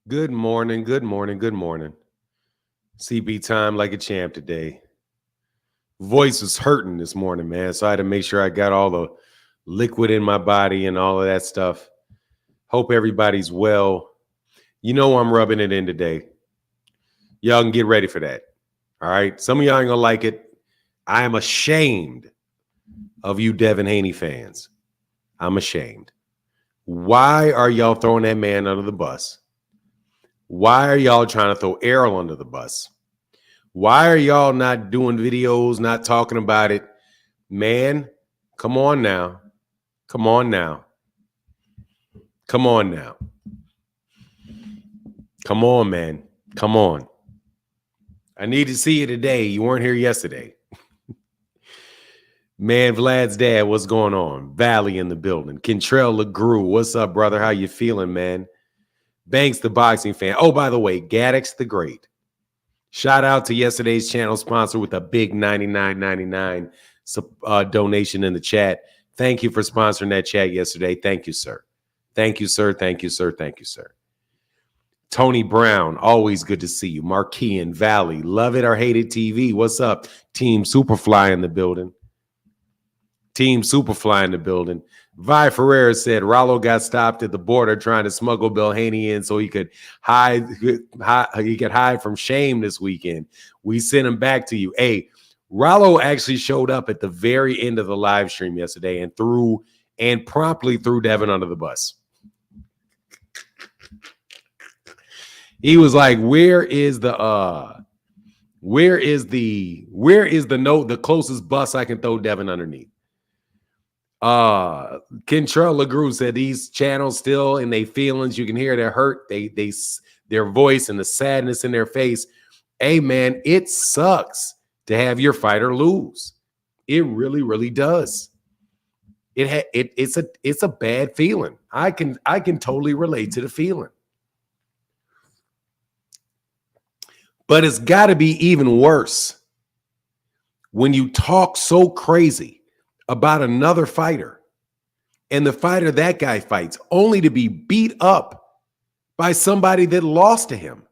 Good morning, good morning, good morning. CB time like a champ today. Voice was hurting this morning, man. So I had to make sure I got all the liquid in my body and all of that stuff. Hope everybody's well. You know I'm rubbing it in today. Y'all can get ready for that. All right. Some of y'all ain't gonna like it. I am ashamed of you Devin Haney fans. I'm ashamed. Why are y'all throwing that man under the bus? Why are y'all trying to throw Errol under the bus? Why are y'all not doing videos, not talking about it? Man, come on now. Come on now. Come on now. Come on, man. Come on. I need to see you today. You weren't here yesterday. Man, Vlad's dad, what's going on? Valley in the building. Kentrell LeGrew, what's up, brother? How you feeling, man? Banks, the boxing fan. Oh, by the way, Gaddix the Great. Shout out to yesterday's channel sponsor with a big $99.99 donation in the chat. Thank you for sponsoring that chat yesterday. Thank you, sir. Thank you, sir. Thank you, sir. Thank you, sir. Tony Brown, always good to see you. Marquis and Valley, love it or hate it TV. What's up? Team Superfly in the building. Team Superfly in the building. Vi Ferreira said Rollo got stopped at the border trying to smuggle Bill Haney in so he could hide from shame this weekend. We sent him back to you. Hey, Rollo actually showed up at the very end of the live stream yesterday and promptly threw Devin under the bus. He was like, where is the closest bus I can throw Devin underneath? Kentrell LeGrew said these channels still in their feelings. You can hear their hurt, their voice and the sadness in their face. Hey man, it sucks to have your fighter lose. It really, really does. It's a bad feeling. I can totally relate to the feeling. But it's got to be even worse when you talk so crazy about another fighter and the fighter that guy fights only to be beat up by somebody that lost to him.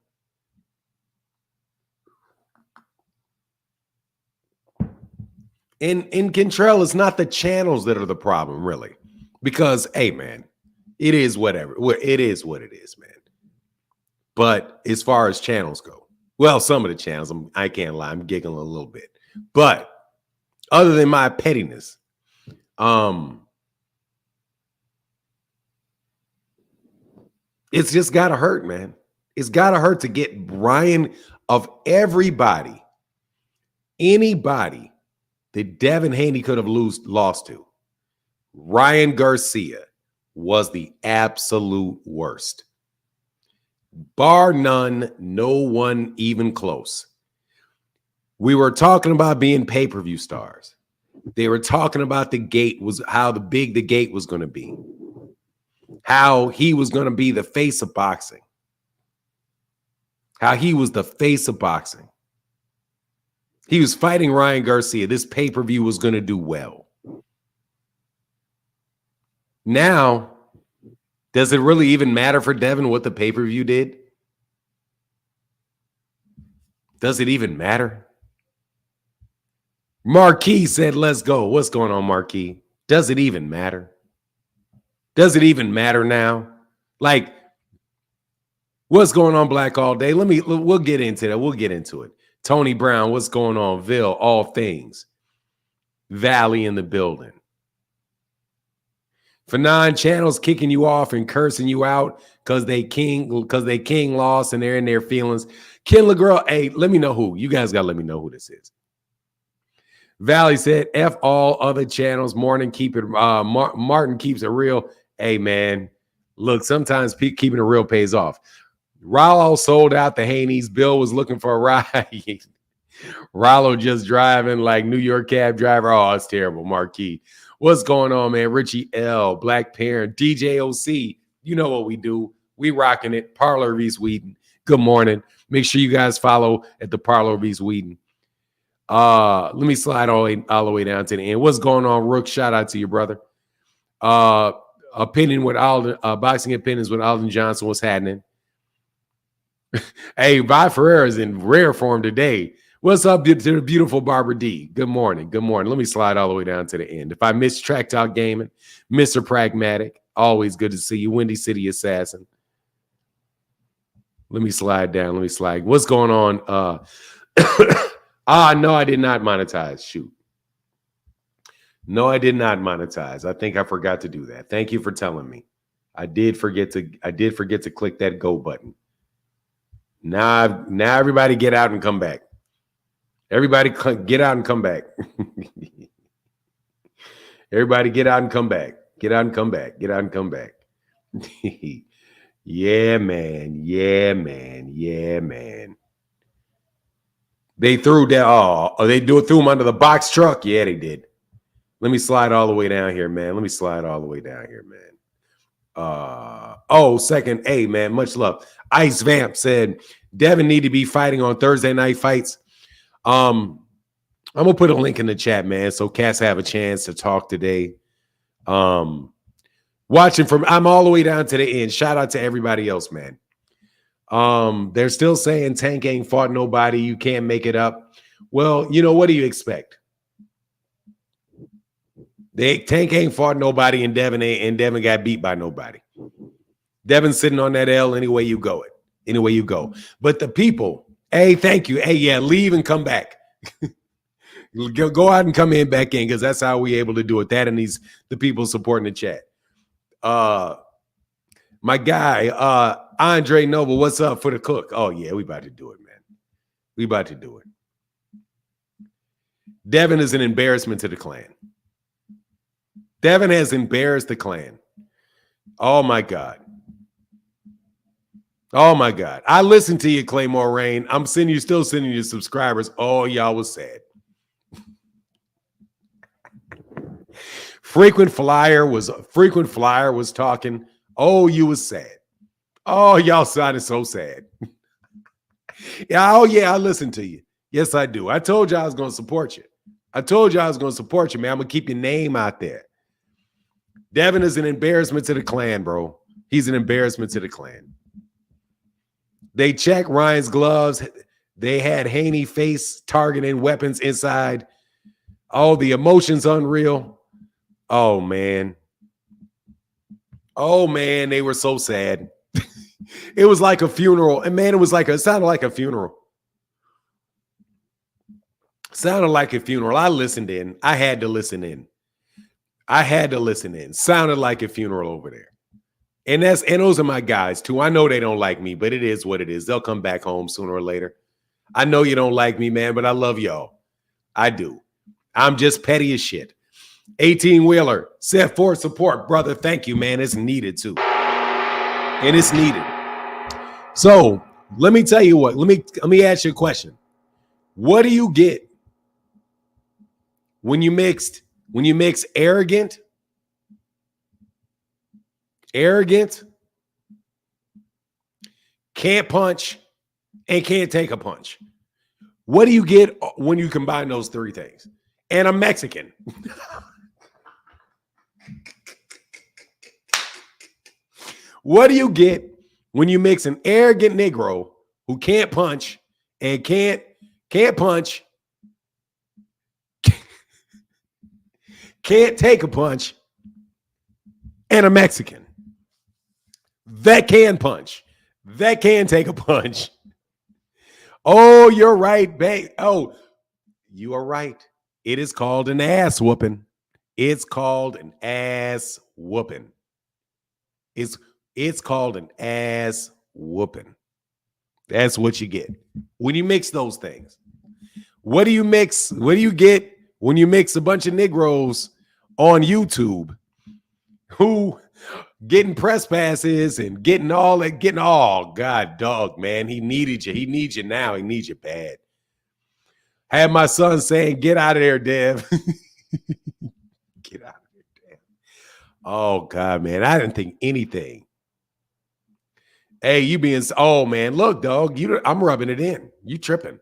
And in Kentrell, it's not the channels that are the problem, really. Because, hey, man, it is whatever. It is what it is, man. But as far as channels go, well, some of the channels, I can't lie, I'm giggling a little bit. But other than my pettiness, it's just gotta hurt, man. It's gotta hurt to get Ryan of everybody, anybody that Devin Haney could have lost to. Ryan Garcia was the absolute worst. Bar none, no one even close. We were talking about being pay-per-view stars. They were talking about how big the gate was going to be. How he was going to be the face of boxing. How he was the face of boxing. He was fighting Ryan Garcia. This pay-per-view was going to do well. Now, does it really even matter for Devin what the pay-per-view did? Does it even matter? Marquis said, let's go. What's going on, Marquis? Does it even matter? Does it even matter now? Like, what's going on, Black All Day? We'll get into that. We'll get into it. Tony Brown, what's going on? Ville, all things. Valley in the building. For 9 channels kicking you off and cursing you out because they king lost and they're in their feelings. Ken LeGrew, hey, let me know who. You guys got to let me know who this is. Valley said, F all other channels. Martin keeps it real. Hey, man, look, sometimes keeping it real pays off. Rollo sold out the Haney's. Bill was looking for a ride. Rollo just driving like New York cab driver. Oh, it's terrible. Marquis. What's going on, man? Richie L, Black Parent, DJ OC. You know what we do. We rocking it. Parlor of East Wheaton. Good morning. Make sure you guys follow at the Parlor of East Wheaton. Let me slide all the way down to the end. What's going on, Rook? Shout out to you, brother. Opinion with Alden, boxing opinions with Alden Johnson. What's happening? Hey, Vi Ferrer is in rare form today. What's up to the beautiful Barbara D? Good morning. Good morning. Let me slide all the way down to the end. If I missed Track Talk Gaming, Mr. Pragmatic, always good to see you. Windy City Assassin. Let me slide down. Let me slide. What's going on? No, I did not monetize. Shoot. No, I did not monetize. I think I forgot to do that. Thank you for telling me. I did forget to click that go button. Now everybody get out and come back. Everybody get out and come back. Everybody get out and come back. Get out and come back. Get out and come back. Yeah, man. Yeah, man. Yeah, man. They threw that. They threw them under the box truck. Yeah, they did. Let me slide all the way down here, man. Let me slide all the way down here, man. Second. Hey, man, much love. Ice Vamp said Devin need to be fighting on Thursday night fights. I'm gonna put a link in the chat, man, so cats have a chance to talk today. Watching from, I'm all the way down to the end. Shout out to everybody else, man. They're still saying Tank ain't fought nobody. You can't make it up. Well, you know, what do you expect? Tank ain't fought nobody, and Devin got beat by nobody. Devin's sitting on that L any way you go it. Any way you go. But the people, hey, thank you. Hey, yeah, leave and come back. Go out and come back in, because that's how we able to do it. That and the people supporting the chat. My guy, Andre Noble, what's up for the cook? Oh, yeah, we about to do it, man. We about to do it. Devin is an embarrassment to the clan. Devin has embarrassed the clan. Oh, my God. Oh, my God. I listened to you, Claymore Rain. I'm still sending you subscribers. Oh, y'all was sad. Frequent Flyer was talking. Oh, you was sad. Oh, y'all sounded so sad. Yeah, I listened to you. Yes, I do. I told you I was going to support you. man. I'm going to keep your name out there. Devin is an embarrassment to the clan, bro. He's an embarrassment to the clan. They checked Ryan's gloves. They had Haney face targeting weapons inside. Oh, the emotions unreal. Oh, man. Oh, man, they were so sad. It was like a funeral. And, man, it sounded like a funeral. Sounded like a funeral. I listened in. I had to listen in. Sounded like a funeral over there. And those are my guys, too. I know they don't like me, but it is what it is. They'll come back home sooner or later. I know you don't like me, man, but I love y'all. I do. I'm just petty as shit. 18-wheeler, set for support, brother. Thank you, man. It's needed, too. And it's needed. So let me tell you what. Let me ask you a question. What do you get when you mix arrogant, can't punch, and can't take a punch? What do you get when you combine those three things? And I'm Mexican. What do you get when you mix an arrogant Negro who can't punch and can't punch, can't take a punch, and a Mexican that can punch, that can take a punch? Oh, you're right, babe. Oh, you are right. It is called an ass whooping. It's called an ass whooping. It's called an ass whooping. That's what you get when you mix those things. What do you mix? What do you get when you mix a bunch of Negroes on YouTube who getting press passes and getting all that, God, dog, man, he needed you. He needs you now. He needs you bad. Had my son saying, "Get out of there, Dev." Get out of there, Dev. Oh, God, man. I didn't think anything. Hey, you being, oh, man, look, dog, I'm rubbing it in. You tripping.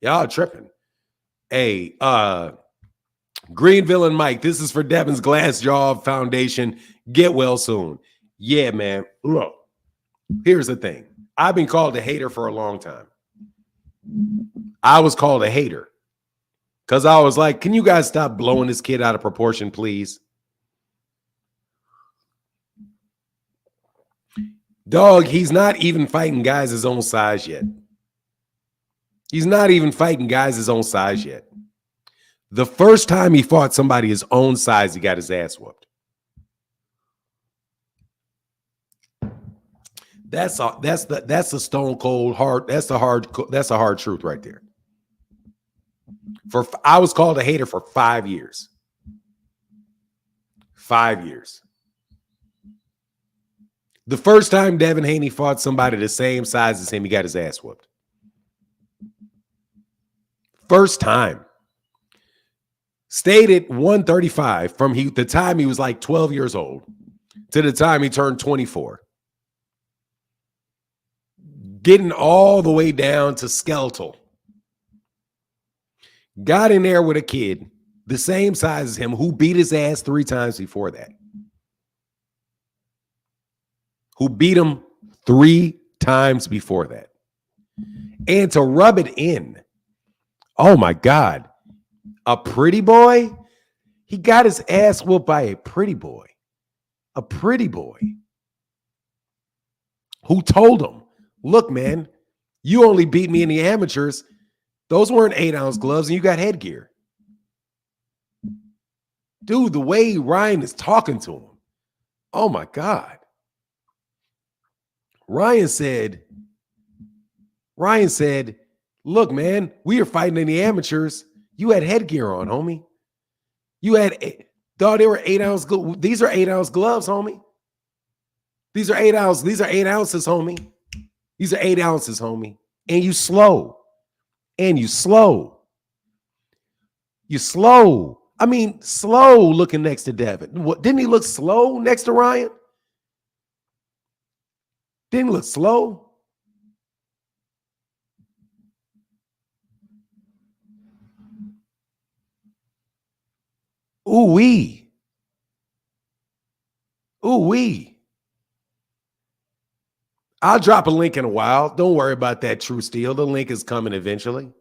Y'all tripping. Hey, Greenville and Mike, this is for Devin's Glass Jaw Foundation. Get well soon. Yeah, man. Look, here's the thing. I've been called a hater for a long time. I was called a hater because I was like, can you guys stop blowing this kid out of proportion, please? Dog, he's not even fighting guys his own size yet. He's not even fighting guys his own size yet. The first time he fought somebody his own size, he got his ass whooped. That's the stone cold hard. That's a hard truth right there. I was called a hater for 5 years. 5 years. The first time Devin Haney fought somebody the same size as him, he got his ass whooped. First time. Stayed at 135 from the time he was like 12 years old to the time he turned 24. Getting all the way down to skeletal. Got in there with a kid the same size as him who beat his ass 3 times before that. Who beat him 3 times before that. And to rub it in, oh my God, a pretty boy? He got his ass whooped by a pretty boy. A pretty boy. Who told him, look, man, you only beat me in the amateurs. Those weren't 8-ounce gloves and you got headgear. Dude, the way Ryan is talking to him. Oh my God. Ryan said, look, man, we are fighting in the amateurs. You had headgear on, homie. You had, dog, they were 8-ounce. These are 8-ounce gloves, homie. These are 8 ounces. These are 8 ounces, homie. These are 8 ounces, homie. And you slow. And you slow. You slow. I mean, slow looking next to Devin. What, didn't he look slow next to Ryan? Didn't he look slow? Ooh-wee. Ooh-wee. I'll drop a link in a while. Don't worry about that, True Steel. The link is coming eventually.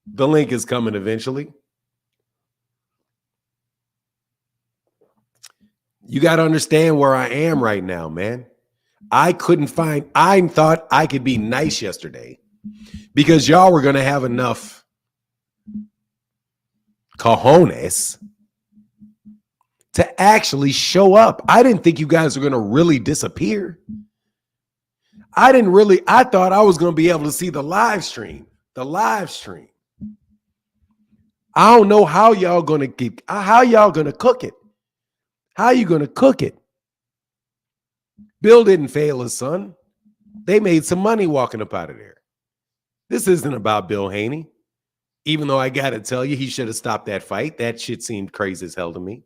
The link is coming eventually. You got to understand where I am right now, man. I thought I could be nice yesterday because y'all were going to have enough cojones to actually show up. I didn't think you guys were going to really disappear. I thought I was going to be able to see the live stream. I don't know how y'all going to cook it. How you going to cook it? Bill didn't fail his son. They made some money walking up out of there. This isn't about Bill Haney. Even though I got to tell you, he should have stopped that fight. That shit seemed crazy as hell to me.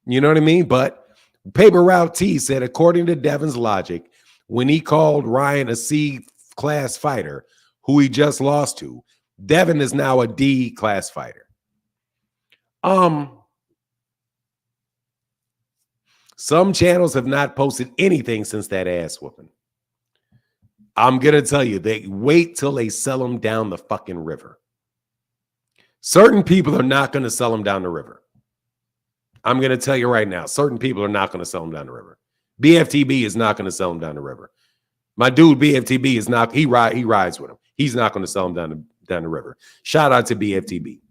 You know what I mean? But Paper Route T said, according to Devin's logic, when he called Ryan a C-class fighter, who he just lost to, Devin is now a D-class fighter. Some channels have not posted anything since that ass whooping. I'm going to tell you, they wait till they sell him down the fucking river. Certain people are not going to sell him down the river. I'm going to tell you right now, certain people are not going to sell him down the river. BFTB is not going to sell him down the river. My dude BFTB is not, he rides with him. He's not going to sell him down the river. Shout out to BFTB.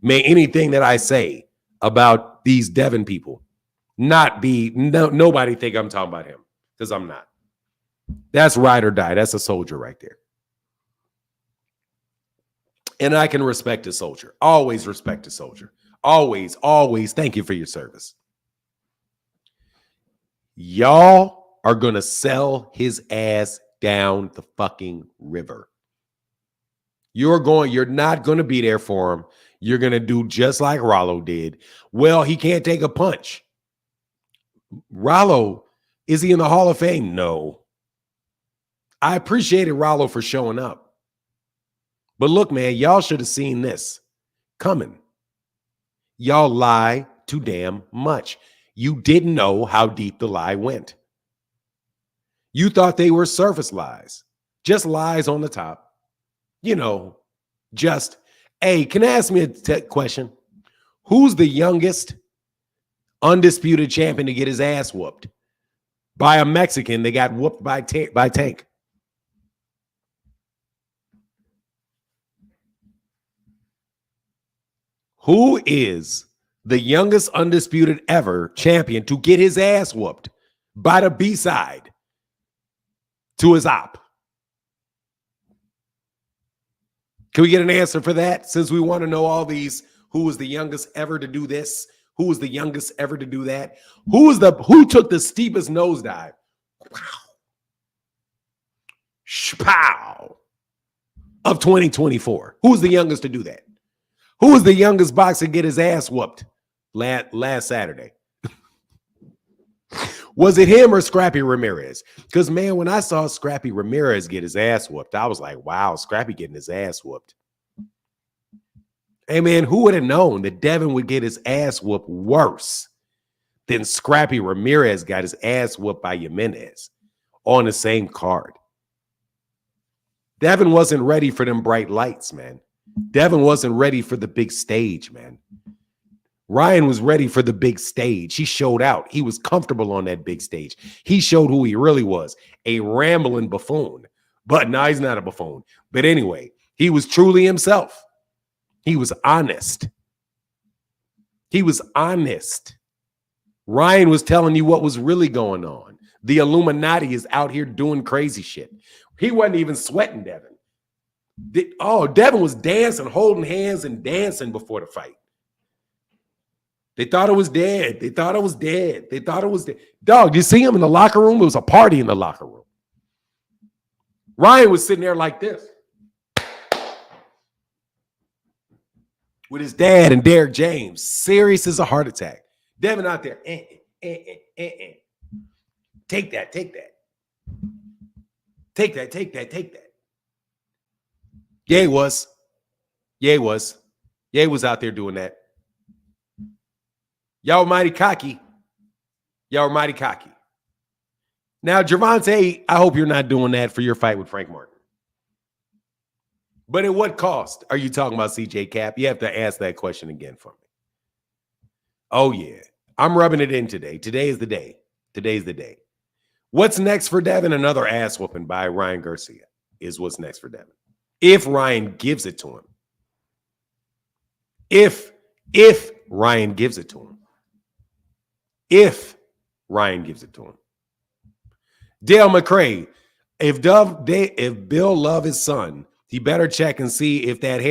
May anything that I say about these Devin people not be, nobody think I'm talking about him, because I'm not. That's ride or die. That's a soldier right there. And I can respect a soldier. Always respect a soldier. Always, always thank you for your service. Y'all are going to sell his ass down the fucking river. You're not going to be there for him. You're going to do just like Rollo did. Well, he can't take a punch. Rollo, is he in the Hall of Fame? No. I appreciated Rollo for showing up. But look, man, y'all should have seen this coming. Y'all lie too damn much. You didn't know how deep the lie went. You thought they were surface lies, just lies on the top. Just, hey, can I ask me a question? Who's the youngest undisputed champion to get his ass whooped by a Mexican that got whooped by Tank? Who is the youngest undisputed ever champion to get his ass whooped by the B-side to his op? Can we get an answer for that? Since we want to know all these, who was the youngest ever to do this? Who was the youngest ever to do that? Who took the steepest nosedive? Pow! Of 2024. Who's the youngest to do that? Who was the youngest boxer to get his ass whooped last Saturday? Was it him or Scrappy Ramirez? Because, man, when I saw Scrappy Ramirez get his ass whooped, I was like, wow, Scrappy getting his ass whooped. Hey, man, who would have known that Devin would get his ass whooped worse than Scrappy Ramirez got his ass whooped by Jimenez on the same card? Devin wasn't ready for them bright lights, man. Devin wasn't ready for the big stage, man. Ryan was ready for the big stage. He showed out. He was comfortable on that big stage. He showed who he really was, a rambling buffoon. But no, he's not a buffoon. But anyway, he was truly himself. He was honest. He was honest. Ryan was telling you what was really going on. The Illuminati is out here doing crazy shit. He wasn't even sweating Devin. Devin was dancing, holding hands and dancing before the fight. They thought it was dead. They thought it was dead. They thought it was dead. Dog, you see him in the locker room? It was a party in the locker room. Ryan was sitting there like this with his dad and Derek James. Serious as a heart attack. Devin out there. Take that, take that. Take that, take that, take that. Yeah, he was. Yeah, he was. Yeah, he was out there doing that. Y'all were mighty cocky. Y'all were mighty cocky. Now, Gervonta, I hope you're not doing that for your fight with Frank Martin. But at what cost are you talking about CJ Cap? You have to ask that question again for me. Oh, yeah. I'm rubbing it in today. Today is the day. Today's the day. What's next for Devin? Another ass whooping by Ryan Garcia is what's next for Devin. If Ryan gives it to him. If Ryan gives it to him. If Ryan gives it to him. Dale McCray, if Bill love his son, he better check and see if that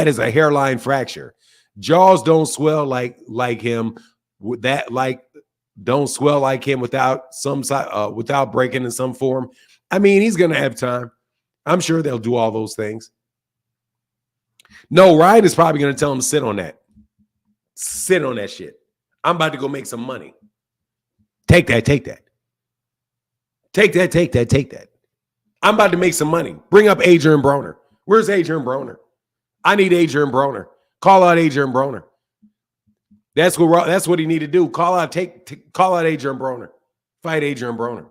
is a hairline fracture. Jaws don't swell like him. Don't swell like him without breaking in some form. I mean, he's gonna have time. I'm sure they'll do all those things. No, Ryan is probably gonna tell him to sit on that. Sit on that shit. I'm about to go make some money. Take that, take that. Take that, take that, take that. I'm about to make some money. Bring up Adrian Broner. Where's Adrian Broner? I need Adrian Broner. Call out Adrian Broner. That's what he need to do. Call out Adrian Broner. Fight Adrian Broner.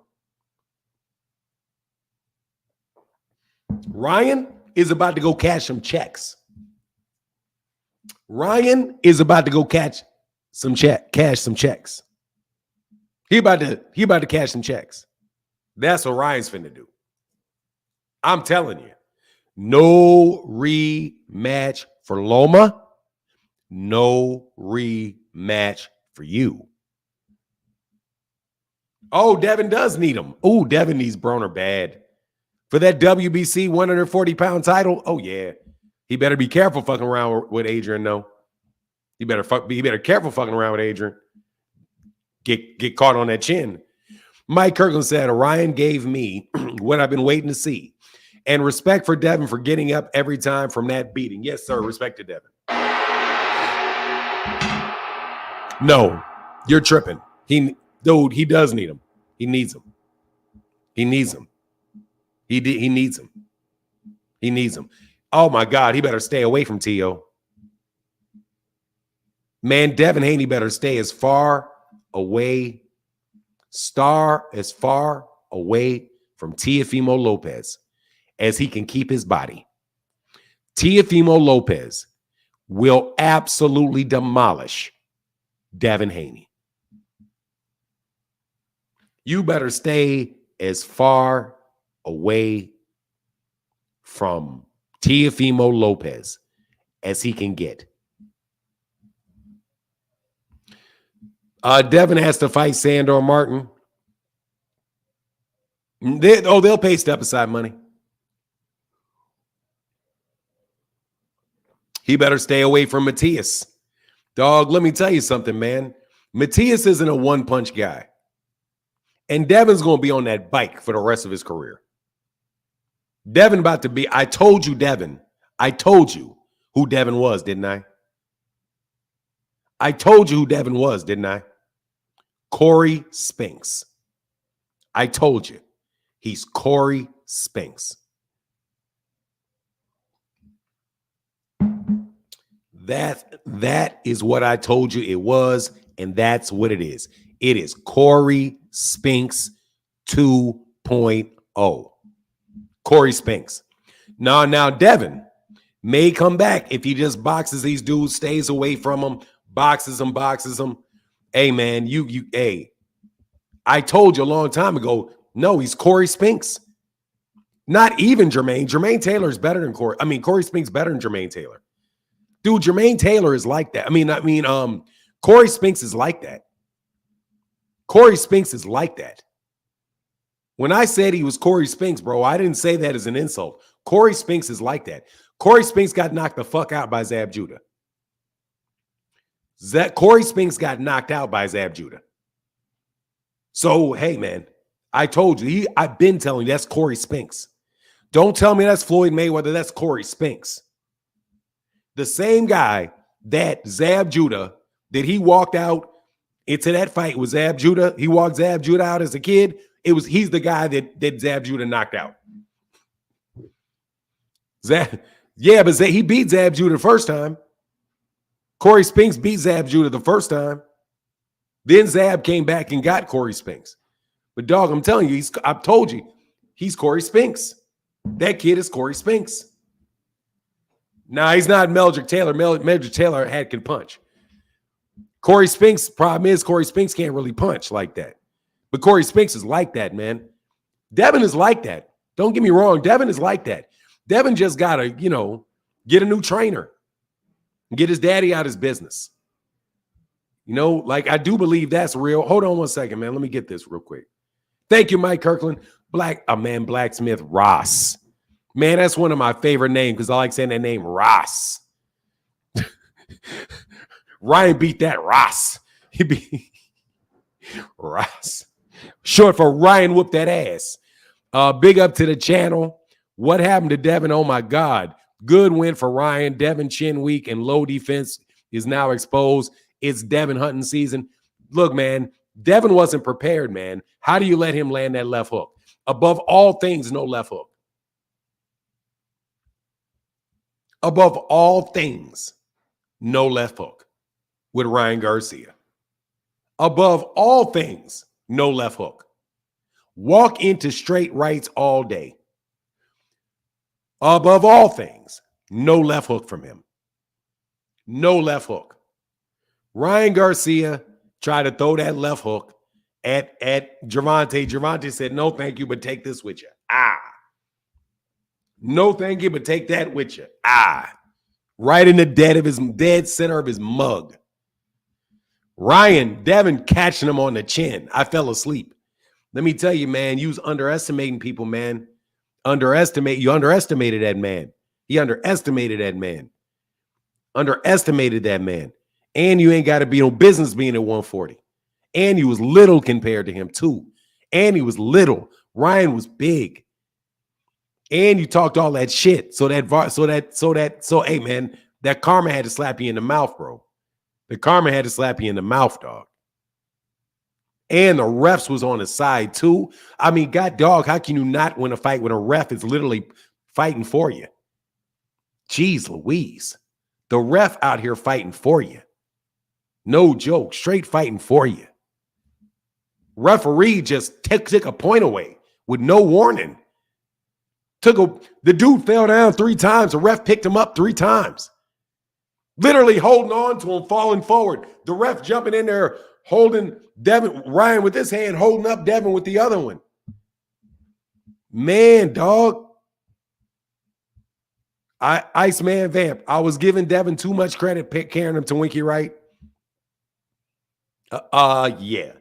Ryan is about to go cash some checks. Ryan is about to go cash some checks. He about to cash some checks. That's what Ryan's finna do. I'm telling you. No rematch for Loma. No rematch for you. Oh, Devin does need him. Oh, Devin needs Broner bad. For that WBC 140-pound title, oh, yeah. He better be careful fucking around with Adrian, though. He better careful fucking around with Adrian. Get caught on that chin. Mike Kirkland said, Ryan gave me what I've been waiting to see. And respect for Devin for getting up every time from that beating. Yes, sir. Respect to Devin. No, you're tripping. He does need him. He needs him. He needs him. He needs him. He needs him. Oh, my God. He better stay away from T.O. Man, Devin Haney better stay as far away away from Teofimo Lopez as he can keep his body. Teofimo Lopez will absolutely demolish Devin Haney. You better stay as far away from Teofimo Lopez as he can get. Devin has to fight Sandor Martin. They'll pay step aside money. He better stay away from Matias. Dog, let me tell you something, man. Matias isn't a one-punch guy. And Devin's going to be on that bike for the rest of his career. Devin about to be, I told you, Devin. I told you who Devin was, didn't I? I told you who Devin was, didn't I? Corey Spinks. I told you. He's Corey Spinks. That is what I told you it was, and that's what it is. It is Corey Spinks 2.0. Corey Spinks. Now Devin may come back if he just boxes these dudes, stays away from them, boxes them. Hey, man, hey, I told you a long time ago, no, he's Corey Spinks. Not even Jermaine. Jermaine Taylor is better than Corey. I mean, Corey Spinks better than Jermaine Taylor. Dude, Jermaine Taylor is like that. Corey Spinks is like that. Corey Spinks is like that. When I said he was Corey Spinks, bro, I didn't say that as an insult. Corey Spinks is like that. Corey Spinks got knocked the fuck out by Zab Judah. Corey Spinks got knocked out by Zab Judah. So, hey, man, I told you. I've been telling you that's Corey Spinks. Don't tell me that's Floyd Mayweather. That's Corey Spinks. The same guy that Zab Judah, that he walked out into that fight with Zab Judah. He walked Zab Judah out as a kid. He's the guy that Zab Judah knocked out. But he beat Zab Judah the first time. Corey Spinks beat Zab Judah the first time. Then Zab came back and got Corey Spinks. But dog, I'm telling you, I've told you, he's Corey Spinks. That kid is Corey Spinks. Nah, he's not Meldrick Taylor. Meldrick Taylor can punch. Corey Spinks, problem is Corey Spinks can't really punch like that. But Corey Spinks is like that, man. Devin is like that. Don't get me wrong. Devin is like that. Devin just got to, get a new trainer and get his daddy out of his business. I do believe that's real. Hold on one second, man. Let me get this real quick. Thank you, Mike Kirkland. Blacksmith Ross. Man, that's one of my favorite names because I like saying that name, Ross. Ryan beat that Ross. He beat Ross. Short for Ryan whooped that ass. Big up to the channel. What happened to Devin? Oh, my God. Good win for Ryan. Devin chin weak and low defense is now exposed. It's Devin hunting season. Look, man, Devin wasn't prepared, man. How do you let him land that left hook? Above all things, no left hook. Above all things, no left hook with Ryan Garcia. Above all things, no left hook. Walk into straight rights all day. Above all things, no left hook from him. No left hook. Ryan Garcia tried to throw that left hook at Gervonta. Gervonta said, no, thank you, but take this with you. No, thank you, but take that with you. Right in the dead center of his mug. Devin catching him on the chin. I fell asleep. Let me tell you, man, you was underestimating people, man. You underestimated that man. He underestimated that man. Underestimated that man. And you ain't got to be no business being at 140. And he was little compared to him, too. And he was little. Ryan was big. And you talked all that shit. So hey, man, that karma had to slap you in the mouth, bro. The karma had to slap you in the mouth, dog. And the refs was on his side, too. I mean, God, dog, how can you not win a fight when a ref is literally fighting for you? Jeez Louise. The ref out here fighting for you. No joke. Straight fighting for you. Referee just took a point away. with no warning. The dude fell down 3 times. The ref picked him up 3 times. Literally holding on to him, falling forward. The ref jumping in there, holding Devin, Ryan with his hand, holding up Devin with the other one. Man, dog. Iceman Vamp. I was giving Devin too much credit carrying him to Winky, right? Yeah,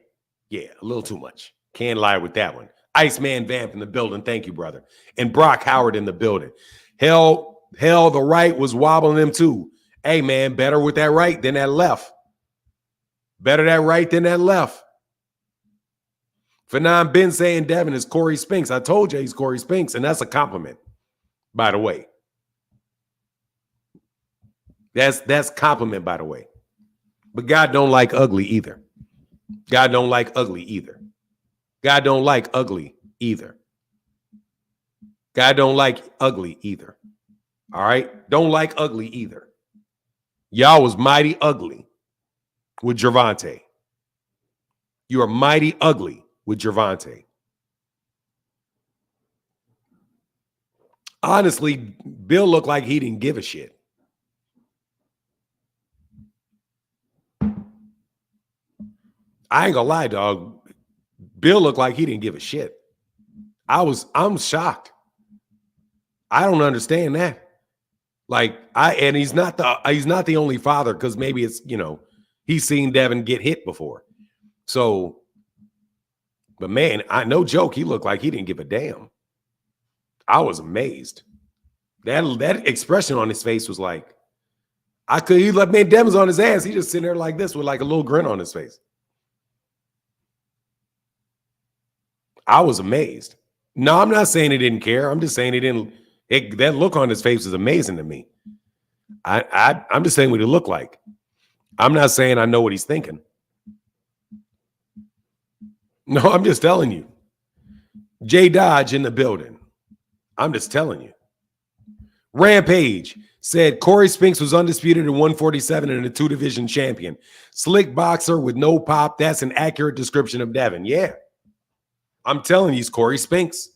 a little too much. Can't lie with that one. Iceman Vamp in the building. Thank you, brother. And Brock Howard in the building. Hell, the right was wobbling him too. Hey, man, better with that right than that left. Better that right than that left. Fanon been saying Devin is Corey Spinks. I told you he's Corey Spinks, and that's a compliment, by the way. That's compliment, by the way. But God don't like ugly either. God don't like ugly either. God don't like ugly either. God don't like ugly either. All right? Don't like ugly either. Y'all was mighty ugly with Gervonta. You are mighty ugly with Gervonta. Honestly, Bill looked like he didn't give a shit. I ain't gonna lie, dog. Bill looked like he didn't give a shit. I'm shocked. I don't understand that. And he's not the only father, because maybe it's, he's seen Devin get hit before. So, but man, no joke, he looked like he didn't give a damn. I was amazed. That expression on his face was like, man, Devin's on his ass. He just sitting there like this with like a little grin on his face. I was amazed. No, I'm not saying he didn't care. I'm just saying he didn't. That look on his face is amazing to me. I'm just saying what he looked like. I'm not saying I know what he's thinking. No, I'm just telling you. J Dodge in the building. I'm just telling you. Rampage said Corey Spinks was undisputed at 147 and a 2-division champion. Slick boxer with no pop. That's an accurate description of Devin. Yeah. I'm telling you, he's Corey Spinks.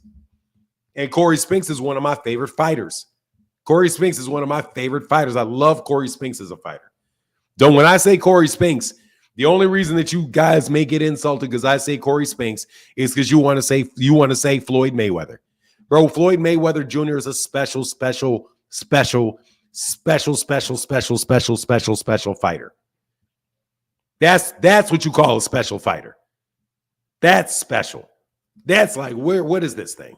And Corey Spinks is one of my favorite fighters. Corey Spinks is one of my favorite fighters. I love Corey Spinks as a fighter. When I say Corey Spinks, the only reason that you guys may get insulted because I say Corey Spinks is because you want to say Floyd Mayweather. Bro, Floyd Mayweather Jr. is a special fighter. That's what you call a special fighter. That's special. That's like, what is this thing?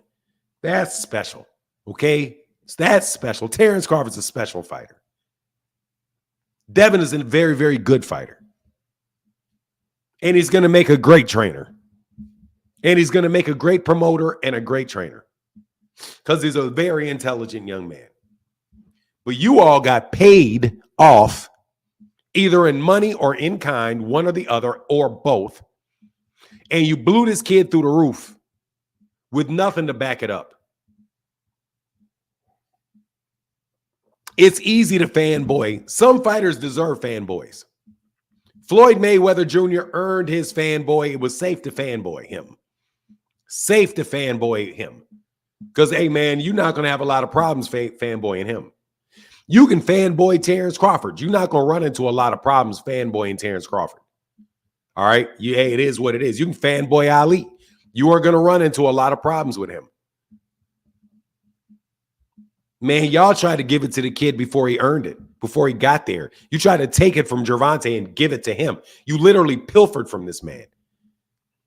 That's special. Okay? That's special. Terrence Crawford's a special fighter. Devin is a very, very good fighter. And he's going to make a great trainer. And he's going to make a great promoter and a great trainer. Because he's a very intelligent young man. But you all got paid off either in money or in kind, one or the other, or both. And you blew this kid through the roof with nothing to back it up. It's easy to fanboy. Some fighters deserve fanboys. Floyd Mayweather Jr. earned his fanboy. It was safe to fanboy him. Safe to fanboy him. Because, hey, man, you're not going to have a lot of problems fanboying him. You can fanboy Terrence Crawford. You're not going to run into a lot of problems fanboying Terrence Crawford. All right? Hey, it is what it is. You can fanboy Ali. You are going to run into a lot of problems with him. Man, y'all tried to give it to the kid before he earned it, before he got there. You tried to take it from Gervonta and give it to him. You literally pilfered from this man.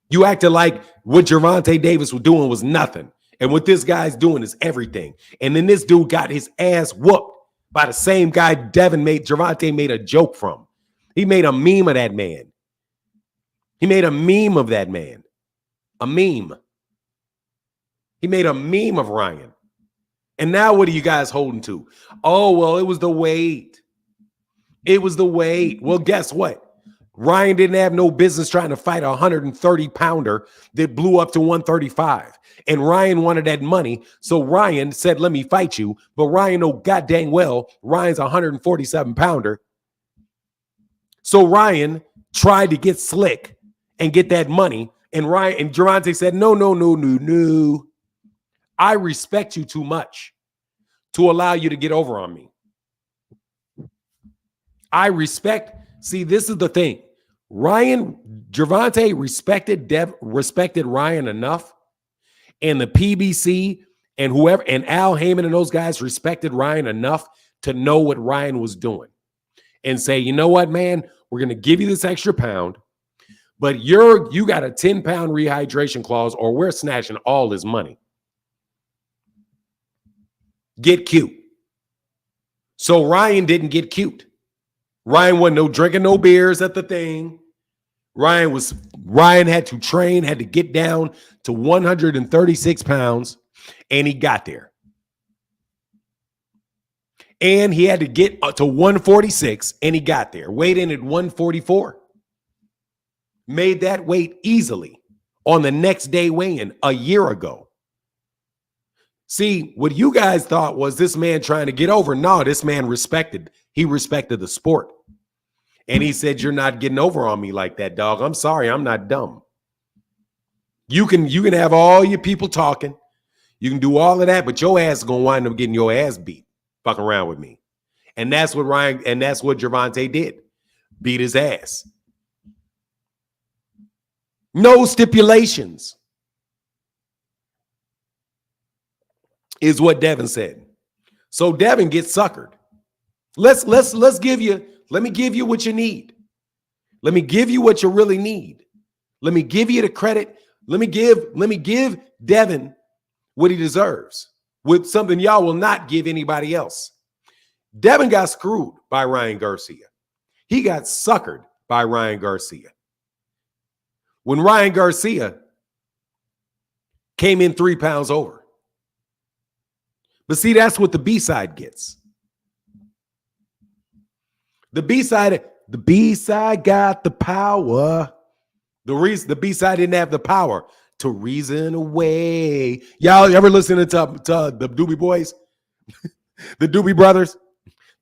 You acted like what Gervonta Davis was doing was nothing. And what this guy's doing is everything. And then this dude got his ass whooped by the same guy Gervonta made a joke from. He made a meme of that man. He made a meme of that man. A meme. He made a meme of Ryan. And now what are you guys holding to? Oh, well, it was the weight. It was the weight. Well, guess what? Ryan didn't have no business trying to fight a 130-pounder that blew up to 135. And Ryan wanted that money. So Ryan said, let me fight you. But Ryan know goddamn well Ryan's a 147-pounder. So Ryan tried to get slick and get that money And Gervonta said, no. I respect you too much to allow you to get over on me. See, this is the thing. Gervonta respected Ryan enough, and the PBC and whoever, and Al Heyman and those guys respected Ryan enough to know what Ryan was doing and say, you know what, man, we're going to give you this extra pound, but you got a 10-pound rehydration clause or we're snatching all his money. Get cute. So Ryan didn't get cute. Ryan wasn't no drinking no beers at the thing. Ryan had to train, had to get down to 136 pounds, and he got there. And he had to get to 146, and he got there. Weighed in at 144. Made that weight easily on the next day weigh-in a year ago. See, what you guys thought was this man trying to get over. No, this man respected the sport. And he said, you're not getting over on me like that, dog. I'm sorry, I'm not dumb. You can have all your people talking. You can do all of that, but your ass is going to wind up getting your ass beat fucking around with me. And that's what Gervonta did. Beat his ass. No stipulations is what Devin said. So Devin gets suckered. Let me give you what you need. Let me give you what you really need. Let me give you the credit. Let me give Devin what he deserves with something y'all will not give anybody else. Devin got screwed by Ryan Garcia. He got suckered by Ryan Garcia. When Ryan Garcia came in 3 pounds over. But see, that's what the B-side gets. The B-side got the power. The B-side didn't have the power to reason away. Y'all ever listening to the Doobie Boys? The Doobie Brothers?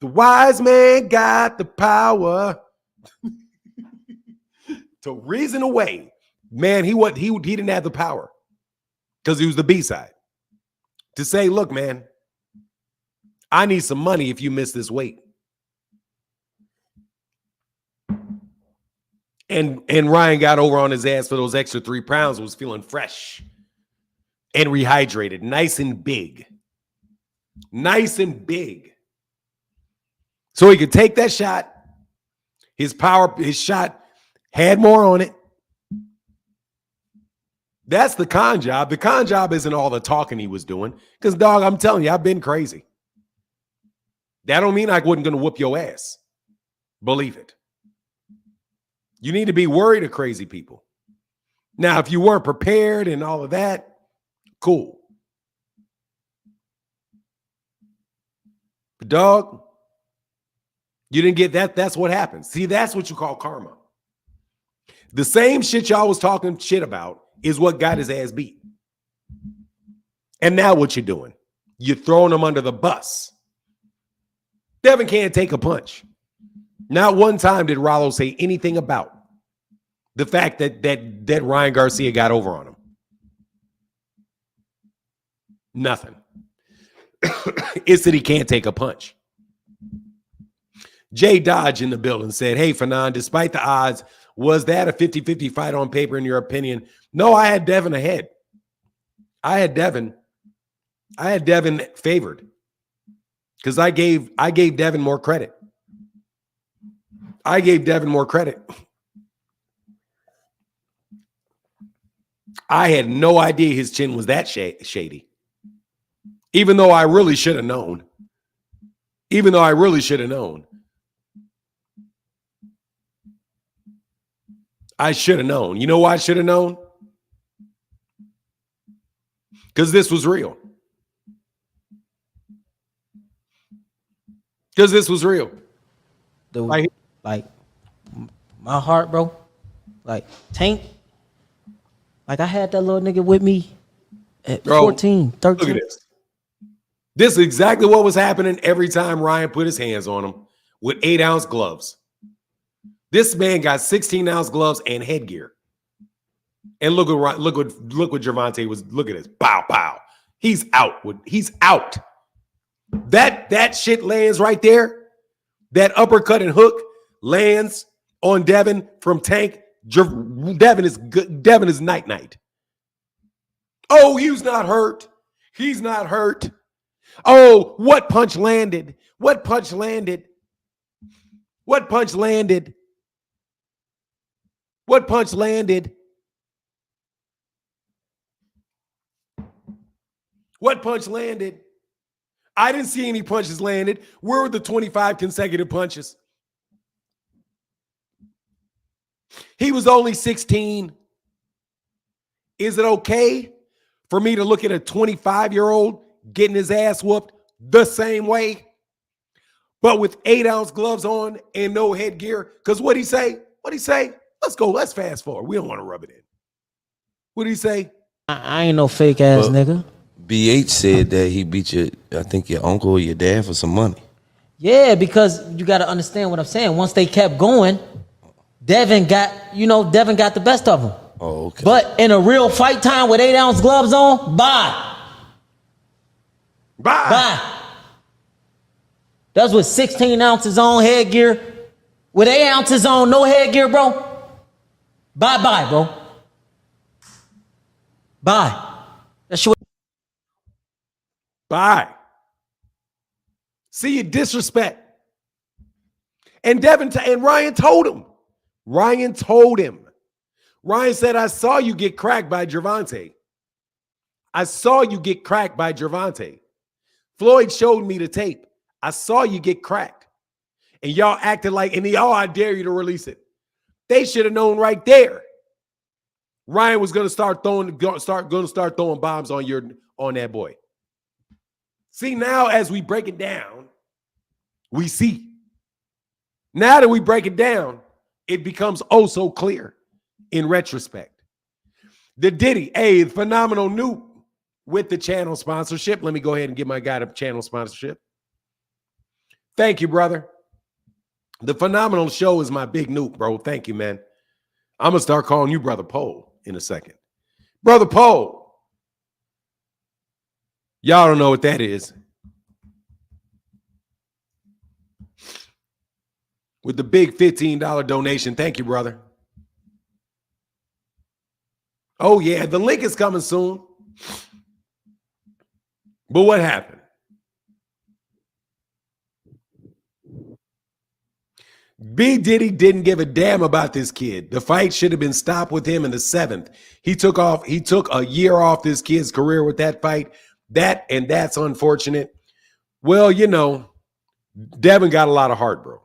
The wise man got the power to reason away. Man, he didn't have the power because he was the B-side. To say, look, man, I need some money if you miss this weight. And Ryan got over on his ass for those extra 3 pounds, was feeling fresh and rehydrated, nice and big. Nice and big. So he could take that shot. His shot had more on it. That's the con job. The con job isn't all the talking he was doing. Because, dog, I'm telling you, I've been crazy. That don't mean I wasn't going to whoop your ass. Believe it. You need to be worried of crazy people. Now, if you weren't prepared and all of that, cool. But dog, you didn't get that. That's what happens. See, that's what you call karma. The same shit y'all was talking shit about is what got his ass beat. And now what you're doing? You're throwing him under the bus. Devin can't take a punch. Not one time did Rollo say anything about the fact that Ryan Garcia got over on him. Nothing. It's that he can't take a punch. Jay Dodge in the building said, hey, Fanon, despite the odds, was that a 50-50 fight on paper in your opinion? No, I had Devin ahead. I had Devin favored because I gave Devin more credit. I gave Devin more credit. I had no idea his chin was that shady. Even though I really should have known. I should have known. You know why I should have known? Because this was real. Like my heart, bro. Like Tank. Like I had that little nigga with me at 14, 13. Look at this. This is exactly what was happening every time Ryan put his hands on him with 8-ounce gloves. This man got 16-ounce gloves and headgear. And look what Gervonta was. Look at this. Bow, bow. He's out. He's out. That shit lands right there. That uppercut and hook lands on Devin from Tank. Devin is good. Devin is night. Oh, he's not hurt. He's not hurt. Oh, what punch landed? What punch landed? What punch landed? What punch landed? What punch landed? I didn't see any punches landed. Where were the 25 consecutive punches? He was only 16. Is it okay for me to look at a 25-year-old getting his ass whooped the same way, but with 8-ounce gloves on and no headgear? Because what'd he say? Let's go. Let's fast forward. We don't want to rub it in. What'd he say? I ain't no fake ass nigga. BH said that he beat your uncle or your dad for some money. Yeah, because you got to understand what I'm saying. Once they kept going, Devin got the best of him. Oh, okay. But in a real fight time with 8-ounce gloves on, bye. That's with 16 ounces on headgear. With 8 ounces on, no headgear, bro. Bye, bro. Bye. That's your. Bye. See, you disrespect. And Devin and Ryan told him. Ryan said, I saw you get cracked by Gervonta. Floyd showed me the tape. I saw you get cracked. And y'all acted like, I dare you to release it. They should have known right there. Ryan was going to start throwing bombs on that boy. See, now as we break it down, we see. Now that we break it down, it becomes oh so clear in retrospect. The Diddy, phenomenal Newt with the channel sponsorship. Let me go ahead and give my guy the channel sponsorship. Thank you, brother. The phenomenal show is my big Newt, bro. Thank you, man. I'm going to start calling you Brother Pole in a second. Brother Pole. Y'all don't know what that is. With the big $15 donation. Thank you, brother. Oh, yeah. The link is coming soon. But what happened? B. Diddy didn't give a damn about this kid. The fight should have been stopped with him in the 7th. He took a year off this kid's career with that fight. That's unfortunate. Well, Devin got a lot of heart, bro.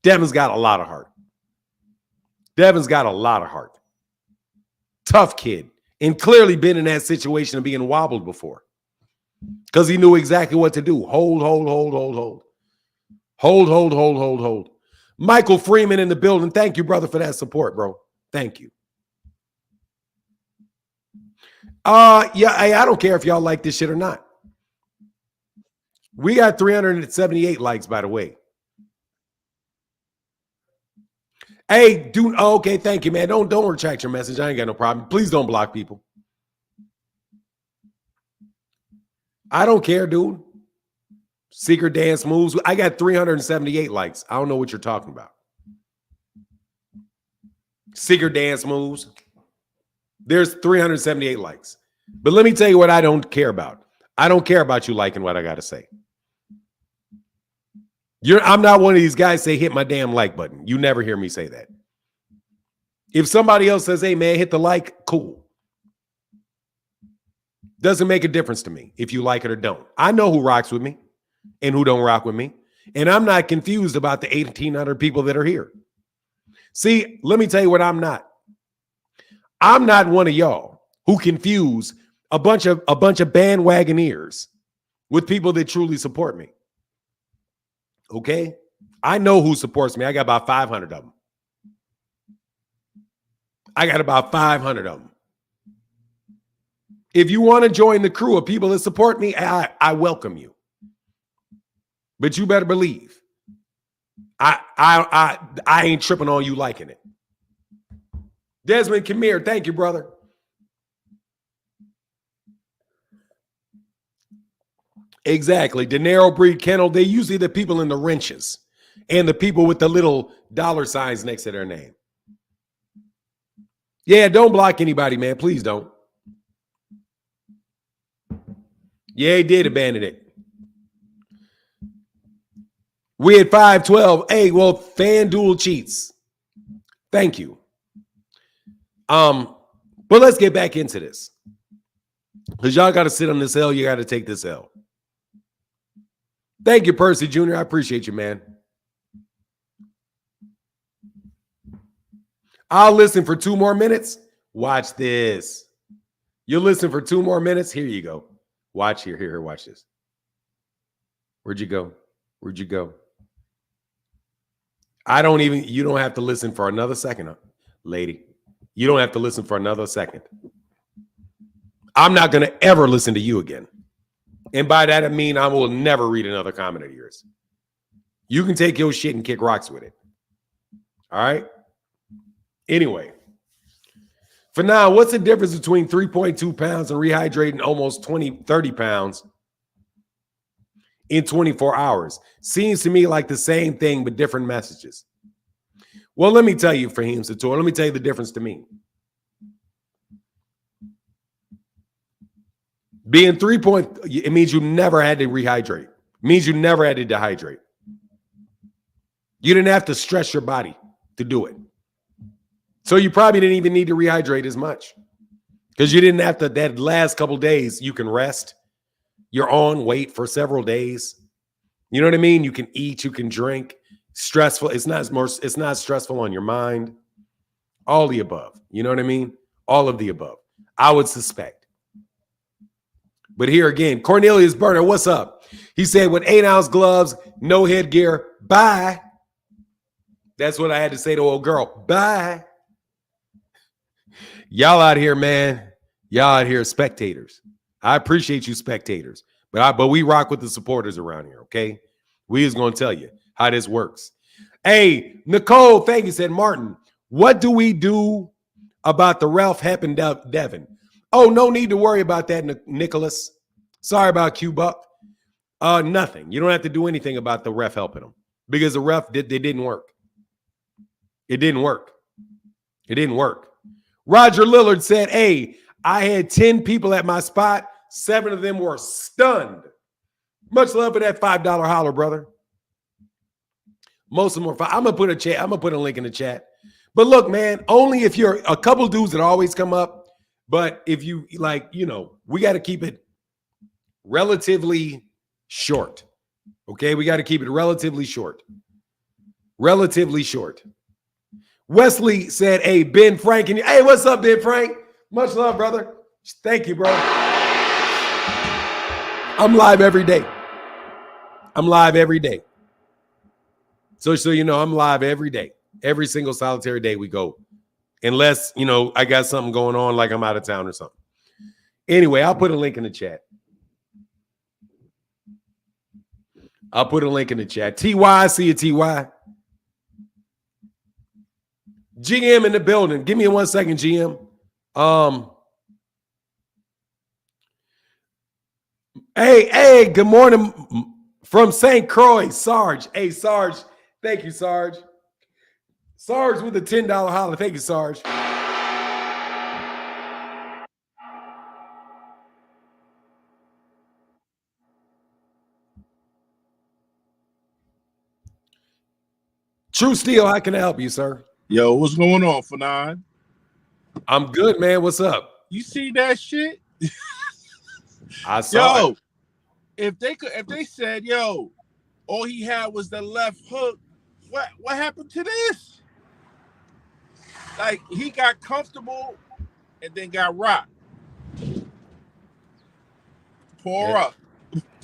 Devin's got a lot of heart. Tough kid. And clearly been in that situation of being wobbled before. Because he knew exactly what to do. Hold. Michael Freeman in the building. Thank you, brother, for that support, bro. Thank you. I don't care if y'all like this shit or not. We got 378 likes, by the way. Okay, thank you, man. Don't retract your message. I ain't got no problem. Please don't block people. I don't care, dude. Secret dance moves. I got 378 likes. I don't know what you're talking about. Secret dance moves. There's 378 likes. But let me tell you what I don't care about. I don't care about you liking what I got to say. I'm not one of these guys say hit my damn like button. You never hear me say that. If somebody else says, hey, man, hit the like, cool. Doesn't make a difference to me if you like it or don't. I know who rocks with me and who don't rock with me. And I'm not confused about the 1,800 people that are here. See, let me tell you what I'm not. I'm not one of y'all who confuse a bunch of bandwagoneers with people that truly support me. Okay? I know who supports me. I got about 500 of them. If you want to join the crew of people that support me, I welcome you. But you better believe I ain't tripping on you liking it. Desmond Kamir, thank you, brother. Exactly. De Niro breed kennel, they usually the people in the wrenches and the people with the little dollar signs next to their name. Yeah, don't block anybody, man. Please don't. Yeah, he did abandon it. We at 512. Hey, well, FanDuel cheats. Thank you. But let's get back into this. Because y'all got to sit on this L. You got to take this L. Thank you, Percy Jr. I appreciate you, man. I'll listen for 2 more minutes. Watch this. You'll listen for 2 more minutes. Here you go. Watch here. Here. Watch this. Where'd you go? Where'd you go? You don't have to listen for another second, lady. You don't have to listen for another second. I'm not going to ever listen to you again. And by that, I mean I will never read another comment of yours. You can take your shit and kick rocks with it. All right? Anyway. For now, what's the difference between 3.2 pounds and rehydrating almost 30 pounds in 24 hours? Seems to me like the same thing, but different messages. Well, let me tell you, Fahim Sator, let me tell you the difference to me. Being it means you never had to rehydrate. It means you never had to dehydrate. You didn't have to stress your body to do it. So you probably didn't even need to rehydrate as much because you didn't have to. That last couple days, you can rest. You're on weight for several days. You know what I mean? You can eat, you can drink. Stressful. It's not stressful on your mind. All the above. You know what I mean? All of the above. I would suspect. But here again, Cornelius Burner, what's up? He said with 8-ounce gloves, no headgear, bye. That's what I had to say to old girl. Bye. Y'all out here, man. Y'all out here, spectators. I appreciate you, spectators. But we rock with the supporters around here, okay? We is going to tell you how this works. Hey, Nicole, thank you, said Martin. What do we do about the Ralph Heppen Devin? Oh, no need to worry about that, Nicholas. Sorry about Q-Buck. Nothing. You don't have to do anything about the ref helping him because the ref, it didn't work. It didn't work. It didn't work. Roger Lillard said, hey, I had 10 people at my spot. 7 of them were stunned. Much love for that $5 holler, brother. Most of them were. I'm gonna put a link in the chat. But look, man, only if you're a couple dudes that always come up. But if you we got to keep it relatively short. Okay, we got to keep it relatively short. Relatively short. Wesley said, hey, Ben Frank. Hey, what's up, Ben Frank? Much love, brother. Thank you, bro. I'm live every day. I'm live every day. So you know, I'm live every day. Every single solitary day we go. Unless, I got something going on like I'm out of town or something. Anyway, I'll put a link in the chat. I'll put a link in the chat. TY, see you, TY. GM in the building. Give me 1 second, GM. Hey, good morning from St. Croix, Sarge. Hey, Sarge. Thank you, Sarge. Sarge with a $10 holler. Thank you, Sarge. True Steel, how can I help you, sir? Yo, what's going on, Fanon? I'm good, man. What's up? You see that shit? I saw it. If they said, yo, all he had was the left hook, what happened to this? Like, he got comfortable and then got rocked. Pour up.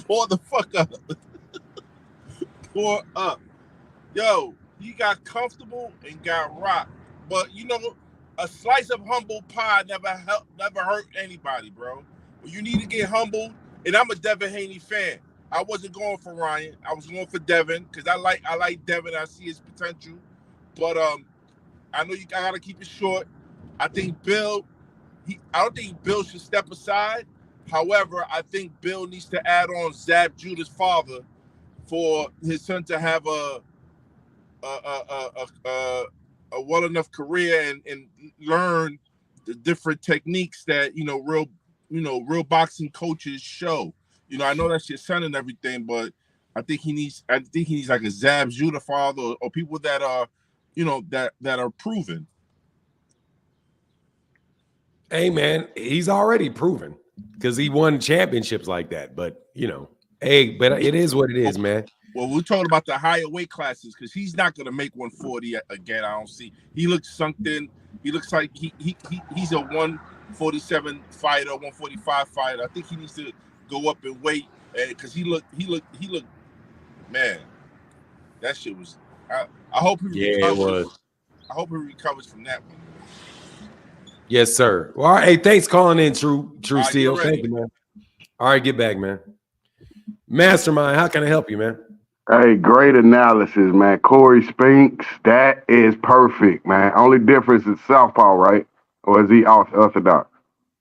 Pour the fuck up. Pour up. Yo, he got comfortable and got rocked. But, a slice of humble pie never hurt anybody, bro. You need to get humbled. And I'm a Devin Haney fan. I wasn't going for Ryan. I was going for Devin because I like Devin. I see his potential. But I know I gotta keep it short. I think Bill. I don't think Bill should step aside. However, I think Bill needs to add on Zab Judah's father for his son to have a well enough career and learn the different techniques that real boxing coaches show. I know that's your son and everything, but I think he needs like a Zab Judah father or people that are that are proven. Hey man, he's already proven because he won championships like that. But hey, but it is what it is, man. Well, we're talking about the higher weight classes because he's not going to make 140 again. I don't see. He looks sunk in. He looks like he's a 147 fighter, 145 fighter. I think he needs to go up in weight because he looked. Man, that shit was. I hope he recovers. It was. I hope he recovers from that one. Yes, sir. Well, all right. Hey, thanks calling in, True Right, Steel. Thank you, man. All right, get back, man. Mastermind, how can I help you, man? Hey, great analysis, man. Corey Spinks, that is perfect, man. Only difference is southpaw, right? Or is he orthodox?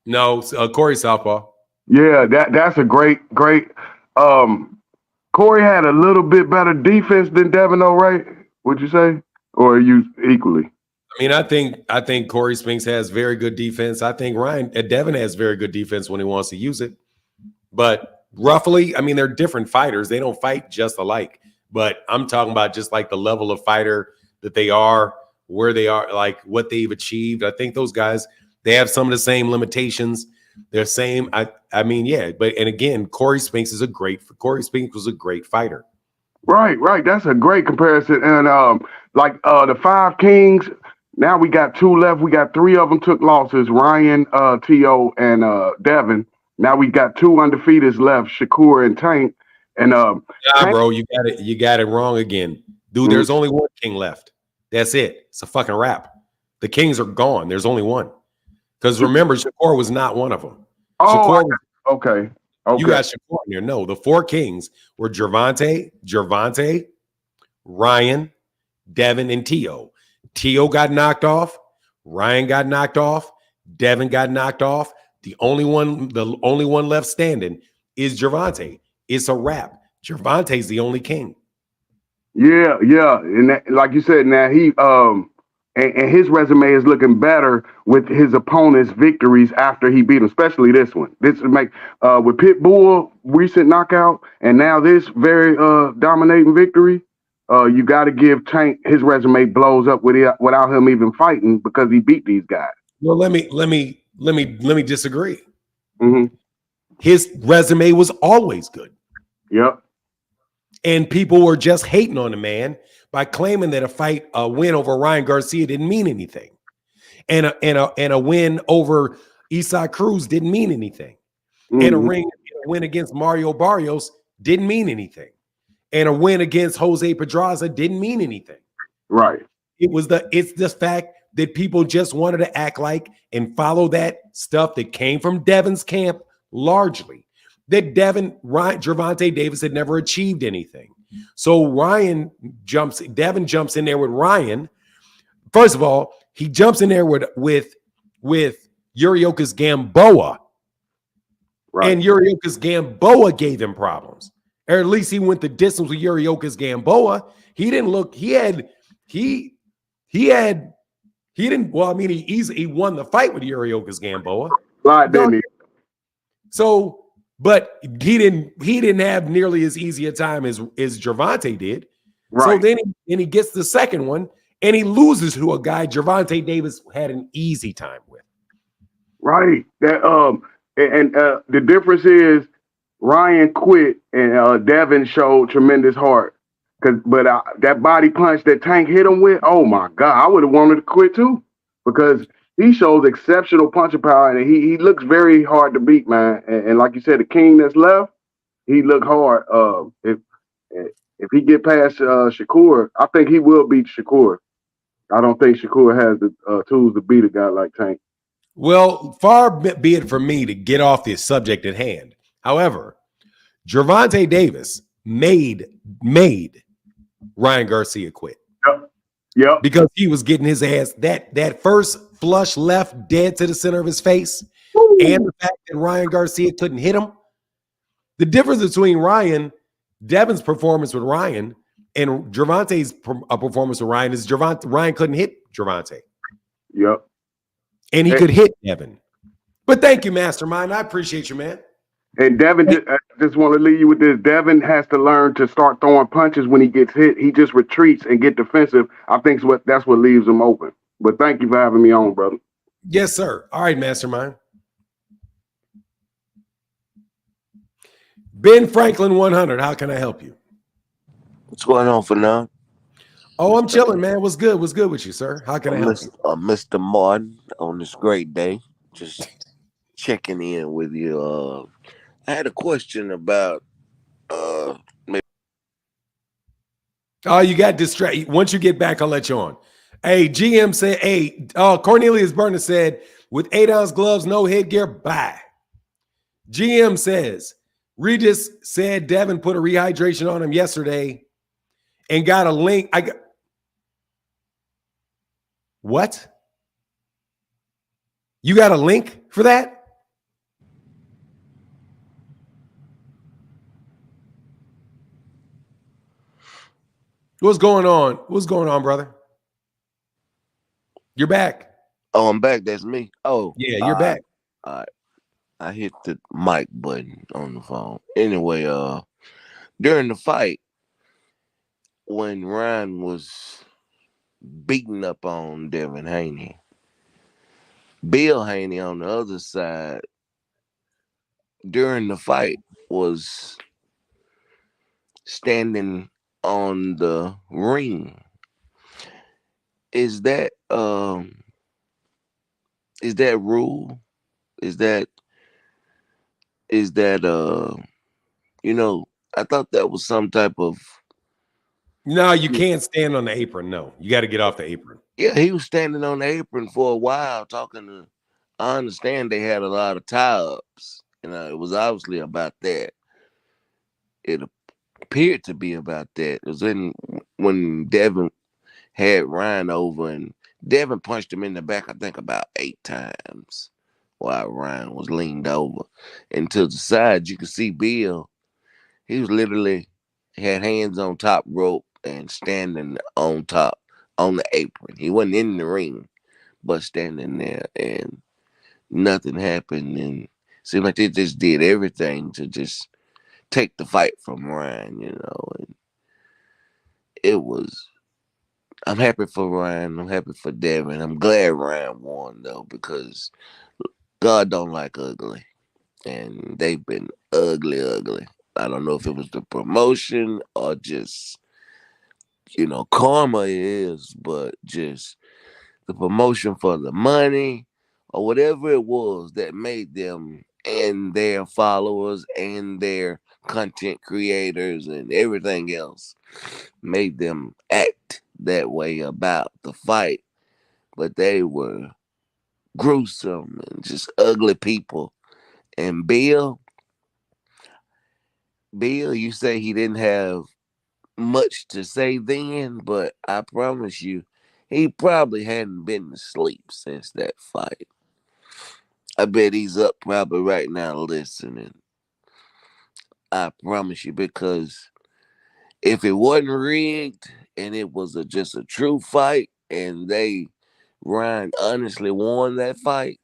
No, Corey southpaw. Yeah, that's a great. Corey had a little bit better defense than Devin, though, right? Would you say, or are you equally? I mean, I think Corey Spinks has very good defense. I think Devin has very good defense when he wants to use it. But roughly, I mean, they're different fighters. They don't fight just alike. But I'm talking about just like the level of fighter that they are, where they are, like what they've achieved. I think those guys, they have some of the same limitations. They're same. I mean, yeah. But and again, Corey Spinks was a great fighter. Right. That's a great comparison. And the Five Kings. Now we got two left. We got three of them took losses: Ryan, T.O., and Devin. Now we got two undefeateds left: Shakur and Tank. And Tank, bro, you got it wrong again, dude. There's only one king left. That's it. It's a fucking wrap. The kings are gone. There's only one. Because remember, Shakur was not one of them. Oh, okay. You got Shakur in there. No, the four kings were Gervonta, Ryan, Devin, and T.O. T.O. got knocked off. Ryan got knocked off. Devin got knocked off. The only one left standing is Gervonta. It's a wrap. Gervonta's the only king. Yeah. And that, like you said, now he and his resume is looking better with his opponent's victories after he beat him, especially this one. This would make with Pitbull recent knockout and now this very dominating victory. You got to give Tank his resume blows up without him even fighting because he beat these guys. Well, let me disagree. Mm-hmm. His resume was always good. Yep. And people were just hating on the man by claiming that a win over Ryan Garcia didn't mean anything, and a win over Isaac Cruz didn't mean anything, and a win against Mario Barrios didn't mean anything. And a win against Jose Pedraza didn't mean anything. Right. It's the fact that people just wanted to act like and follow that stuff that came from Devin's camp largely. That Gervonta Davis had never achieved anything. So Devin jumps in there with Ryan. First of all, he jumps in there with Yuriokas Gamboa. Right. And Yuriokas Gamboa gave him problems. Or at least he went the distance with Yuriokas Gamboa. He didn't look, he won the fight with Yuriokas Gamboa. Right, didn't he? So, but he didn't have nearly as easy a time as Gervonta did. Right. So then he gets the second one and he loses to a guy Gervonta Davis had an easy time with. Right. That the difference is Ryan quit and Devin showed tremendous heart. But that body punch that Tank hit him with, oh my God, I would have wanted to quit too because he shows exceptional punching power and he looks very hard to beat, man. And like you said, the king that's left, he looked hard. If he get past Shakur, I think he will beat Shakur. I don't think Shakur has the tools to beat a guy like Tank. Well, far be it from me to get off this subject at hand. However, Gervonta Davis made Ryan Garcia quit. Yep. Because he was getting his ass that first flush left dead to the center of his face, and the fact that Ryan Garcia couldn't hit him. The difference between Devin's performance with Ryan and Gervonta's performance with Ryan is Ryan couldn't hit Gervonta. Yep. And he could hit Devin. But thank you, Mastermind. I appreciate you, man. And Devin, I just want to leave you with this. Devin has to learn to start throwing punches when he gets hit. He just retreats and get defensive. I think that's what leaves him open. But thank you for having me on, brother. Yes, sir. All right, Mastermind. Ben Franklin 100, how can I help you? What's going on for now? Oh, I'm chilling, man. What's good? What's good with you, sir? How can I help you? Mr. Martin, on this great day, just checking in with you. I had a question about maybe. Oh, you got distracted. Once you get back, I'll let you on. Hey, GM said, Cornelius Burner said, with 8-ounce gloves, no headgear, bye. GM says, Regis said Devin put a rehydration on him yesterday and got a link. What? You got a link for that? What's going on? What's going on, brother? You're back. Oh, I'm back. That's me. Oh, yeah, you're back. All right. I hit the mic button on the phone. Anyway, during the fight, when Ryan was beating up on Devin Haney, Bill Haney on the other side during the fight was standing on the ring. Is that rule? Is that I thought that was some type of. No, you can't stand on the apron. No, you got to get off the apron. Yeah, he was standing on the apron for a while talking to. I understand they had a lot of tie-ups. It was obviously about that. It appeared to be about that. It was when Devin had Ryan over and Devin punched him in the back, I think about 8 times while Ryan was leaned over. And to the side, you could see Bill. He was literally had hands on top rope and standing on top on the apron. He wasn't in the ring, but standing there, and nothing happened. And seemed like they just did everything to just take the fight from Ryan, and it was. I'm happy for Ryan. I'm happy for Devin. I'm glad Ryan won though, because God don't like ugly, and they've been ugly. I don't know if it was the promotion or just karma is, but just the promotion for the money or whatever it was that made them and their followers and their content creators and everything else made them act that way about the fight. But they were gruesome and just ugly people. And Bill, you say he didn't have much to say then, but I promise you, he probably hadn't been to sleep since that fight. I bet he's up probably right now listening. I promise you, because if it wasn't rigged and it was just a true fight and Ryan honestly won that fight,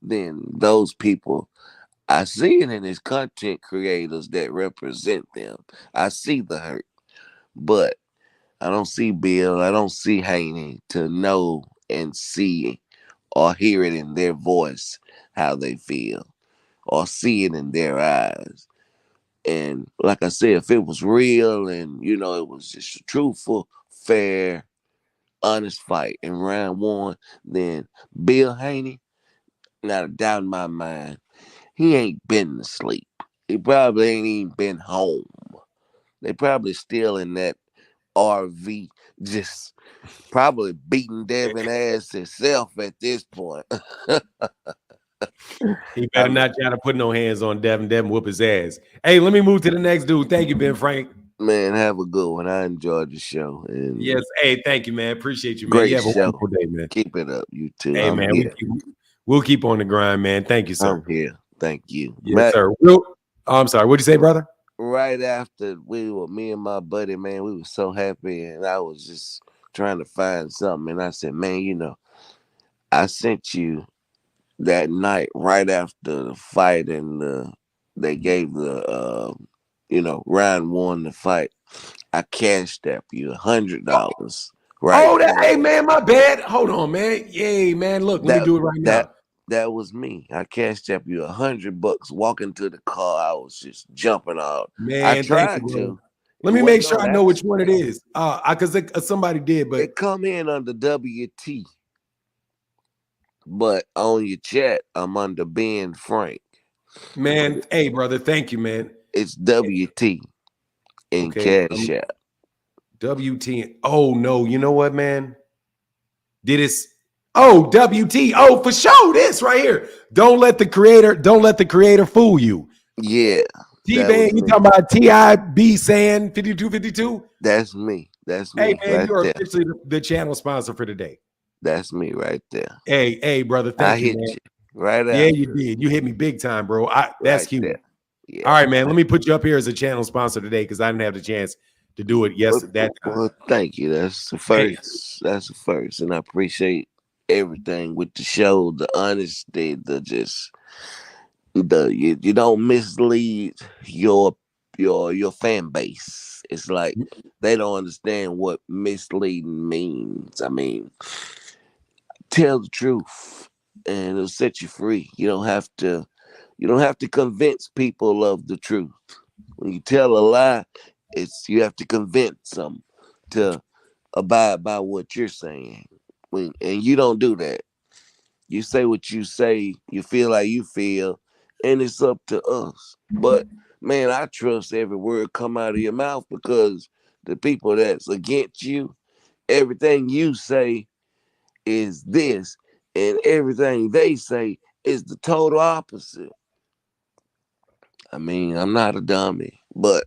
then those people, I see it in his content creators that represent them. I see the hurt, but I don't see Bill. I don't see Haney to know and see or hear it in their voice how they feel or see it in their eyes. And like I said, if it was real and, it was just a truthful, fair, honest fight and Ryan won, then Bill Haney, not a doubt in my mind, he ain't been to sleep. He probably ain't even been home. They probably still in that RV, just probably beating Devin ass himself at this point. He better not try to put no hands on Devin. Devin whoop his ass. Hey, let me move to the next dude. Thank you, Ben Frank. Man, have a good one. I enjoyed the show. And Yes. Hey, thank you, man. Appreciate you, man. You great have a show. wonderful day, man. Keep it up, you too. Hey, I'm man, here. we'll keep on the grind, man. Thank you, sir. I'm here. Thank you. Yes, sir. Oh, I'm sorry. What'd you say, brother? Right after me and my buddy, man, we were so happy, and I was just trying to find something, and I said, man, I sent you that night right after the fight, and they gave round one the fight. I cashed up you $100. Right. Oh, hey, man, my bad. Hold on, man. Yay, man. Look, let me do it right now. That was me. I cashed up you $100. Walking to the car, I was just jumping out. Man, I tried to. Let me make sure I know which one it is. Because somebody did, but it come in under WT. But on your chat, I'm under Ben Frank. Man, hey, brother, thank you, man. It's WT in Cash App. WT. Oh no, you know what, man? WT. Oh, for sure. This right here. Don't let the creator fool you. Yeah. T-Bang, you talking about TIB saying 5252? That's me. That's me. Hey, man, right you're there. officially the channel sponsor for today. That's me right there. Hey, brother, thank you, man. You right Yeah, you did. You hit me big time, bro. That's cute. Yeah. All right, man. Let me put you up here as a channel sponsor today because I didn't have the chance to do it that time. Well, thank you. That's the first. Hey. That's the first, and I appreciate everything with the show, the honesty, you don't mislead your fan base. It's like they don't understand what misleading means. I mean, tell the truth and it'll set you free. You don't have to convince people of the truth. When you tell a lie, you have to convince them to abide by what you're saying. And you don't do that. You say what you say, you feel like you feel, and it's up to us. But man, I trust every word come out of your mouth because the people that's against you, everything you say is this, and everything they say is the total opposite. I mean, I'm not a dummy, but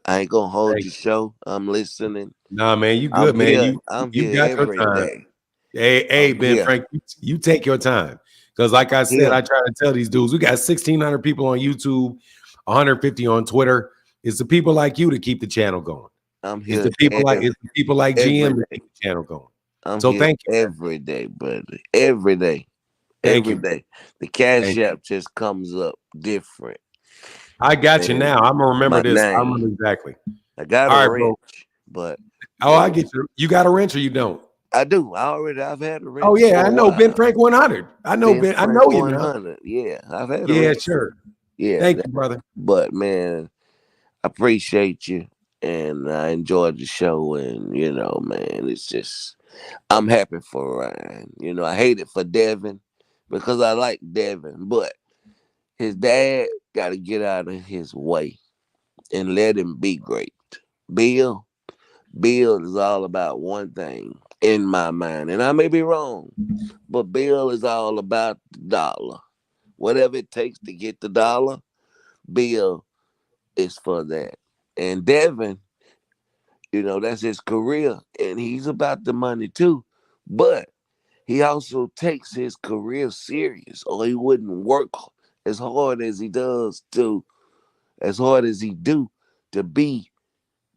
I ain't gonna hold your show. I'm listening. Nah, man, you good, man. I'm you here got your every time. day. Hey, Ben Frank, you take your time. Because like I said, I try to tell these dudes, we got 1,600 people on YouTube, 150 on Twitter. It's the people like you to keep the channel going. I'm here. It's the people like GM to keep the channel going. I'm so here thank you. Every day, brother. Every day. Thank every you. day. The Cash App just comes up different. I got you now. I'm gonna remember this. I remember exactly. I got a wrench, but I get you. You got a wrench or you don't? I do. I've had a wrench. Oh yeah, I know Ben Frank 100. I know Ben. I know you now. Yeah, I've had a wrench. Yeah, sure. Yeah. Thank you, brother. But man, I appreciate you, and I enjoyed the show. And man, it's just I'm happy for Ryan. I hate it for Devin because I like Devin, but his dad got to get out of his way and let him be great. Bill is all about one thing in my mind, and I may be wrong, but Bill is all about the dollar. Whatever it takes to get the dollar, Bill is for that. And Devin, that's his career, and he's about the money too. But he also takes his career serious, or he wouldn't work as hard as he do to be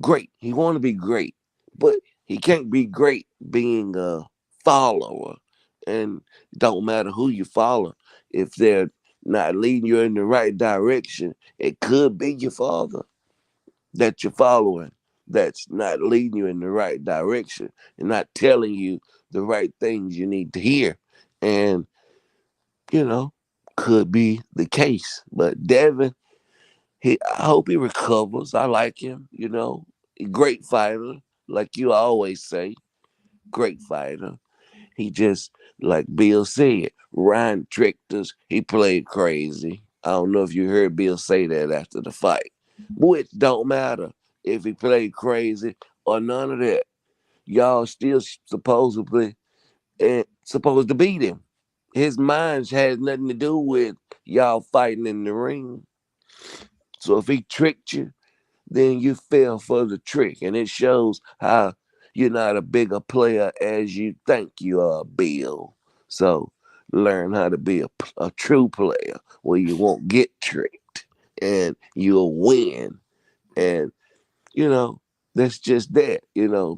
great. He want to be great, but he can't be great being a follower. And it don't matter who you follow. If they're not leading you in the right direction, it could be your father that you're following that's not leading you in the right direction and not telling you the right things you need to hear. And, could be the case. But Devin, I hope he recovers. I like him, great fighter, like you always say, great fighter. He just, like Bill said, Ryan tricked us. He played crazy. I don't know if you heard Bill say that after the fight, which don't matter if he played crazy or none of that. Y'all still supposedly supposed to beat him. His mind has nothing to do with y'all fighting in the ring. So if he tricked you, then you fell for the trick. And it shows how you're not a bigger player as you think you are, Bill. So learn how to be a true player where you won't get tricked and you'll win. And, that's just that,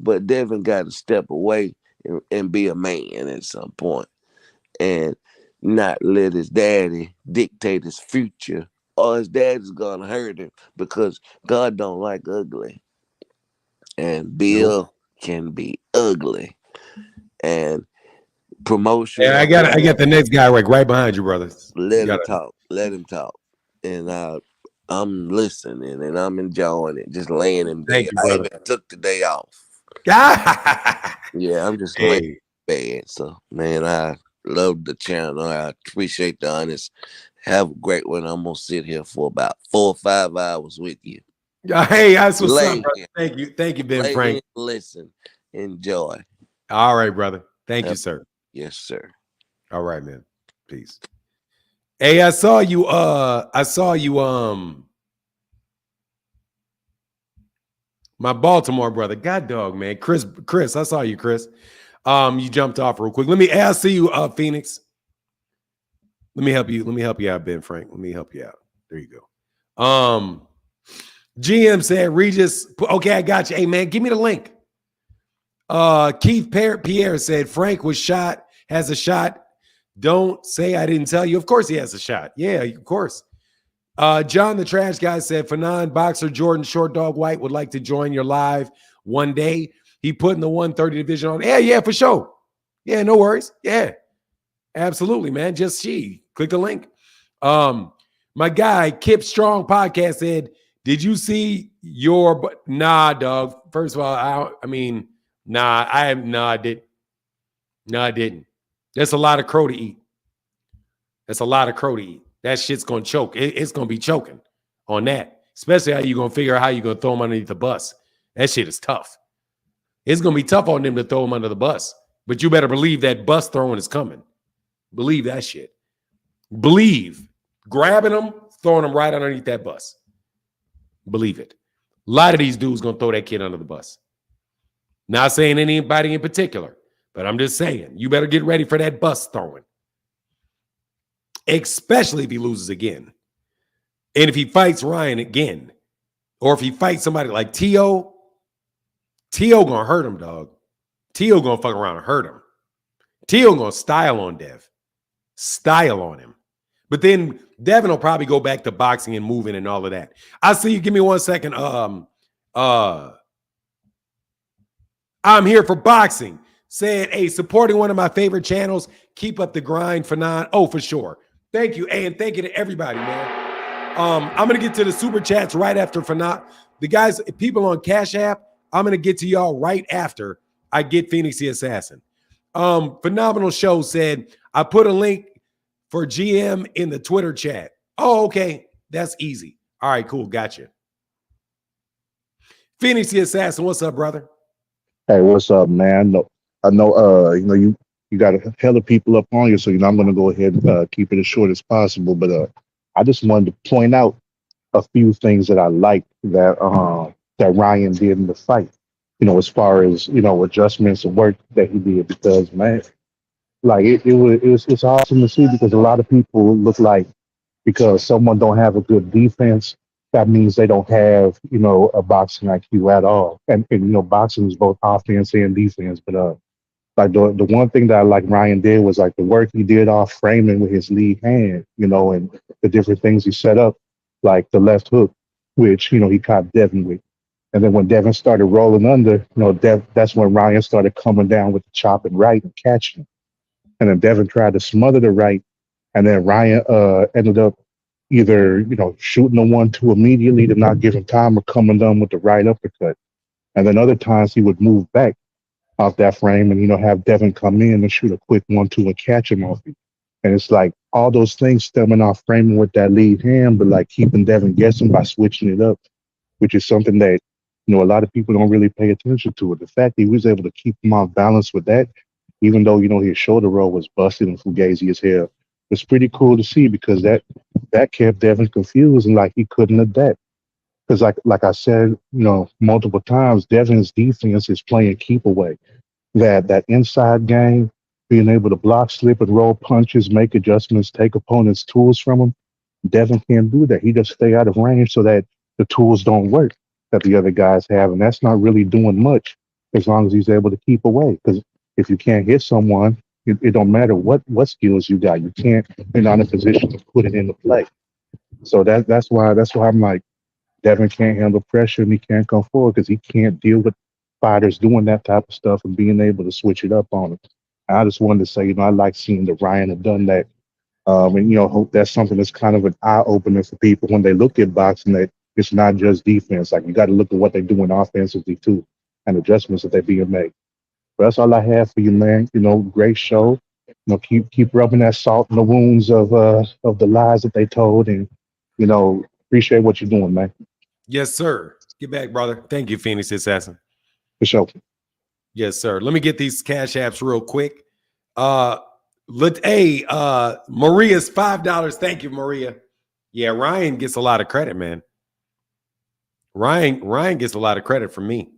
But Devin got to step away and be a man at some point and not let his daddy dictate his future, or his daddy's gonna hurt him because God don't like ugly, and Bill Nope. can be ugly. And promotion, And I got the next guy right behind you, brothers. let him talk, and I'm listening and I'm enjoying it, just laying in bed. Thank you, I brother. even took the day off. Yeah, I'm just laying in bed. So, man, I love the channel. I appreciate the honest. Have a great one. I'm gonna sit here for about 4 or 5 hours with you. Hey, that's what's Lay up, brother. Thank you, Ben Lay Frank. in, listen, enjoy. All right, brother. Thank you, sir. Yes, sir. All right, man. Peace. Hey, I saw you. My Baltimore brother, God dog, man. Chris, I saw you, Chris. You jumped off real quick. I see you, Phoenix. Let me help you out, Ben Frank. Let me help you out. There you go. GM said Regis. Okay, I got you. Hey, man, give me the link. Keith Pierre said Frank has a shot. Don't say I didn't tell you. Of course he has a shot. Yeah, of course. John the Trash Guy said Fanon boxer Jordan Short Dog White would like to join your live one day. He put in the 130 division on. Yeah, for sure. Yeah, no worries. Yeah, absolutely, man. Just click the link. My guy Kip Strong podcast said, "Did you see your?" Nah, dog. First of all, I didn't. No, I didn't. That's a lot of crow to eat. That shit's gonna choke. It's gonna be choking on that. Especially how you gonna figure out how you gonna throw them underneath the bus. That shit is tough. It's gonna be tough on them to throw them under the bus. But you better believe that bus throwing is coming. Believe that shit. Believe grabbing them, throwing them right underneath that bus. Believe it. A lot of these dudes gonna throw that kid under the bus. Not saying anybody in particular, but I'm just saying you better get ready for that bus throwing. Especially if he loses again. And if he fights Ryan again, or if he fights somebody like T.O. gonna hurt him, dog. T.O. gonna fuck around and hurt him. T.O. gonna style on Dev. Style on him. But then Devin will probably go back to boxing and moving and all of that. I see you. Give me 1 second. I'm here for boxing. Said, hey, supporting one of my favorite channels. Keep up the grind, Fanon. Oh, for sure. Thank you. And thank you to everybody, man. I'm going to get to the super chats right after Fanon. The guys, people on Cash App, I'm going to get to y'all right after I get Phoenix the Assassin. Phenomenal Show said, I put a link for GM in the Twitter chat. Oh, okay. That's easy. All right, cool. Gotcha. Phoenix the Assassin, what's up, brother? Hey, what's up, man? I know, you got a hell of people up on you, so I'm going to go ahead and keep it as short as possible. But I just wanted to point out a few things that I like that Ryan did in the fight. As far as adjustments and work that he did, because man, like it's awesome to see, because a lot of people look like because someone don't have a good defense, that means they don't have a boxing IQ at all. And boxing is both offense and defense, but like the one thing that I like Ryan did was like the work he did off framing with his lead hand, and the different things he set up, like the left hook, which he caught Devin with. And then when Devin started rolling under, that's when Ryan started coming down with the chop and right and catching him. And then Devin tried to smother the right, and then Ryan ended up either shooting the 1-2 immediately to not give him time, or coming down with the right uppercut. And then other times he would move back off that frame and have Devin come in and shoot a quick 1-2 and catch him off it. And it's like all those things stemming off framing with that lead hand, but like keeping Devin guessing by switching it up, which is something that a lot of people don't really pay attention to. It. The fact that he was able to keep him off balance with that, even though his shoulder roll was busted and fugazi as hell, it's pretty cool to see, because that kept Devin confused and like he couldn't adapt. Because like I said, multiple times, Devin's defense is playing keep away. That inside game, being able to block, slip, and roll punches, make adjustments, take opponents' tools from him. Devin can't do that. He just stay out of range so that the tools don't work that the other guys have, and that's not really doing much as long as he's able to keep away. Because if you can't hit someone, it don't matter what skills you got. You can't. You're not in a position to put it into play. So that's why I'm like, Devin can't handle pressure and he can't come forward because he can't deal with fighters doing that type of stuff and being able to switch it up on him. I just wanted to say, I like seeing that Ryan have done that. And hope that's something that's kind of an eye opener for people when they look at boxing, that it's not just defense. Like, you got to look at what they're doing offensively too, and adjustments that they're being made. But that's all I have for you, man. Great show. Keep rubbing that salt in the wounds of the lies that they told, and appreciate what you're doing, man. Yes, sir. Get back, brother. Thank you, Phoenix Assassin. For sure. Yes, sir. Let me get these cash apps real quick. Maria's $5. Thank you, Maria. Yeah, Ryan gets a lot of credit, man. Ryan gets a lot of credit from me.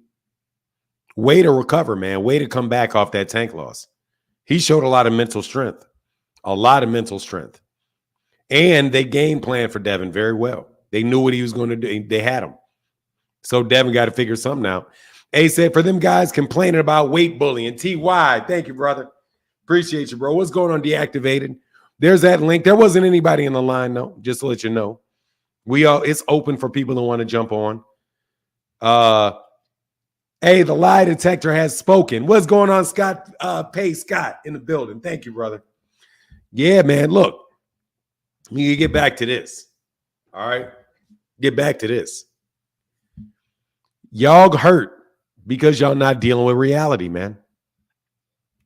Way to recover, man. Way to come back off that Tank loss. He showed a lot of mental strength. A lot of mental strength. And they game planned for Devin very well. They knew what he was going to do. They had him. So Devin got to figure something out. A said, for them guys complaining about weight bullying. TY, thank you, brother. Appreciate you, bro. What's going on, deactivated? There's that link. There wasn't anybody in the line, though, just to let you know. It's open for people who want to jump on. Hey, the lie detector has spoken. What's going on, Scott? Scott in the building. Thank you, brother. Yeah, man, look. You get back to this. All right? Get back to this. Y'all hurt because y'all not dealing with reality, man.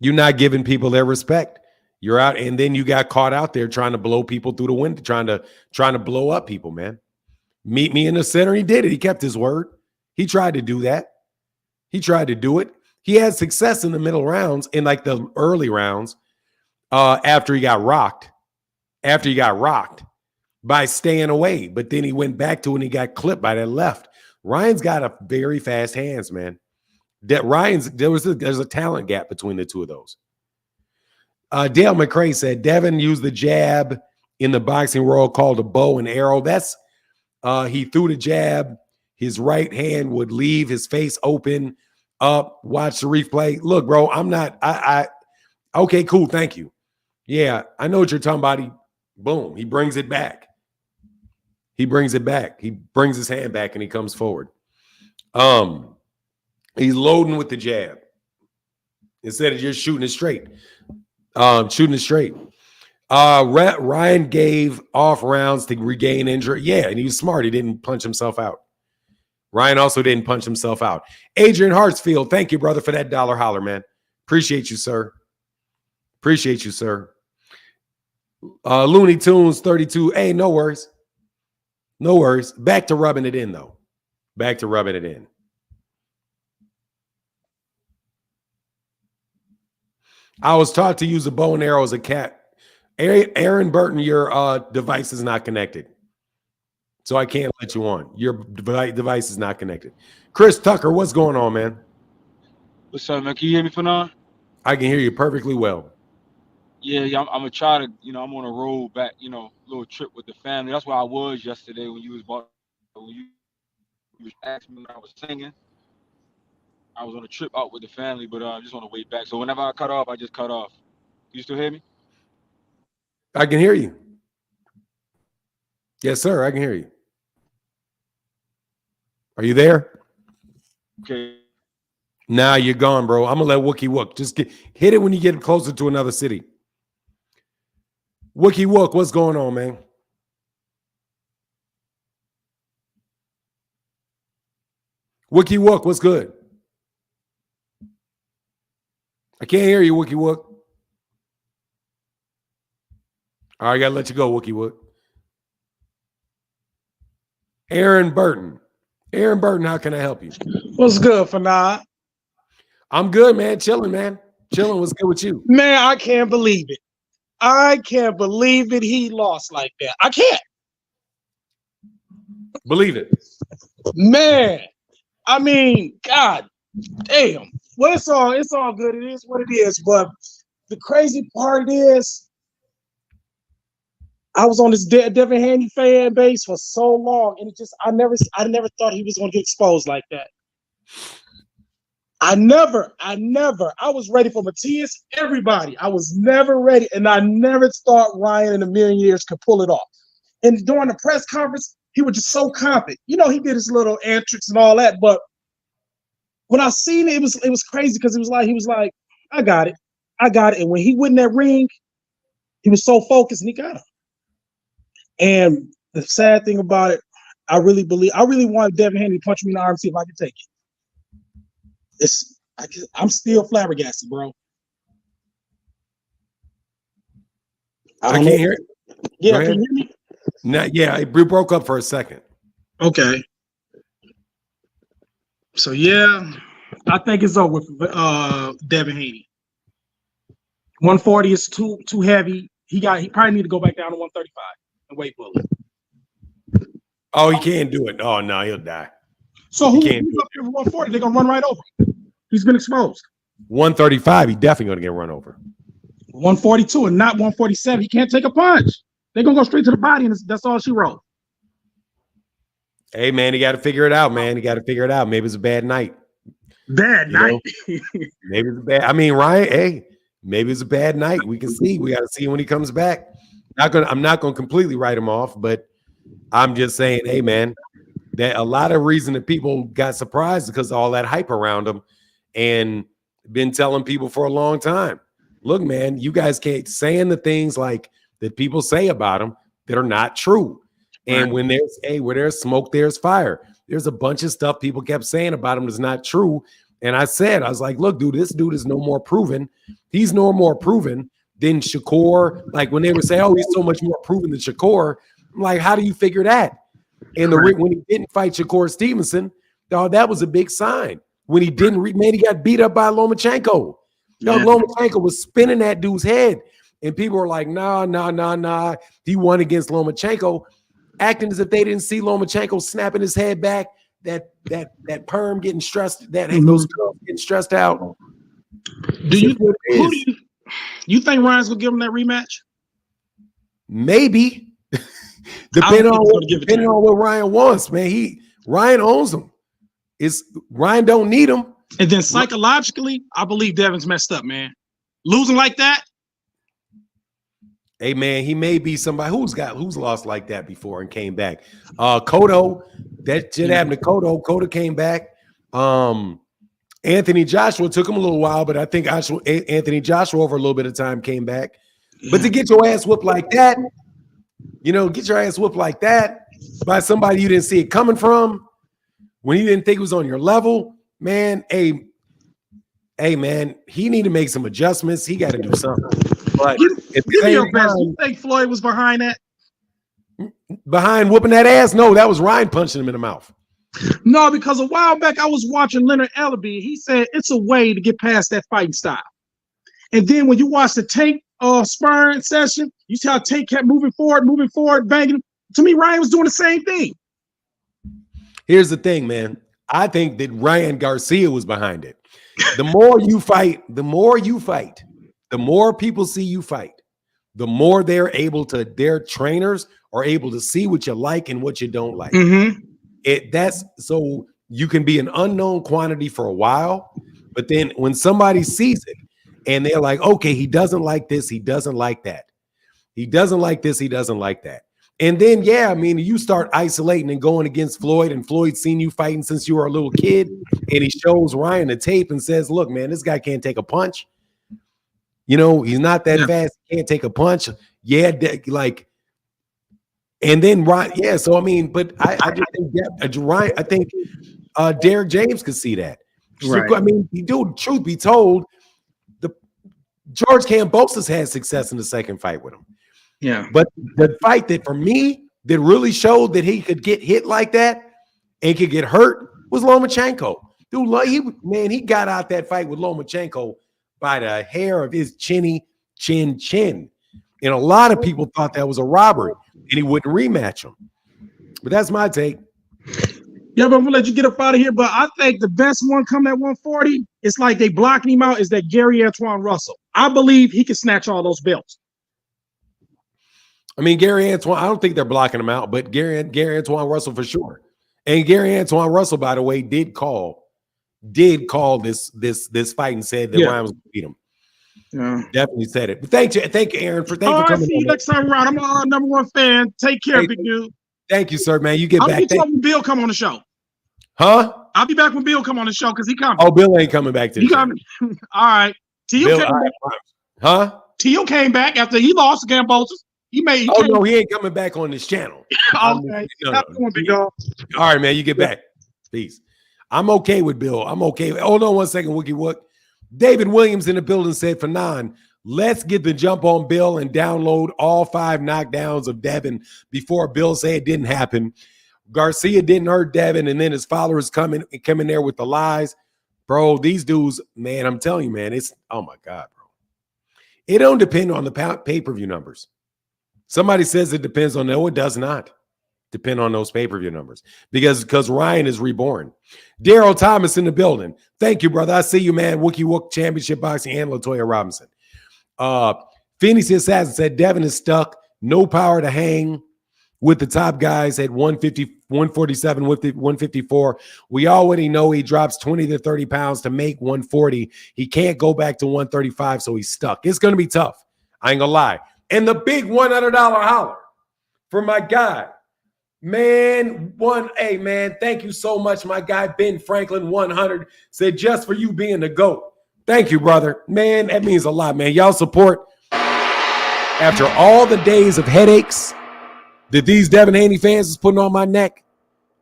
You're not giving people their respect. You're out, and then you got caught out there trying to blow people through the window, trying to blow up people, man. Meet me in the center. He did it. He kept his word. He tried to do that. He tried to do it. He had success in the middle rounds, in like the early rounds, after he got rocked. After he got rocked by staying away. But then he went back to it and he got clipped by that left. Ryan's got a very fast hands, man. There's a talent gap between the two of those. Dale McCray said Devin used the jab in the boxing world called a bow and arrow. That's he threw the jab. His right hand would leave his face open up. Watch the replay. Look, bro, I'm not. Okay, cool. Thank you. Yeah, I know what you're talking about. Boom. He brings it back. He brings it back. He brings his hand back and he comes forward. He's loading with the jab instead of just shooting it straight. Ryan gave off rounds to regain injury. Yeah, and he was smart. He didn't punch himself out. Ryan also didn't punch himself out. Adrian Hartsfield, thank you, brother, for that dollar holler, man. Appreciate you, sir. Appreciate you, sir. Looney Tunes 32. Hey, no worries. No worries. Back to rubbing it in, though. Back to rubbing it in. I was taught to use a bow and arrow as a cat. Aaron Burton, your device is not connected. So I can't let you on. Your device is not connected. Chris Tucker, what's going on, man? What's up, man? Can you hear me for now? I can hear you perfectly well. Yeah, I'm gonna try to, I'm on a road back, little trip with the family. That's where I was yesterday when you was asking me when I was singing. I was on a trip out with the family, but I'm just on the way back. So whenever I cut off, I just cut off. You still hear me? I can hear you. Yes, sir. I can hear you. Are you there? Okay. Nah, you're gone, bro. I'm going to let Wookie Wook. Just hit it when you get closer to another city. Wookie Wook, what's going on, man? Wookie Wook, what's good? I can't hear you, Wookie Wook. All right, I got to let you go, Wookie Wook. Aaron Burton. Aaron Burton, how can I help you? What's good, Fanad? I'm good, man. Chilling, man. Chilling. What's good with you? Man, I can't believe it. I can't believe it. He lost like that. I can't. Believe it. Man, I mean, God damn. Well, it's all good. It is what it is. But the crazy part is, I was on this Devin Haney fan base for so long, and I never thought he was going to get exposed like that. I was ready for Matias, everybody. I was never ready, and I never thought Ryan in a million years could pull it off. And during the press conference, he was just so confident. You know, he did his little antics and all that, but when I seen it, it was crazy because he was like, I got it. And when he went in that ring, he was so focused and he got him. And the sad thing about it, I really wanted Devin Haney to punch me in the arm, see if I could take it. I'm still flabbergasted, bro. I can't hear it. Yeah, can you hear me? Yeah, it broke up for a second. Okay. So yeah, I think it's over for Devin Haney. 140 is too heavy. He probably need to go back down to 135 and wait fully. Oh, he can't do it. Oh no, he'll die. So who's up here for 140? They're gonna run right over him. He's been exposed. 135, he's definitely gonna get run over. 142 and not 147. He can't take a punch. They're gonna go straight to the body, and that's all she wrote. Hey man, you got to figure it out, man. You got to figure it out. Maybe it's a bad night. Bad night. Maybe it's a bad. I mean, Ryan. Hey, maybe it's a bad night. We can see. We got to see when he comes back. I'm not gonna completely write him off, but I'm just saying, hey man, that a lot of reason that people got surprised because of all that hype around him, and been telling people for a long time. Look, man, you guys can't saying the things like that people say about him that are not true. And when where there's smoke, there's fire. There's a bunch of stuff people kept saying about him that's not true. And I was like, look, dude, this dude is no more proven. He's no more proven than Shakur. Like when they would say, oh, he's so much more proven than Shakur. I'm like, how do you figure that? And when he didn't fight Shakur Stevenson, dog, that was a big sign. When he didn't, he got beat up by Lomachenko. Lomachenko was spinning that dude's head. And people were like, nah. He won against Lomachenko, acting as if they didn't see Lomachenko snapping his head back, that perm getting stressed, those girls getting stressed out. Do you think Ryan's gonna give him that rematch? Maybe. depending on what Ryan wants, man. Ryan owns him. Ryan don't need him. And then psychologically, I believe Devin's messed up, man. Losing like that. Hey man, he may be somebody who's lost like that before and came back. Cotto, that shit happened to Cotto. Cotto came back. Anthony Joshua took him a little while, but I think Anthony Joshua over a little bit of time came back. But to get your ass whooped like that, by somebody you didn't see it coming from, when you didn't think it was on your level, man. Hey man, he need to make some adjustments. He got to do something. But give me your best. You think Floyd was behind that? Behind whooping that ass? No, that was Ryan punching him in the mouth. No, because a while back I was watching Leonard Ellaby. He said it's a way to get past that fighting style. And then when you watch the Tank sparring session, you see how Tank kept moving forward, banging. To me, Ryan was doing the same thing. Here's the thing, man. I think that Ryan Garcia was behind it. The more you fight, the more people see you fight, the more their trainers are able to see what you like and what you don't like. That's so you can be an unknown quantity for a while, but then when somebody sees it and they're like, okay, he doesn't like this, he doesn't like that. He doesn't like this, he doesn't like that. And then, you start isolating and going against Floyd, and Floyd's seen you fighting since you were a little kid, and he shows Ryan the tape and says, look, man, this guy can't take a punch. He's not that fast. He can't take a punch. Yeah, and then Ryan, yeah. So but I just think Ryan. I think Derek James could see that. Right. So, truth be told, George Kambosos had success in the second fight with him. Yeah. But the fight that for me that really showed that he could get hit like that and could get hurt was Lomachenko. Dude, he got out that fight with Lomachenko by the hair of his chin. And a lot of people thought that was a robbery and he wouldn't rematch him. But that's my take. Yeah, but I'm gonna let you get up out of here. But I think the best one coming at 140, it's like they blocking him out, is that Gary Antoine Russell. I believe he can snatch all those belts. I mean, Gary Antoine, I don't think they're blocking him out, but Gary Antoine Russell for sure. And Gary Antoine Russell, by the way, did call this fight and said that Ryan was gonna beat him. Yeah. Definitely said it. But thank you, Aaron, for All right, coming. see you next time around. I'm a number one fan. Take care, big dude. Thank you, sir, man. You get I'll back. get you up when Bill come on the show. Huh? I'll be back when Bill come on the show because he coming. Oh, Bill ain't coming back to the show. Coming. All right. Tio came back. Huh? Tio came back after he lost to Gambosis. He ain't coming back on this channel. Okay. No. All right, man. You get back. Peace. I'm okay with Bill. I'm okay. Hold on one second, Wookie Wook. David Williams in the building said, for nine, let's get the jump on Bill and download all 5 knockdowns of Devin before Bill said it didn't happen. Garcia didn't hurt Devin, and then his followers coming there with the lies. Bro, these dudes, man, I'm telling you, man, it's, oh my God, bro. It don't depend on the pay-per-view numbers. Somebody says it depends on, no, it does not depend on those pay-per-view numbers because Ryan is reborn. Daryl Thomas in the building. Thank you, brother. I see you, man. Wookie Wook Championship Boxing and LaToya Robinson. Phoenix Assassin said Devin is stuck. No power to hang with the top guys at 150, 147, 154. We already know he drops 20 to 30 pounds to make 140. He can't go back to 135, so he's stuck. It's going to be tough. I ain't going to lie. And the big $100 holler for my guy. Man, man, thank you so much. My guy, Ben Franklin, 100, said just for you being the GOAT. Thank you, brother. Man, that means a lot, man. Y'all support after all the days of headaches that these Devin Haney fans is putting on my neck.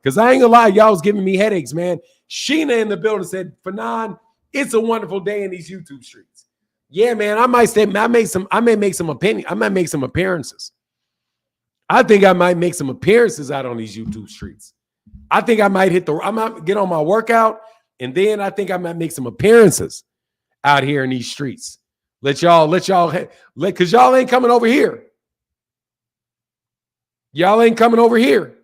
Because I ain't gonna lie, y'all was giving me headaches, man. Sheena in the building said, Fanon, it's a wonderful day in these YouTube streets. Yeah, man, I might make some appearances. I think I might make some appearances out on these YouTube streets. I think I might I might get on my workout, and then I think I might make some appearances out here in these streets. Because y'all ain't coming over here. Y'all ain't coming over here.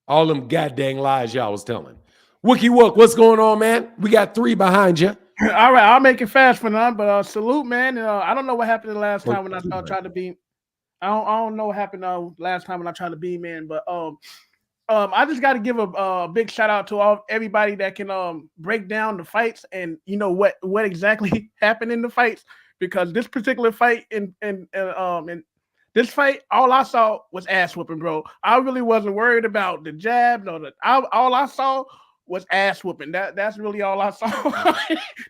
All them goddamn lies y'all was telling. Wookie Wook, what's going on, man? We got 3 behind you. All right, I'll make it fast for now, but salute, man. I don't know what happened the last time when I tried to be. I don't know what happened last time when I tried to beam in, but I just got to give a big shout out to everybody that can break down the fights and you know what exactly happened in the fights, because this particular fight in this fight, all I saw was ass whooping, bro. I really wasn't worried about the jabs or all I saw was ass whooping. That's really all I saw.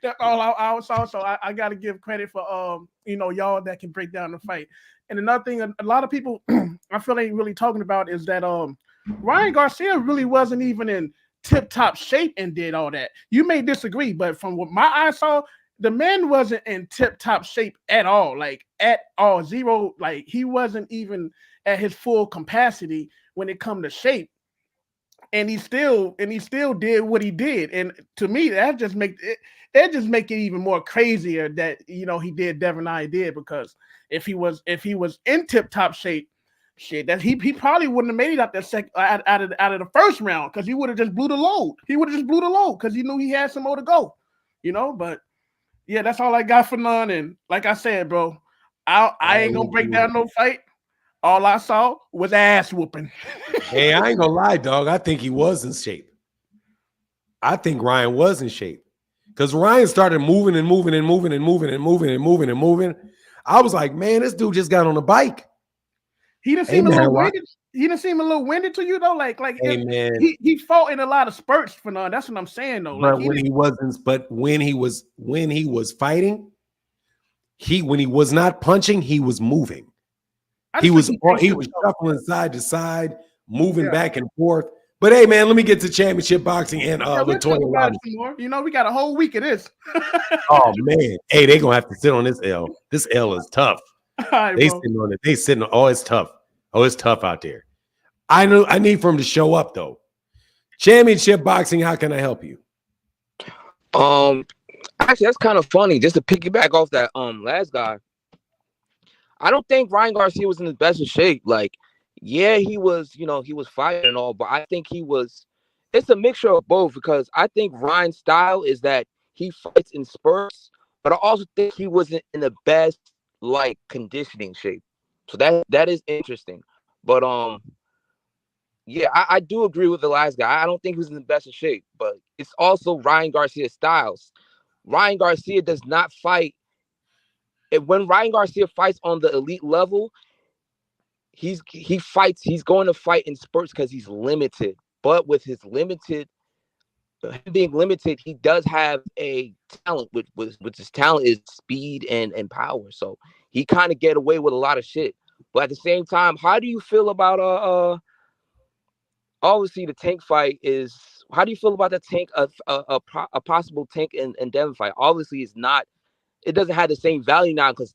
That's all I saw. So I got to give credit for y'all that can break down the fight. And another thing, a lot of people I feel ain't really talking about is that Ryan Garcia really wasn't even in tip-top shape and did all that. You may disagree, but from what my eyes saw, the man wasn't in tip-top shape at all, like at all, zero. Like he wasn't even at his full capacity when it come to shape. And he still did what he did. And to me, that just make it even more crazier that he did Devin I did, because if he was in tip-top shape, shit, that he probably wouldn't have made it out out of the first round, because he would have just blew the load. He would have just blew the load because he knew he had some more to go. But yeah, that's all I got for none. And like I said, bro, I ain't gonna break down no fight. All I saw was ass whooping. Hey, I ain't gonna lie, dog. I think he was in shape. I think Ryan was in shape because Ryan started moving and moving and moving and moving and moving and moving and moving. I was like, man, this dude just got on a bike. He didn't seem a little winded. He didn't seem a little winded to you though. Like hey, man. He fought in a lot of spurts for none. That's what I'm saying though. But when he was fighting, when he was not punching, he was moving. He was shuffling side to side, moving back and forth. But hey, man, let me get to championship boxing and LaToya Robinson. We got a whole week of this. Oh man, hey, they're gonna have to sit on this L. This L is tough. Right, they sitting on it. They sitting on. Oh, it's tough. Oh, it's tough out there. I need for him to show up though. Championship boxing. How can I help you? Actually, that's kind of funny. Just to piggyback off that last guy. I don't think Ryan Garcia was in his best of shape. Like, yeah, he was, he was fighting and all, but I think he was it's a mixture of both because I think Ryan's style is that he fights in spurts, but I also think he wasn't in the best like conditioning shape. So that is interesting. But yeah, I do agree with the last guy. I don't think he was in the best of shape, but it's also Ryan Garcia's styles. Ryan Garcia does not fight. When Ryan Garcia fights on the elite level, he fights. He's going to fight in spurts because he's limited. But with his him being limited, he does have a talent. With his talent is speed and power. So he kind of get away with a lot of shit. But at the same time, how do you feel about obviously the Tank fight is? How do you feel about the Tank a possible Tank and Devin fight? Obviously, it's not. It doesn't have the same value now because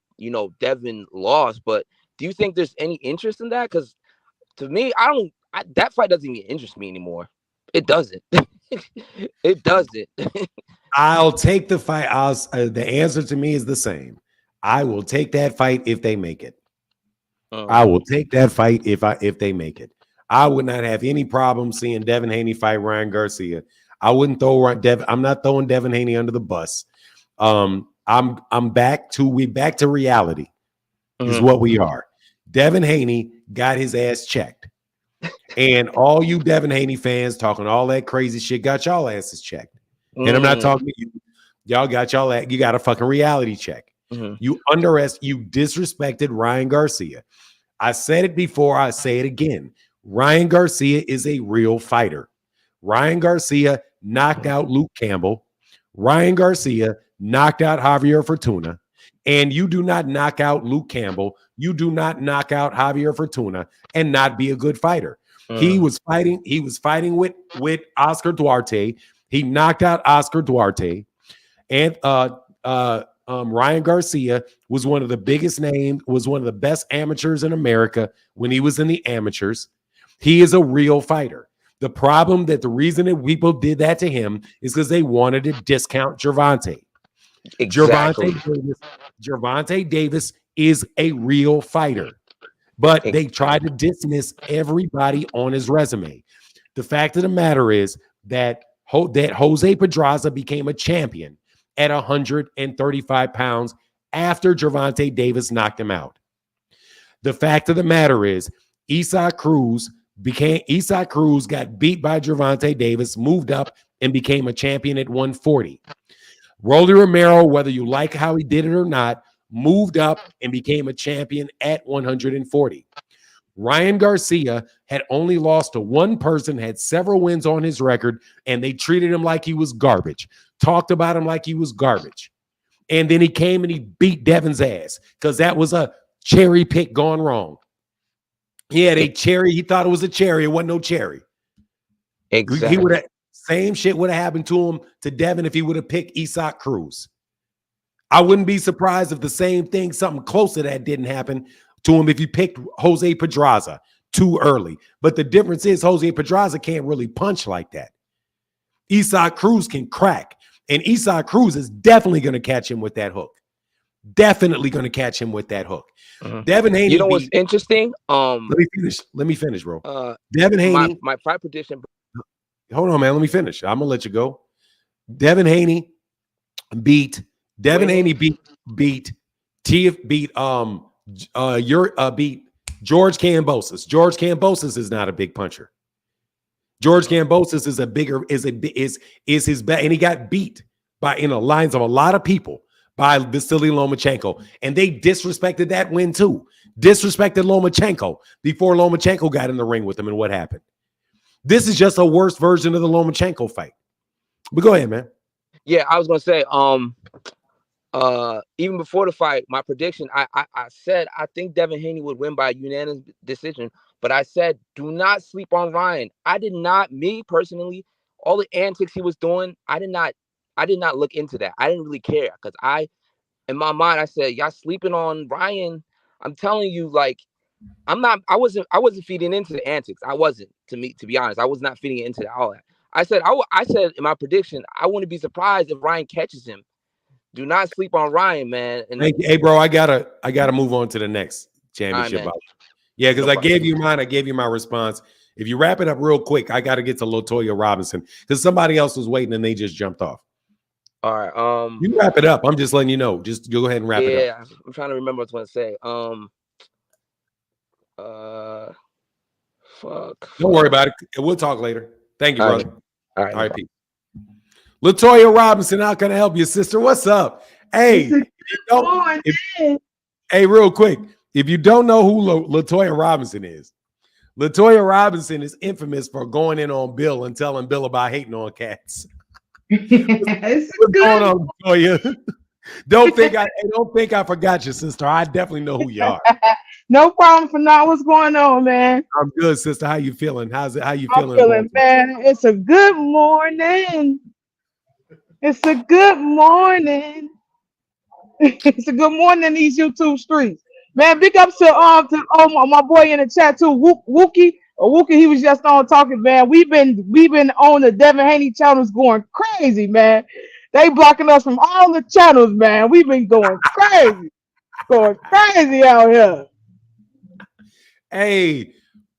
Devin lost. But do you think there's any interest in that? Because to me, that fight doesn't even interest me anymore. It doesn't. It doesn't. I'll take the fight. The answer to me is the same. I will take that fight if they make it. I will take that fight if they make it. I would not have any problem seeing Devin Haney fight Ryan Garcia. I wouldn't throw Devin. I'm not throwing Devin Haney under the bus. I'm back to reality is what we are. Devin Haney got his ass checked. And all you Devin Haney fans talking all that crazy shit got y'all asses checked. And I'm not talking to you. Y'all got you got a fucking reality check. You disrespected Ryan Garcia. I said it before, I say it again. Ryan Garcia is a real fighter. Ryan Garcia knocked out Luke Campbell. Ryan Garcia knocked out Javier Fortuna. And you do not knock out Luke Campbell. You do not knock out Javier Fortuna and not be a good fighter. He was fighting with Oscar Duarte. He knocked out Oscar Duarte. And Ryan Garcia was one of the biggest names, was one of the best amateurs in America when he was in the amateurs. He is a real fighter. The problem the reason that people did that to him is because they wanted to discount Gervonta. Exactly. Gervonta Davis is a real fighter, but they tried to dismiss everybody on his resume. The fact of the matter is that Jose Pedraza became a champion at 135 pounds after Gervonta Davis knocked him out. The fact of the matter is Isaac Cruz got beat by Gervonta Davis, moved up and became a champion at 140. Rolly Romero, whether you like how he did it or not, moved up and became a champion at 140. Ryan Garcia had only lost to one person, had several wins on his record, and they treated him like he was garbage, talked about him like he was garbage. And then he came and he beat Devin's ass because that was a cherry pick gone wrong. He had a cherry. He thought it was a cherry. It wasn't no cherry. Exactly. He would have same shit would have happened to Devin if he would have picked Isaac Cruz. I wouldn't be surprised if the same thing, something close to that, didn't happen to him if he picked Jose Pedraza too early. But the difference is Jose Pedraza can't really punch like that. Isaac Cruz can crack, and Isaac Cruz is definitely going to catch him with that hook. Definitely going to catch him with that hook. Devin Haney. You know what's interesting? Let me finish, bro. Devin Haney. My fight prediction. Hold on, man. Let me finish. I'm gonna let you go. Devin Haney beat George Kambosos. George Kambosos is not a big puncher. George Kambosos is his bet, and he got beat by in the lines of a lot of people by Vasily Lomachenko, and they disrespected that win too. Disrespected Lomachenko before Lomachenko got in the ring with him, and what happened? This is just a worse version of the Lomachenko fight. But go ahead, man. Yeah, I was gonna say, even before the fight, my prediction, I said I think Devin Haney would win by unanimous decision, but I said do not sleep on Ryan. Me personally, all the antics he was doing, I did not look into that. I didn't really care because in my mind, I said, y'all sleeping on Ryan. I'm telling you, like, I wasn't feeding into the antics. I wasn't, to be honest. I was not feeding into all that. I said in my prediction, I wouldn't be surprised if Ryan catches him. Do not sleep on Ryan, man. And hey, bro, I gotta move on to the next championship. Right, yeah, because I gave you mine. I gave you my response. If you wrap it up real quick, I got to get to LaToya Robinson because somebody else was waiting and they just jumped off. All right. You wrap it up. I'm just letting you know. Just go ahead and wrap it up. Yeah, I'm trying to remember what I was going to say. Fuck. Don't worry about it. We'll talk later. Thank you, brother. All right. All right, Pete. LaToya Robinson, how can I help you, sister? What's up? Hey, hey, real quick. If you don't know who LaToya Robinson is, LaToya Robinson is infamous for going in on Bill and telling Bill about hating on cats. What's going on, LaToya? Don't think I forgot you, sister. I definitely know who you are. No problem for now. What's going on, man? I'm good, sister. How you feeling? How you I'm feeling? feeling, man. It's a good morning. It's a good morning. It's a good morning in these YouTube streets. Man, big ups to my boy in the chat too, Wookie. He was just on talking, man. We've been on the Devin Haney channels going crazy, man. They blocking us from all the channels, man. We've been going crazy. Going crazy out here. Hey,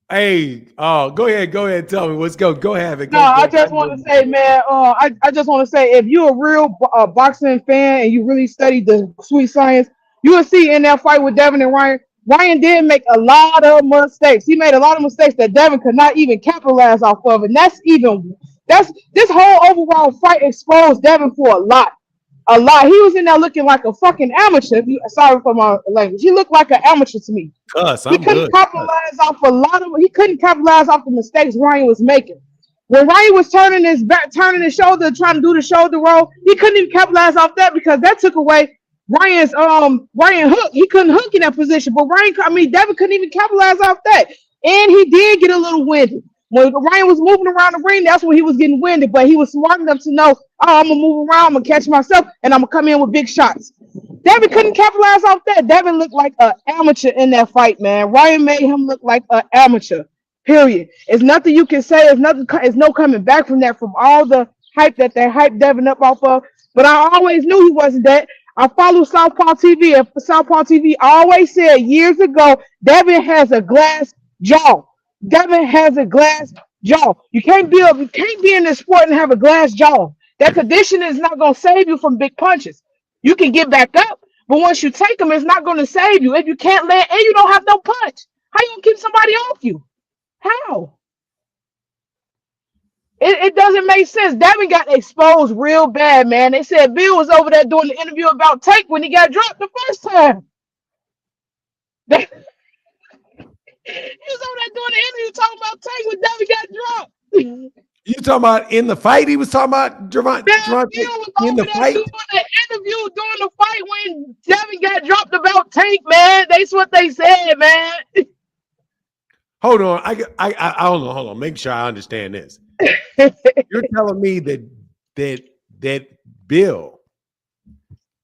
go ahead, tell me what's going. Go ahead. I just want to say, man, I just want to say, if you're a real boxing fan and you really study the sweet science, you will see in that fight with Devin and Ryan did make a lot of mistakes. He made a lot of mistakes that Devin could not even capitalize off of, and that's this whole overall fight exposed Devin for a lot. He was in there looking like a fucking amateur. Sorry for my language. He looked like an amateur to me. He couldn't capitalize off he couldn't capitalize off the mistakes Ryan was making. When Ryan was turning his shoulder, trying to do the shoulder roll, he couldn't even capitalize off that because that took away Ryan hook. He couldn't hook in that position. But Devin couldn't even capitalize off that. And he did get a little winded. When Ryan was moving around the ring, that's when he was getting winded. But he was smart enough to know, I'm going to move around, I'm going to catch myself, and I'm going to come in with big shots. Devin couldn't capitalize off that. Devin looked like an amateur in that fight, man. Ryan made him look like an amateur, period. It's nothing you can say. It's no coming back from that, from all the hype that they hyped Devin up off of. But I always knew he wasn't that. I follow Southpaw TV, and Southpaw TV always said years ago, Devin has a glass jaw. Devin has a glass jaw. You can't be in this sport and have a glass jaw. That conditioning is not going to save you from big punches. You can get back up, but once you take them, it's not going to save you. If you can't land and you don't have no punch, how you going to keep somebody off you? How? It doesn't make sense. Devin got exposed real bad, man. They said Bill was over there doing the interview about Tank when he got dropped the first time. He was over there doing the interview talking about Tank when Devin got dropped. You talking about in the fight? He was talking about Gervonta in the fight. Doing the interview during the fight when Devin got dropped about Tank, man. That's what they said, man. Hold on, I hold on. Make sure I understand this. You're telling me that Bill.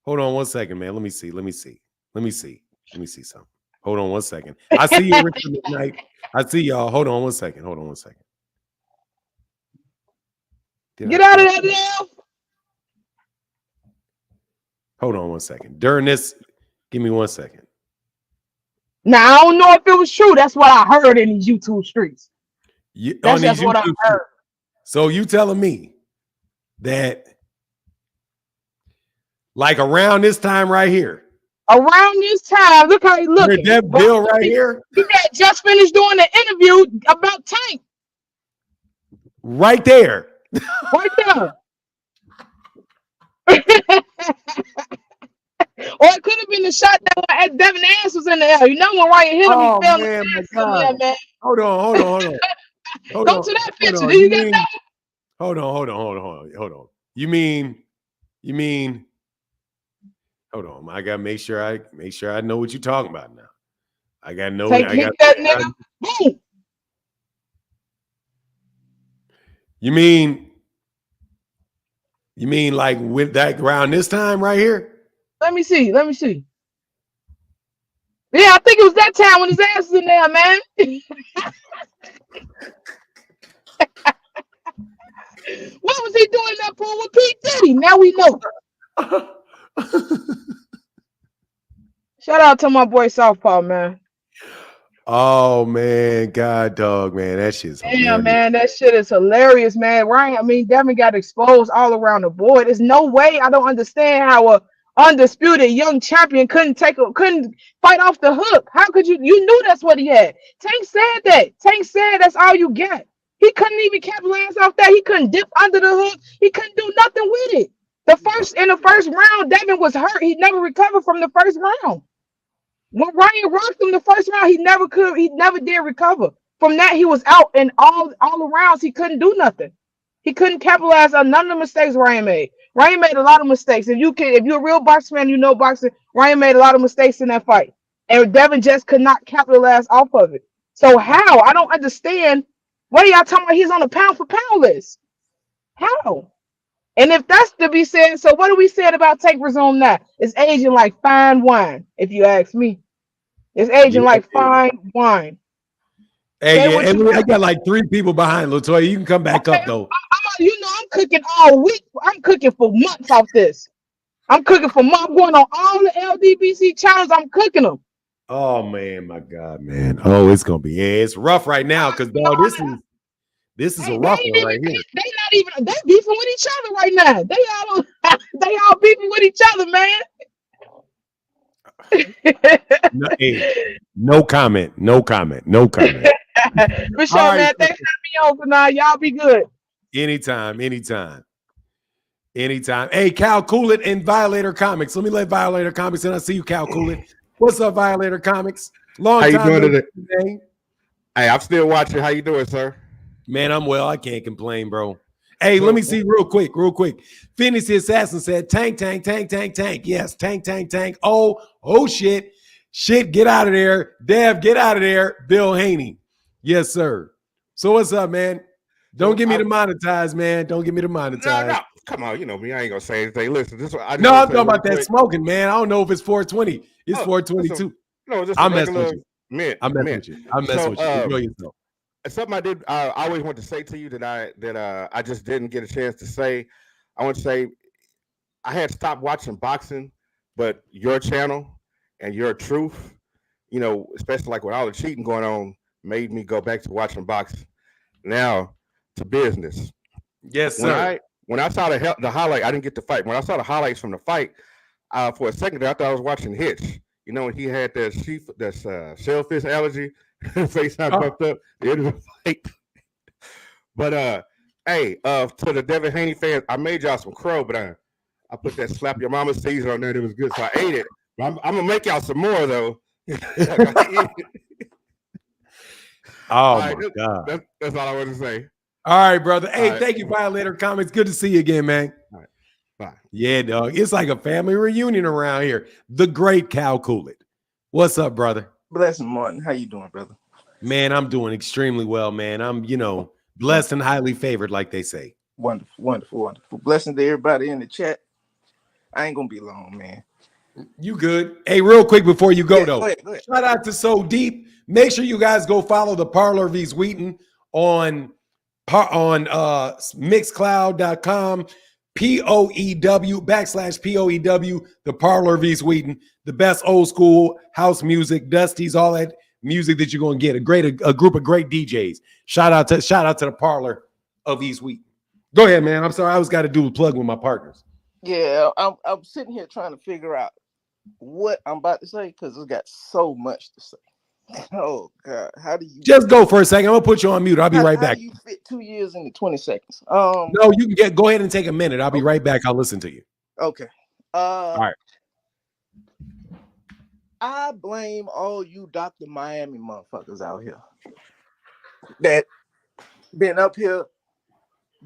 Hold on one second, man. Let me see something. Hold on one second. I see you, Richard McKnight. I see y'all. Hold on one second. Get out of that now. Hold on one second. During this, give me 1 second. Now, I don't know if it was true. That's what I heard in these YouTube streets. That's just what I heard. So you telling me that like around this time right here, around this time, look how he looking. That Bill right here. He had just finished doing the interview about Tank. Right there. Right there. Or it could have been the shot that Devin ass was in the air. You know when Ryan hit him, he fell in the ass. Man. Hold on. Go to that picture. Do you get that? Hold on. You mean hold on. I gotta make sure I know what you're talking about now. I gotta know that nigga. Boom. You mean like with that around this time right here? Let me see. Yeah, I think it was that time when his ass was in there, man. What was he doing that pool with P. Diddy? Now we know. Shout out to my boy Southpaw, man. Oh man, God dog, man, that shit's Damn, hilarious. man, that shit is hilarious, man. Ryan, I mean, Devin got exposed all around the board. There's no way. I don't understand how a undisputed young champion couldn't fight off the hook. How could you? You knew that's what he had. Tank said that. Tank said that's all you got. He couldn't even capitalize off that. He couldn't dip under the hook. He couldn't do nothing with it. In the first round, Devin was hurt. He never recovered from the first round. When Ryan rocked him the first round, he never did recover. From that, he was out, and all the rounds he couldn't do nothing. He couldn't capitalize on none of the mistakes Ryan made. Ryan made a lot of mistakes. If you're a real boxing fan, you know boxing. Ryan made a lot of mistakes in that fight, and Devin just could not capitalize off of it. So how? I don't understand. What are y'all talking about? He's on a pound for pound list. How? And if that's to be said, so what are we saying about Take Resume now? It's aging like fine wine, if you ask me. It's aging like fine wine. Hey, Say yeah, what and you I got like 3 people behind Latoya. You can come back up though. I'm cooking all week. I'm cooking for months off this. I'm cooking for months. I'm going on all the LDBC channels. I'm cooking them. Oh man, my God, man. Oh, it's gonna be it's rough right now because dog, this is a rough one right here. They beefing with each other right now. They all beefing with each other, man. No comment. For sure, All right, man. Thanks for having me on for now. Y'all be good. anytime. Hey, Cal Coolett and Violator Comics. Let me let Violator Comics in. I see you, Cal Coolett. What's up, Violator Comics? Long How you time doing today? Hey, I'm still watching. How you doing, sir? Man, I'm well. I can't complain, bro. Hey, let me see real quick. Phoenix the Assassin said, tank. Yes, tank. Oh, shit. Get out of there. Dev, get out of there. Bill Haney. Yes, sir. So what's up, man? Don't get me to monetize, man. Don't get me to monetize. No. Come on, you know me. I ain't gonna say anything. Listen, this one. I'm talking about that smoking, man. I don't know if it's 420. It's 422. No, just I'm messing with you. Mint. I'm messing with you. Enjoy yourself. Something I did. I always want to say to you that I just didn't get a chance to say. I want to say I had stopped watching boxing, but your channel and your truth, you know, especially like with all the cheating going on, made me go back to watching boxing. Now to business. Yes, sir. When I saw the highlight, I didn't get the fight. When I saw the highlights from the fight, for a second there, I thought I was watching Hitch. You know, when he had that shellfish allergy, face not bumped up, the end of the fight. But hey, to the Devin Haney fans, I made y'all some crow, but I put that slap your mama season on there. It was good, so I ate it. But I'm gonna make y'all some more though. Oh my God. That's all I want to say. All right, brother. Hey, thank you, Violator Comics. Good to see you again, man. All right. Bye. Yeah, dog. It's like a family reunion around here. The great Cal Coolett. What's up, brother? Blessing, Martin. How you doing, brother? Man, I'm doing extremely well, man. I'm, blessed and highly favored, like they say. Wonderful. Blessing to everybody in the chat. I ain't gonna be long, man. You good? Hey, real quick before you go, though. Go ahead. Shout out to So Deep. Make sure you guys go follow the Parlor V's Wheaton on mixcloud.com, POEW, the Parlor V's Wheaton, the best old school house music, Dusty's, all that music that you're going to get. A group of great DJs. Shout out to the Parlor of East Wheaton. Go ahead, man. I'm sorry. I always got to do a plug with my partners. Yeah, I'm sitting here trying to figure out what I'm about to say because it's got so much to say. Oh God, how do you just go for a second? I'm gonna put you on mute. I'll be right back. How do you fit 2 years into 20 seconds? No, you can go ahead and take a minute. I'll be right back. I'll listen to you. Okay. All right. I blame all you Dr. Miami motherfuckers out here that been up here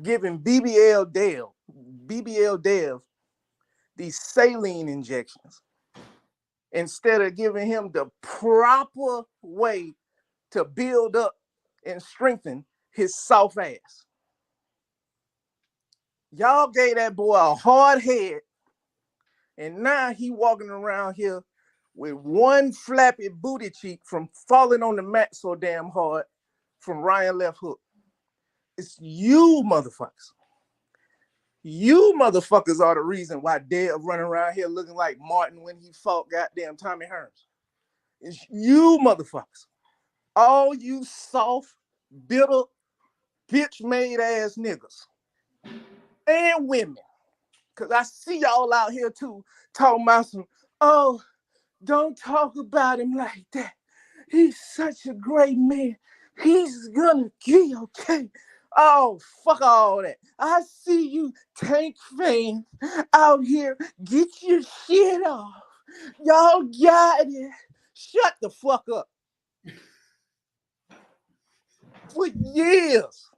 giving BBL Dev these saline injections instead of giving him the proper way to build up and strengthen his soft ass. Y'all gave that boy a hard head, and now he walking around here with one flappy booty cheek from falling on the mat so damn hard from Ryan left hook. It's you motherfuckers. You motherfuckers are the reason why Dev running around here looking like Martin when he fought goddamn Tommy Hearns. It's you motherfuckers. all you soft, bitter, bitch-made ass niggas and women, because I see y'all out here too talking about some, oh, don't talk about him like that. He's such a great man. He's gonna be okay. Oh, fuck all that. I see you Tank fans out here. Get your shit off. Y'all got it. Shut the fuck up. For years,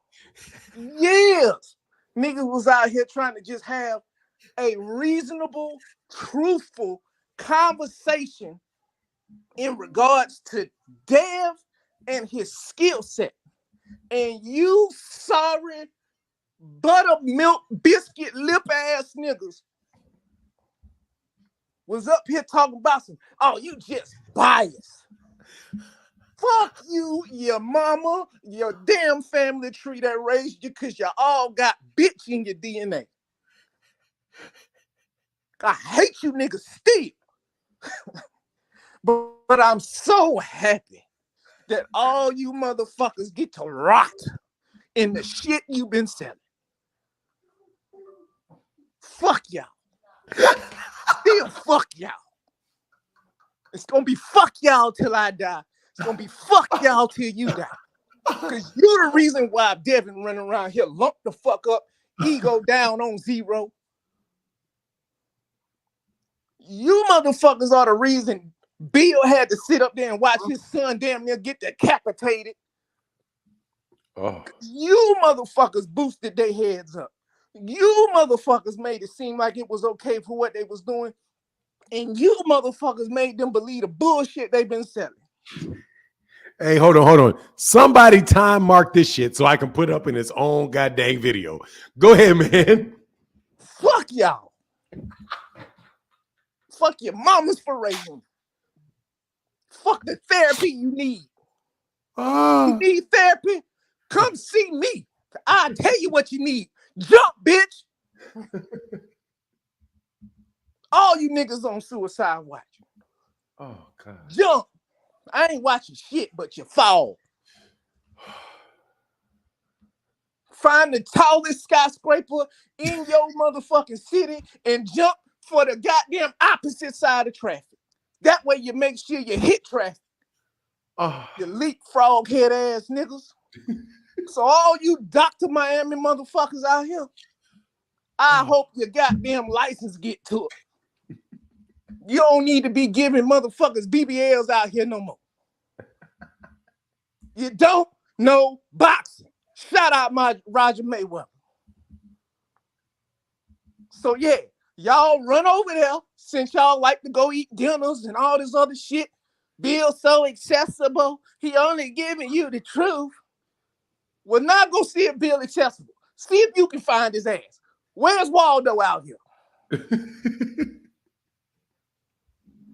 niggas was out here trying to just have a reasonable, truthful conversation in regards to Dev and his skill set. And you sorry buttermilk biscuit lip ass niggas was up here talking about some, oh, you just biased. Fuck you, your mama, your damn family tree that raised you, because you all got bitch in your DNA. I hate you niggas still. but I'm so happy that all you motherfuckers get to rot in the shit you've been selling. Fuck y'all. Still fuck y'all. It's gonna be fuck y'all till I die. It's gonna be fuck y'all till you die. Because you're the reason why Devin running around here lumped the fuck up, ego down on 0. You motherfuckers are the reason Bill had to sit up there and watch his son damn near get decapitated. Oh. You motherfuckers boosted their heads up. You motherfuckers made it seem like it was okay for what they was doing. And you motherfuckers made them believe the bullshit they've been selling. Hey, hold on. Somebody time mark this shit so I can put it up in its own goddamn video. Go ahead, man. Fuck y'all. Fuck your mamas for raising. Fuck the therapy you need. You need therapy? Come see me. I'll tell you what you need. Jump, bitch. All you niggas on suicide watch. Oh, God. Jump. I ain't watching shit, but you fall. Find the tallest skyscraper in your motherfucking city and jump for the goddamn opposite side of traffic. That way you make sure you hit traffic. Oh. You leapfrog head ass niggas. So all you Dr. Miami motherfuckers out here, I hope your goddamn license get to it. You don't need to be giving motherfuckers BBLs out here no more. You don't know boxing. Shout out my Roger Mayweather. So yeah, y'all run over there since y'all like to go eat dinners and all this other shit. Bill's so accessible. He only giving you the truth. Well, now go see if Bill accessible. See if you can find his ass. Where's Waldo out here?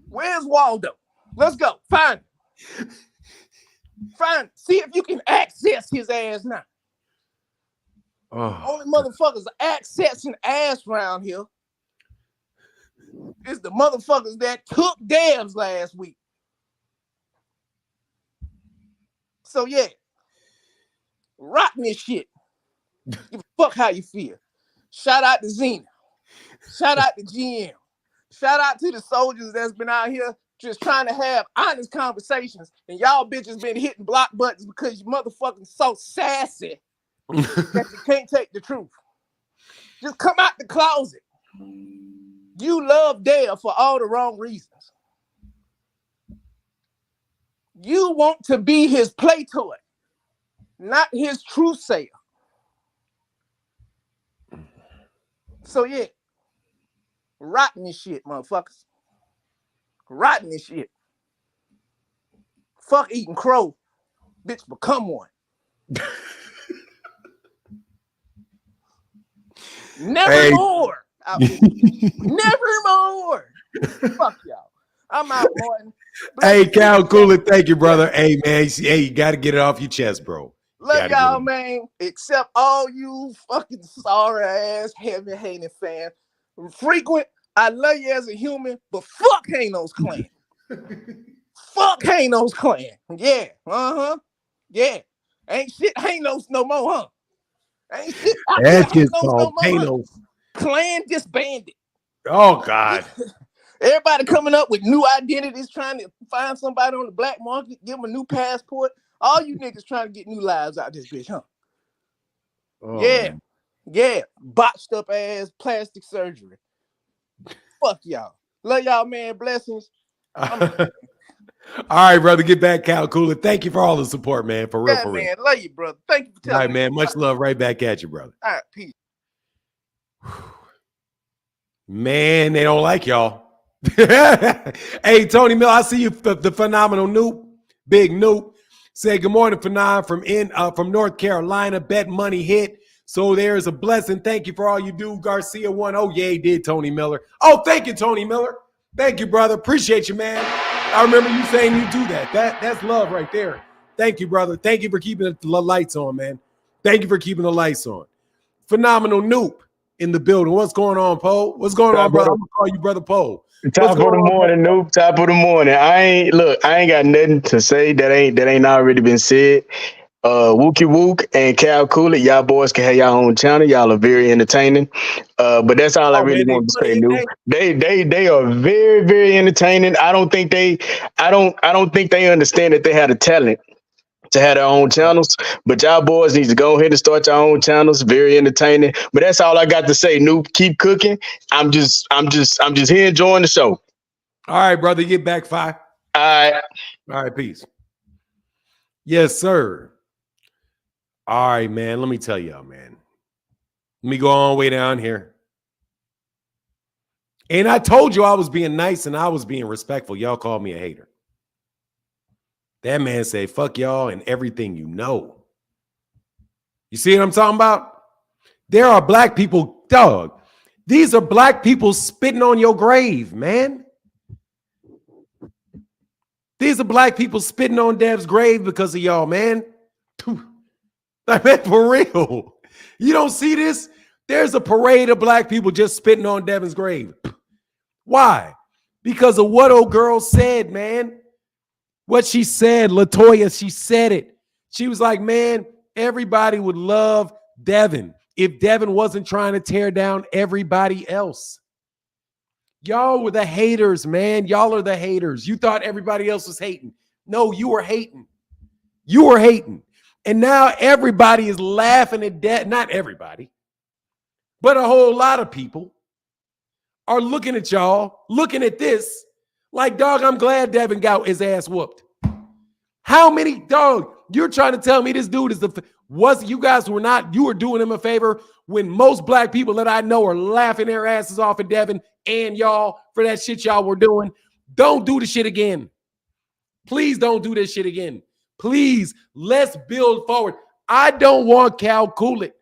Where's Waldo? Let's go. Find him. Find him. See if you can access his ass now. Only motherfuckers accessing ass around here is the motherfuckers that took dabs last week. So yeah, rocking this shit. Give a fuck how you feel. Shout out to Zena. Shout out to GM. Shout out to the soldiers that's been out here just trying to have honest conversations. And y'all bitches been hitting block buttons because you motherfucking so sassy that you can't take the truth. Just come out the closet. You love Dale for all the wrong reasons. You want to be his play toy, not his truth sayer. So yeah, rotting this shit, motherfuckers. Rotting this shit. Fuck eating crow. Bitch, become one. Never more. Never more. Fuck y'all. I'm out, Martin. Hey, Cal Cooler, thank you, brother. Hey, man, you got to get it off your chest, bro. Love y'all, man. Except all you fucking sorry ass heavy Haney fan. Frequent, I love you as a human, but fuck Hanos clan. Fuck Hanos clan. Yeah. Yeah. Ain't shit Hanos no more, huh? Ain't shit out here That's just Hanos no called more, huh? Panos. Clan disbanded. Oh God. Everybody coming up with new identities, trying to find somebody on the black market, give them a new passport. All you niggas trying to get new lives out this bitch, huh? Oh. Yeah. Botched up ass plastic surgery. Fuck y'all. Love y'all, man. Blessings. All right, brother. Get back, Cal Cooler. Thank you for all the support, man. For real, Yeah, for real. man. Love you, brother. Thank you for All telling right, me. man. Much love right back at you, brother. All right, peace. Man, they don't like y'all. Hey, Tony Mill, I see you, the phenomenal Noop, big Noop. Say good morning, Phenom, from North Carolina. Bet money hit. So there's a blessing. Thank you for all you do. Garcia won. Oh, yeah, he did, Tony Miller. Oh, thank you, Tony Miller. Thank you, brother. Appreciate you, man. I remember you saying you do that. That's love right there. Thank you, brother. Thank you for keeping the lights on, man. Thank you for keeping the lights on. Phenomenal Noop in the building. What's going on, Poe? What's going on, brother? I'm gonna call you brother Poe. Top of the morning, Noob. Top of the morning. I ain't got nothing to say that ain't already been said. Wookie Wook and Cal Cooley, y'all boys can have y'all own channel. Y'all are very entertaining. But that's all I really want to say, Noob. They are very, very entertaining. I don't think they understand that they had a talent to have their own channels. But y'all boys need to go ahead and start your own channels. Very entertaining. But that's all I got to say, Noob. Keep cooking. I'm just here enjoying the show. All right, brother. Get back 5. All right, peace. Yes, sir. All right, man. Let me tell y'all, man. Let me go all the way down here. And I told you I was being nice and I was being respectful. Y'all called me a hater. That man said, fuck y'all and everything you know. You see what I'm talking about? There are black people, dog. These are black people spitting on your grave, man. These are black people spitting on Dev's grave because of y'all, man. Like, man, for real. You don't see this? There's a parade of black people just spitting on Devin's grave. Why? Because of what old girl said, man. What she said, LaToya, she said it. She was like, man, everybody would love Devin if Devin wasn't trying to tear down everybody else. Y'all were the haters, man. Y'all are the haters. You thought everybody else was hating. No, you were hating. You were hating. And now everybody is laughing at that. Not everybody, but a whole lot of people are looking at y'all, looking at this, like, dog, I'm glad Devin got his ass whooped. How many, dog, you're trying to tell me this dude is you guys were not, you were doing him a favor when most black people that I know are laughing their asses off at Devin and y'all for that shit y'all were doing. Don't do the shit again. Please don't do this shit again. Please, let's build forward. I don't want Cal Cooley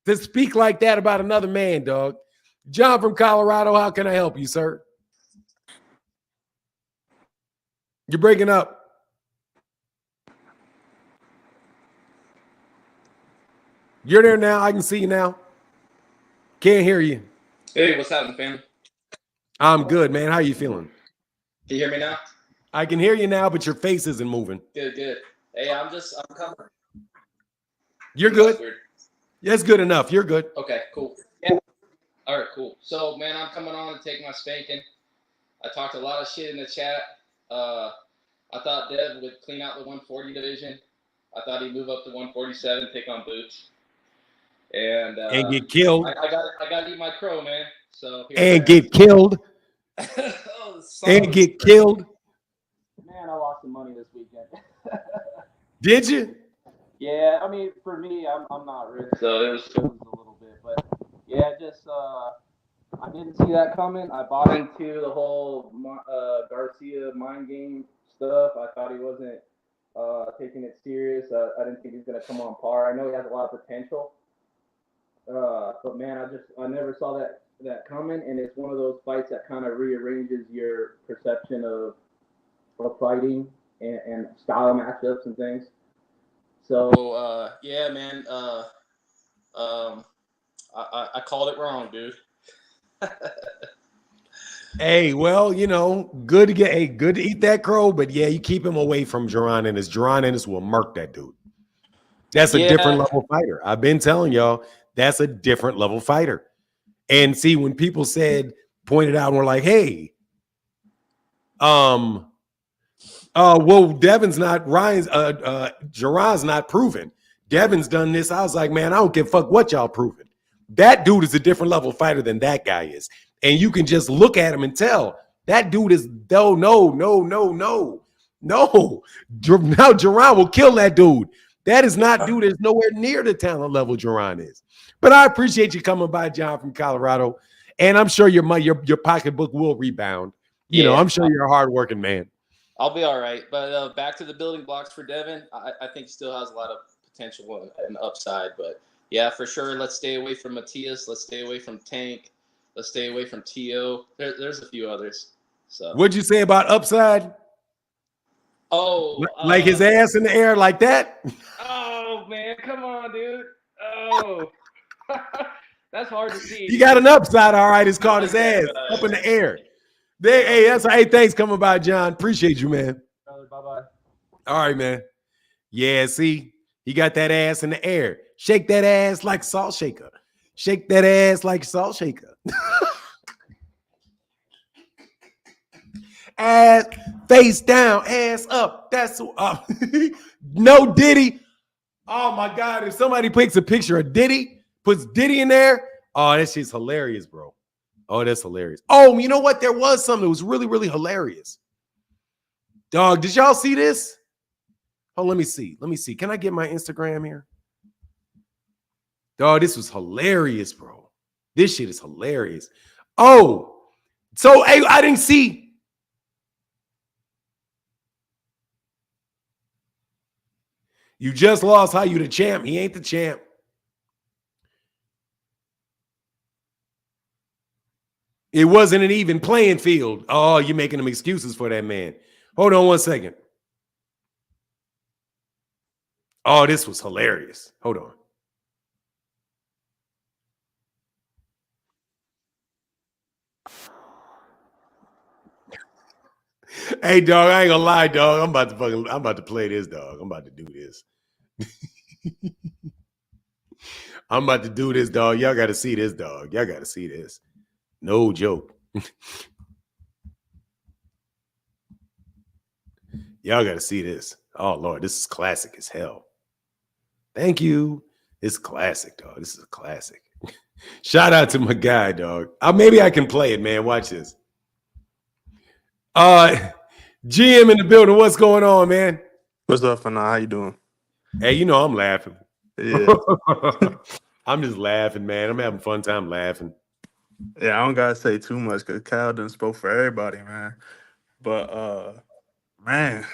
to speak like that about another man, dog. John from Colorado, how can I help you, sir? You're breaking up. You're there now. I can see you now. Can't hear you. Hey, what's happening, fam? I'm good, man. How you feeling? Can you hear me now? I can hear you now, but your face isn't moving. Good. Hey, I'm coming. You're good. That's good enough. You're good. Okay, cool. All right, cool. So, man, I'm coming on to take my spanking. I talked a lot of shit in the chat. I thought Dev would clean out the 140 division. I thought he'd move up to 147, take on Boots, and get killed. I got to eat my crow, man. So get killed. And get killed. Man, I lost some money this weekend. Did you? Yeah, I mean, for me, I'm not rich, so it was a little bit, but yeah, just I didn't see that coming. I bought into the whole Garcia mind game stuff. I thought he wasn't taking it serious. I didn't think he was gonna come on par. I know he has a lot of potential, but man, I never saw that coming, and it's one of those fights that kind of rearranges your perception of fighting and style matchups and things. So yeah, man. I called it wrong, dude. Hey, well, good to good to eat that crow, but yeah, you keep him away from Jerron Ennis. Jerron Ennis will murk that dude. That's a different Yeah, level fighter. I've been telling y'all, that's a different level fighter. And see, when people pointed out, and were like, hey, well, Devin's not Ryan's Jerron's not proven. Devin's done this. I was like, man, I don't give a fuck what y'all proving. That dude is a different level fighter than that guy is. And you can just look at him and tell that dude is no. Now Jerron will kill that dude. That is not dude is nowhere near the talent level Jerron is. But I appreciate you coming by, John, from Colorado. And I'm sure your pocketbook will rebound. yeah. I'm sure you're a hardworking man. I'll be all right. But back to the building blocks for Devin. I think he still has a lot of potential and upside. But yeah, for sure. Let's stay away from Matias. Let's stay away from Tank. Let's stay away from T.O. There's a few others. So What'd you say about upside? Oh, Like his ass in the air like that? Oh man, come on, dude. Oh, that's hard to see. He got an upside, all right. It's called his ass up in the air. Hey, thanks coming by, John. Appreciate you, man. Bye bye. All right, man. Yeah, see, he got that ass in the air. Shake that ass like salt shaker. Shake that ass like salt shaker. Ass face down, ass up. That's no Diddy. Oh my God! If somebody takes a picture of Diddy, puts Diddy in there, oh, that shit's hilarious, bro. Oh, that's hilarious. Oh, you know what? There was something that was really, really hilarious. Dog, did y'all see this? Oh, let me see. Can I get my Instagram here? Dog, this was hilarious, bro. This shit is hilarious. Oh, so hey, I didn't see. You just lost. How you the champ? He ain't the champ. It wasn't an even playing field. Oh, you're making them excuses for that man. Hold on one second. Oh, this was hilarious. Hold on. Hey, dog, I ain't gonna lie, dog. I'm about to play this, dog. I'm about to do this. I'm about to do this, dog. Y'all got to see this, dog. Y'all got to see this. No joke. Y'all got to see this. Oh, Lord, this is classic as hell. Thank you. It's classic, dog. This is a classic. Shout out to my guy, dog. Maybe I can play it, man. Watch this. GM in the building. What's going on, man? What's up, Fana? How you doing? Hey, I'm laughing. Yeah. I'm just laughing, man. I'm having a fun time laughing. Yeah, I don't gotta say too much because Kyle done spoke for everybody, man. But man,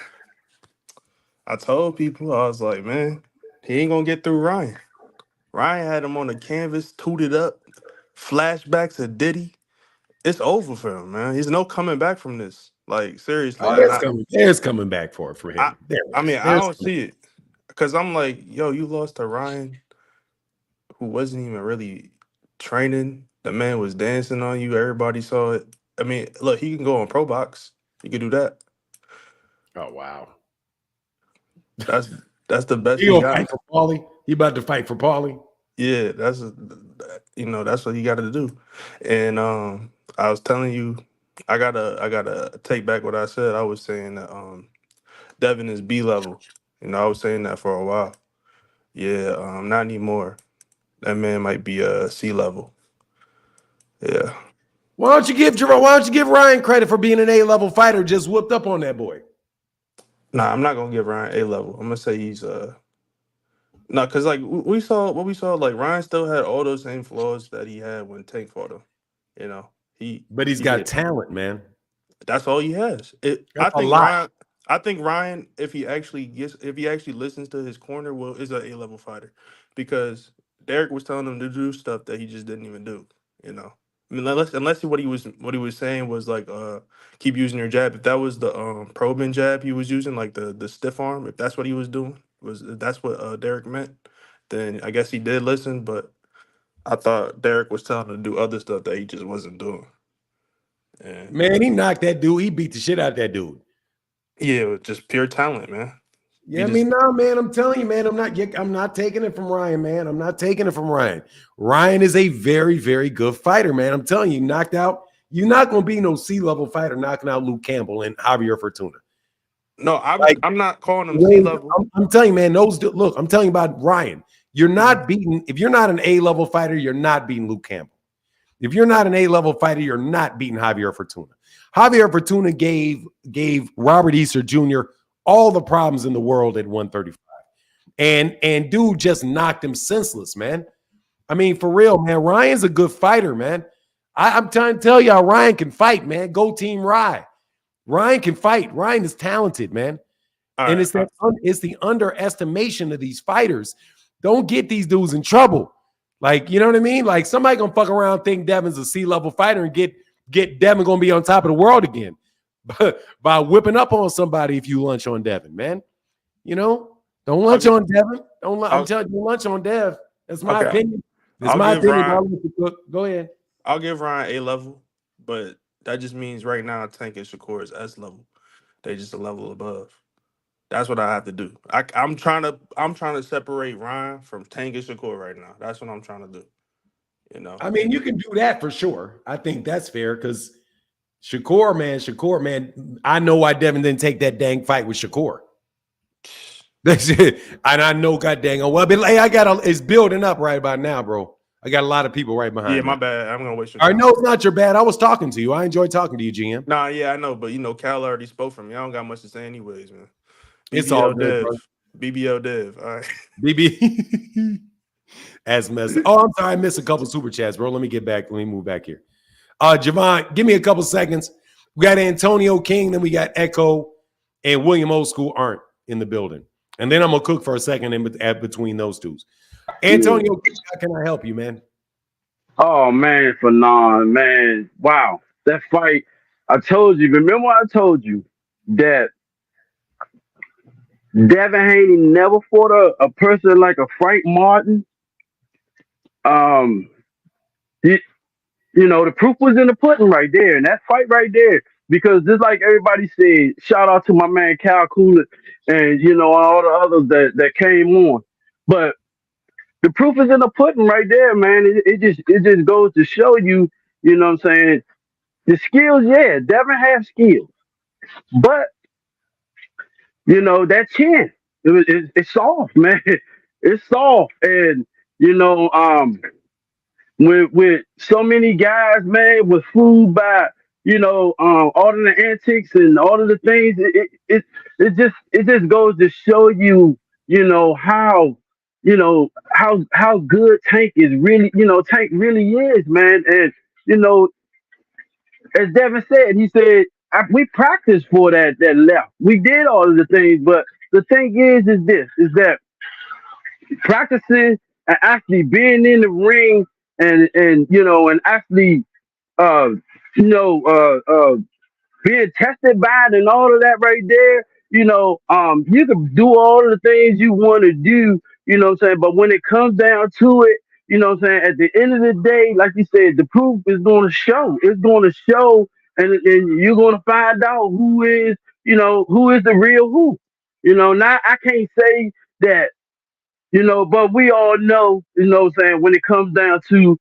I told people, I was like, man, he ain't gonna get through Ryan. Ryan had him on the canvas, tooted up, flashbacks of Diddy. It's over for him, man. He's no coming back from this. Like, seriously. There's coming back for him. I don't see it. Because I'm like, yo, you lost to Ryan, who wasn't even really training. The man was dancing on you. Everybody saw it. I mean, look, he can go on Pro Box. He can do that. Oh, wow. That's the best He gonna fight for Paulie. He about to fight for Paulie. Yeah, that's what you got to do. And I was telling you, I gotta take back what I said. I was saying that Devin is B level. I was saying that for a while. Yeah, not anymore. That man might be C level. Yeah. Why don't you give Ryan credit for being an A-level fighter? Just whooped up on that boy. Nah, I'm not gonna give Ryan A level. I'm gonna say he's no, because like we saw, like Ryan still had all those same flaws that he had when Tank fought him. But he's got talent, man. That's all he has. I think Ryan, if he actually listens to his corner, is an A-level fighter, because Derek was telling him to do stuff that he just didn't even do. I mean, unless what he was saying was like, keep using your jab. If that was the probing jab he was using, like the stiff arm, if that's what he was doing, that's what Derek meant, then I guess he did listen. But I thought Derek was telling him to do other stuff that he just wasn't doing. Yeah. Man, he knocked that dude. He beat the shit out of that dude. Yeah, just pure talent, man. Yeah, I mean, no, man, I'm telling you, man, I'm not taking it from Ryan, man. I'm not taking it from Ryan. Ryan is a very, very good fighter, man. I'm telling you, knocked out. You're not gonna be no C-level fighter knocking out Luke Campbell and Javier Fortuna. No, I'm not calling him Wait, C-level. I'm telling you, man. Look, I'm telling you about Ryan. You're not beating. If you're not an A-level fighter, you're not beating Luke Campbell. If you're not an A-level fighter, you're not beating Javier Fortuna. Javier Fortuna gave Robert Easter Jr. all the problems in the world at 135. And dude just knocked him senseless, man. I mean, for real, man. Ryan's a good fighter, man. I'm trying to tell y'all, Ryan can fight, man. Go Team Ryan. Ryan can fight. Ryan is talented, man. And it's the underestimation of these fighters. Don't get these dudes in trouble. Like, you know what I mean? Like, somebody gonna fuck around, think Devin's a C-level fighter, and get Devin gonna be on top of the world again by whipping up on somebody if you lunch on Devin, man. You know, don't lunch on Devin. I'm telling you, don't lunch on Dev. That's my opinion. That's my opinion. Go ahead. I'll give Ryan A-level, but that just means right now Tank and Shakur is S-level. They just a level above. That's what I have to do. I'm trying to separate Ryan from Tank and Shakur right now. That's what I'm trying to do. You know, I mean, you can do that for sure. I think that's fair because Shakur, man, I know why Devin didn't take that dang fight with Shakur. That's it. And I know, god dang, well, but hey, it's building up right about now, bro. I got a lot of people right behind me. Yeah, my bad. I'm gonna waste your time. I know it's not your bad. I was talking to you. I enjoyed talking to you, GM. Nah, yeah, I know, but you know, Cal already spoke for me. I don't got much to say anyways, man. It's all good, Dev. bro. BBL Dev. All right. BB as messy. Oh, I'm sorry, I missed a couple super chats, bro. Let me get back. Let me move back here. Javon, give me a couple seconds. We got Antonio King, then we got Echo and William Old School aren't in the building. And then I'm gonna cook for a second in between those two. Antonio, how can I help you, man? Oh man, Fanon, man. Wow. That fight, I told you, remember I told you that Devin Haney never fought a person like a Frank Martin. You, you know, the proof was in the pudding right there, and that fight right there. Because just like everybody said, shout out to my man Cal Coolett and you know all the others that came on. But the proof is in the pudding right there, man. It just goes to show you, you know what I'm saying? The skills, yeah, Devin has skills. But, you know, that chin, it's soft, man. It's soft. And, you know, with so many guys, man, was fooled by, you know, all of the antics and all of the things, it just goes to show you, you know, how good Tank is really, you know, Tank really is, man. And, you know, as Devin said, he said, we practiced for that left. We did all of the things, but the thing is that practicing and actually being in the ring and you know, and actually, you know, being tested by it and all of that right there, you know, you can do all of the things you want to do, you know what I'm saying? But when it comes down to it, you know what I'm saying, at the end of the day, like you said, the proof is going to show. It's going to show, and you're going to find out who is, you know, who is the real who. You know, now I can't say that, you know, but we all know, you know what I'm saying, when it comes down to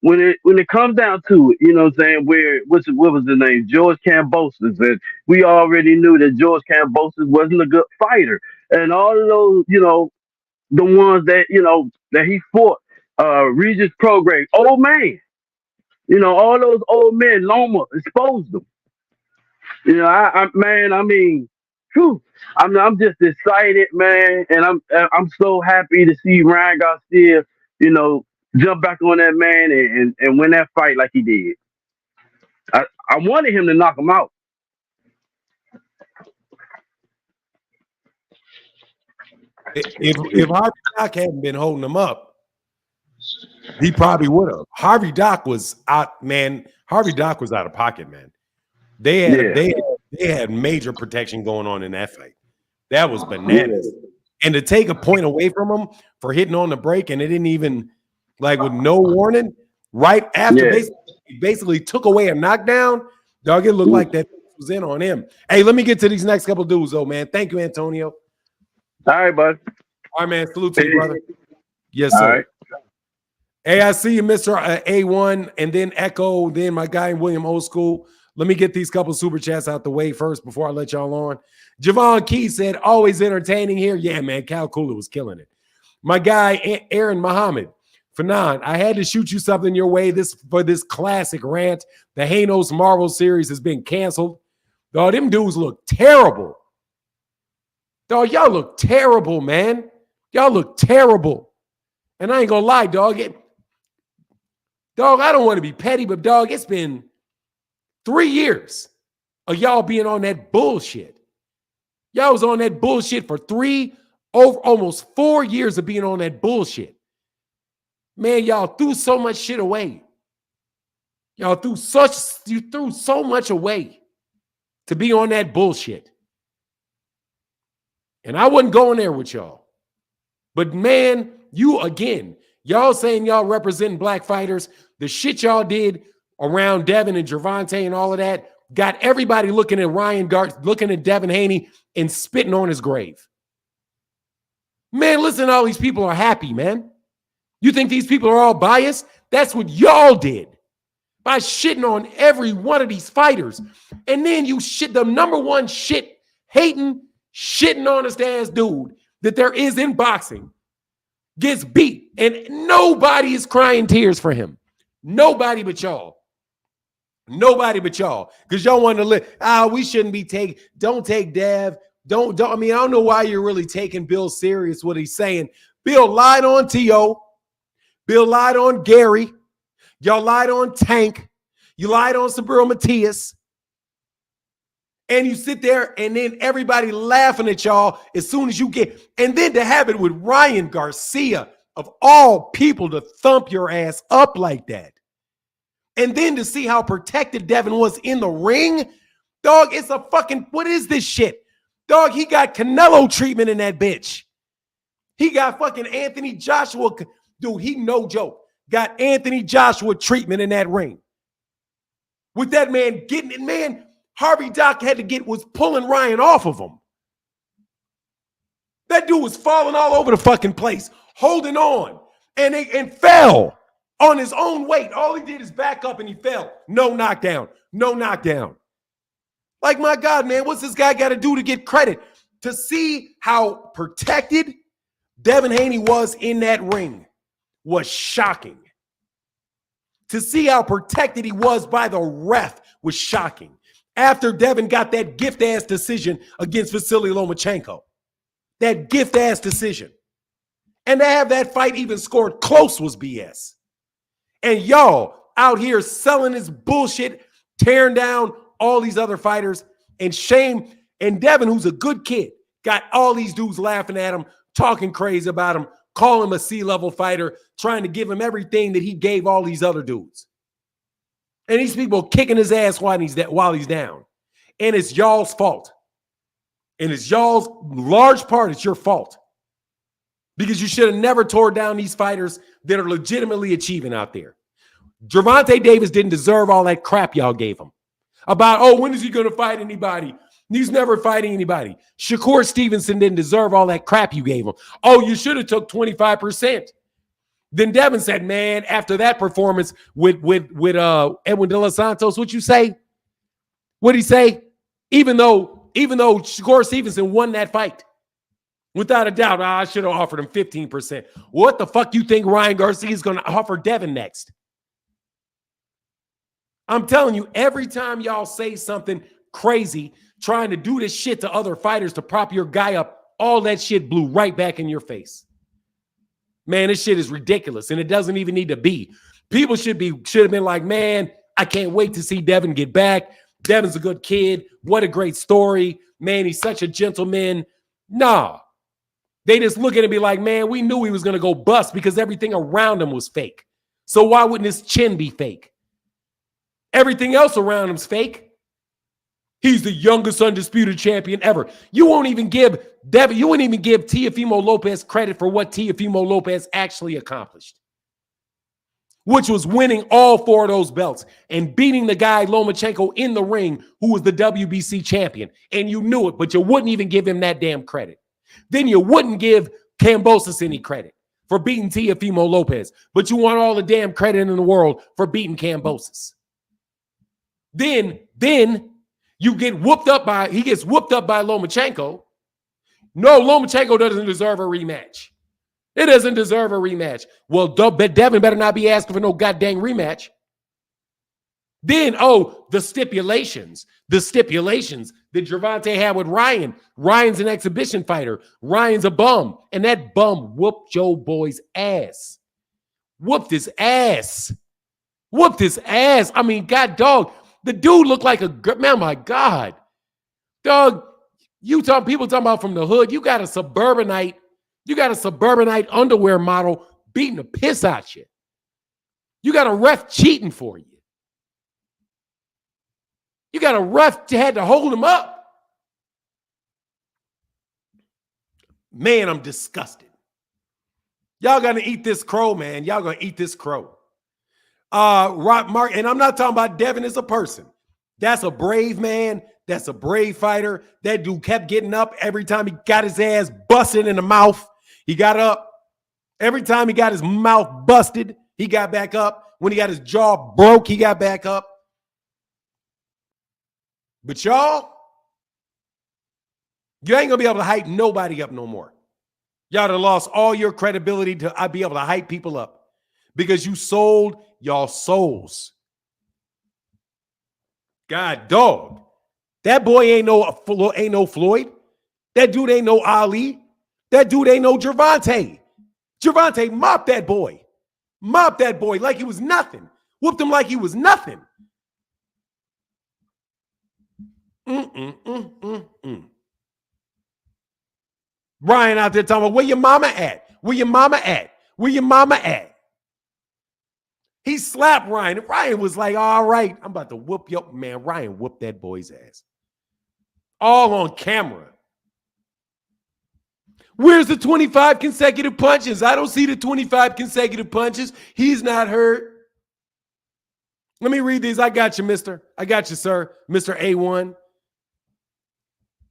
it, you know what I'm saying, what was the name? George Kambosos. And we already knew that George Kambosos wasn't a good fighter. And all of those, you know, the ones that, you know, that he fought, Regis Prograis, old man. You know, all those old men, Loma exposed them. You know, man, I mean, whew, I'm just excited, man, and I'm so happy to see Ryan Garcia, you know, jump back on that man and win that fight like he did. I wanted him to knock him out. If Harvey Doc hadn't been holding him up, he probably would have. Harvey Doc was out, man. Harvey Doc was out of pocket, man. They had major protection going on in that fight. That was bananas. And to take a point away from him for hitting on the break, and it didn't even, like, with no warning, right after basically took away a knockdown. Dog, it looked like that was in on him. Hey, let me get to these next couple dudes, though, man. Thank you, Antonio. All right, bud. All right, man. Salute to you, brother. Yes, All sir. right. Hey, I see you, Mr. A1, and then Echo, then my guy William Old School. Let me get these couple super chats out the way first before I let y'all on. Javon Key said, always entertaining here. Yeah, man, Cal Cooler was killing it. My guy, Aaron Muhammad. Fanon, I had to shoot you something your way for this classic rant. The Hanos Marvel series has been canceled. Dog, them dudes look terrible. Dog, y'all look terrible, man. Y'all look terrible. And I ain't gonna lie, dog. Dog, I don't want to be petty, but dog, it's been 3 years of y'all being on that bullshit. Y'all was on that bullshit for almost 4 years of being on that bullshit. Man, y'all threw so much shit away. You threw so much away to be on that bullshit. And I wasn't going there with y'all. But man, y'all saying y'all representing black fighters, the shit y'all did around Devin and Gervonta and all of that got everybody looking at looking at Devin Haney and spitting on his grave. Man, listen, all these people are happy, man. You think these people are all biased? That's what y'all did by shitting on every one of these fighters. And then you the number one hating, shitting honest ass dude that there is in boxing gets beat. And nobody is crying tears for him. Nobody but y'all. Nobody but y'all. Because y'all want to live. We shouldn't be don't take Dev. Don't. I mean, I don't know why you're really taking Bill serious, what he's saying. Bill lied on T.O. Bill lied on Gary. Y'all lied on Tank. You lied on Saburo Matias. And you sit there and then everybody laughing at y'all as soon as you get. And then to have it with Ryan Garcia, of all people, to thump your ass up like that. And then to see how protected Devin was in the ring. Dog, it's a fucking, what is this shit? Dog, he got Canelo treatment in that bitch. He got fucking Anthony Joshua. Dude, he no joke. Got Anthony Joshua treatment in that ring. With that man getting it, man, Harvey Doc was pulling Ryan off of him. That dude was falling all over the fucking place, holding on, and fell on his own weight. All he did is back up and he fell. No knockdown. No knockdown. Like, my God, man, what's this guy got to do to get credit? To see how protected Devin Haney was in that ring was shocking. To see how protected he was by the ref was shocking. After Devin got that gift-ass decision against Vasily Lomachenko. That gift-ass decision. And to have that fight even scored close was BS. And y'all out here selling this bullshit, tearing down all these other fighters, and shame. And Devin, who's a good kid, got all these dudes laughing at him, talking crazy about him, calling him a C-level fighter, trying to give him everything that he gave all these other dudes. And these people kicking his ass while he's down. And it's y'all's fault. And it's y'all's large part, it's your fault. Because you should have never tore down these fighters that are legitimately achieving out there. Gervonta Davis didn't deserve all that crap y'all gave him. About, when is he going to fight anybody? He's never fighting anybody. Shakur Stevenson didn't deserve all that crap you gave him. You should have took 25%. Then Devin said, man, after that performance with Edwin De Los Santos, what'd you say? What'd he say? Even though Shakur Stevenson won that fight, without a doubt, I should have offered him 15%. What the fuck you think Ryan Garcia is going to offer Devin next? I'm telling you, every time y'all say something crazy, trying to do this shit to other fighters to prop your guy up, all that shit blew right back in your face. Man, this shit is ridiculous, and it doesn't even need to be. People should have been like, man, I can't wait to see Devin get back. Devin's a good kid. What a great story. Man, he's such a gentleman. Nah. They just look at it and be like, man, we knew he was going to go bust because everything around him was fake. So why wouldn't his chin be fake? Everything else around him's fake. He's the youngest undisputed champion ever. You won't even give Devin, you wouldn't even give Teofimo Lopez credit for what Teofimo Lopez actually accomplished. which was winning all 4 of those belts and beating the guy Lomachenko in the ring who was the WBC champion. And you knew it, but you wouldn't even give him that damn credit. Then you wouldn't give Kambosos any credit for beating Teofimo Lopez, but you want all the damn credit in the world for beating Kambosos. Then you get whooped up by, he gets whooped up by Lomachenko. No, Lomachenko doesn't deserve a rematch. It doesn't deserve a rematch. Well, Devin better not be asking for no goddamn rematch. Then, the stipulations that Gervonta had with Ryan. Ryan's an exhibition fighter. Ryan's a bum. And that bum whooped Joe Boy's ass. Whooped his ass. I mean, God, dog. The dude looked like a, man, my God. Dog, people talking about from the hood. You got a suburbanite underwear model beating the piss out you. You got a ref cheating for you. You got a ref had to hold him up. Man, I'm disgusted. Y'all gonna eat this crow, man. Y'all gonna eat this crow. Mark, and I'm not talking about Devin as a person. That's a brave man. That's a brave fighter. That dude kept getting up every time he got his ass busted in the mouth. He got up. Every time he got his mouth busted, he got back up. When he got his jaw broke, he got back up. But y'all, you ain't gonna be able to hype nobody up no more. Y'all done lost all your credibility to be able to hype people up because you sold y'all souls. God dog. That boy ain't no Floyd. That dude ain't no Ali. That dude ain't no Gervonta. Gervonta mopped that boy. Mopped that boy like he was nothing. Whooped him like he was nothing. Ryan out there talking about where your mama at? Where your mama at? Where your mama at? He slapped Ryan. And Ryan was like, all right, I'm about to whoop your man. Ryan whooped that boy's ass. All on camera. Where's the 25 consecutive punches? I don't see the 25 consecutive punches. He's not hurt. Let me read these. I got you, mister. I got you, sir. Mr. A1.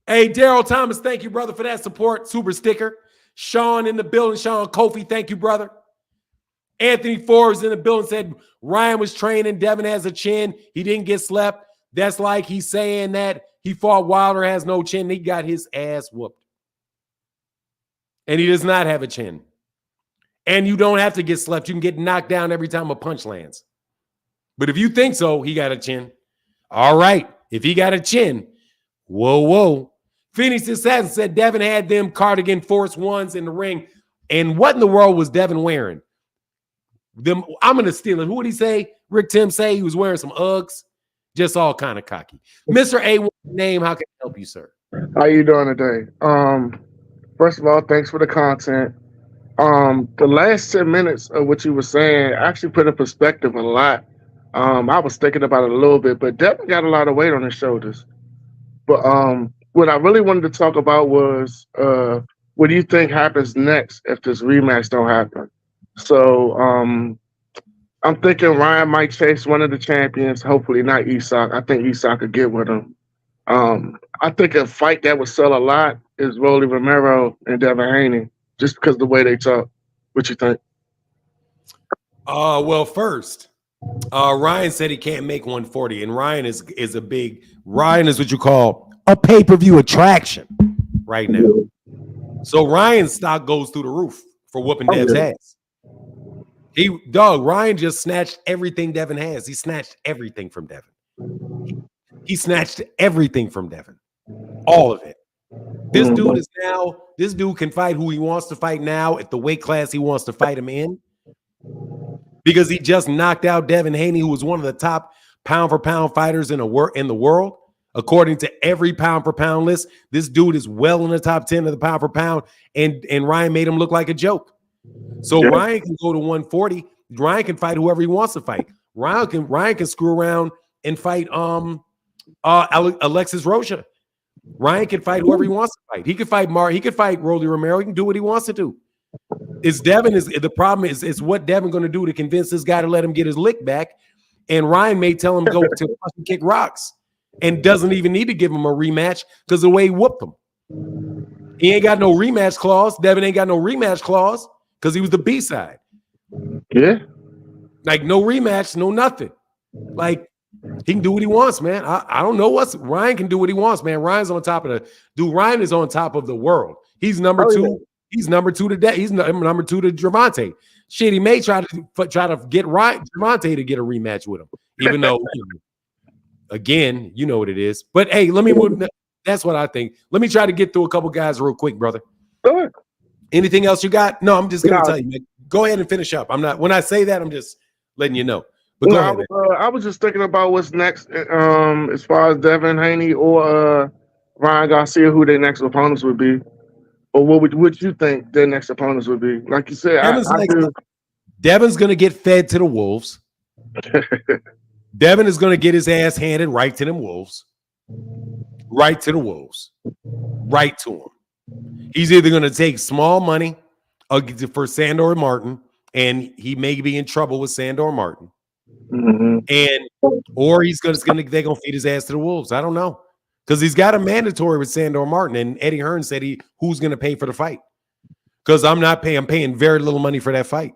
Hey, Daryl Thomas, thank you, brother, for that support. Super sticker. Sean in the building. Sean Kofi, thank you, brother. Anthony Forbes in the building said Ryan was training. Devin has a chin. He didn't get slept. That's like he's saying that he fought Wilder, has no chin. He got his ass whooped. And he does not have a chin. And you don't have to get slept. You can get knocked down every time a punch lands. But if you think so, he got a chin. All right. If he got a chin, whoa. Phoenix Assassin said Devin had them cardigan Force Ones in the ring. And what in the world was Devin wearing? I'm going to steal it. Who would he say? Rick Tim say he was wearing some Uggs. Just all kind of cocky. Mr. A1 name, how can I help you, sir? How you doing today? First of all, thanks for the content. The last 10 minutes of what you were saying actually put in perspective a lot. I was thinking about it a little bit, but Devin got a lot of weight on his shoulders. But what I really wanted to talk about was what do you think happens next if this rematch don't happen? So I'm thinking Ryan might chase one of the champions, hopefully not Isak. I think Isak could get with him. I think a fight that would sell a lot is Rolly Romero and Devin Haney, just because of the way they talk. What you think? Well, first, Ryan said he can't make 140, and Ryan is what you call a pay-per-view attraction right now. So Ryan's stock goes through the roof for whooping Dev's ass. Ryan just snatched everything Devin has. He snatched everything from Devin. He snatched everything from Devin. All of it. This dude can fight who he wants to fight now at the weight class he wants to fight him in. Because he just knocked out Devin Haney, who was one of the top pound-for-pound fighters in the world. According to every pound-for-pound list, this dude is well in the top 10 of the pound-for-pound, and Ryan made him look like a joke. So Ryan can go to 140. Ryan can fight whoever he wants to fight. Ryan can screw around and fight Alexis Rocha. Ryan can fight whoever he wants to fight. He could fight Rolly Romero. He can do what he wants to do. Is Devin is the problem is what Devin going to do to convince this guy to let him get his lick back? And Ryan may tell him go to fucking kick rocks and doesn't even need to give him a rematch because the way he whooped him. He ain't got no rematch clause. Devin ain't got no rematch clause because he was the B-side. Yeah. Like no rematch, no nothing. Like he can do what he wants, man. I don't know what's Ryan can do what he wants, man. Ryan's on top of the dude. Ryan is on top of the world. He's number two. Yeah. He's number two today. He's number two to Gervonta. Shit, he may try to get Gervonta to get a rematch with him, even though again, you know what it is. But hey, let me move. That's what I think. Let me try to get through a couple guys real quick, brother. Sure. Anything else you got? No, I'm just gonna tell you, man. Go ahead and finish up. I'm not when I say that, I'm just letting you know. But go ahead. I was just thinking about what's next, as far as Devin Haney or Ryan Garcia, who their next opponents would be, or what would you think their next opponents would be? Like you said, Devin's gonna get fed to the wolves. Devin is gonna get his ass handed right to them wolves, right to the wolves, right to him. He's either gonna take small money for Sandor Martin, and he may be in trouble with Sandor Martin. Or they're gonna feed his ass to the wolves. I don't know, because he's got a mandatory with Sandor Martin, and Eddie Hearn said who's gonna pay for the fight? Because I'm paying very little money for that fight.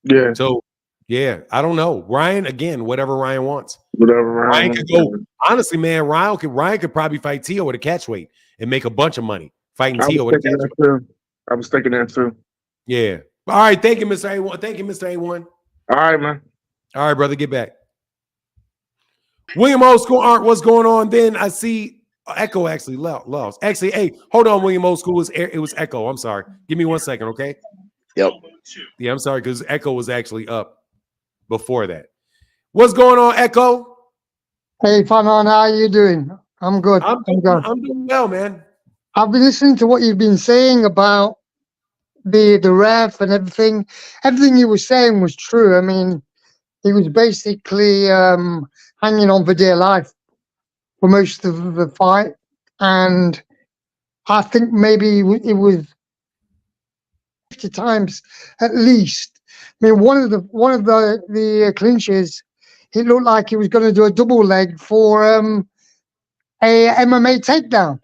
Yeah. So yeah, I don't know. Ryan again, whatever Ryan wants. Whatever Ryan could go. Honestly, man, Ryan could probably fight Tio with a catch weight and make a bunch of money fighting Tio with a catch weight. I was thinking that too. Yeah. All right. Thank you, Mr. A1. Thank you, Mr. A1. All right, man. All right, brother. Get back. William Old School Art, what's going on? Then I see Echo actually lost. Actually, hey, hold on, William Old School. It was Echo. I'm sorry. Give me 1 second, okay? Yep. Yeah, I'm sorry, because Echo was actually up before that. What's going on, Echo? Hey, Fanon, how are you doing? I'm good. I'm doing well, man. I've been listening to what you've been saying about the ref and everything. Everything you were saying was true. I mean, he was basically hanging on for dear life for most of the fight, and I think maybe it was 50 times at least. I mean, one of the clinches, it looked like he was going to do a double leg for a MMA takedown.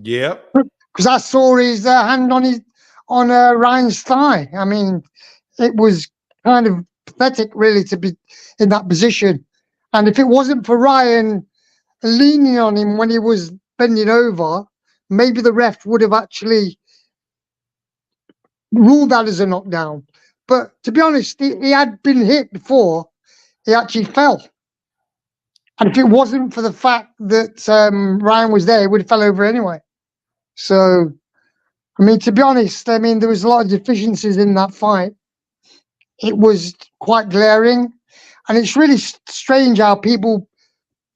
Yep. Because I saw his hand on Ryan's thigh. I mean, it was kind of pathetic, really, to be in that position. And if it wasn't for Ryan leaning on him when he was bending over, maybe the ref would have actually ruled that as a knockdown. But to be honest, he had been hit before. He actually fell. And if it wasn't for the fact that Ryan was there, he would have fell over anyway. So, I mean, to be honest, I mean, there was a lot of deficiencies in that fight. It was quite glaring. And it's really strange how people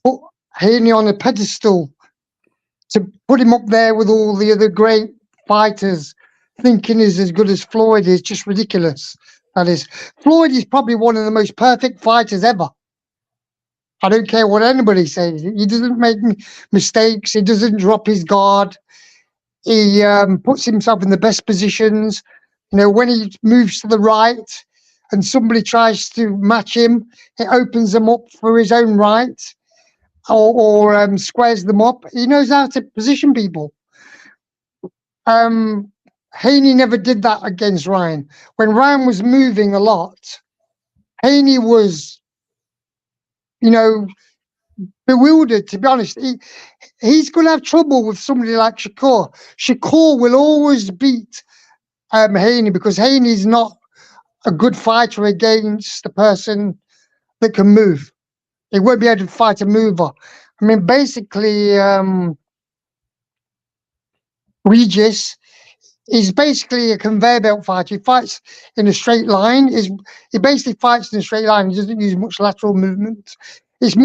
put Haney on a pedestal to put him up there with all the other great fighters, thinking he's as good as Floyd is just ridiculous. That is, Floyd is probably one of the most perfect fighters ever. I don't care what anybody says. He doesn't make mistakes. He doesn't drop his guard. He puts himself in the best positions. You know, when he moves to the right and somebody tries to match him, it opens them up for his own right or squares them up. He knows how to position people. Haney never did that against Ryan. When Ryan was moving a lot, Haney was, you know, bewildered, to be honest. He's going to have trouble with somebody like Shakur. Shakur will always beat Haney because Haney's not a good fighter against the person that can move. He won't be able to fight a mover. I mean, basically, Regis is basically a conveyor belt fighter. He fights in a straight line. He basically fights in a straight line. He doesn't use much lateral movement. He's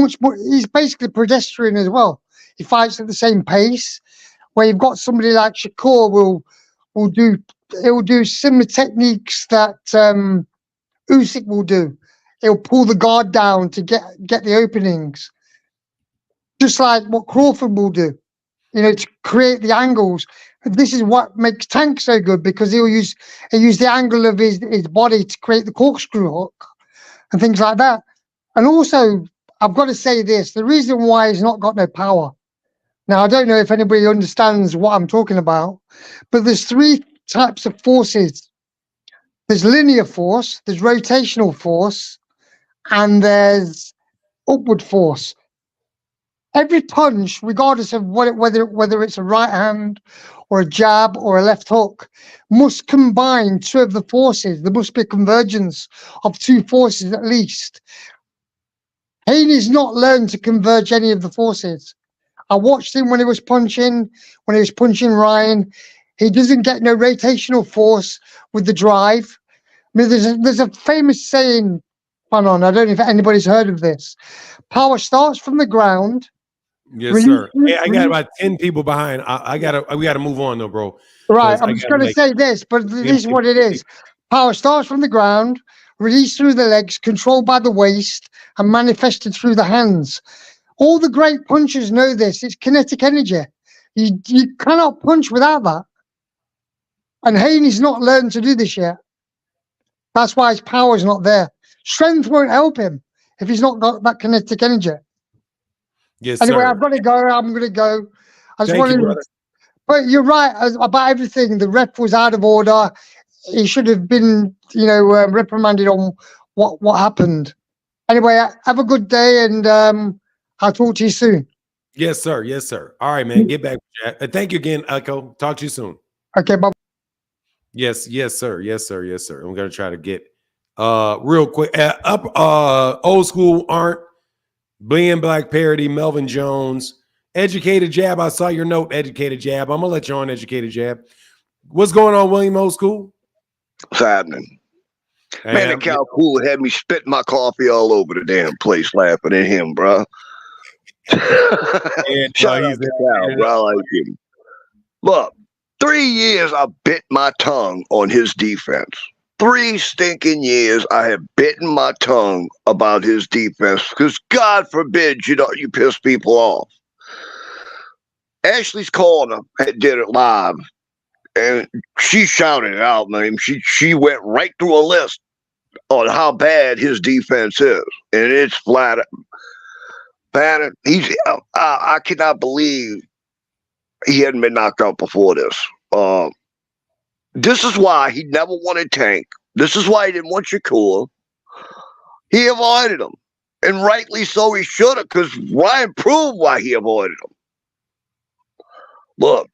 basically pedestrian as well. He fights at the same pace. Where you've got somebody like Shakur will do similar techniques that Usyk will do. He'll pull the guard down to get the openings, just like what Crawford will do. to create the angles. This is what makes Tank so good, because he'll use the angle of his body to create the corkscrew hook and things like that. And also, I've got to say this: the reason why he's not got no power. Now, I don't know if anybody understands what I'm talking about, but there's 3 types of forces. There's linear force, there's rotational force, and there's upward force. Every punch, regardless of whether it's a right hand or a jab or a left hook, must combine 2 of the forces. There must be a convergence of 2 forces at least. Haney's not learned to converge any of the forces. I watched him when he was punching Ryan. He doesn't get no rotational force with the drive. I mean, there's a famous saying, I don't know if anybody's heard of this. Power starts from the ground. Yes, sir. Hey, I got about 10 people behind. We gotta move on though, bro. Right, I'm just going to say this, but this is what it is. Power starts from the ground, released through the legs, controlled by the waist, and manifested through the hands. All the great punchers know this. It's kinetic energy. You cannot punch without that. And Haney's not learned to do this yet. That's why his power's not there. Strength won't help him if he's not got that kinetic energy. Yes, anyway, sir. I'm going to go. I just Thank wanted you, brother. But you're right about everything. The ref was out of order. He should have been, reprimanded on what happened. Anyway, have a good day, and I'll talk to you soon. Yes, sir. Yes, sir. All right, man. Get back with chat. Thank you again, Echo. Talk to you soon. Okay, bye. Yes, sir. Yes, sir. Yes, sir. I'm gonna try to get real quick old school Aren't Bleeing Black Parody, Melvin Jones, Educated Jab. I saw your note, Educated Jab. I'm gonna let you on, Educated Jab. What's going on, William Old School? What's happening? Man, the cow cooler had me spitting my coffee all over the damn place laughing at him, bro. Shout out to Cal, bro. I like him. Look, 3 years I bit my tongue on his defense. 3 stinking years I have bitten my tongue about his defense because God forbid you piss people off. Ashley's Corner did it live, and she shouted it out, man. She went right through a list on how bad his defense is, and it's flat. Man, I cannot believe he hadn't been knocked out before this. This is why he never wanted Tank. This is why he didn't want Shakur. He avoided him, and rightly so. He should have, because Ryan proved why he avoided him. Look,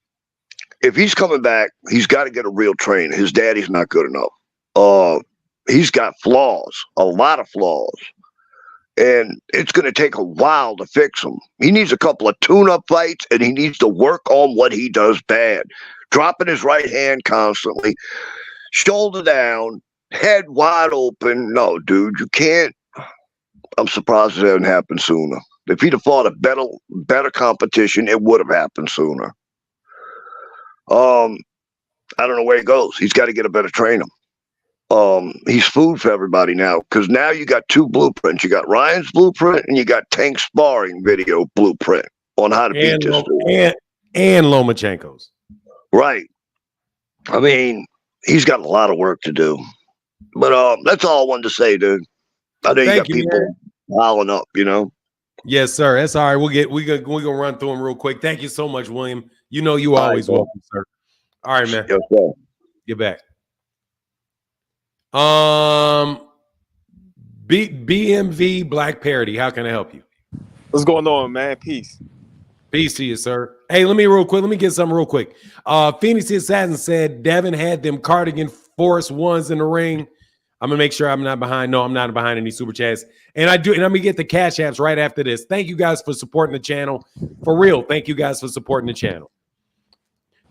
if he's coming back, he's got to get a real trainer. His daddy's not good enough. He's got flaws, a lot of flaws. And it's going to take a while to fix him. He needs a couple of tune-up fights, and he needs to work on what he does bad. Dropping his right hand constantly, shoulder down, head wide open. No, dude, you can't. I'm surprised it hasn't happened sooner. If he'd have fought a better competition, it would have happened sooner. I don't know where he goes. He's got to get a better trainer. He's food for everybody now, because now you got 2 blueprints. You got Ryan's blueprint, and you got Tank's sparring video blueprint on how to beat this dude. And Lomachenko's. Right. I mean, he's got a lot of work to do. But that's all I wanted to say, dude. I know you got people piling up, Yes, sir. That's all right. We're gonna run through them real quick. Thank you so much, William. You know you always welcome, sir. All right, man. Yes, sir. Get back. BMV Black Parody. How can I help you? What's going on, man? Peace. Peace to you, sir. Hey, let me get something real quick. Phoenix the Assassin said Devin had them cardigan Force ones in the ring. I'm gonna make sure I'm not behind. No, I'm not behind any super chats. And I'm gonna get the cash apps right after this. Thank you guys for supporting the channel. For real, thank you guys for supporting the channel.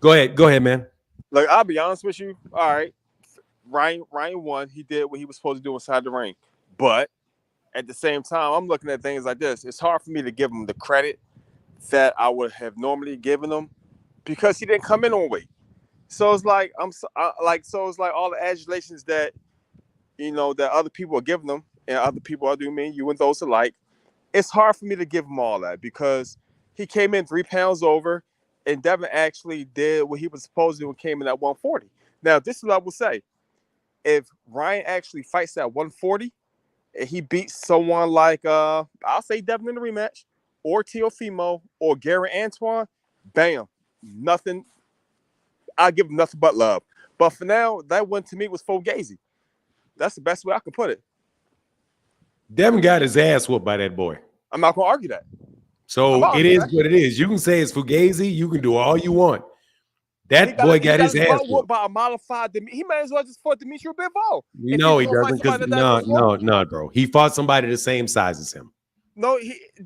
Go ahead, man. Look, I'll be honest with you. All right. Ryan won. He did what he was supposed to do inside the ring. But at the same time, I'm looking at things like this. It's hard for me to give him the credit that I would have normally given him because he didn't come in on weight. So it's like it's like all the adulations that that other people are giving them and other people are doing, you and those alike. It's hard for me to give him all that because he came in 3 pounds over. and Devin actually did what he was supposed to do and came in at 140. Now, this is what I will say. If Ryan actually fights at 140 and he beats someone like, I'll say Devin in the rematch, or Teofimo, or Gary Antoine, bam, nothing. I'll give him nothing but love. But for now, that one to me was Fugazi. That's the best way I can put it. Devin got his ass whooped by that boy. I'm not going to argue that. So it is what it is. You can say it's Fugazi. You can do all you want. That boy got his ass whooped by a modified. He may as well just fought Dimitri Bivol. No, he doesn't. No, bro. He fought somebody the same size as him. No,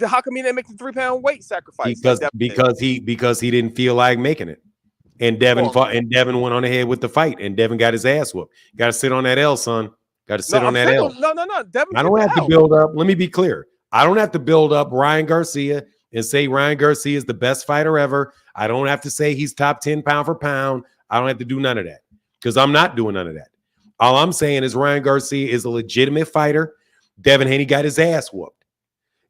how come he didn't make the 3-pound weight sacrifice? Because he didn't feel like making it. And Devin fought, and Devin went on ahead with the fight, and Devin got his ass whooped. Got to sit on that L, son. Got to sit on that L. No. Devin, I don't have to build up. Let me be clear. I don't have to build up Ryan Garcia and say Ryan Garcia is the best fighter ever. I don't have to say he's top 10 pound for pound. I don't have to do none of that because I'm not doing none of that. All I'm saying is Ryan Garcia is a legitimate fighter. Devin Haney got his ass whooped.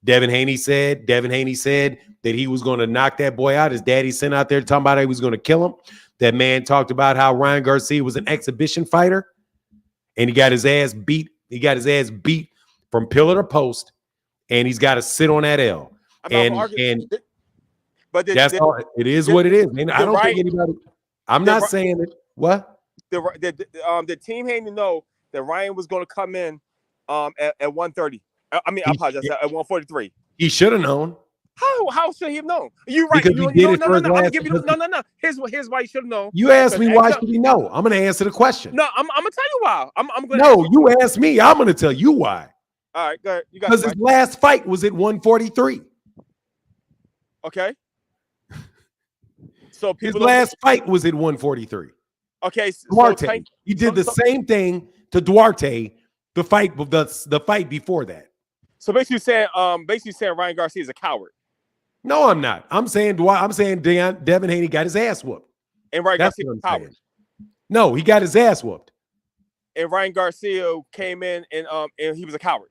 Devin Haney said that he was going to knock that boy out. His daddy sent out there talking about how he was going to kill him. That man talked about how Ryan Garcia was an exhibition fighter, and he got his ass beat. He got his ass beat from pillar to post, and he's got to sit on that L. But that's all. It is what it is, man. I don't think anybody. I'm not saying it. What? The team Haney know that Ryan was going to come in at 130. I mean, I apologize, at 143. He should have known. How should he have known? You're right. Because he did it for his last. No. Here's why he should have known. You asked me why should he know. I'm going to answer the question. No, I'm going to tell you why. I'm going. No, you asked me. I'm going to tell you why. All right, go ahead. Because his last fight was at 143. Okay. So his last fight was at 143. Okay. Duarte. He did the same thing to Duarte. The fight before that. So basically saying Ryan Garcia is a coward. No, I'm not. I'm saying Devin Haney got his ass whooped. And Ryan Garcia is a coward. No, he got his ass whooped. And Ryan Garcia came in and he was a coward.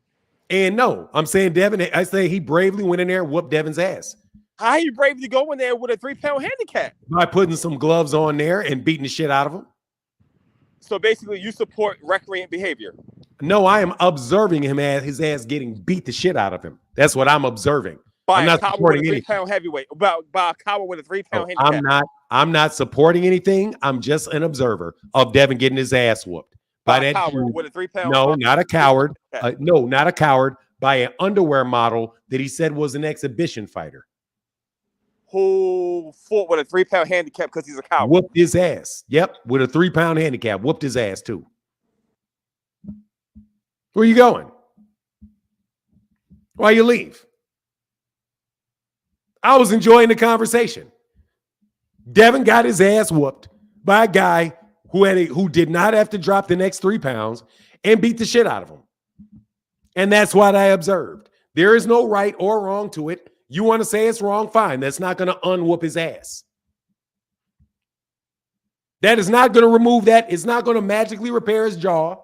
And no, I'm saying I say he bravely went in there and whooped Devin's ass. How you bravely go in there with a 3-pound handicap? By putting some gloves on there and beating the shit out of him. So basically, you support recreant behavior. No, I am observing him as his ass getting beat the shit out of him. That's what I'm observing. By I'm not supporting anything. 3-pound heavyweight. By a coward with a 3-pound handicap. I'm not supporting anything. I'm just an observer of Devin getting his ass whooped by that coward dude. with a 3-pound. No, not a coward. No, not a coward. By an underwear model that he said was an exhibition fighter. Who fought with a 3-pound handicap because he's a coward. Whooped his ass. Yep, with a 3-pound handicap. Whooped his ass too. Where you going? Why you leave? I was enjoying the conversation. Devin got his ass whooped by a guy who did not have to drop the next 3 pounds and beat the shit out of him. And that's what I observed. There is no right or wrong to it. You want to say it's wrong? Fine. That's not going to unwhoop his ass. That is not going to remove that. It's not going to magically repair his jaw.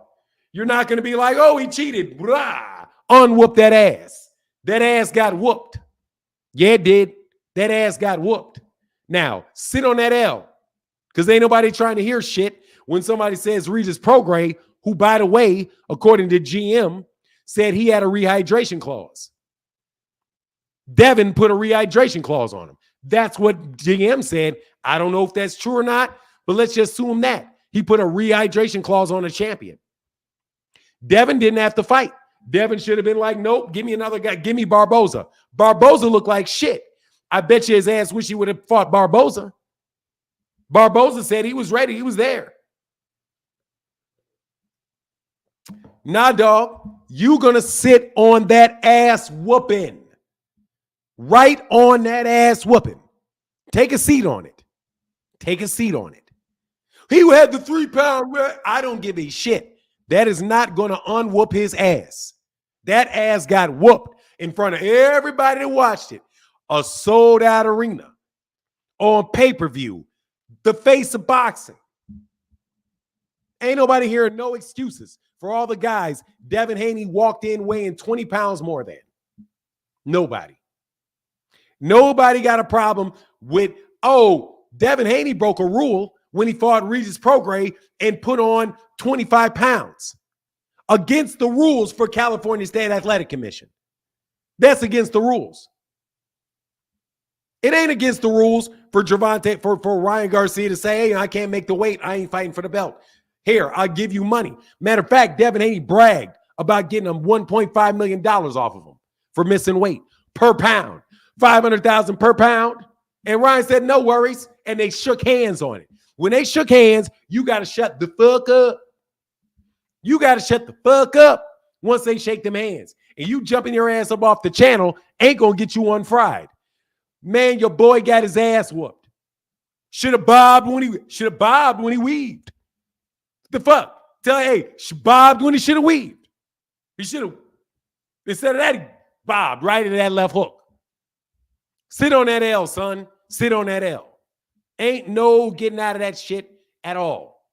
You're not going to be like, oh, he cheated. Blah. Unwhoop that ass. That ass got whooped. Yeah, it did. That ass got whooped. Now, sit on that L. Because ain't nobody trying to hear shit when somebody says Regis Prograis, who, by the way, according to GM, said he had a rehydration clause. Devin put a rehydration clause on him. That's what GM said. I don't know if that's true or not, but let's just assume that. He put a rehydration clause on a champion. Devin didn't have to fight. Devin should have been like, nope, give me another guy. Give me Barboza. Barboza looked like shit. I bet you his ass wish he would have fought Barboza. Barboza said he was ready. He was there. Nah, dog. You gonna sit on that ass whooping. Right on that ass whooping. Take a seat on it. Take a seat on it. He had the 3 pound. I don't give a shit. That is not going to unwhoop his ass. That ass got whooped in front of everybody that watched it. A sold out arena on pay-per-view. The face of boxing. Ain't nobody hearing no excuses for all the guys Devin Haney walked in weighing 20 pounds more than. Nobody. Nobody got a problem with, oh, Devin Haney broke a rule when he fought Regis Prograis and put on 25 pounds against the rules for California State Athletic Commission. That's against the rules. It ain't against the rules for Gervonta, for Ryan Garcia to say, hey, I can't make the weight. I ain't fighting for the belt. Here, I'll give you money. Matter of fact, Devin Haney bragged about getting him $1.5 million off of him for missing weight per pound, $500,000 per pound. And Ryan said, no worries. And they shook hands on it. When they shook hands, you got to shut the fuck up. You got to shut the fuck up once they shake them hands. And you jumping your ass up off the channel ain't going to get you unfried. Man, your boy got his ass whooped. Should have bobbed when he weaved. The fuck? Hey, bobbed when he should have weaved. He should have. Instead of that, he bobbed right into that left hook. Sit on that L, son. Sit on that L. Ain't no getting out of that shit at all.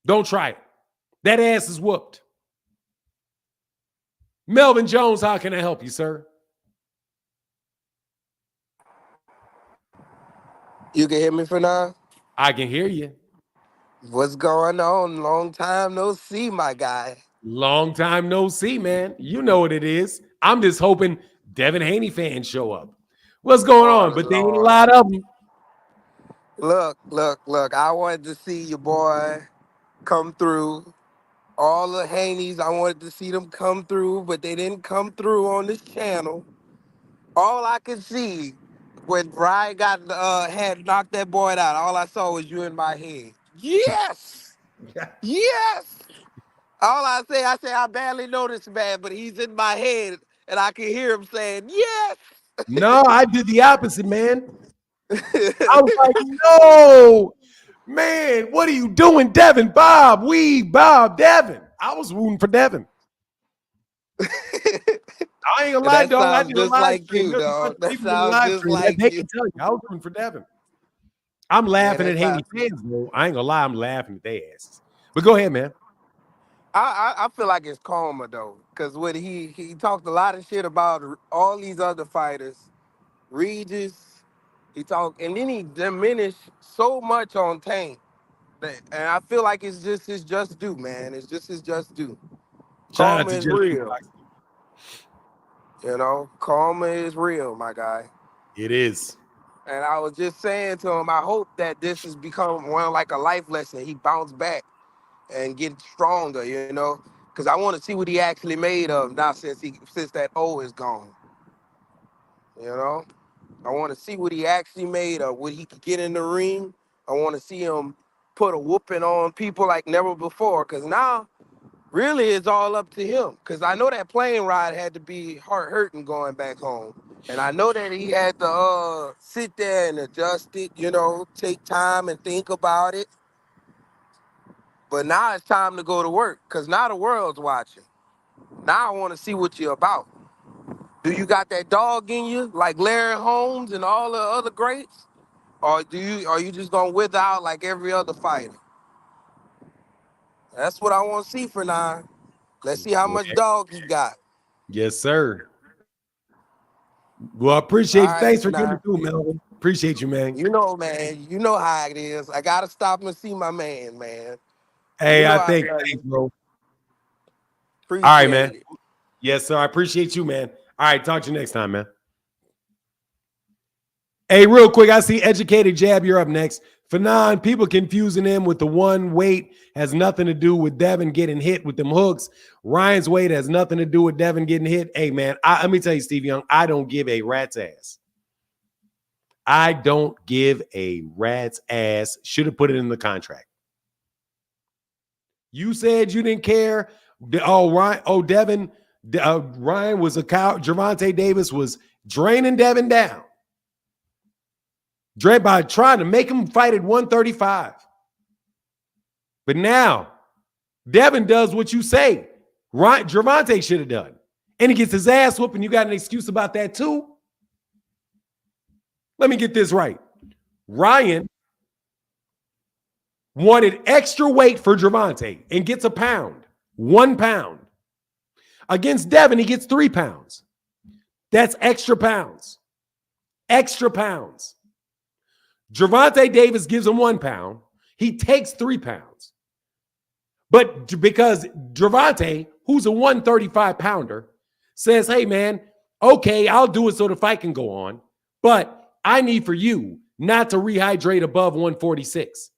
Don't try it. That ass is whooped. Melvin Jones, how can I help you, sir? You can hear me for now? I can hear you. What's going on? Long time no see, my guy. Long time no see, man. You know what it is. I'm just hoping Devin Haney fans show up. What's going on? But they ain't a lot of them. Look. I wanted to see your boy come through. All the Haneys, I wanted to see them come through, but they didn't come through on this channel. All I could see when Ryan had knocked that boy out, all I saw was you in my head. Yes! Yes! All I say, I barely know this man, but he's in my head, and I can hear him saying, yes! No, I did the opposite, man. I was like, no, man, what are you doing, Devin? Bob, Devin. I was rooting for Devin. I ain't gonna lie, dog. I did a live stream. You, dog. That sounds just like they you. can tell you. I was rooting for Devin. I'm laughing at Haney fans, though. I ain't gonna lie, I'm laughing at their asses. But go ahead, man. I feel like it's karma though, because when he talked a lot of shit about all these other fighters, Regis, he talked, and then he diminished so much on Tank, and I feel like it's just his just due, man. It's just his just due. Shout out Karma to is Jeff. real. You know, karma is real, my guy. It is. And I was just saying to him, I hope that this has become like a life lesson. He bounced back and get stronger, you know, because I want to see what he actually made of now since that O is gone. You know, I want to see what he actually made of, what he could get in the ring. I want to see him put a whooping on people like never before, because now really it's all up to him. Because I know that plane ride had to be hurting going back home. And I know that he had to sit there and adjust it, you know, take time and think about it. But now it's time to go to work, because now the world's watching. Now I want to see what you're about. Do you got that dog in you, like Larry Holmes and all the other greats? Or are you just gonna wither out like every other fighter? That's what I want to see for now. Let's see how much dog you got. Yes, sir. Well, I appreciate All right, thanks for now. coming through, Melvin. Appreciate you, man. You know, man. You know how it is. I gotta stop and see my man, man. Hey, You know I think, love thanks, you. bro. Appreciate All right, man. it. Yes, sir. I appreciate you, man. All right, talk to you next time, man. Hey, real quick, I see Educated Jab. You're up next. Fanon, people confusing him with the one weight has nothing to do with Devin getting hit with them hooks. Ryan's weight has nothing to do with Devin getting hit. Hey, man, let me tell you, Steve Young, I don't give a rat's ass. I don't give a rat's ass. Should have put it in the contract. You said you didn't care. Devin. Ryan was a cow. Gervonta Davis was draining Devin down. By trying to make him fight at 135. But now, Devin does what you say Gervonta should have done. And he gets his ass whooped, and you got an excuse about that too? Let me get this right. Ryan wanted extra weight for Gervonta and gets a pound. 1 pound. Against Devin, he gets 3 pounds. That's extra pounds. Extra pounds. Gervonta Davis gives him 1 pound. He takes 3 pounds. But because Gervonta, who's a 135 pounder, says, hey, man, okay, I'll do it so the fight can go on, but I need for you not to rehydrate above 146.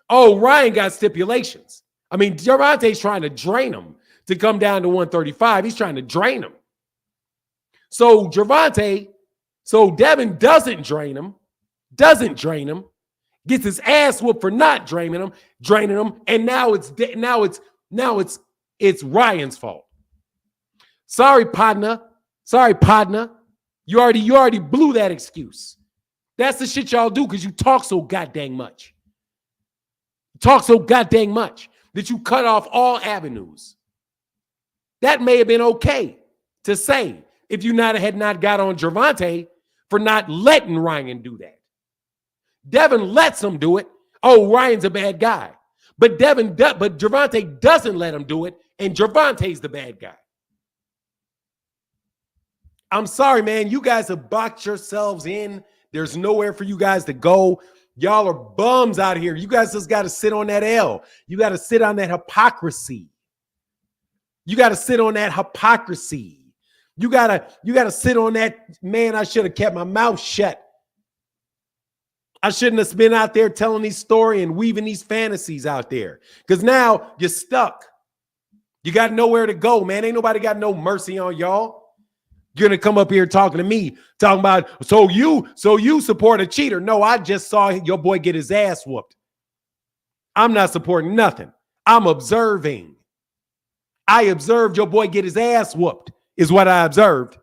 Oh, Ryan got stipulations. I mean, Gervonta's trying to drain him to come down to 135. He's trying to drain him. So Devin doesn't drain him, gets his ass whooped for not draining him, and now it's Ryan's fault. Sorry, partner. You already blew that excuse. That's the shit y'all do because you talk so goddamn much. That you cut off all avenues. That may have been okay to say if you had not got on Gervonta for not letting Ryan do that. Devin lets him do it. Oh, Ryan's a bad guy. But Gervonta doesn't let him do it, and Gervonta's the bad guy. I'm sorry, man. You guys have boxed yourselves in. There's nowhere for you guys to go. Y'all are bums out here. You guys just got to sit on that L. You got to sit on that hypocrisy. You got to sit on that, man, I should have kept my mouth shut. I shouldn't have been out there telling these stories and weaving these fantasies out there. Because now you're stuck. You got nowhere to go, man. Ain't nobody got no mercy on y'all. You're going to come up here talking to me, talking about, so you support a cheater. No, I just saw your boy get his ass whooped. I'm not supporting nothing. I'm observing. I observed your boy get his ass whooped, is what I observed,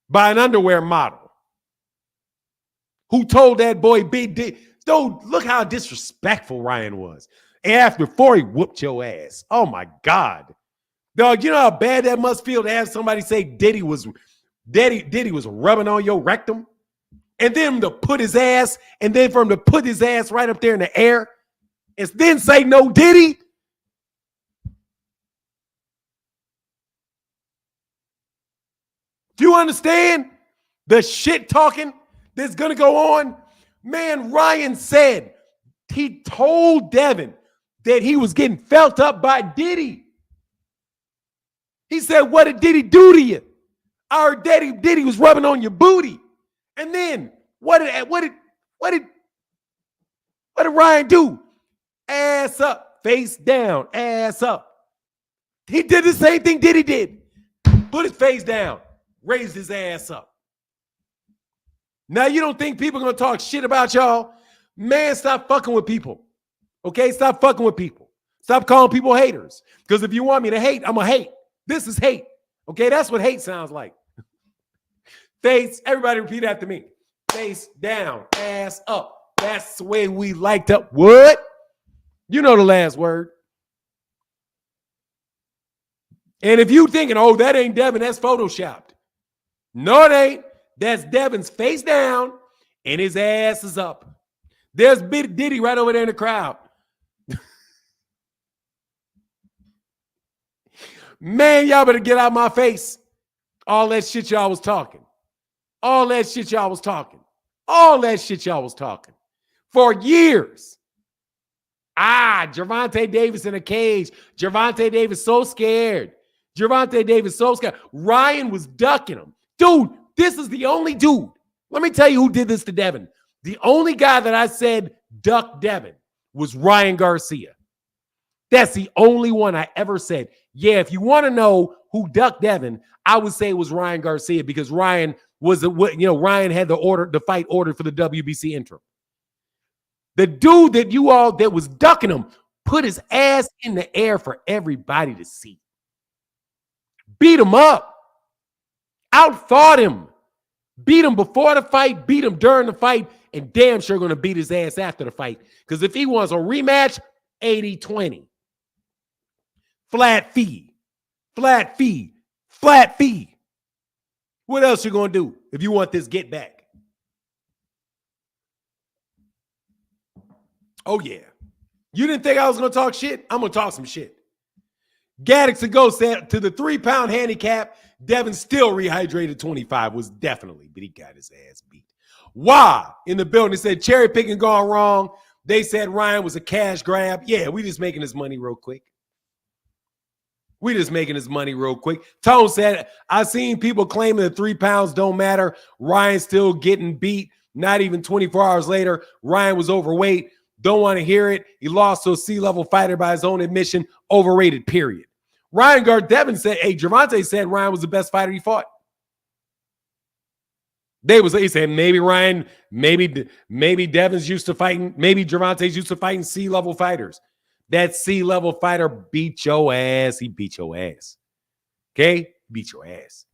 by an underwear model who told that boy, dude, look how disrespectful Ryan was. Before he whooped your ass. Oh, my God. Dog, you know how bad that must feel to have somebody say Diddy was rubbing on your rectum? And then to put his ass, and then for him to put his ass right up there in the air, and then say no Diddy? Do you understand the shit talking that's going to go on? Man, Ryan said he told Devin that he was getting felt up by Diddy. He said, what did Diddy do to you? Our Diddy was rubbing on your booty. And then what did Ryan do? Ass up, face down, ass up. He did the same thing Diddy did. Put his face down, raised his ass up. Now you don't think people are going to talk shit about y'all? Man, stop fucking with people. Okay? Stop fucking with people. Stop calling people haters. Because if you want me to hate, I'm going to hate. This is hate. Okay? That's what hate sounds like. Face, everybody repeat after me. Face down, ass up. That's the way we like to. What? You know the last word. And if you thinking, oh, that ain't Devin, that's photoshopped. No, it ain't. That's Devin's face down and his ass is up. There's Big Diddy right over there in the crowd. Man, y'all better get out my face. All that shit y'all was talking. For years. Gervonta Davis in a cage. Gervonta Davis so scared. Ryan was ducking him. Dude, this is the only dude. Let me tell you who did this to Devin. The only guy that I said duck Devin was Ryan Garcia. That's the only one I ever said. Yeah, if you want to know who ducked Devin, I would say it was Ryan Garcia because Ryan Ryan had the fight ordered for the WBC interim. The dude that was ducking him put his ass in the air for everybody to see. Beat him up. Outfought him. Beat him before the fight, beat him during the fight, and damn sure going to beat his ass after the fight. Because if he wants a rematch, 80-20. Flat fee. What else you going to do if you want this get back? Oh, yeah. You didn't think I was going to talk shit? I'm going to talk some shit. Gaddix ago said to the 3-pound handicap, Devin still rehydrated 25 was definitely, but he got his ass beat. Why? In the building, they said cherry picking gone wrong. They said Ryan was a cash grab. Yeah, we just making his money real quick. We just making his money real quick. Tone said, I seen people claiming that 3 pounds don't matter. Ryan still getting beat. Not even 24 hours later, Ryan was overweight. Don't want to hear it. He lost to a C-level fighter by his own admission. Overrated, period. Ryan Devin said, hey, Gervonta said Ryan was the best fighter he fought. He said maybe Ryan, maybe Devin's used to fighting, maybe Gervonta's used to fighting C-level fighters. That C-level fighter beat your ass. He beat your ass. Okay? Beat your ass.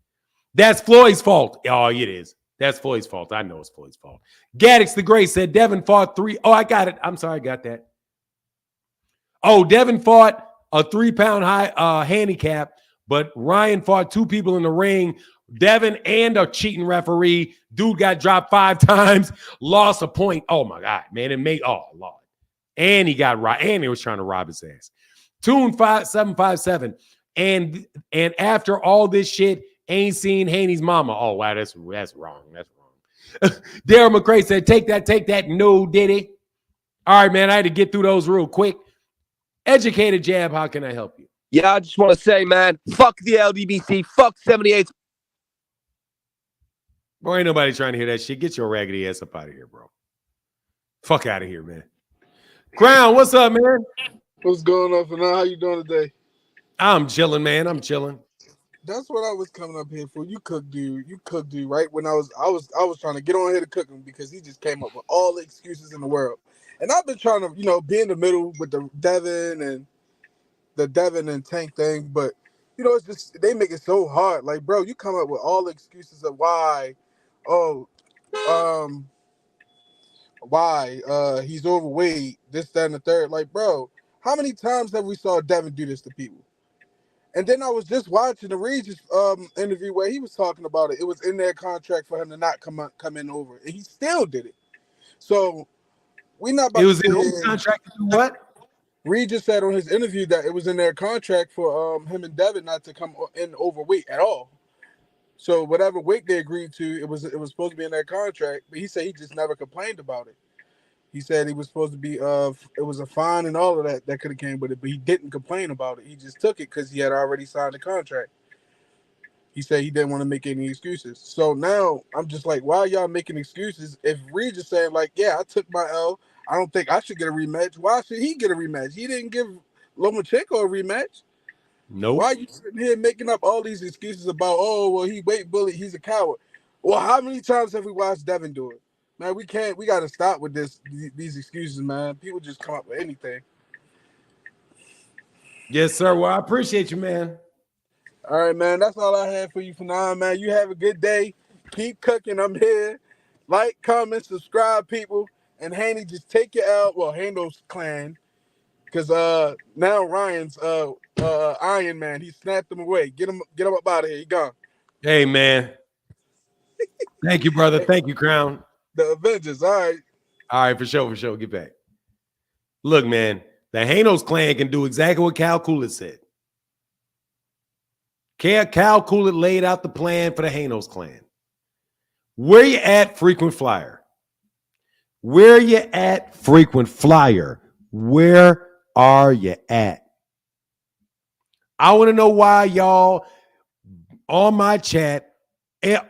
That's Floyd's fault. Oh, it is. That's Floyd's fault. I know it's Floyd's fault. Gaddix the Great said Devin fought 3. Oh, I got it. I'm sorry, I got that. Oh, Devin fought a 3-pound high handicap, but Ryan fought 2 people in the ring. Devin and a cheating referee. Dude got dropped 5 times, lost a point. Oh, my God, man. It made, oh, Lord. And he got robbed. And he was trying to rob his ass. Tune 5757. And after all this shit, ain't seen Haney's mama. Oh, wow, that's wrong. That's wrong. Daryl McCray said, take that. No, did he? All right, man, I had to get through those real quick. Educated Jab, how can I help you? Yeah, I just want to say, man, fuck the LDBC, fuck 78. Boy, ain't nobody trying to hear that shit. Get your raggedy ass up out of here, bro. Fuck out of here, man. Crown, what's up, man? What's going on for now? How you doing today? I'm chilling, man. I'm chilling. That's what I was coming up here for. You cook dude, right? When I was trying to get on here to cook him because he just came up with all the excuses in the world. And I've been trying to, be in the middle with the Devin and Tank thing, but it's just they make it so hard. Like, bro, you come up with all the excuses of why he's overweight, this, that, and the third. Like, bro, how many times have we saw Devin do this to people? And then I was just watching the Regis interview where he was talking about it. It was in their contract for him to not come in over, and he still did it. So we not about. It was in whose contract to do what? Regis said on his interview that it was in their contract for him and Devin not to come in overweight at all. So whatever weight they agreed to, it was supposed to be in their contract. But he said he just never complained about it. He said he was supposed to be it was a fine and all of that could have came with it, but he didn't complain about it. He just took it because he had already signed the contract. He said he didn't want to make any excuses. So now I'm just like, why are y'all making excuses? If Regis saying like, yeah, I took my L, I don't think I should get a rematch. Why should he get a rematch? He didn't give Lomachenko a rematch. Nope. Why are you sitting here making up all these excuses about, he weight bullied, he's a coward? Well, how many times have we watched Devin do it? Man, we got to stop with these excuses, man. People just come up with anything. Yes, sir. Well, I appreciate you, man. All right, man. That's all I have for you for now, man. You have a good day. Keep cooking. I'm here. Like, comment, subscribe, people. And Haney, just take it out. Well, Hando's clan. Because now Ryan's Iron Man. He snapped him away. Get him up out of here. He gone. Hey, man. Thank you, brother. Thank you, Crown. The Avengers. All right. All right, for sure. Get back. Look, man, the Hanos clan can do exactly what Cal Coolidge said. Cal Coolidge laid out the plan for the Hanos clan. Where you at, frequent flyer? Where you at, frequent flyer? Where are you at? I want to know why y'all on my chat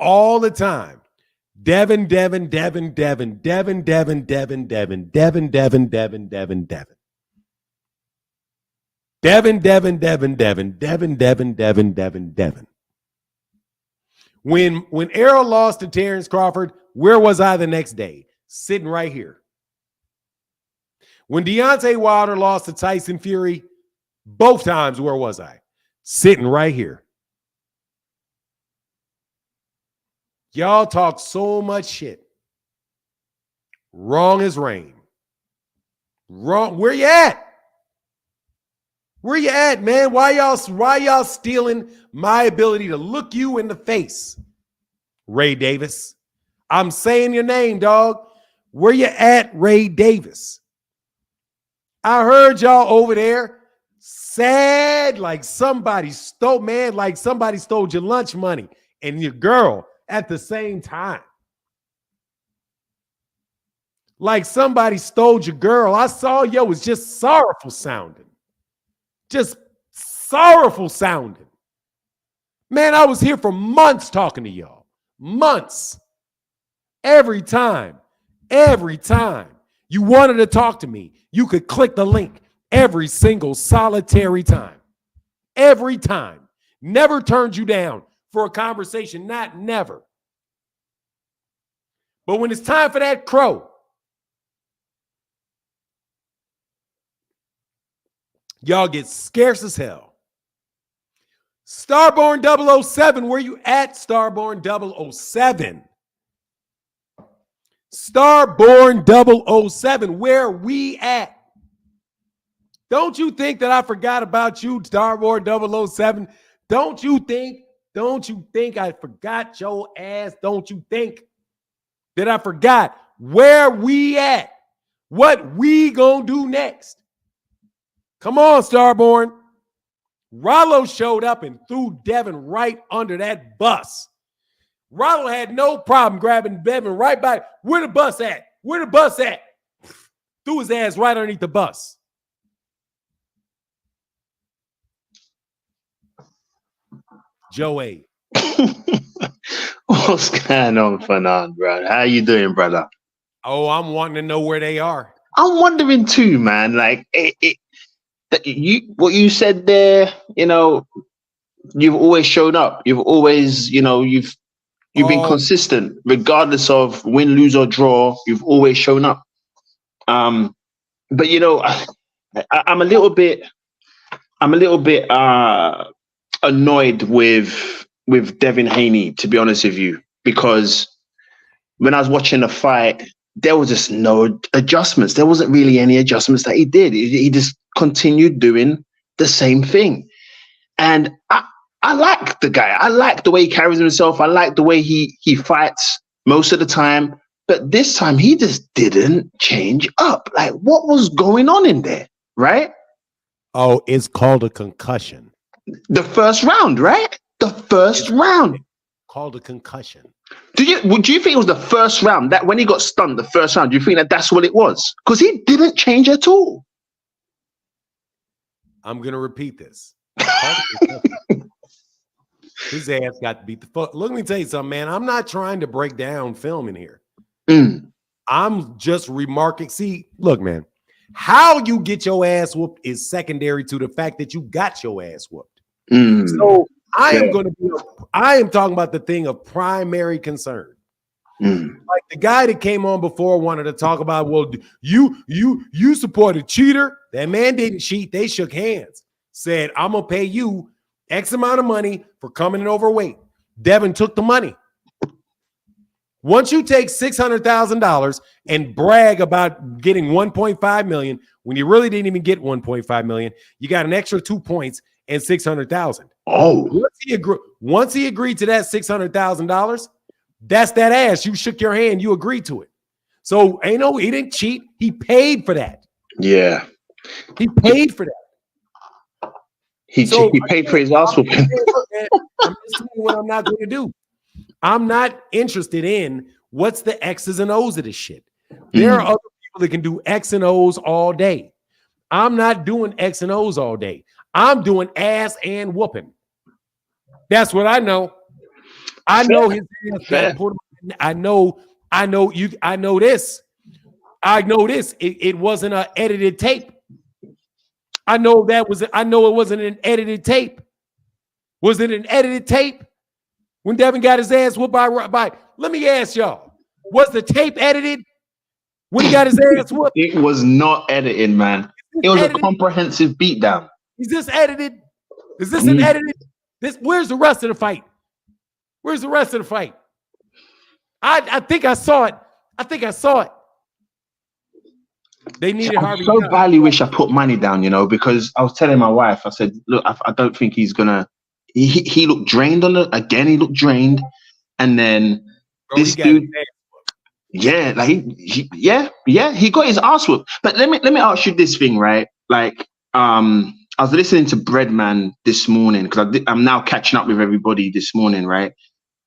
all the time. Devin. Devin. When Errol lost to Terrence Crawford, where was I the next day? Sitting right here. When Deontay Wilder lost to Tyson Fury, both times, where was I? Sitting right here. Y'all talk so much shit. Wrong as rain. Wrong. Where you at? Where you at, man? Why y'all stealing my ability to look you in the face? Ray Davis. I'm saying your name, dog. Where you at, Ray Davis? I heard y'all over there sad like somebody stole your lunch money and your girl at the same time. like somebody stole your girl. I saw yo was just sorrowful sounding. Just sorrowful sounding. Man, I was here for months talking to y'all. Months. Every time you wanted to talk to me, you could click the link every single solitary time. Every time. Never turned you down for a conversation, not never. But when it's time for that crow, y'all get scarce as hell. Starborn 007, where you at, Starborn 007? Starborn 007, where we at? Don't you think that I forgot about you, Starborn 007? Don't you think I forgot your ass? Don't you think that I forgot where we at? What we gonna do next? Come on, Starborn. Rollo showed up and threw Devin right under that bus. Rollo had no problem grabbing Devin right by. Where the bus at? Where the bus at? Threw his ass right underneath the bus. Joey. What's going on, Fernand, bro? How you doing, brother? Oh, I'm wanting to know where they are. I'm wondering too, man. Like what you said there, you know, you've always shown up. You've always, you know, you've been consistent, regardless of win, lose, or draw. You've always shown up. But you know, I'm a little bit annoyed with Devin Haney, to be honest with you, because when I was watching the fight, there was just no adjustments. There wasn't really any adjustments that he did. He just continued doing the same thing. And I like the guy. I like the way he carries himself. I like the way he fights most of the time. But this time, he just didn't change up. Like, what was going on in there, right? Oh, it's called a concussion. The first round, right? The first round. Called a concussion. Do you think it was the first round, that when he got stunned, the first round, do you think that that's what it was? Because he didn't change at all. I'm going to repeat this. His ass got to beat the fuck. Look, let me tell you something, man. I'm not trying to break down film in here. I'm just remarking. See, look, man, how you get your ass whooped is secondary to the fact that you got your ass whooped. So I am talking about the thing of primary concern. Like the guy that came on before wanted to talk about, well, you support a cheater. That man didn't cheat. They shook hands. Said, I'm gonna pay you X amount of money for coming in overweight. Devin took the money. Once you take $600,000 and brag about getting 1.5 million when you really didn't even get 1.5 million, you got an extra 2 points and 600,000. Oh, once he agreed to that $600,000, that's that ass. You shook your hand. You agreed to it. So he didn't cheat. He paid for that. Yeah, he paid for that. He paid for his ass whooping. I'm just telling you what I'm not going to do. I'm not interested in what's the X's and O's of this shit. There are other people that can do X and O's all day. I'm not doing X and O's all day. I'm doing ass and whooping. That's what I know. I know his ass got put. I know this. I know this. It wasn't an edited tape. I know it wasn't an edited tape. Was it an edited tape? When Devin got his ass whooped by, let me ask y'all, was the tape edited when he got his ass whooped? It was not edited, man. It was edited? A comprehensive beatdown. Is this edited? Is this an edited? Where's the rest of the fight? Where's the rest of the fight? I think I saw it. They needed Harvey. I so badly wish I put money down, because I was telling my wife, I said, look, I don't think he's gonna. He looked drained he looked drained, and then this dude, he got his ass whooped. But let me ask you this thing, right? Like, I was listening to Breadman this morning because I'm now catching up with everybody this morning, right?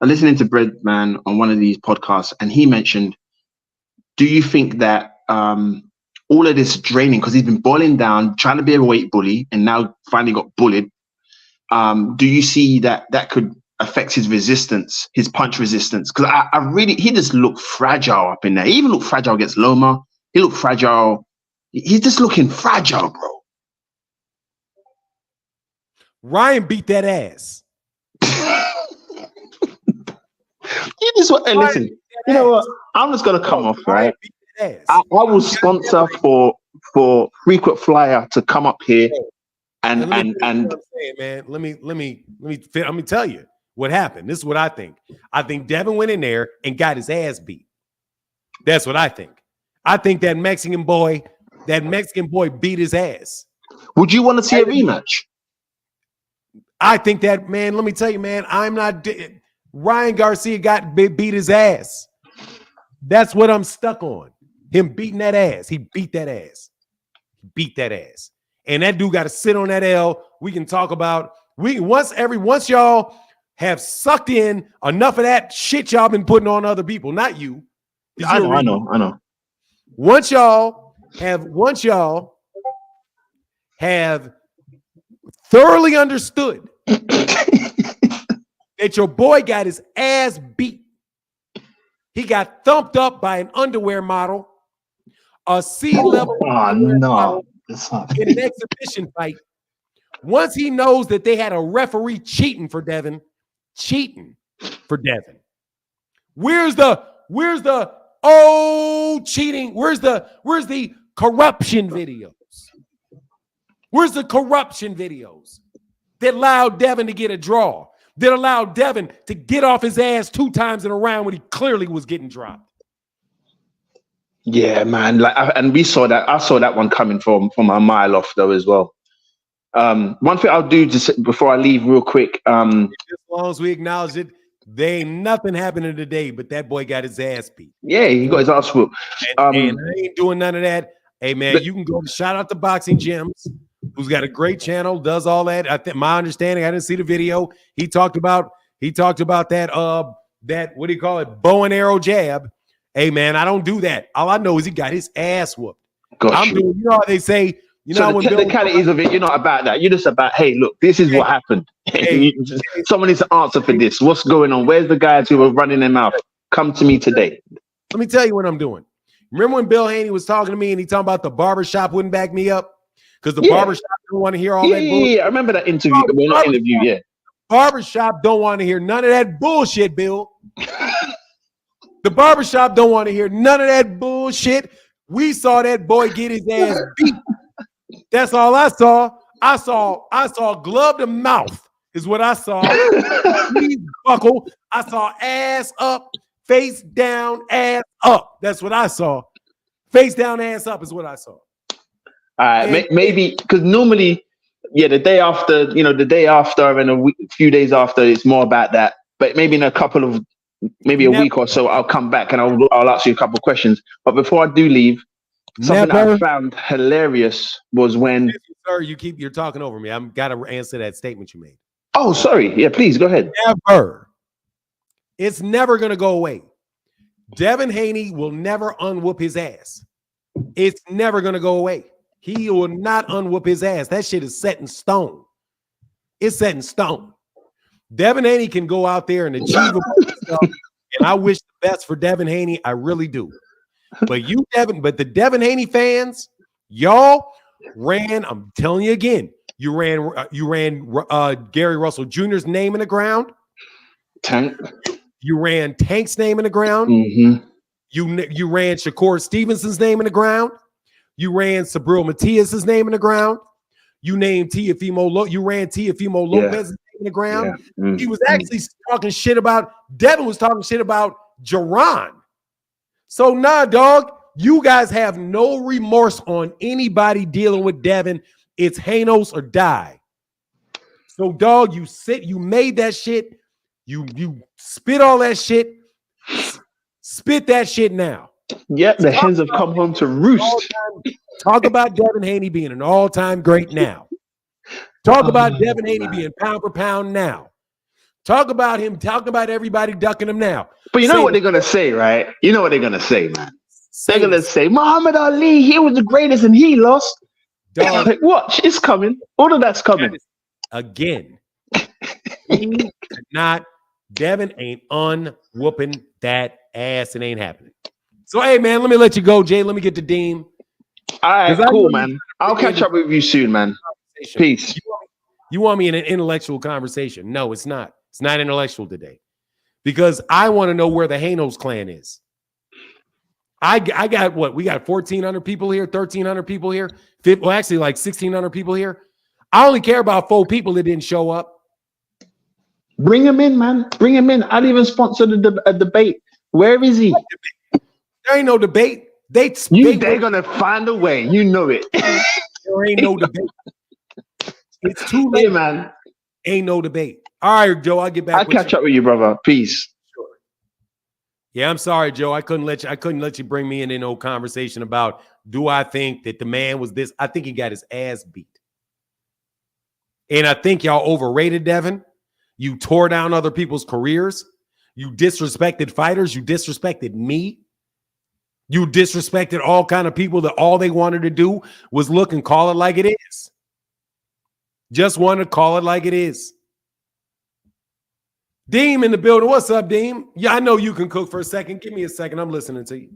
I'm listening to Breadman on one of these podcasts, and he mentioned do you think that all of this draining, because he's been boiling down, trying to be a weight bully, and now finally got bullied, do you see that could affect his resistance, his punch resistance? Because he just looked fragile up in there. He even looked fragile against Loma. He looked fragile. He's just looking fragile, bro. Ryan beat that ass. You just want, hey, listen, you know what? I'm just gonna come off, right? I will sponsor for frequent flyer to come up here and what I'm saying, man. Let me tell you what happened. This is what I think. I think Devin went in there and got his ass beat. That's what I think. I think that Mexican boy beat his ass. Would you want to see a rematch? I think that, man, let me tell you, man, Ryan Garcia beat his ass. That's what I'm stuck on. Him beating that ass. He beat that ass. He beat that ass. And that dude got to sit on that L. We can talk about once y'all have sucked in enough of that shit y'all been putting on other people, not you. I know. Once y'all have thoroughly understood that your boy got his ass beat. He got thumped up by an underwear model, a C-level model in an exhibition fight. Once he knows that they had a referee cheating for Devin. Where's the cheating? Where's the corruption videos? Where's the corruption videos that allowed Devin to get a draw? That allowed Devin to get off his ass 2 times in a round when he clearly was getting dropped. Yeah, man. And we saw that. I saw that one coming from a mile off though as well. One thing I'll do just before I leave real quick. As long as we acknowledge it, there ain't nothing happening today, but that boy got his ass beat. Yeah, he got his ass whooped. And I ain't doing none of that. Hey, man, you can go shout out to Boxing Gems, who's got a great channel, does all that. I think my understanding, I didn't see the video. He talked about that what do you call it? Bow and arrow jab. Hey, man, I don't do that. All I know is he got his ass whooped. I'm doing, you know how they say, so the technicalities of it, you're not about that. You're just about, hey, look, this is what happened. Someone needs to answer for this. What's going on? Where's the guys who were running their mouth? Come to me today. Let me tell you what I'm doing. Remember when Bill Haney was talking to me and he talking about the barbershop wouldn't back me up? Because the barbershop don't want to hear all that bullshit. Yeah, I remember that interview. Yeah. Barbershop don't want to hear none of that bullshit, Bill. The barbershop don't want to hear none of that bullshit. We saw that boy get his ass beat. That's all I saw. I saw glove to mouth is what I saw. Buckle. I saw ass up, face down, ass up. That's what I saw. Face down, ass up is what I saw. All right, maybe because normally, the day after, and a few days after, it's more about that. But maybe in a week or so, I'll come back and I'll ask you a couple of questions. But before I do leave, something that I found hilarious was when. Sir, you're talking over me. I've got to answer that statement you made. Oh, sorry. Yeah, please go ahead. Never. It's never going to go away. Devin Haney will never unwhoop his ass. It's never going to go away. He will not unwhoop his ass. That shit is set in stone. It's set in stone. Devin Haney can go out there and achieve stuff, and I wish the best for Devin Haney. I really do. But the Devin Haney fans, y'all ran. I'm telling you again, you ran Gary Russell Jr.'s name in the ground. Tank. You ran Tank's name in the ground. Mm-hmm. You ran Shakur Stevenson's name in the ground. You ran Sabril Matias's name in the ground. You named Teofimo. You ran Teofimo Lopez's name in the ground. Yeah. Mm-hmm. He was actually talking shit about. Devin was talking shit about Jerron. So nah, dog. You guys have no remorse on anybody dealing with Devin. It's Hanos or die. So dog, you made that shit. You spit all that shit. Spit that shit now. Yeah, the hens have come home to roost. Talk about Devin Haney being an all-time great now. Talk about Devin Haney being pound for pound now. Talk about everybody ducking him now. But you know what they're going to say, right? You know what they're going to say, man. They're gonna say Muhammad Ali, he was the greatest and he lost. Dog, Like, watch, it's coming. All of that's coming. again. He could not. Devin ain't unwhooping that ass. It ain't happening. So, hey, man, let me let you go, Jay. Let me get to Deem. All right, cool, man. I'll catch up with you soon, man. Peace. You want me in an intellectual conversation? No, it's not. It's not intellectual today. Because I want to know where the Hanos clan is. I got what? We got 1,400 people here, 1,300 people here. Well, actually, like 1,600 people here. I only care about 4 people that didn't show up. Bring him in, man. Bring him in. I'll even sponsor a debate. Where is he? There ain't no debate. They're going to find a way. You know it. There ain't no debate. It's too late, man. Ain't no debate. All right, Joe, I'll get back. I'll catch up with you, brother. Peace. Sure. Yeah, I'm sorry, Joe. I couldn't let you bring me in no conversation about do I think that the man was this. I think he got his ass beat. And I think y'all overrated Devin. You tore down other people's careers. You disrespected fighters. You disrespected me. You disrespected all kind of people that all they wanted to do was look and call it like it is. Just wanted to call it like it is. Deem in the building. What's up, Deem? Yeah, I know you can cook for a second. Give me a second. I'm listening to you.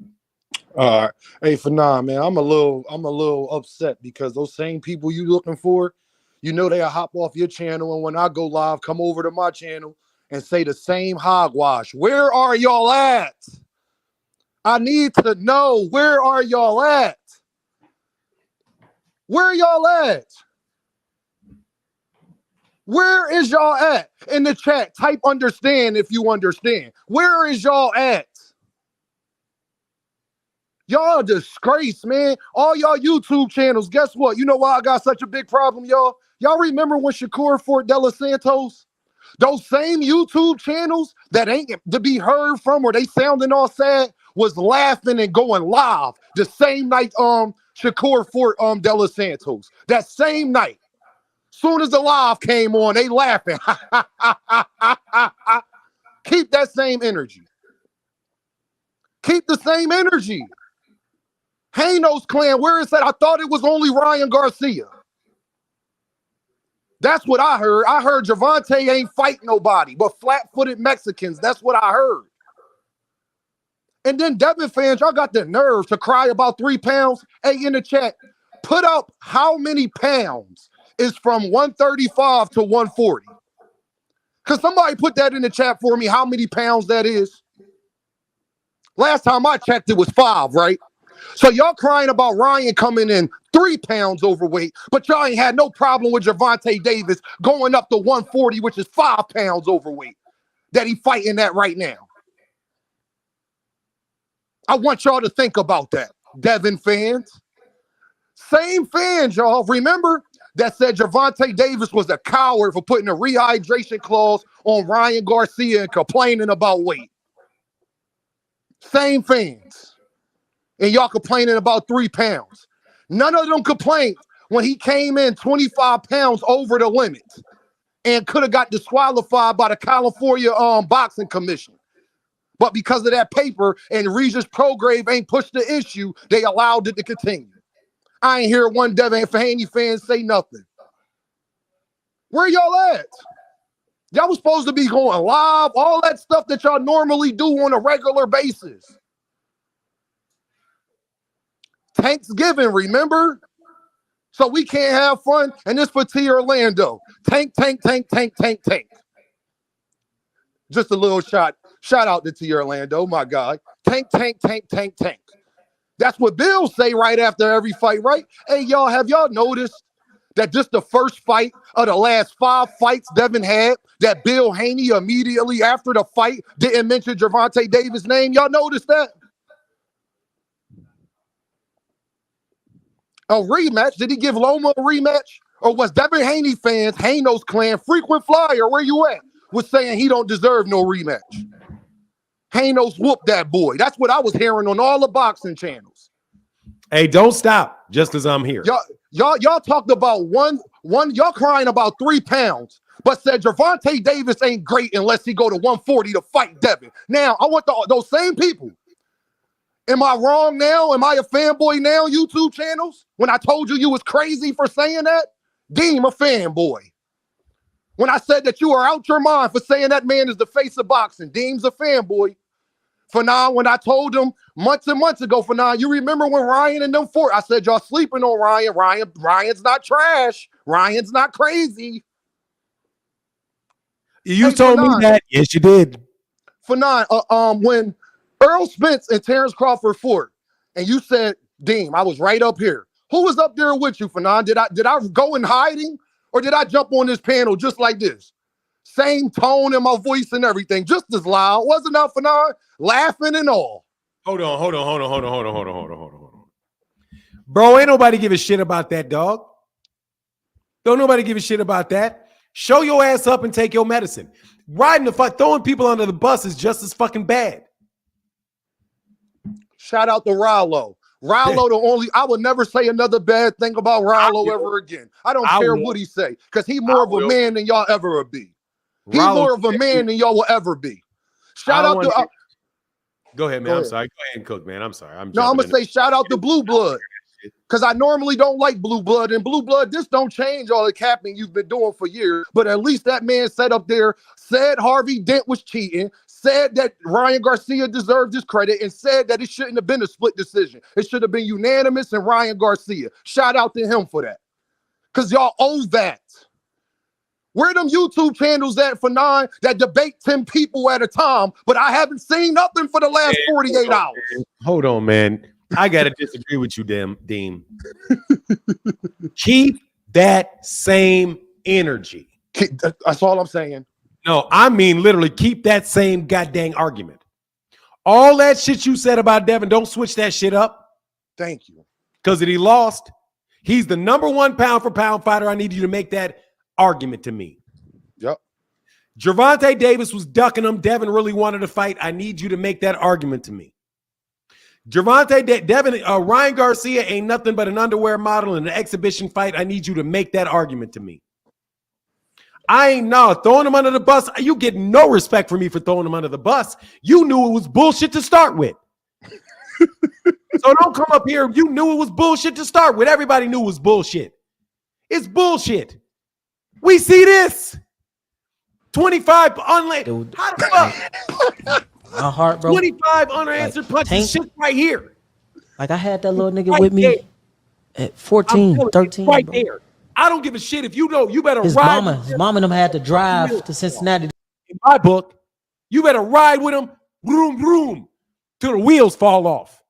All right. Hey, Fanon, man, I'm a little upset because those same people you looking for, you know they'll hop off your channel, and when I go live, come over to my channel and say the same hogwash. Where are y'all at? I need to know, where are y'all at? Where y'all at? Where is y'all at? In the chat, type understand if you understand. Where is y'all at? Y'all a disgrace, man. All y'all YouTube channels, guess what? You know why I got such a big problem, y'all? Y'all remember when Shakur fought De Los Santos? Those same YouTube channels that ain't to be heard from or they sounding all sad was laughing and going live the same night Shakur fought De Los Santos. That same night. Soon as the live came on, they laughing. Keep that same energy. Keep the same energy. Hanos clan, where is that? I thought it was only Ryan Garcia. That's what I heard. I heard Gervonta ain't fight nobody but flat-footed Mexicans. That's what I heard. And then Devin fans, y'all got the nerve to cry about 3 pounds. Hey, in the chat, put up how many pounds is from 135 to 140. Because somebody put that in the chat for me, how many pounds that is. Last time I checked, it was 5, right? So y'all crying about Ryan coming in 3 pounds overweight, but y'all ain't had no problem with Gervonta Davis going up to 140, which is 5 pounds overweight that he fighting at right now. I want y'all to think about that, Devin fans. Same fans, y'all. Remember that said Gervonta Davis was a coward for putting a rehydration clause on Ryan Garcia and complaining about weight. Same fans. And y'all complaining about 3 pounds. None of them complained when he came in 25 pounds over the limit and could have got disqualified by the California Boxing Commission. But because of that paper and Regis Prograve ain't pushed the issue, they allowed it to continue. I ain't hear one Devin Haney fan say nothing. Where y'all at? Y'all was supposed to be going live, all that stuff that y'all normally do on a regular basis. Thanksgiving, remember? So we can't have fun. And this for T Orlando. Tank. Just a little shout out to T Orlando, my guy. Tank. That's what Bill say right after every fight, right? Hey, y'all, have y'all noticed that just the first fight of the last 5 fights Devin had, that Bill Haney immediately after the fight didn't mention Gervonta Davis' name? Y'all noticed that? A rematch? Did he give Loma a rematch? Or was Devin Haney fans, Hanos clan, frequent flyer, where you at, was saying he don't deserve no rematch? Hanos whooped that boy. That's what I was hearing on all the boxing channels. Hey, don't stop just because I'm here. Y'all talked about one, y'all crying about 3 pounds, but said Gervonta Davis ain't great unless he go to 140 to fight Devin. Now, I want those same people Am I wrong now? Am I a fanboy now, YouTube channels? When I told you was crazy for saying that? Deem a fanboy. When I said that you are out your mind for saying that man is the face of boxing, Deem's a fanboy. For now, when I told him months and months ago, for now, you remember when Ryan and them fought? I said, y'all sleeping on Ryan. Ryan's not trash. Ryan's not crazy. You told me that. Yes, you did. For nine, when Earl Spence and Terrence Crawford fought, and you said, Deem, I was right up here. Who was up there with you, Fanon? Did I go in hiding, or did I jump on this panel just like this? Same tone in my voice and everything, just as loud. Wasn't that Fanon? Laughing and all. Hold on. Bro, ain't nobody give a shit about that, dog. Don't nobody give a shit about that. Show your ass up and take your medicine. Riding the fuck, throwing people under the bus is just as fucking bad. Shout out to Rallo. I would never say another bad thing about Rallo ever again. I don't care what he say, because he more of a man than y'all ever will be. He's more of a man than y'all will ever be. Shout out to... Go ahead, man. I'm sorry. Go ahead and cook, man. I'm sorry. I'm going to say shout out to Blue Blood, because I normally don't like Blue Blood. And Blue Blood, this don't change all the capping you've been doing for years. But at least that man sat up there, said Harvey Dent was cheating, said that Ryan Garcia deserved his credit, and said that it shouldn't have been a split decision. It should have been unanimous and Ryan Garcia. Shout out to him for that, because y'all owe that. Where them YouTube channels at for nine that debate 10 people at a time, but I haven't seen nothing for the last 48 hours. Hold on, man. I got to disagree with you, Deem. Keep that same energy. That's all I'm saying. No, I mean literally keep that same goddamn argument. All that shit you said about Devin, don't switch that shit up. Thank you. Because if he lost, he's the #1 pound for pound fighter. I need you to make that argument to me. Yep. Gervonta Davis was ducking him. Devin really wanted to fight. I need you to make that argument to me. Ryan Garcia ain't nothing but an underwear model in an exhibition fight. I need you to make that argument to me. I ain't throwing him under the bus. You get no respect from me for throwing him under the bus. You knew it was bullshit to start with. So don't come up here. You knew it was bullshit to start with. Everybody knew it was bullshit. It's bullshit. We see this. 25 unlaid. How the fuck? My heart, bro. 25 unanswered punches. Shit right here. Like I had that little nigga with me at 14, 13. Right bro. there. I don't give a shit if you know. You better His ride. His mama and them had to drive to Cincinnati. In my book, you better ride with him, vroom, till the wheels fall off.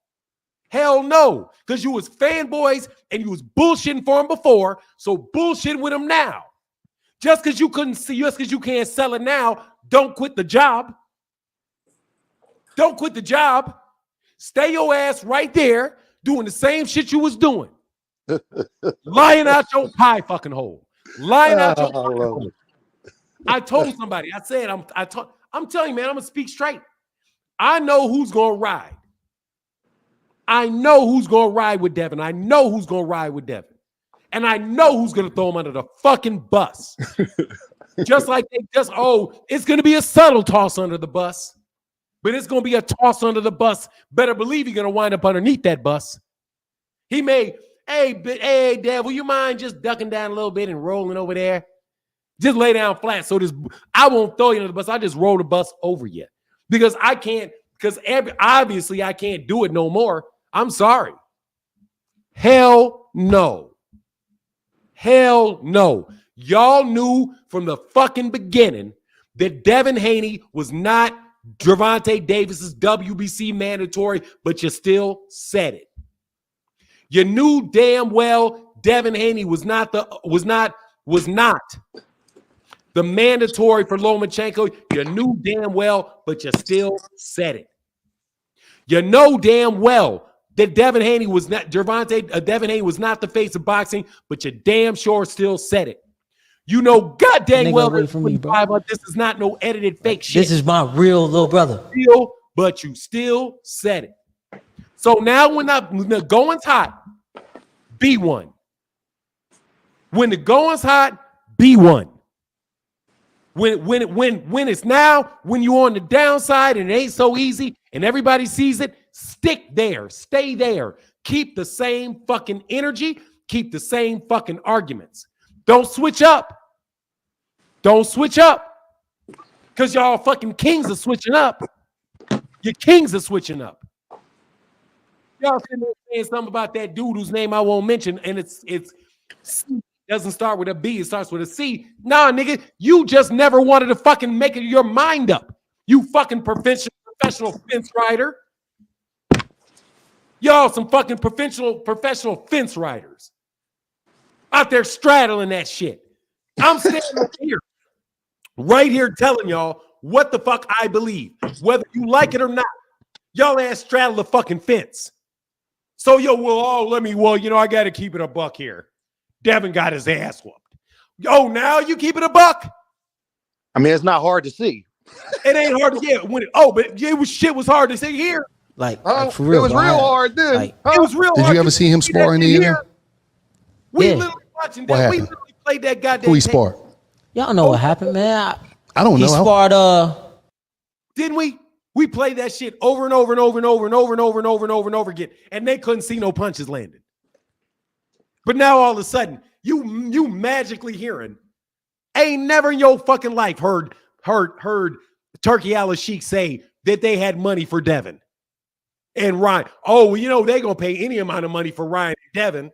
Hell no, because you was fanboys and you was bullshitting for him before, so bullshit with him now. Just because you couldn't see, just because you can't sell it now, don't quit the job. Don't quit the job. Stay your ass right there doing the same shit you was doing. Lying out your pie fucking hole. Lying out your fucking hole. I told somebody, I said, I'm telling you, man, I'm going to speak straight. I know who's going to ride. I know who's going to ride with Devin. I know who's going to ride with Devin. And I know who's going to throw him under the fucking bus. Just like it's going to be a subtle toss under the bus. But it's going to be a toss under the bus. Better believe you're going to wind up underneath that bus. He may, hey, Dev, will you mind just ducking down a little bit and rolling over there? Just lay down flat. So I won't throw you under the bus. I just roll the bus over you. Because I can't, obviously I can't do it no more. I'm sorry. Hell no. Hell no. Y'all knew from the fucking beginning that Devin Haney was not Gervonta Davis's WBC mandatory, but you still said it. You knew damn well Devin Haney was not the mandatory for Lomachenko. You knew damn well, but you still said it. You know damn well that Devin Haney was not Devin Haney was not the face of boxing, but you damn sure still said it. You know goddamn well that this is not no edited fake shit. This is my real little brother. But you still said it. So now when the going's hot, be one. When the going's hot, be one. When it's now, when you're on the downside and it ain't so easy and everybody sees it, Stick there. Stay there. Keep the same fucking energy. Keep the same fucking arguments. Don't switch up. Don't switch up. Because y'all fucking kings are switching up. Your kings are switching up. Y'all sitting there saying something about that dude whose name I won't mention, and it's doesn't start with a B, it starts with a C. Nah, nigga, you just never wanted to fucking make it your mind up. You fucking professional fence rider. Y'all some fucking professional fence riders. Out there straddling that shit. I'm standing here, right here telling y'all what the fuck I believe. Whether you like it or not, y'all ass straddle the fucking fence. So, I got to keep it a buck here. Devin got his ass whooped. Now you keep it a buck? I mean, it's not hard to see. It ain't hard to get. Shit was hard to see here. Like for real, it was real hard then. It was real hard. Did you ever see him spar any of them? We literally watching that. What We happened? literally played that goddamn Who he tape. sparred? Y'all know what happened, man. I don't know. He sparred. Didn't we? We played that shit over and over and over and over and over and over and over and over and over again, and they couldn't see no punches landed. But now all of a sudden, you magically hearing, ain't never in your fucking life heard Turkey Al-Sheikh say that they had money for Devin and Ryan. They gonna pay any amount of money for Ryan and Devin.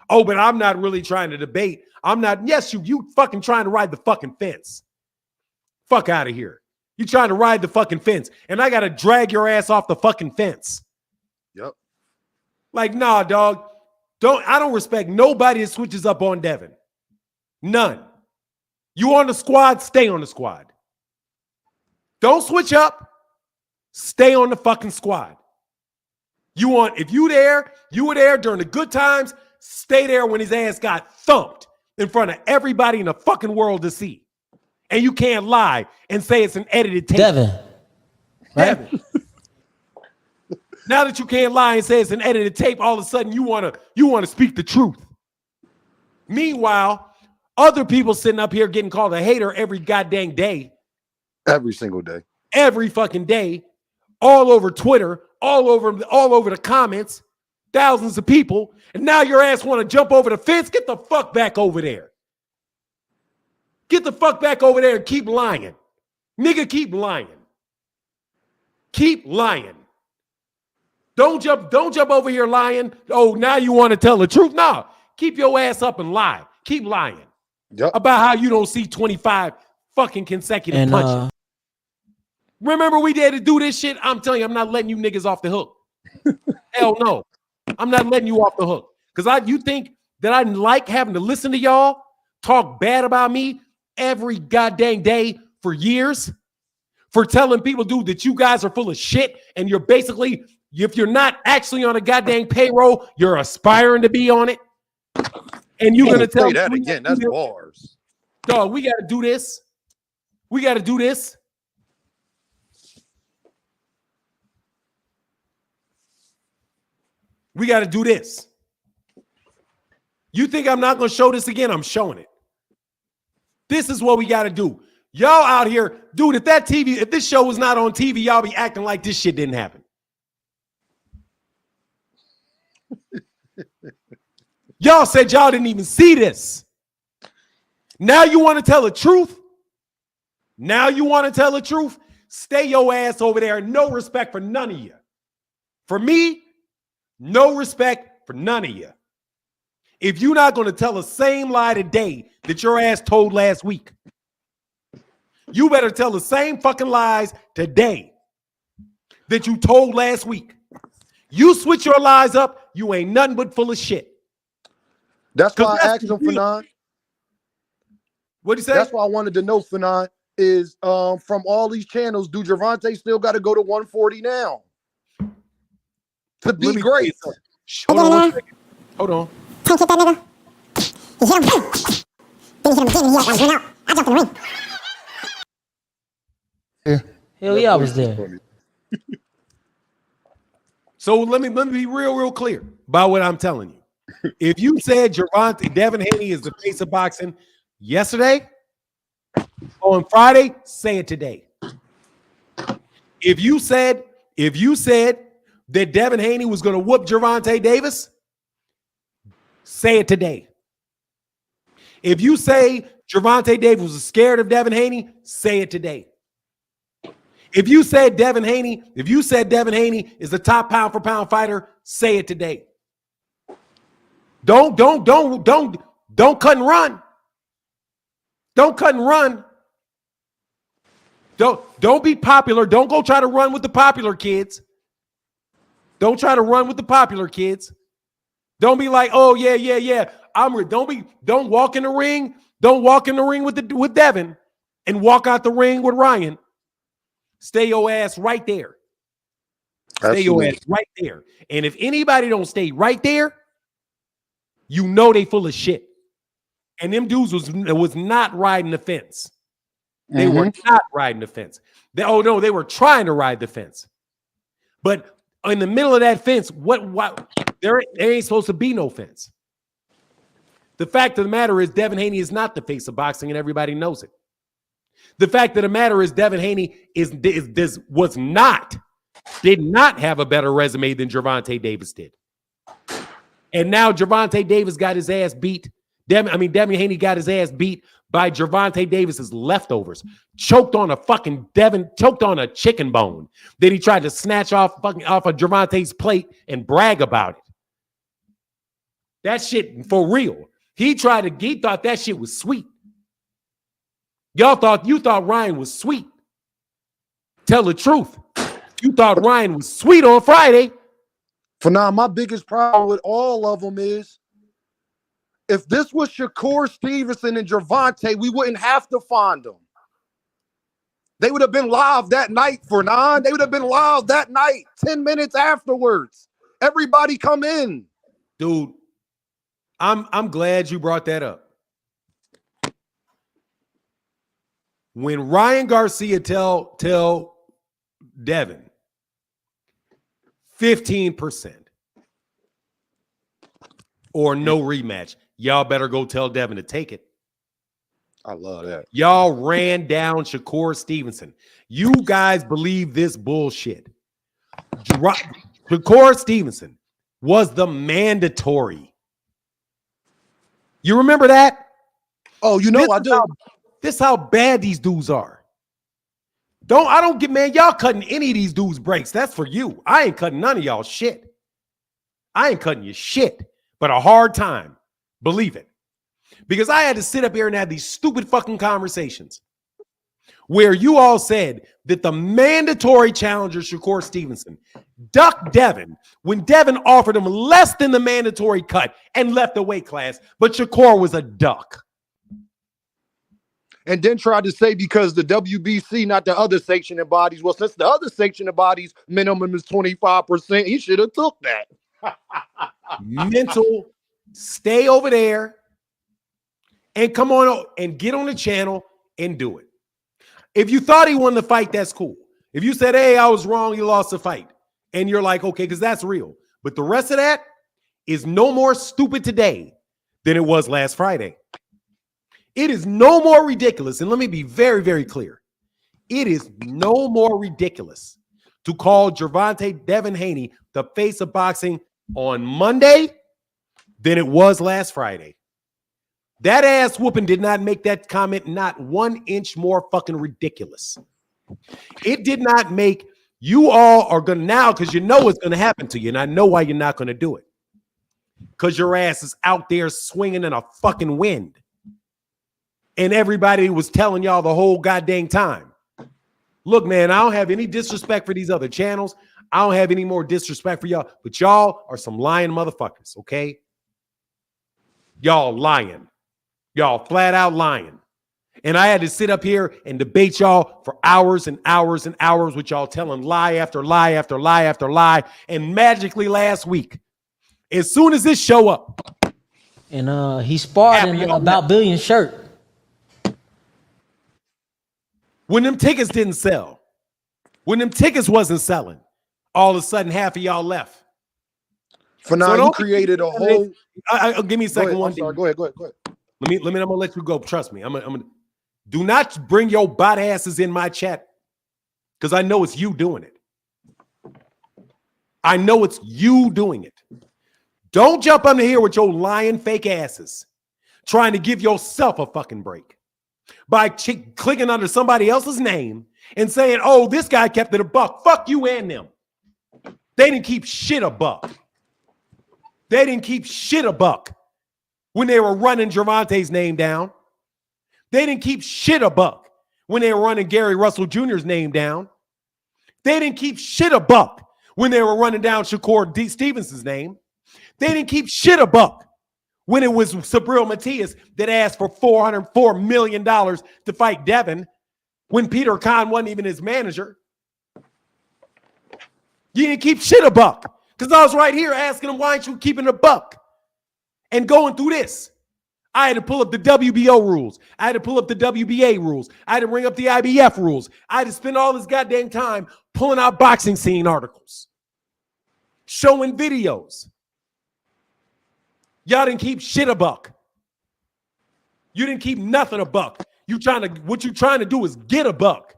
But I'm not really trying to debate. I'm not. Yes, you fucking trying to ride the fucking fence. Fuck out of here. You trying to ride the fucking fence, and I gotta drag your ass off the fucking fence. Yep. Like, nah, dog. I don't respect nobody that switches up on Devin. None. You on the squad, stay on the squad. Don't switch up. Stay on the fucking squad. If you were there during the good times, stay there when his ass got thumped in front of everybody in the fucking world to see. And you can't lie and say it's an edited tape. Devin. Right? Devin. Now that you can't lie and say it's an edited tape, all of a sudden you want to speak the truth. Meanwhile, other people sitting up here getting called a hater every goddamn day. Every single day. Every fucking day. All over Twitter, all over the comments, thousands of people, and now your ass want to jump over the fence. Get the fuck back over there. Get the fuck back over there and keep lying. Nigga, keep lying. Keep lying. Don't jump over here lying. Now you want to tell the truth? No. Keep your ass up and lie. Keep lying. Yep. About how you don't see 25 fucking consecutive punches. Remember we had to do this shit? I'm telling you, I'm not letting you niggas off the hook. Hell no. I'm not letting you off the hook. Because you think that I like having to listen to y'all talk bad about me every goddamn day for years? For telling people, dude, that you guys are full of shit and you're basically, if you're not actually on a goddamn payroll, you're aspiring to be on it. And you're going to tell me that again. That's bars. Dog, we got to do this. We got to do this. We got to do this. You think I'm not going to show this again? I'm showing it. This is what we got to do. Y'all out here, dude, if this show was not on TV, y'all be acting like this shit didn't happen. Y'all said y'all didn't even see this. Now you want to tell the truth? Now you want to tell the truth? Stay your ass over there. No respect for none of you. For me, no respect for none of you. If you're not going to tell the same lie today that your ass told last week, you better tell the same fucking lies today that you told last week. You switch your lies up, you ain't nothing but full of shit. That's why I asked him, Fanon. What'd you say? That's why I wanted to know, Fanon, is from all these channels, do Gervonta still got to go to 140 now? To be great. Hold on one second. Hold on. Can't hit that nigga. He hit him. Then he hit him again and he went out. I jumped in the ring. Yeah. Hell yeah, I was there. So let me be real clear about what I'm telling you. If you said Devin Haney is the face of boxing yesterday, on Friday, say it today. If you said that Devin Haney was going to whoop Gervonta Davis, say it today. If you say Gervonta Davis was scared of Devin Haney, say it today. If you said Devin Haney is the top pound for pound fighter, say it today. Don't cut and run. Don't cut and run. Don't be popular. Don't go try to run with the popular kids. Don't try to run with the popular kids. Don't be like, oh yeah. Don't walk in the ring. Don't walk in the ring with Devin and walk out the ring with Ryan. Stay your ass right there. Stay your ass right there. And if anybody don't stay right there, you know they full of shit. And them dudes was not riding the fence. They were not riding the fence. They were trying to ride the fence. But in the middle of that fence, what there ain't supposed to be no fence. The fact of the matter is Devin Haney is not the face of boxing, and everybody knows it. The fact of the matter is Devin Haney did not have a better resume than Gervonta Davis did. And now Gervonta Davis got his ass beat. Devin Haney got his ass beat by Gervonta Davis's leftovers. Choked on a chicken bone that he tried to snatch off of Gervonta's plate and brag about it. That shit for real. He thought that shit was sweet. You thought Ryan was sweet. Tell the truth. You thought Ryan was sweet on Friday. For now, my biggest problem with all of them is if this was Shakur Stevenson and Gervonta, we wouldn't have to find them. They would have been live that night for 9. They would have been live that night 10 minutes afterwards. Everybody come in. Dude, I'm glad you brought that up. When Ryan Garcia tell Devin 15% or no rematch, y'all better go tell Devin to take it. I love that. Y'all ran down Shakur Stevenson. You guys believe this bullshit. Shakur Stevenson was the mandatory. You remember that? Oh, you know I do. This how bad these dudes are. Y'all cutting any of these dudes breaks. That's for you. I ain't cutting none of y'all shit. I ain't cutting your shit, but a hard time. Believe it. Because I had to sit up here and have these stupid fucking conversations where you all said that the mandatory challenger, Shakur Stevenson, ducked Devin when Devin offered him less than the mandatory cut and left the weight class, but Shakur was a duck. And then tried to say because the WBC, not the other sanctioning bodies, well, since the other sanctioning bodies minimum is 25%, he should have took that. Mental, stay over there and come on and get on the channel and do it. If you thought he won the fight, that's cool. If you said, hey, I was wrong, you lost the fight, and you're like, okay, because that's real. But the rest of that is no more stupid today than it was last Friday. It is no more ridiculous, and let me be very, very clear. It is no more ridiculous to call Gervonta Devin Haney the face of boxing on Monday than it was last Friday. That ass whooping did not make that comment not 1 inch more fucking ridiculous. It did not make you all are going to now because you know what's going to happen to you, and I know why you're not going to do it. Because your ass is out there swinging in a fucking wind. And everybody was telling y'all the whole goddamn time. Look, man, I don't have any disrespect for these other channels. I don't have any more disrespect for y'all. But y'all are some lying motherfuckers, okay? Y'all lying. Y'all flat out lying. And I had to sit up here and debate y'all for hours and hours and hours with y'all telling lie after lie after lie after lie. And magically last week, as soon as this show up. And he sparred in About Billion shirt. When them tickets didn't sell, when them tickets wasn't selling, all of a sudden half of y'all left. For now, you created a whole. Give me a second. Go ahead. I'm gonna let you go. Trust me. I'm gonna. Do not bring your bot asses in my chat because I know it's you doing it. I know it's you doing it. Don't jump under here with your lying fake asses trying to give yourself a fucking break by clicking under somebody else's name and saying, oh, this guy kept it a buck. Fuck you and them. They didn't keep shit a buck. They didn't keep shit a buck when they were running Gervonta's name down. They didn't keep shit a buck when they were running Gary Russell Jr.'s name down. They didn't keep shit a buck when they were running down Shakur D. Stevenson's name. They didn't keep shit a buck when it was Sabril Matias that asked for $404 million to fight Devin when Peter Khan wasn't even his manager. You didn't keep shit a buck because I was right here asking him, why aren't you keeping a buck? And going through this, I had to pull up the WBO rules. I had to pull up the WBA rules. I had to bring up the IBF rules. I had to spend all this goddamn time pulling out boxing scene articles, showing videos. Y'all didn't keep shit a buck. You didn't keep nothing a buck. What you trying to do is get a buck.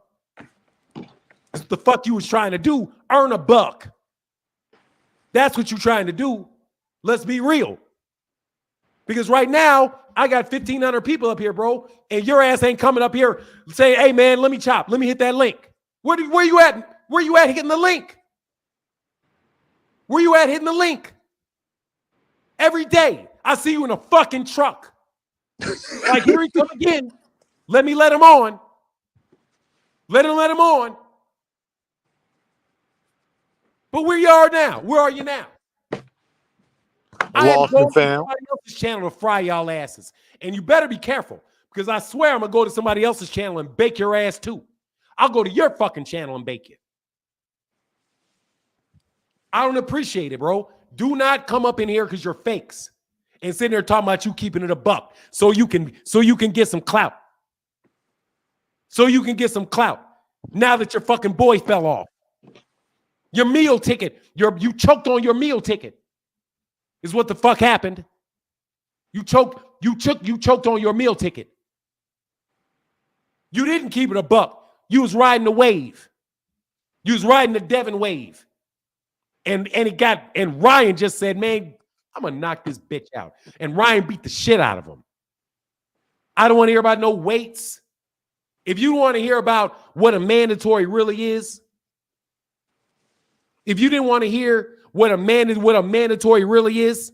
That's what the fuck you was trying to do. Earn a buck. That's what you're trying to do. Let's be real. Because right now, I got 1,500 people up here, bro, and your ass ain't coming up here saying, hey, man, let me chop. Let me hit that link. Where you at? Where you at hitting the link? Where you at hitting the link? Every day, I see you in a fucking truck. Like, here he come again. Let him on. Let him on. But where you are now? Where are you now? I had to go to somebody else's channel to fry y'all asses. And you better be careful, because I swear I'm going to go to somebody else's channel and bake your ass too. I'll go to your fucking channel and bake you. I don't appreciate it, bro. Do not come up in here because you're fakes and sitting there talking about you keeping it a buck so you can get some clout. So you can get some clout now that your fucking boy fell off. Your meal ticket, you choked on your meal ticket is what the fuck happened. You choked on your meal ticket. You didn't keep it a buck. You was riding the wave. You was riding the Devin wave. And Ryan just said, man, I'm gonna knock this bitch out. And Ryan beat the shit out of him. I don't want to hear about no weights. If you want to hear about what a mandatory really is, if you didn't want to hear what a mandatory really is,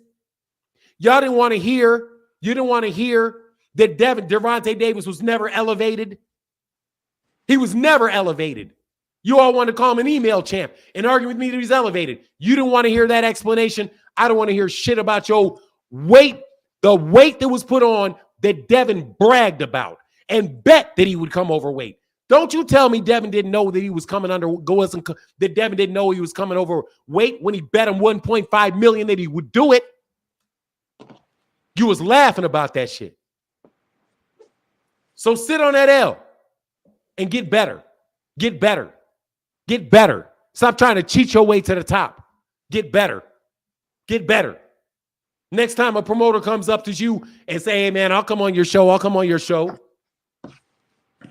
y'all didn't want to hear, you didn't want to hear that Gervonta Davis was never elevated. He was never elevated. You all want to call him an email champ and argue with me that he's elevated. You didn't want to hear that explanation. I don't want to hear shit about your weight, the weight that was put on that Devin bragged about and bet that he would come overweight. Don't you tell me Devin didn't know that he was coming that Devin didn't know he was coming overweight when he bet him $1.5 million that he would do it. You was laughing about that shit. So sit on that L and get better. Get better. Get better. Stop trying to cheat your way to the top. Get better. Get better. Next time a promoter comes up to you and say, hey, man, I'll come on your show. I'll come on your show.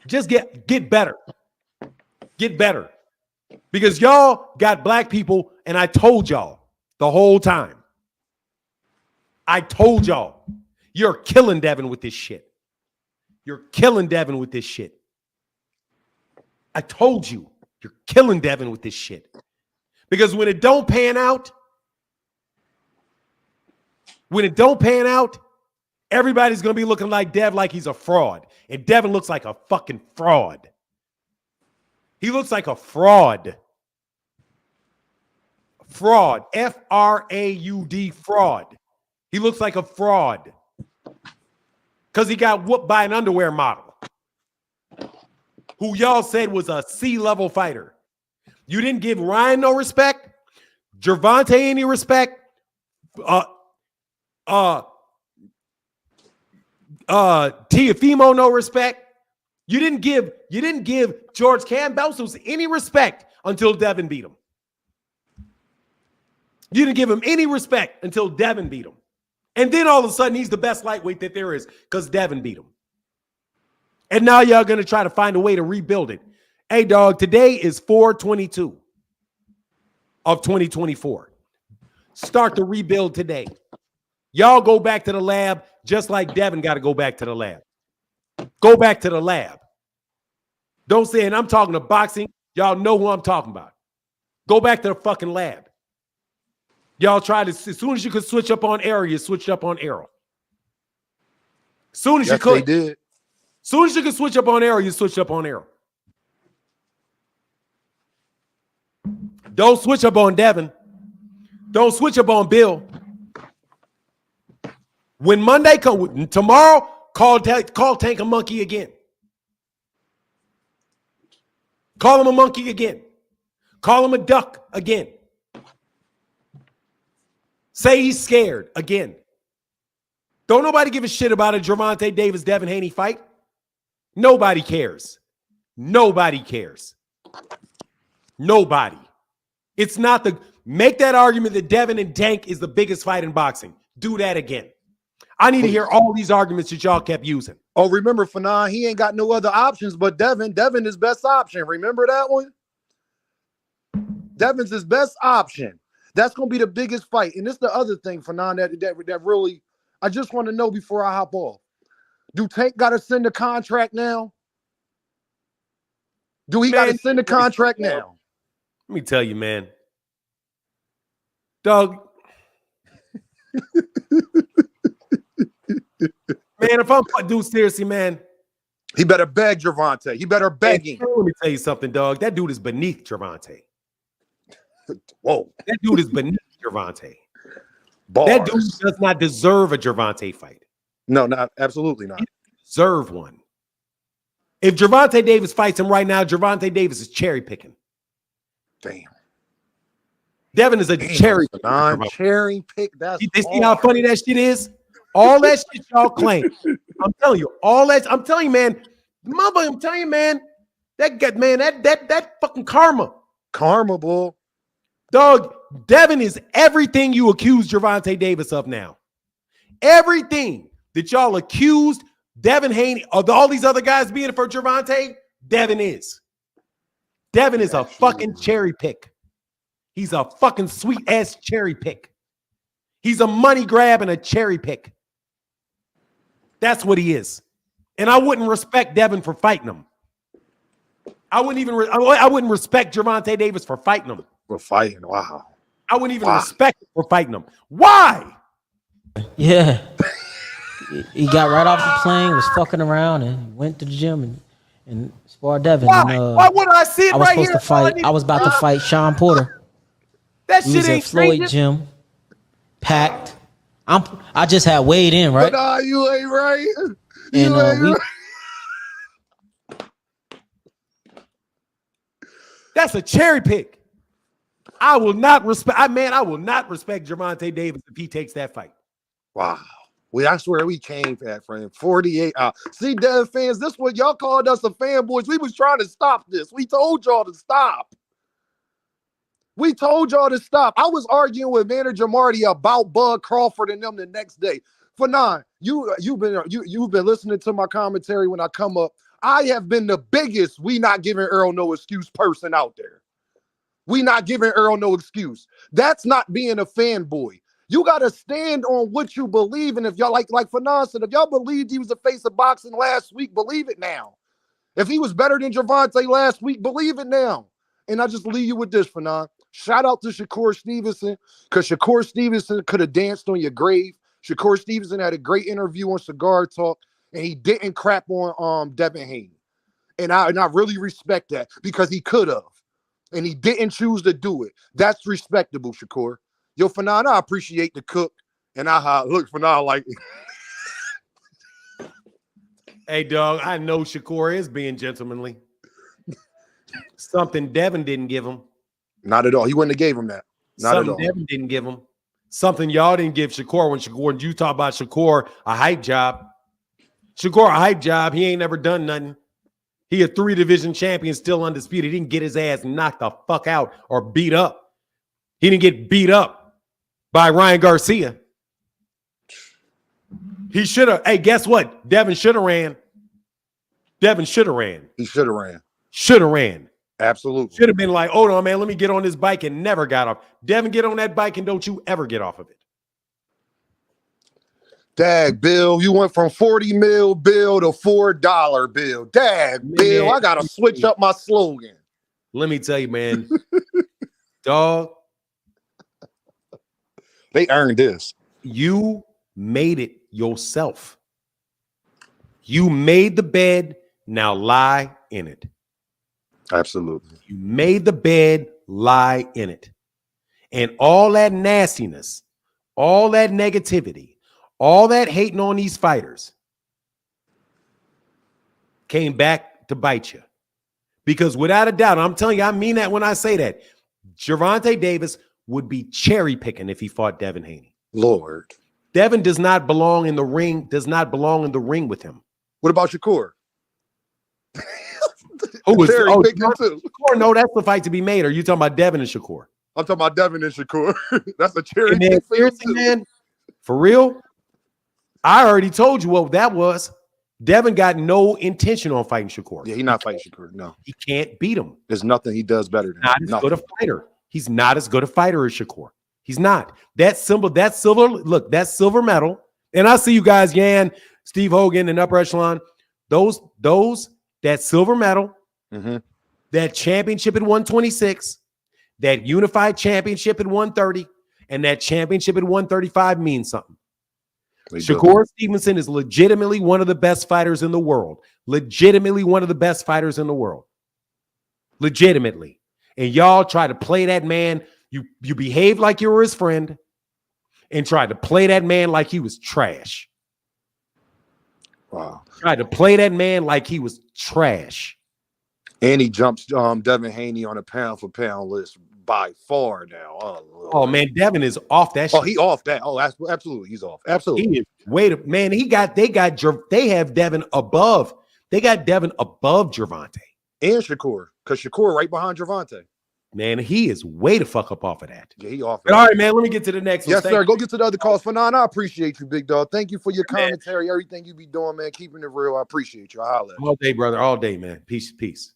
Just get better. Get better. Because y'all got black people, and I told y'all the whole time. I told y'all, you're killing Devin with this shit. You're killing Devin with this shit. I told you, you're killing Devin with this shit. Because when it don't pan out, everybody's going to be looking like Dev like he's a fraud. And Devin looks like a fucking fraud. He looks like a fraud. Fraud. F-R-A-U-D, fraud. He looks like a fraud. Because he got whooped by an underwear model who y'all said was a C-level fighter. You didn't give Ryan no respect, Gervonta any respect, Teofimo no respect. You didn't give George Kambosos any respect until Devin beat him. You didn't give him any respect until Devin beat him. And then all of a sudden he's the best lightweight that there is because Devin beat him. And now y'all going to try to find a way to rebuild it. Hey, dog, today is 4/22. of 2024. Start the rebuild today. Y'all go back to the lab just like Devin got to go back to the lab. Go back to the lab. Don't say, and I'm talking to boxing. Y'all know who I'm talking about. Go back to the fucking lab. Y'all try to, as soon as you could switch up on Arrow, you switched up on Arrow. As soon as you could. They did. As soon as you could switch up on Arrow, you switched up on Arrow. Don't switch up on Devin. Don't switch up on Bill. When Monday comes, tomorrow, call Tank a monkey again. Call him a monkey again. Call him a duck again. Say he's scared again. Don't nobody give a shit about a Gervonta Davis, Devin Haney fight. Nobody cares. Nobody cares. Nobody. It's not the, make that argument that Devin and Tank is the biggest fight in boxing. Do that again. I need to hear all these arguments that y'all kept using. Oh, remember, Fanon, he ain't got no other options but Devin. Devin is best option. Remember that one? Devin's his best option. That's going to be the biggest fight. And this is the other thing, Fanon, that really, I just want to know before I hop off. Do Tank got to send a contract now? Do he got to send a contract now? Let me tell you, man. Doug. Man, if I'm dude, seriously, man. He better beg Gervonta. He better beg him. Let me tell you something, dog. That dude is beneath Gervonta. Whoa. That dude is beneath Gervonta. Bars. That dude does not deserve a Gervonta fight. No, not absolutely not. He deserve one. If Gervonta Davis fights him right now, Gervonta Davis is cherry picking. Damn. Devin is a cherry pick. Cherry pick. That's you see how funny that shit is? All that shit y'all claim. I'm telling you, all that. I'm telling you, man. I'm telling you, man. That fucking karma. Karma, bull. Dog, Devin is everything you accuse Gervonta Davis of now. Everything that y'all accused Devin Haney of all these other guys being for Gervonta, Devin is. Devin is a fucking cherry pick. He's a fucking sweet ass cherry pick. He's a money grab and a cherry pick. That's what he is. And I wouldn't respect Devin for fighting him. I wouldn't respect Gervonta Davis for fighting him. For fighting, wow. I wouldn't even respect him for fighting him. Why? Yeah. He got right off the plane, was fucking around, and went to the gym and sparred Devin. Why? And, Why would I see it right here? I was about to fight Sean Porter. That We shit was ain't at Floyd changing. gym, packed. I just had weighed in, right? But nah, you ain't right. And That's a cherry pick. I will not respect. I will not respect Gervonta Davis if he takes that fight. Wow. Well, that's where we came at, friend. 48. See, Dev fans, this what y'all called us the fanboys. We was trying to stop this. We told y'all to stop. We told y'all to stop. I was arguing with manager Marty about Bud Crawford and them the next day. Fanon, you've been listening to my commentary when I come up. I have been the biggest we not giving Earl no excuse person out there. We not giving Earl no excuse. That's not being a fanboy. You got to stand on what you believe. And if y'all, like Fanon said, if y'all believed he was the face of boxing last week, believe it now. If he was better than Gervonta last week, believe it now. And I just leave you with this, Fanon. Shout out to Shakur Stevenson, because Shakur Stevenson could have danced on your grave. Shakur Stevenson had a great interview on Cigar Talk, and he didn't crap on Devin Haney. And I really respect that, because he could have. And he didn't choose to do it. That's respectable, Shakur. Yo, Fanon, I appreciate the cook. And I look, Fanon, like... Hey, dog, I know Shakur is being gentlemanly. Something Devin didn't give him. Not at all. He wouldn't have gave him that. Not Something at all. Devin didn't give him. Something y'all didn't give Shakur when you talk about Shakur, a hype job. Shakur, a hype job. He ain't never done nothing. He a 3-division champion, still undisputed. He didn't get his ass knocked the fuck out or beat up. He didn't get beat up by Ryan Garcia. He should have. Hey, guess what? Devin should have ran. Devin should have ran. He should have ran. Should have ran. Absolutely. Should have been like, hold on, man, let me get on this bike and never got off. Devin, get on that bike and don't you ever get off of it. Dag, Bill, you went from 40 mil bill to $4 bill. Dag, Man, Bill, I got to switch up my slogan. Let me tell you, man, dog. They earned this. You made it yourself. You made the bed, now lie in it. Absolutely. You made the bed, lie in it. And all that nastiness, all that negativity, all that hating on these fighters came back to bite you. Because without a doubt, I'm telling you, I mean that when I say that, Gervonta Davis would be cherry picking if he fought Devin Haney. Lord. Devin does not belong in the ring, with him. What about Shakur? Who was cherry picking too? Shakur, no, that's the fight to be made. Are you talking about Devin and Shakur? I'm talking about Devin and Shakur. That's a cherry pick. Seriously, man, for real? I already told you what that was. Devin got no intention on fighting Shakur. Yeah, he's not fighting Shakur. No. He can't beat him. There's nothing he does better than Not as good a fighter. He's not as good a fighter as Shakur. He's not. That silver medal. And I see you guys, Yan, Steve Hogan, and Upper Echelon. That silver medal, that championship at 126, that unified championship at 130, and that championship at 135 means something. Shakur Stevenson is legitimately one of the best fighters in the world. Legitimately one of the best fighters in the world. Legitimately. And y'all try to play that man. You behaved like you were his friend and tried to play that man like he was trash. Wow. Tried to play that man like he was trash. And he jumps Devin Haney on a pound for pound list by far now. Oh man, Devin is off that shit. Oh, he off that. Oh, absolutely. He's off. Absolutely. He is, man, they have Devin above. They got Devin above Gervonta. And Shakur. Because Shakur right behind Gervonta. Man, he is way to fuck up off of that. Yeah, he off. But all right, man, let me get to the next one. Yes, sir. Go get to the other calls. Fanon, I appreciate you, big dog. Thank you for your commentary, everything you be doing, man. Keeping it real. I appreciate you. I'll holler at you. All day, brother. All day, man. Peace, peace.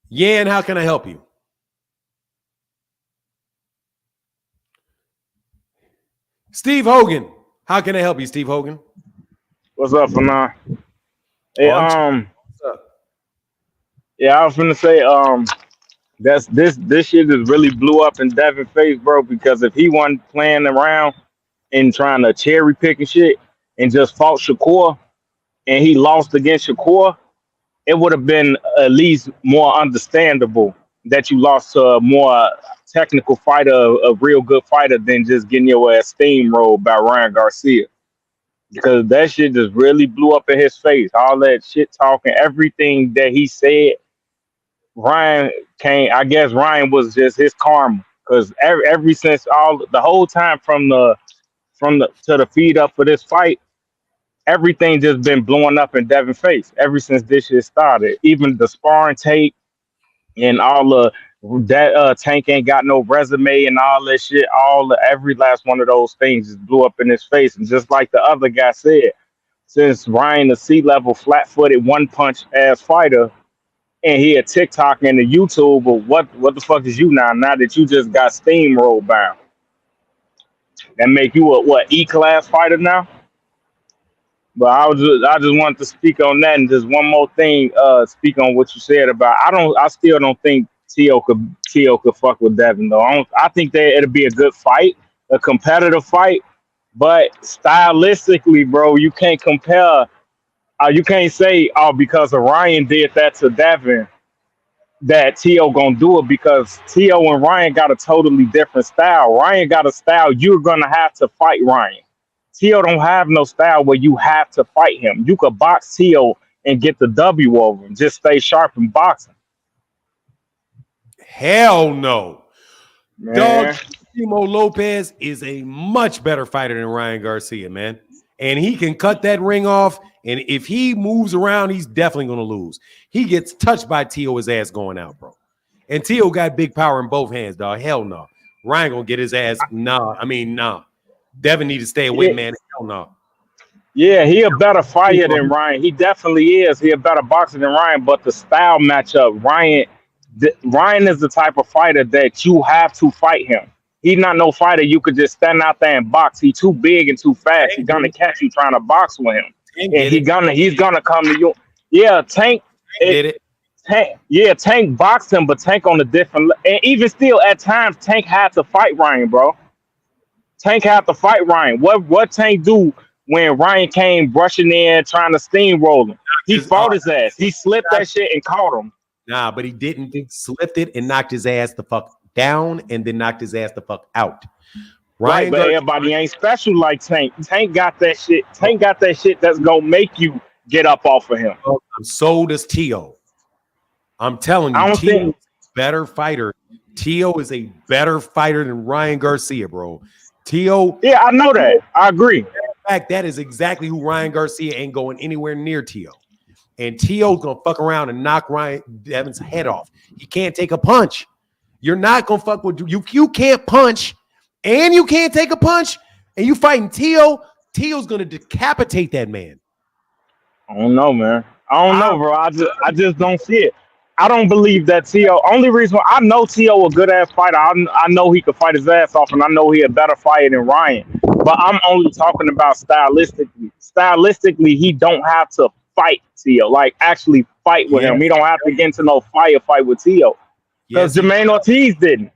Yan, how can I help you? Steve Hogan. How can I help you, Steve Hogan? What's up, Fanon? Hey, What's up? Yeah, I was gonna say, this shit just really blew up in Devin's face, bro. Because if he wasn't playing around and trying to cherry pick and shit, and just fought Shakur, and he lost against Shakur, it would have been at least more understandable that you lost to a more technical fighter, a real good fighter, than just getting your ass steamrolled by Ryan Garcia. Because that shit just really blew up in his face. All that shit talking, everything that he said. Ryan came. I guess Ryan was just his karma. Because every since the whole time from the to the feed up for this fight, everything just been blowing up in Devin's face ever since this shit started. Even the sparring tape and all the that Tank ain't got no resume and all that shit. Every last one of those things just blew up in his face. And just like the other guy said, since Ryan, the C-level, flat-footed, one-punch ass fighter, and he a TikTok and a YouTube, but what the fuck is you now? Now that you just got steamrolled bound, that make you a E-class fighter now? But I just wanted to speak on that, and just one more thing. Speak on what you said about. I still don't think Tio could fuck with Devin though. I think that it'll be a good fight, a competitive fight, but stylistically, bro, you can't compare. You can't say, oh, because Ryan did that to Devin, that Tio gonna do it, because Tio and Ryan got a totally different style. Ryan got a style you're gonna have to fight Ryan. Tio don't have no style where you have to fight him. You could box Tio and get the W over him. Just stay sharp in boxing. Hell no. Man. Dog, Timo Lopez is a much better fighter than Ryan Garcia, man. And he can cut that ring off. And if he moves around, he's definitely going to lose. He gets touched by Tio, his ass going out, bro. And Tio got big power in both hands, dog. Hell no. Ryan going to get his ass. Nah. Devin need to stay away, man. Hell no. Yeah, he a better fighter than Ryan. He definitely is. He a better boxer than Ryan. But the style matchup, Ryan Ryan is the type of fighter that you have to fight him. He's not no fighter you could just stand out there and box. He's too big and too fast. He's gonna catch you trying to box with him, and he's gonna come to you. Yeah, Tank did it. Tank boxed him, but Tank on a different. And even still, at times, Tank had to fight Ryan, bro. Tank had to fight Ryan. What Tank do when Ryan came brushing in, trying to steamroll him? He fought his ass. He slipped that shit and caught him. Nah, but he didn't. He slipped it and knocked his ass the fuck down, and then knocked his ass the fuck out. Right, but everybody ain't special like Tank. Tank got that shit. Tank got that shit that's gonna make you get up off of him. So does Tio. I'm telling you, Tio is a better fighter. Tio is a better fighter than Ryan Garcia, bro. Tio. Yeah, I know that. I agree. In fact, that is exactly who Ryan Garcia ain't going anywhere near Tio. And Tio's gonna fuck around and knock Devin's head off. He can't take a punch. You're not gonna fuck with you. You can't punch, and you can't take a punch, and you fighting Tio. Tio's gonna decapitate that man. I don't know, man. I don't know, bro. I just don't see it. I don't believe that Tio. Only reason I know Tio a good ass fighter. I know he could fight his ass off, and I know he a better fighter than Ryan. But I'm only talking about stylistically. Stylistically, he don't have to fight Tio, like actually fight with him. He don't have to get into no fight with Tio. Because Jermaine Ortiz didn't.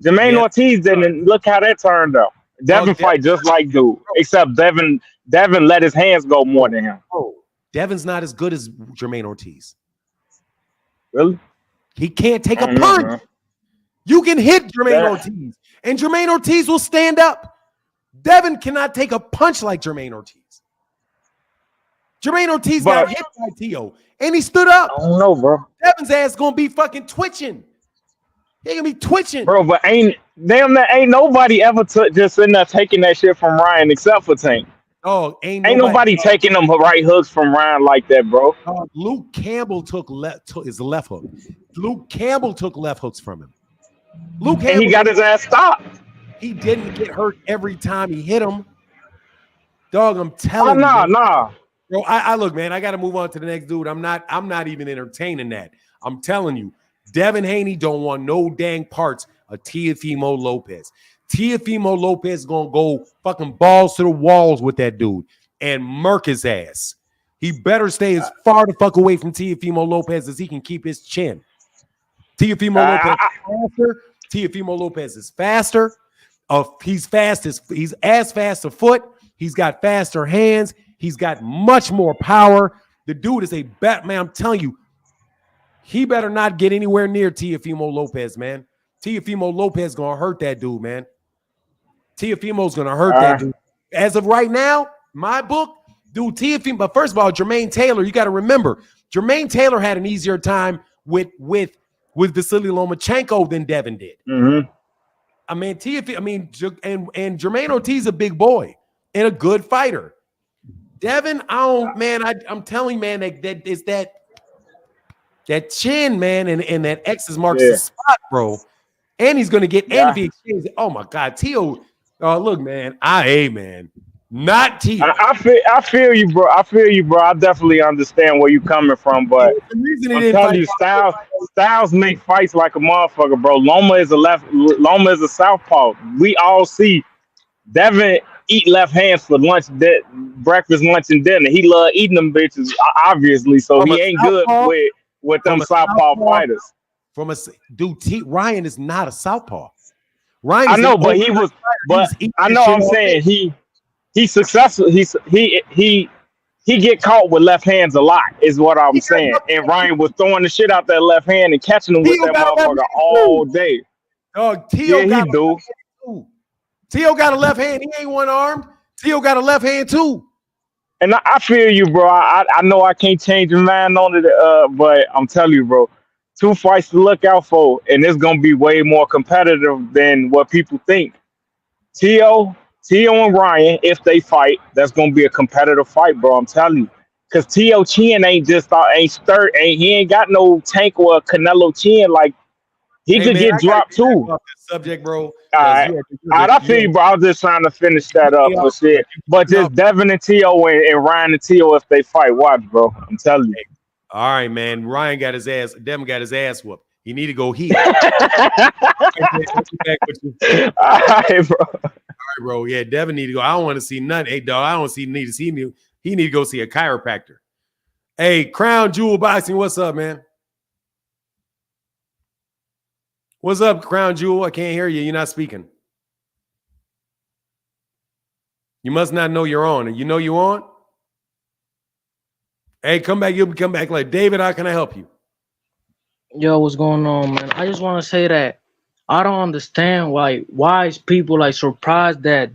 Ortiz didn't, and look how that turned out. Devin fight just like dude, except Devin let his hands go more than him. Oh, Devin's not as good as Jermaine Ortiz. Really? He can't take a punch. Man. You can hit Jermaine Ortiz, and Jermaine Ortiz will stand up. Devin cannot take a punch like Jermaine Ortiz. Jermaine Ortiz got hit by Tio, and he stood up. I don't know, bro. Devin's ass gonna be fucking twitching. He gonna be twitching, bro. But ain't nobody ever just in there taking that shit from Ryan except for Tank. Oh, ain't nobody taking them right hooks from Ryan like that, bro. Luke Campbell took his left hook. Luke Campbell took left hooks from him. Luke Campbell, and he got his ass stopped. He didn't get hurt every time he hit him. Dog, I'm telling you. Nah. Bro, I look, man, I got to move on to the next dude. I'm not even entertaining that. I'm telling you, Devin Haney don't want no dang parts of Teofimo Lopez. Teofimo Lopez is going to go fucking balls to the walls with that dude and murk his ass. He better stay as far the fuck away from Teofimo Lopez as he can keep his chin. Teofimo Lopez is faster. He's as fast a foot. He's got faster hands. He's got much more power. The dude is a bat, man. I'm telling you, he better not get anywhere near Teofimo Lopez, man. Teofimo Lopez gonna hurt that dude, man. Teofimo's gonna hurt that dude. As of right now, my book, dude, Teofimo. But first of all, Jermaine Taylor, you got to remember, Jermaine Taylor had an easier time with Vasily Lomachenko than Devin did. Mm-hmm. I mean, and Jermaine Ortiz a big boy and a good fighter. Devin, I'm telling you, man, that is that chin, man, and that X's marks the spot, bro. And he's gonna get envy. Oh my God, Tio. Look, man, not Tio. I feel you, bro. I definitely understand where you coming from, but I'm telling you, Styles make fights like a motherfucker, bro. Loma is a southpaw. We all see Devin eat left hands for lunch, breakfast, lunch, and dinner. He love eating them bitches, obviously. So he ain't good with them southpaw fighters. Ryan is not a southpaw. I know, but he was. But I know. I'm saying he's successful. He get caught with left hands a lot, is what I'm saying. And Ryan was throwing the shit out that left hand and catching him with that motherfucker all day. Tio got a left hand. He ain't one armed. Tio got a left hand too. And I feel you, bro. I know I can't change your mind on it, but I'm telling you, bro, 2 fights to look out for, and it's gonna be way more competitive than what people think. Tio and Ryan, if they fight, that's gonna be a competitive fight, bro. I'm telling you, because Tio chin ain't he ain't got no Tank or Canelo chin like. He could get dropped too. Subject, bro. All right, I feel you, bro. I was just trying to finish that up for shit. But just Devin and Tio and Ryan and Tio, if they fight, watch, bro. I'm telling you. All right, man. Devin got his ass whooped. He need to go heal. All right, bro. All right, bro. Yeah, Devin need to go. I don't want to see nothing. Hey, dog, I don't need to see me. He need to go see a chiropractor. Hey, Crown Jewel Boxing, what's up, man? What's up, Crown Jewel? I can't hear you. You're not speaking. You must not know you're on. You know you on? Hey, come back. You'll come back like, David, how can I help you? Yo, what's going on, man? I just want to say that I don't understand why is people like surprised that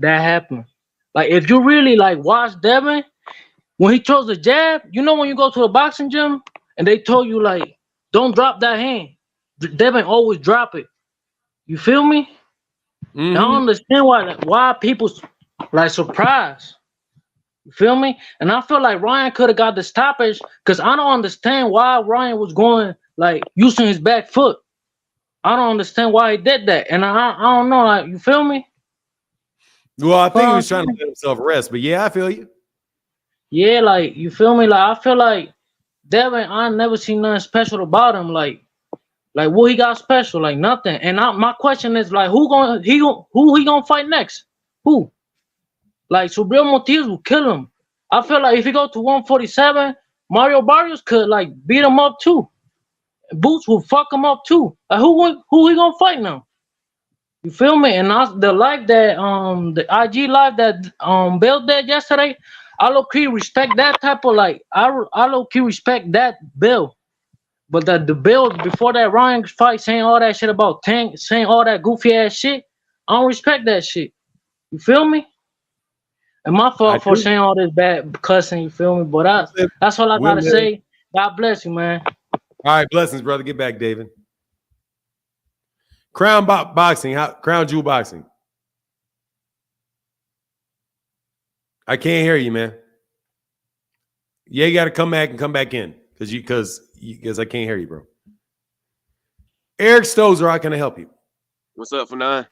happened. Like, if you really like watch Devin when he throws the jab, you know when you go to a boxing gym and they told you like don't drop that hand, Devin always drop it. You feel me? I don't understand why people like surprised. You feel me? And I feel like Ryan could have got the stoppage because I don't understand why Ryan was going like using his back foot. I don't understand why he did that. And I don't know, like, you feel me? Well, I think he was trying to let himself rest, but yeah, I feel you. Yeah, like, you feel me? Like, I feel like Devin, I never seen nothing special about him. Like what he got special? Like nothing. And my question is like, who he gonna fight next? Who? Like, Subriel Motiz will kill him. I feel like if he go to 147, Mario Barrios could like beat him up too. Boots will fuck him up too. Like, who he gonna fight now? You feel me? And the live that the IG live that Bill did yesterday, I low key respect that type of like I low key respect that Bill. But the Bill before that Ryan fight saying all that shit about Tank, saying all that goofy ass shit, I don't respect that shit. You feel me? And my fault for saying all this bad cussing, you feel me? But that's all I gotta say. God bless you, man. All right, blessings, brother. Get back, David. Crown Boxing, Crown Jewel Boxing. I can't hear you, man. Yeah, you got to come back and come back in because I can't hear you, bro. Eric Stozer, how can I help you? What's up, Fanon?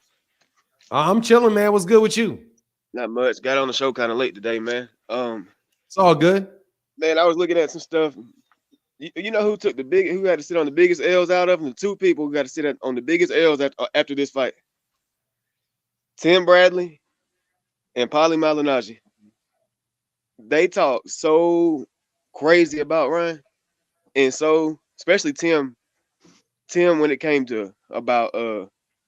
I'm chilling, man. What's good with you? Not much. Got on the show kind of late today, man. It's all good. Man, I was looking at some stuff. You know who had to sit on the biggest L's out of them? The two people who got to sit on the biggest L's after this fight. Tim Bradley and Paulie Malignaggi. They talk so crazy about Ryan. And so, especially Tim, when it came to about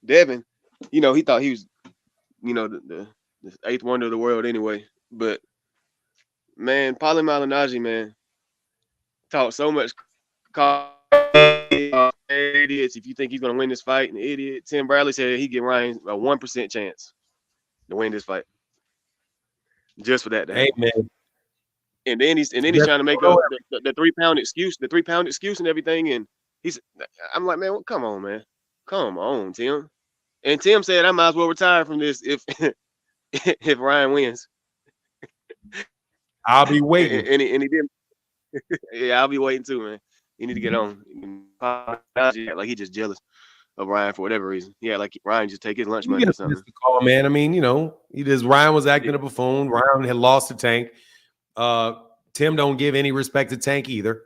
Devin, you know, he thought he was, you know, the eighth wonder of the world anyway. But man, Paulie Malignaggi, man, talk so much. Idiots, if you think he's gonna win this fight, an idiot. Tim Bradley said he give Ryan a 1% chance to win this fight. Just for that. Hey, man. And then he's trying to make up the 3 pound excuse, and everything. And I'm like, man, come on, man. Come on, Tim. And Tim said I might as well retire from this if if Ryan wins. I'll be waiting. And he didn't. Yeah, I'll be waiting too, man. You need to get on. Like he just jealous of Ryan for whatever reason. Yeah, like Ryan just take his lunch money or something. The call, man. I mean, you know, Ryan was acting a buffoon. Ryan had lost to Tank. Tim don't give any respect to Tank either.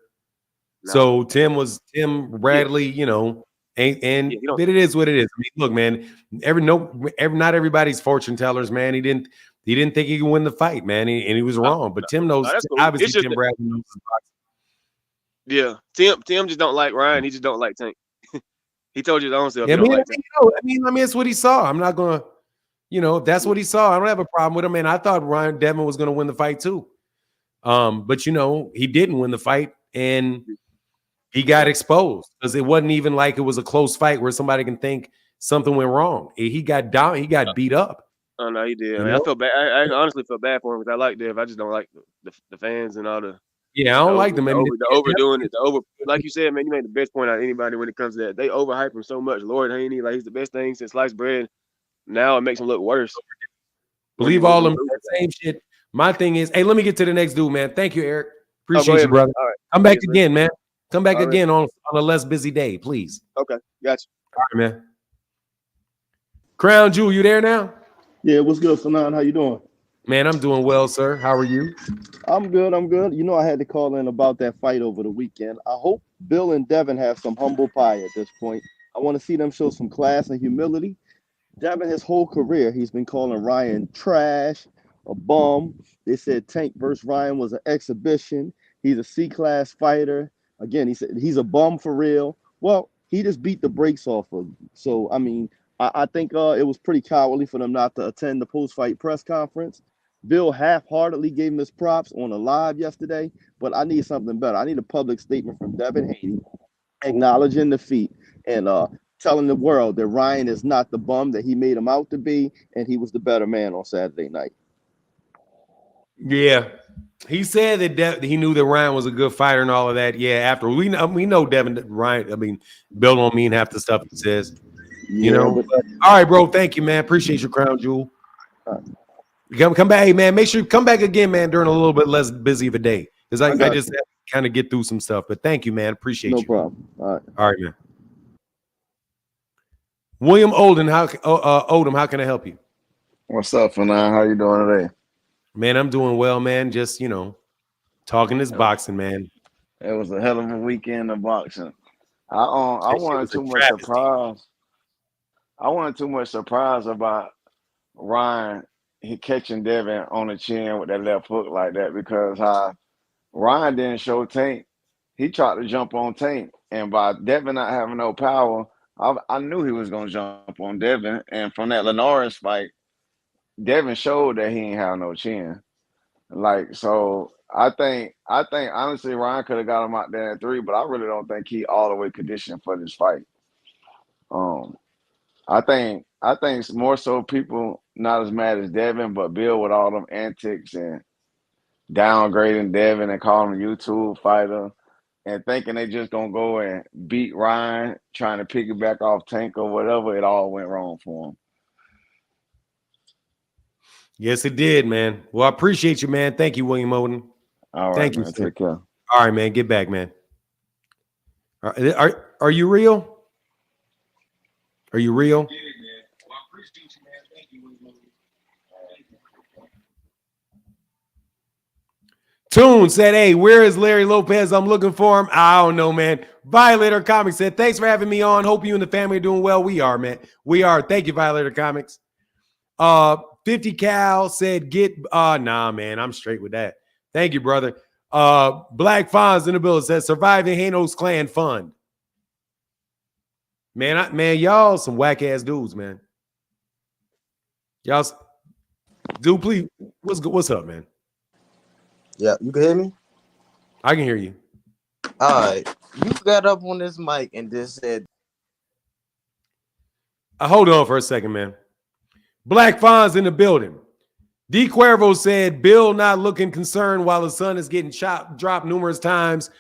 No. So Tim Bradley, you know, but it is what it is. I mean, look, man, not everybody's fortune tellers, man. He didn't think he could win the fight, man, and he was wrong. But Tim knows, cool. Obviously, Tim Bradley knows his boxing. Yeah, Tim just don't like Ryan. He just don't like Tank. He told you his own self. Yeah, I mean, that's what he saw. I'm not gonna, you know, if that's what he saw, I don't have a problem with him. And I thought Devin was gonna win the fight too. But you know, he didn't win the fight, and he got exposed because it wasn't even like it was a close fight where somebody can think something went wrong. He got down. He got beat up. Oh no, he did. I feel bad. I honestly feel bad for him because I like Dev. I just don't like the fans and all the. Yeah, I don't like them. The overdoing it. Like you said, man, you made the best point out of anybody when it comes to that. They overhype him so much. Lord Haney, like he's the best thing since sliced bread. Now it makes him look worse. Believe all them same shit. My thing is, hey, let me get to the next dude, man. Thank you, Eric. Appreciate you, brother. All right. Come back again, man. Come back again on a less busy day, please. Okay, gotcha. All right, man. Crown Jewel, you there now? Yeah, what's good, Fanon? How you doing? Man, I'm doing well, sir. How are you? I'm good. I'm good. You know, I had to call in about that fight over the weekend. I hope Bill and Devin have some humble pie at this point. I want to see them show some class and humility. Devin, his whole career, he's been calling Ryan trash, a bum. They said Tank versus Ryan was an exhibition. He's a C-class fighter. Again, he said he's a bum for real. Well, he just beat the brakes off of you. So, I mean, I think it was pretty cowardly for them not to attend the post-fight press conference. Bill half-heartedly gave him his props on a live yesterday, but I need something better. I need a public statement from Devin Haney acknowledging defeat and telling the world that Ryan is not the bum that he made him out to be, and he was the better man on Saturday night. Yeah. He said that he knew that Ryan was a good fighter and all of that. Yeah, after we know Devin Ryan. I mean, Bill don't mean half the stuff he says. You know. But, all right, bro. Thank you, man. Appreciate your crown jewel. Come back, hey, man. Make sure you come back again, man, during a little bit less busy of a day, because I just have to kind of get through some stuff. But thank you, man. Appreciate you. No problem. All right, man. William Odom, how can I help you? What's up, Fanan? How you doing today? Man, I'm doing well, man. Just, talking this boxing, man. It was a hell of a weekend of boxing. I wasn't too much surprised. I wasn't too much surprised about Ryan catching Devin on the chin with that left hook like that, because Ryan didn't show Tank. He tried to jump on Tank, and by Devin not having no power, I knew he was going to jump on Devin. And from that Linares fight, Devin showed that he ain't have no chin. So I think honestly Ryan could have got him out there at 3, but I really don't think he all the way conditioned for this fight. I think more so people not as mad as Devin, but Bill with all them antics and downgrading Devin and calling him a YouTube fighter and thinking they just gonna go and beat Ryan, trying to piggyback off Tank or whatever. It all went wrong for him. Yes, it did, man. Well, I appreciate you, man. Thank you, William Odom. All right, thank man. you. Take care. All right, man. Get back, man. Are you real? Are you real? Toon said, hey, where is Larry Lopez? I'm looking for him. I don't know, man. Violator Comics said, thanks for having me on. Hope you and the family are doing well. We are, man. We are. Thank you, Violator Comics. 50 Cal said, nah, man. I'm straight with that. Thank you, brother. Black Fonz in the building says, surviving Hanos Clan Fund. Man, y'all some whack-ass dudes, man. Y'all, dude, please, what's up, man? Yeah, you can hear me? I can hear you. All right. You got up on this mic and just said... Hold on for a second, man. Black Fonz in the building. D. Cuervo said, Bill not looking concerned while his son is getting dropped numerous times.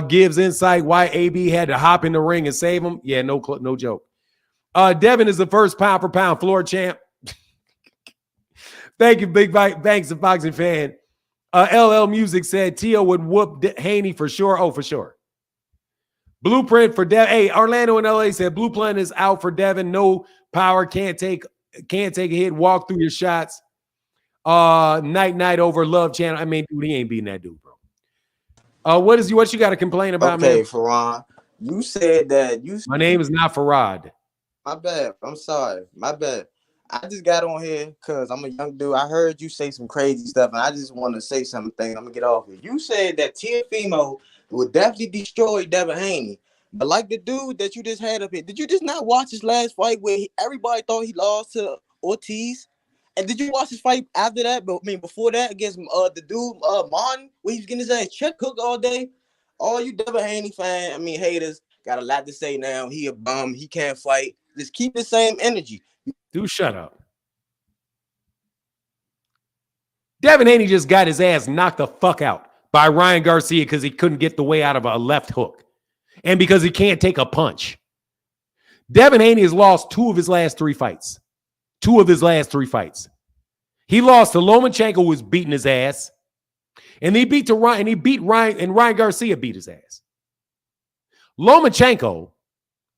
Gives insight why AB had to hop in the ring and save him. Yeah, no joke. Devin is the first pound for pound floor champ. Thank you, Big Banks, a boxing fan. LL Music said Tio would whoop Haney for sure. Oh, for sure. Blueprint for Devin. Hey, Orlando in LA said Blueprint is out for Devin. No power, can't take a hit. Walk through your shots. Night over Love Channel. I mean, dude, he ain't beating that dude, bro. What you got to complain about, man? Okay, Farron, you said that you. My name is not Farad. My bad. I'm sorry. My bad. I just got on here because I'm a young dude. I heard you say some crazy stuff, and I just want to say something. I'm gonna get off it. You said that Tiafimo would definitely destroy Devin Haney, but like the dude that you just had up here, did you just not watch his last fight where everybody thought he lost to Ortiz? And did you watch his fight after that? But I mean, before that, against the dude Martin, where he was getting his ass check cooked all day. All you Devin Haney haters got a lot to say now. He a bum. He can't fight. Just keep the same energy. Dude, shut up. Devin Haney just got his ass knocked the fuck out by Ryan Garcia because he couldn't get the way out of a left hook and because he can't take a punch. Devin Haney has lost 2 of his last 3 fights. 2 of his last 3 fights. He lost to Lomachenko, who was beating his ass. And he beat Ryan, and Ryan Garcia beat his ass. Lomachenko,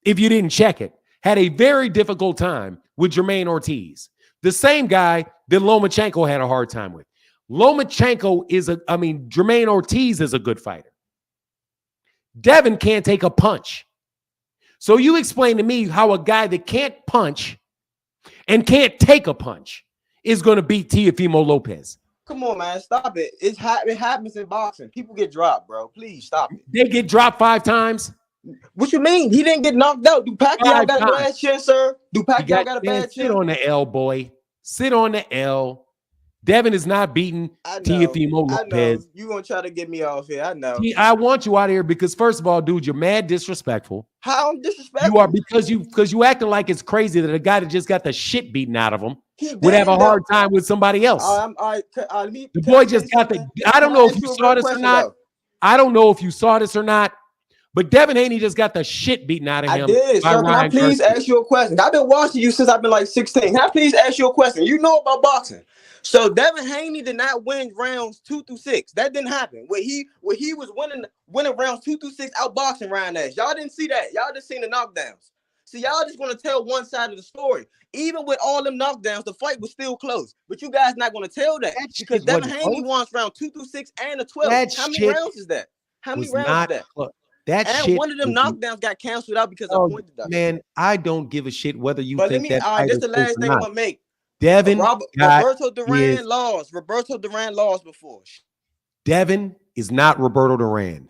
if you didn't check it, had a very difficult time with Jermaine Ortiz. The same guy that Lomachenko had a hard time with. Lomachenko Jermaine Ortiz is a good fighter. Devin can't take a punch. So you explain to me how a guy that can't punch and can't take a punch is going to beat Teofimo Lopez. Come on, man. Stop it. It happens in boxing. People get dropped, bro. Please stop it. They get dropped 5 times? What you mean? He didn't get knocked out. Do Pacquiao got a bad chin, sir? Do Pacquiao got a bad chin? Sit on the L, boy. Sit on the L. Devin is not beating Teofimo Lopez. I know. You gonna try to get me off here. I know. I want you out of here because, first of all, dude, you're mad disrespectful. How I'm disrespectful? You are because you acting like it's crazy that a guy that just got the shit beaten out of him would have a hard time with somebody else. The boy just got the. I don't know if you saw this or not. I don't know if you saw this or not. But Devin Haney just got the shit beaten out of him. I did, sir. Can I please ask you a question? I've been watching you since I've been like 16. Can I please ask you a question? You know about boxing. So Devin Haney did not win rounds 2 through 6. That didn't happen. Where he was winning rounds 2 through 6 outboxing Ryan Nash. Y'all didn't see that. Y'all just seen the knockdowns. So y'all just want to tell one side of the story. Even with all them knockdowns, the fight was still close. But you guys not going to tell that because Devin Haney won round 2 through 6 and a 12. How many rounds is that? How many rounds is that? And one of them knockdowns got canceled out because of point deduction. Man, I don't give a shit whether you think that. All right, this is the last thing I'm gonna make. Devin, Roberto Duran lost. Roberto Duran lost before. Devin is not Roberto Duran.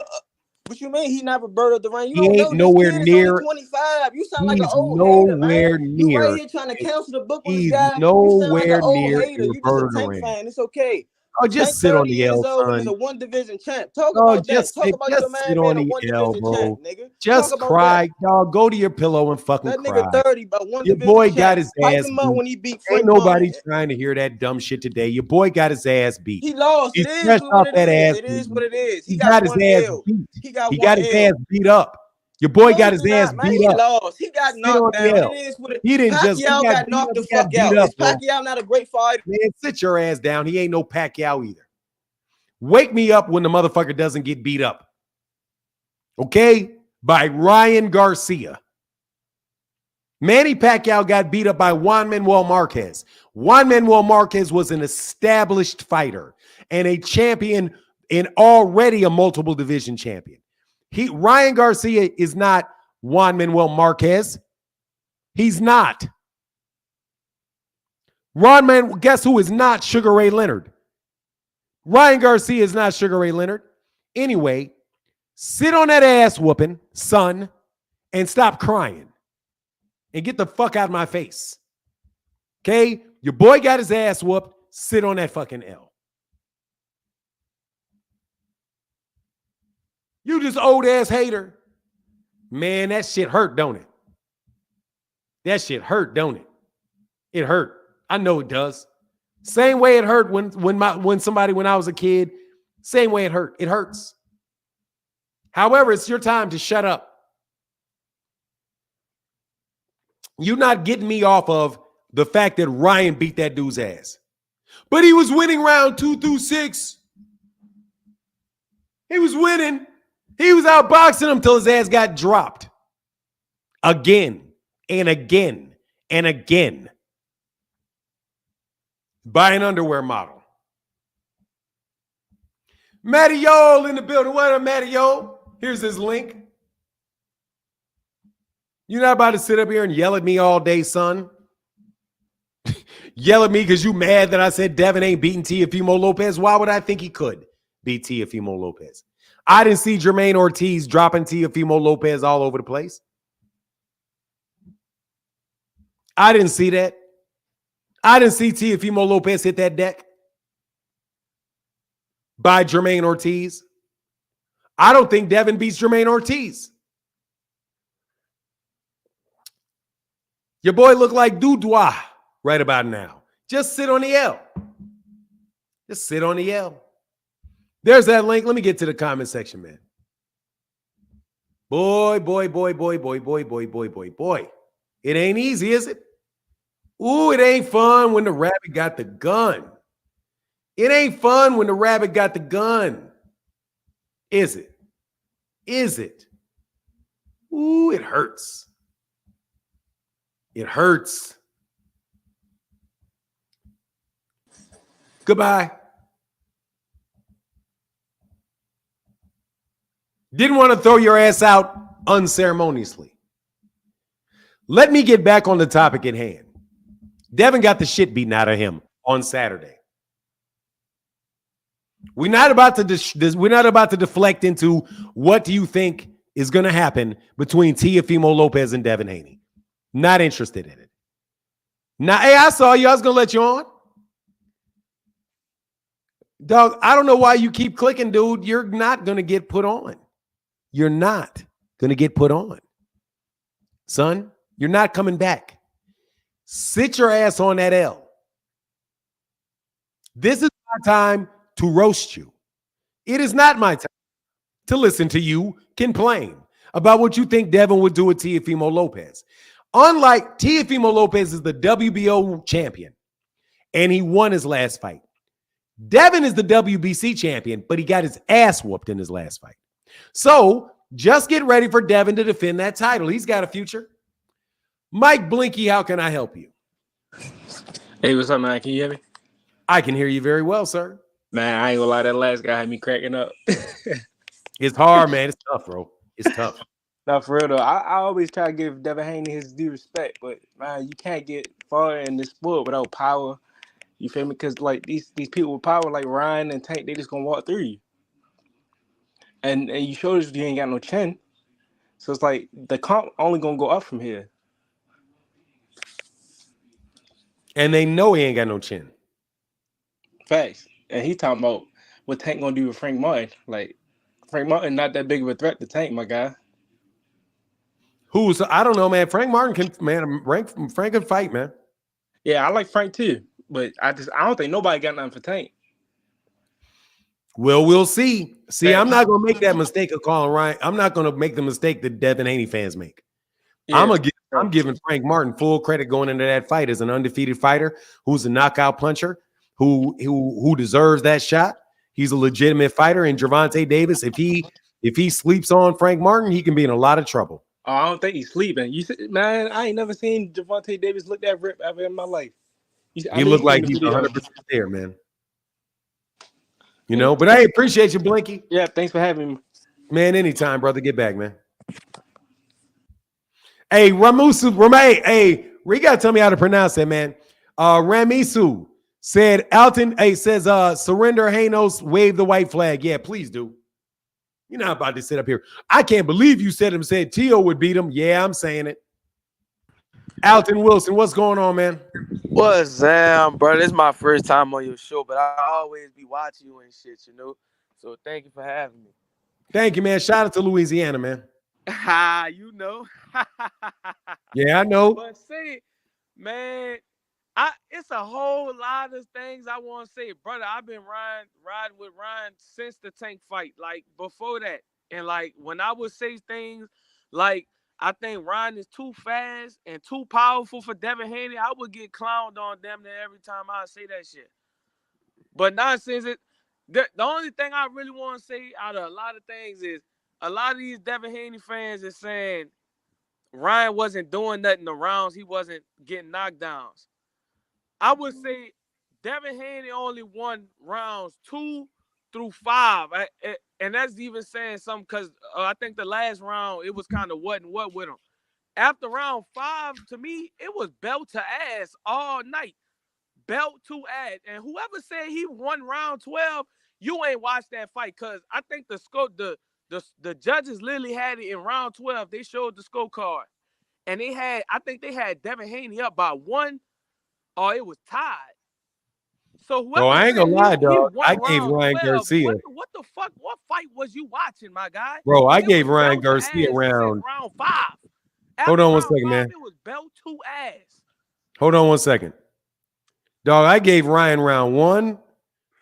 What you mean? He's not Roberto Duran. You he don't ain't know nowhere this kid near. is only 25. You sound like an old nowhere hater, man. near. You right here trying to cancel the book on this He's guy. nowhere you sound like an old near hater. You just a Tank fan. It's okay. Oh, just sit on the L, son. Is a 1 division champ. Talk about that. Talk about your man being a 1 division champ, nigga. Just cry, dog. Go to your pillow and fucking cry. That nigga 30, but 1 your division boy champ. got his ass him up when he beat Frank Ain't nobody Martin. trying to hear that dumb shit today. Your boy got his ass beat. He lost. He's It is fresh what off that ass. It is what it is. He got his ass beat. He got his ass beat up. Your boy got his ass beat up. He lost. He got knocked down. It is what it is. He didn't just. Pacquiao got knocked the fuck out. Is Pacquiao not a great fighter? Man, sit your ass down. He ain't no Pacquiao either. Wake me up when the motherfucker doesn't get beat up. Okay? By Ryan Garcia. Manny Pacquiao got beat up by Juan Manuel Marquez. Juan Manuel Marquez was an established fighter and a champion and already a multiple division champion. Ryan Garcia is not Juan Manuel Marquez. He's not. Guess who is not Sugar Ray Leonard? Ryan Garcia is not Sugar Ray Leonard. Anyway, sit on that ass whooping, son, and stop crying. And get the fuck out of my face. Okay? Your boy got his ass whooped. Sit on that fucking L. You just old ass hater. Man, that shit hurt, don't it? That shit hurt, don't it? It hurt. I know it does. Same way it hurt when I was a kid. Same way it hurt. It hurts. However, it's your time to shut up. You're not getting me off of the fact that Ryan beat that dude's ass. But he was winning round 2 through 6. He was winning. He was outboxing him until his ass got dropped. Again and again and again. By an underwear model. Matty Yole in the building. What up, Matty Yole? Here's his link. You're not about to sit up here and yell at me all day, son. Yell at me because you mad that I said Devin ain't beating Teofimo Lopez. Why would I think he could beat Teofimo Lopez? I didn't see Jermaine Ortiz dropping Teofimo Lopez all over the place. I didn't see that. I didn't see Teofimo Lopez hit that deck by Jermaine Ortiz. I don't think Devin beats Jermaine Ortiz. Your boy look like Dudois right about now. Just sit on the L. Just sit on the L. There's that link. Let me get to the comment section, man. Boy. It ain't easy, is it? Ooh, it ain't fun when the rabbit got the gun. It ain't fun when the rabbit got the gun. Is it? Is it? Ooh, it hurts. It hurts. Goodbye. Didn't want to throw your ass out unceremoniously. Let me get back on the topic at hand. Devin got the shit beaten out of him on Saturday. We're not about to deflect into what do you think is going to happen between Teofimo Lopez and Devin Haney. Not interested in it. Now, hey, I saw you. I was going to let you on. Dog, I don't know why you keep clicking, dude. You're not going to get put on. You're not going to get put on. Son, you're not coming back. Sit your ass on that L. This is my time to roast you. It is not my time to listen to you complain about what you think Devin would do with Teofimo Lopez. Unlike Teofimo Lopez is the WBO champion, and he won his last fight. Devin is the WBC champion, but he got his ass whooped in his last fight. So just get ready for Devin to defend that title. He's got a future. Mike Blinky, how can I help you? Hey, what's up, man? Can you hear me? I can hear you very well, sir. Man, I ain't gonna lie, that last guy had me cracking up. It's hard, man. It's tough, bro. It's tough. No, for real though. I always try to give Devin Haney his due respect, but man, you can't get far in this sport without power. You feel me? Because like these people with power, like Ryan and Tank, they just gonna walk through you. And you showed us you ain't got no chin, so it's like the comp only gonna go up from here. And they know he ain't got no chin. Facts. And he talking about what Tank gonna do with Frank Martin. Like Frank Martin not that big of a threat to Tank, my guy. I don't know, man. Frank Martin can, man. Frank can fight, man. Yeah, I like Frank too, but I don't think nobody got nothing for Tank. Well, we'll see. See, I'm not gonna make that mistake of calling Ryan. I'm not gonna make the mistake that Devin Haney fans make. Yeah. I'm giving Frank Martin full credit going into that fight as an undefeated fighter who's a knockout puncher, who deserves that shot. He's a legitimate fighter. And Gervonta Davis, if he sleeps on Frank Martin, he can be in a lot of trouble. Oh, I don't think he's sleeping. You said, man, I ain't never seen Gervonta Davis look that ripped ever in my life. He looked like he's 100% there, man. You know, but I appreciate you, Blinky. Yeah, thanks for having me. Man, anytime, brother. Get back, man. Hey, hey, you gotta tell me how to pronounce that, man. Ramisu said, surrender Hanos, wave the white flag. Yeah, please do. You're not about to sit up here. I can't believe you said Tio would beat him. Yeah, I'm saying it. Alton Wilson, what's going on, man? What's up, bro? This is my first time on your show, but I always be watching you and shit, you know? So thank you for having me. Thank you, man. Shout out to Louisiana, man. You know. Yeah, I know. But say, man, it's a whole lot of things I want to say. Brother, I've been riding with Ryan since the Tank fight, like before that. And like when I would say things like, I think Ryan is too fast and too powerful for Devin Haney, I would get clowned on damn near every time I say that shit. But nonsense, the only thing I really want to say out of a lot of things is a lot of these Devin Haney fans is saying Ryan wasn't doing nothing the rounds. He wasn't getting knockdowns. I would say Devin Haney only won rounds 2 through 5. And that's even saying something because I think the last round, it was kind of what with him. After round 5, to me, it was belt to ass all night. Belt to ass. And whoever said he won round 12, you ain't watched that fight because I think the judges literally had it in round 12. They showed the scorecard. And I think they had Devin Haney up by 1, or it was tied. So whoever I ain't gonna lie, dog. I gave Ryan 12, Garcia. What the fuck? What fight was you watching, my guy? Bro, I gave Ryan Garcia round 5. Hold on one second, man. It was belt to ass. Hold on one second. Dog, I gave Ryan round 1,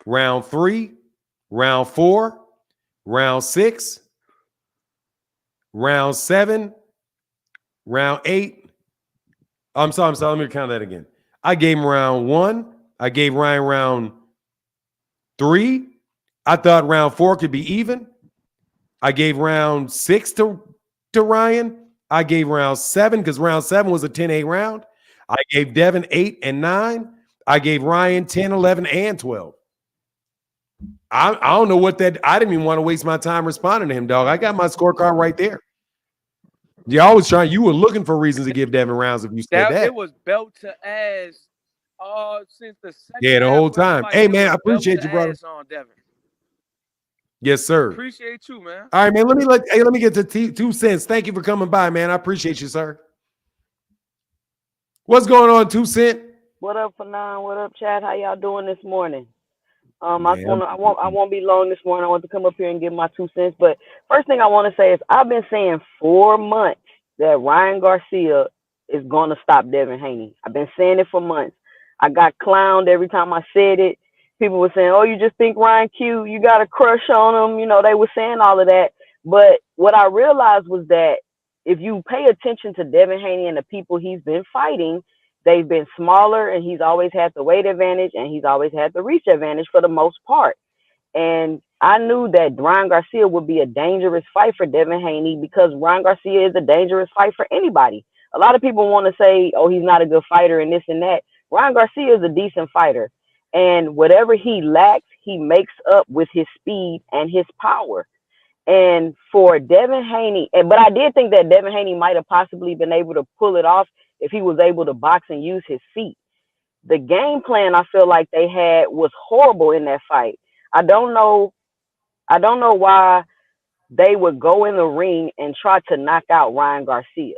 round 3, round 4, round 6, round 7, round 8. I'm sorry. Let me count that again. I gave him round 1. I gave Ryan round 3. I thought round 4 could be even. I gave round 6 to Ryan. I gave round 7 because round 7 was a 10-8 round. I gave Devin 8 and 9. I gave Ryan 10, 11, and 12. I don't know what that. I didn't even want to waste my time responding to him, dog. I got my scorecard right there. Y'all was trying. You were looking for reasons to give Devin rounds if you said that. It was belt to ass since the second Yeah, the half whole of the time. fight. Hey, It man, was I appreciate belt you, to brother. ass on Devin. Yes, sir. Appreciate you, man. All right, man. Let me get to 2 cents. Thank you for coming by, man. I appreciate you, sir. What's going on, 2 cent? What up, Fanon? What up, Chad? How y'all doing this morning? I Man, won't be long this morning. I want to come up here and give my 2 cents. But first thing I want to say is I've been saying 4 months that Ryan Garcia is going to stop Devin Haney. I've been saying it for months. I got clowned every time I said it. People were saying, "Oh, you just think Ryan cute? You got a crush on him." You know, they were saying all of that. But what I realized was that if you pay attention to Devin Haney and the people he's been fighting, they've been smaller, and he's always had the weight advantage, and he's always had the reach advantage for the most part. And I knew that Ryan Garcia would be a dangerous fight for Devin Haney because Ryan Garcia is a dangerous fight for anybody. A lot of people want to say, "Oh, he's not a good fighter," and this and that. Ryan Garcia is a decent fighter. And whatever he lacks, he makes up with his speed and his power. And for Devin Haney, but I did think that Devin Haney might have possibly been able to pull it off if he was able to box and use his feet. The game plan I feel like they had was horrible in that fight. I don't know why they would go in the ring and try to knock out Ryan Garcia.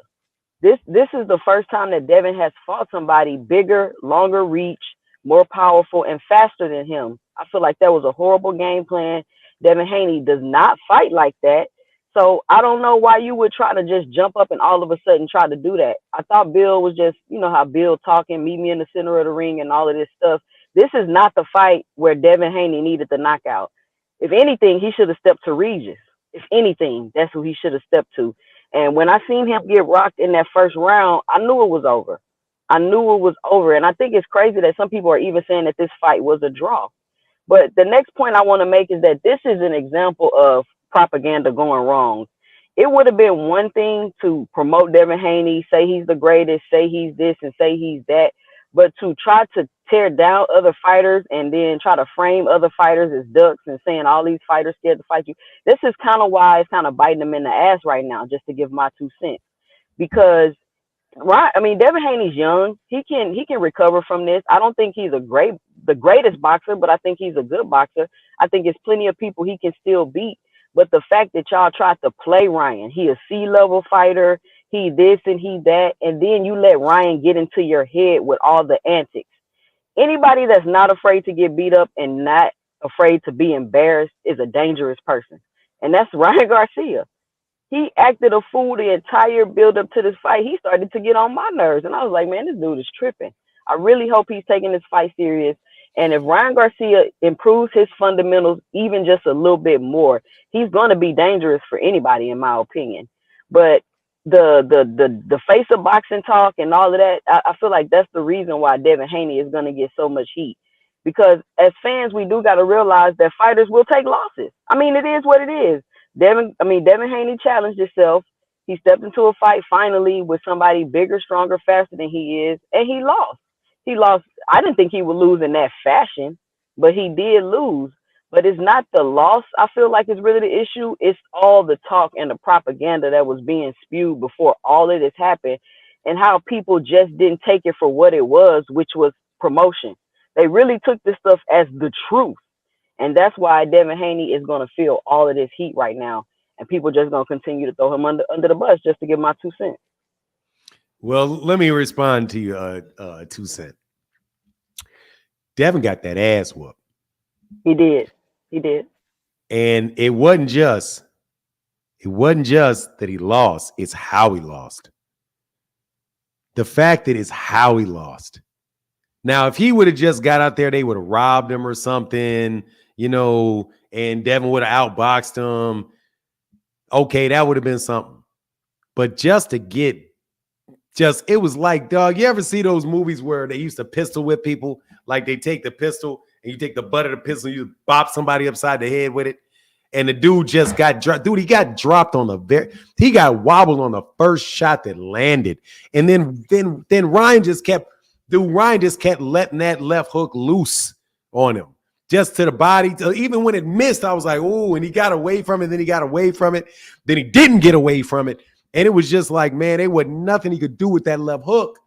This is the first time that Devin has fought somebody bigger, longer reach, more powerful, and faster than him. I feel like that was a horrible game plan. Devin Haney does not fight like that. So I don't know why you would try to just jump up and all of a sudden try to do that. I thought Bill was just, you know how Bill talking, meet me in the center of the ring and all of this stuff. This is not the fight where Devin Haney needed the knockout. If anything, he should have stepped to Regis. If anything, that's who he should have stepped to. And when I seen him get rocked in that first round, I knew it was over. I knew it was over. And I think it's crazy that some people are even saying that this fight was a draw. But the next point I want to make is that this is an example of propaganda going wrong. It would have been one thing to promote Devin Haney, say he's the greatest, say he's this and say he's that, but to try to tear down other fighters and then try to frame other fighters as ducks and saying all these fighters scared to fight you. This is kind of why it's kind of biting them in the ass right now, just to give my 2 cents. Because Devin Haney's young. He can recover from this. I don't think he's the greatest boxer, but I think he's a good boxer. I think there's plenty of people he can still beat. But the fact that y'all tried to play Ryan, he a C-level fighter, he this and he that, and then you let Ryan get into your head with all the antics. Anybody that's not afraid to get beat up and not afraid to be embarrassed is a dangerous person. And that's Ryan Garcia. He acted a fool the entire build up to this fight. He started to get on my nerves. And I was like, man, this dude is tripping. I really hope he's taking this fight serious. And if Ryan Garcia improves his fundamentals even just a little bit more, he's going to be dangerous for anybody, in my opinion. But the face of boxing talk and all of that, I feel like that's the reason why Devin Haney is going to get so much heat. Because as fans, we do got to realize that fighters will take losses. I mean, it is what it is. Devin Haney challenged himself. He stepped into a fight finally with somebody bigger, stronger, faster than he is, and he lost. He lost. I didn't think he would lose in that fashion, but he did lose. But it's not the loss I feel like is really the issue. It's all the talk and the propaganda that was being spewed before all of this happened, and how people just didn't take it for what it was, which was promotion. They really took this stuff as the truth. And that's why Devin Haney is going to feel all of this heat right now. And people just going to continue to throw him under the bus just to give my 2 cents. Well, let me respond to you, 2 cent. Devin got that ass whooped. He did. He did. And it wasn't just that he lost. It's how he lost. The fact that it's how he lost. Now, if he would have just got out there, they would have robbed him or something, and Devin would have outboxed him. Okay, that would have been something. But just to get, it was like, dog, you ever see those movies where they used to pistol whip people? Like they take the pistol and you take the butt of the pistol, you bop somebody upside the head with it. And the dude just got dropped. Dude, he got dropped he got wobbled on the first shot that landed. And then Ryan just kept, Dude, Ryan just kept letting that left hook loose on him. Just to the body. Even when it missed, I was like, oh, and he got away from it. Then he got away from it. Then he didn't get away from it. And it was just like, man, there was nothing he could do with that left hook.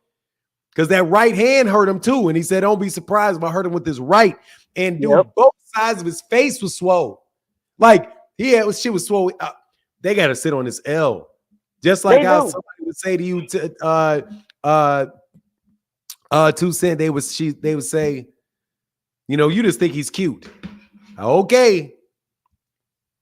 Because that right hand hurt him too. And he said, don't be surprised if I hurt him with his right. And dude, both sides of his face was swole. Like, shit was swole. They got to sit on this L. Just like how somebody would say to you, 2 Cent, they would say, you know, you just think he's cute. Okay.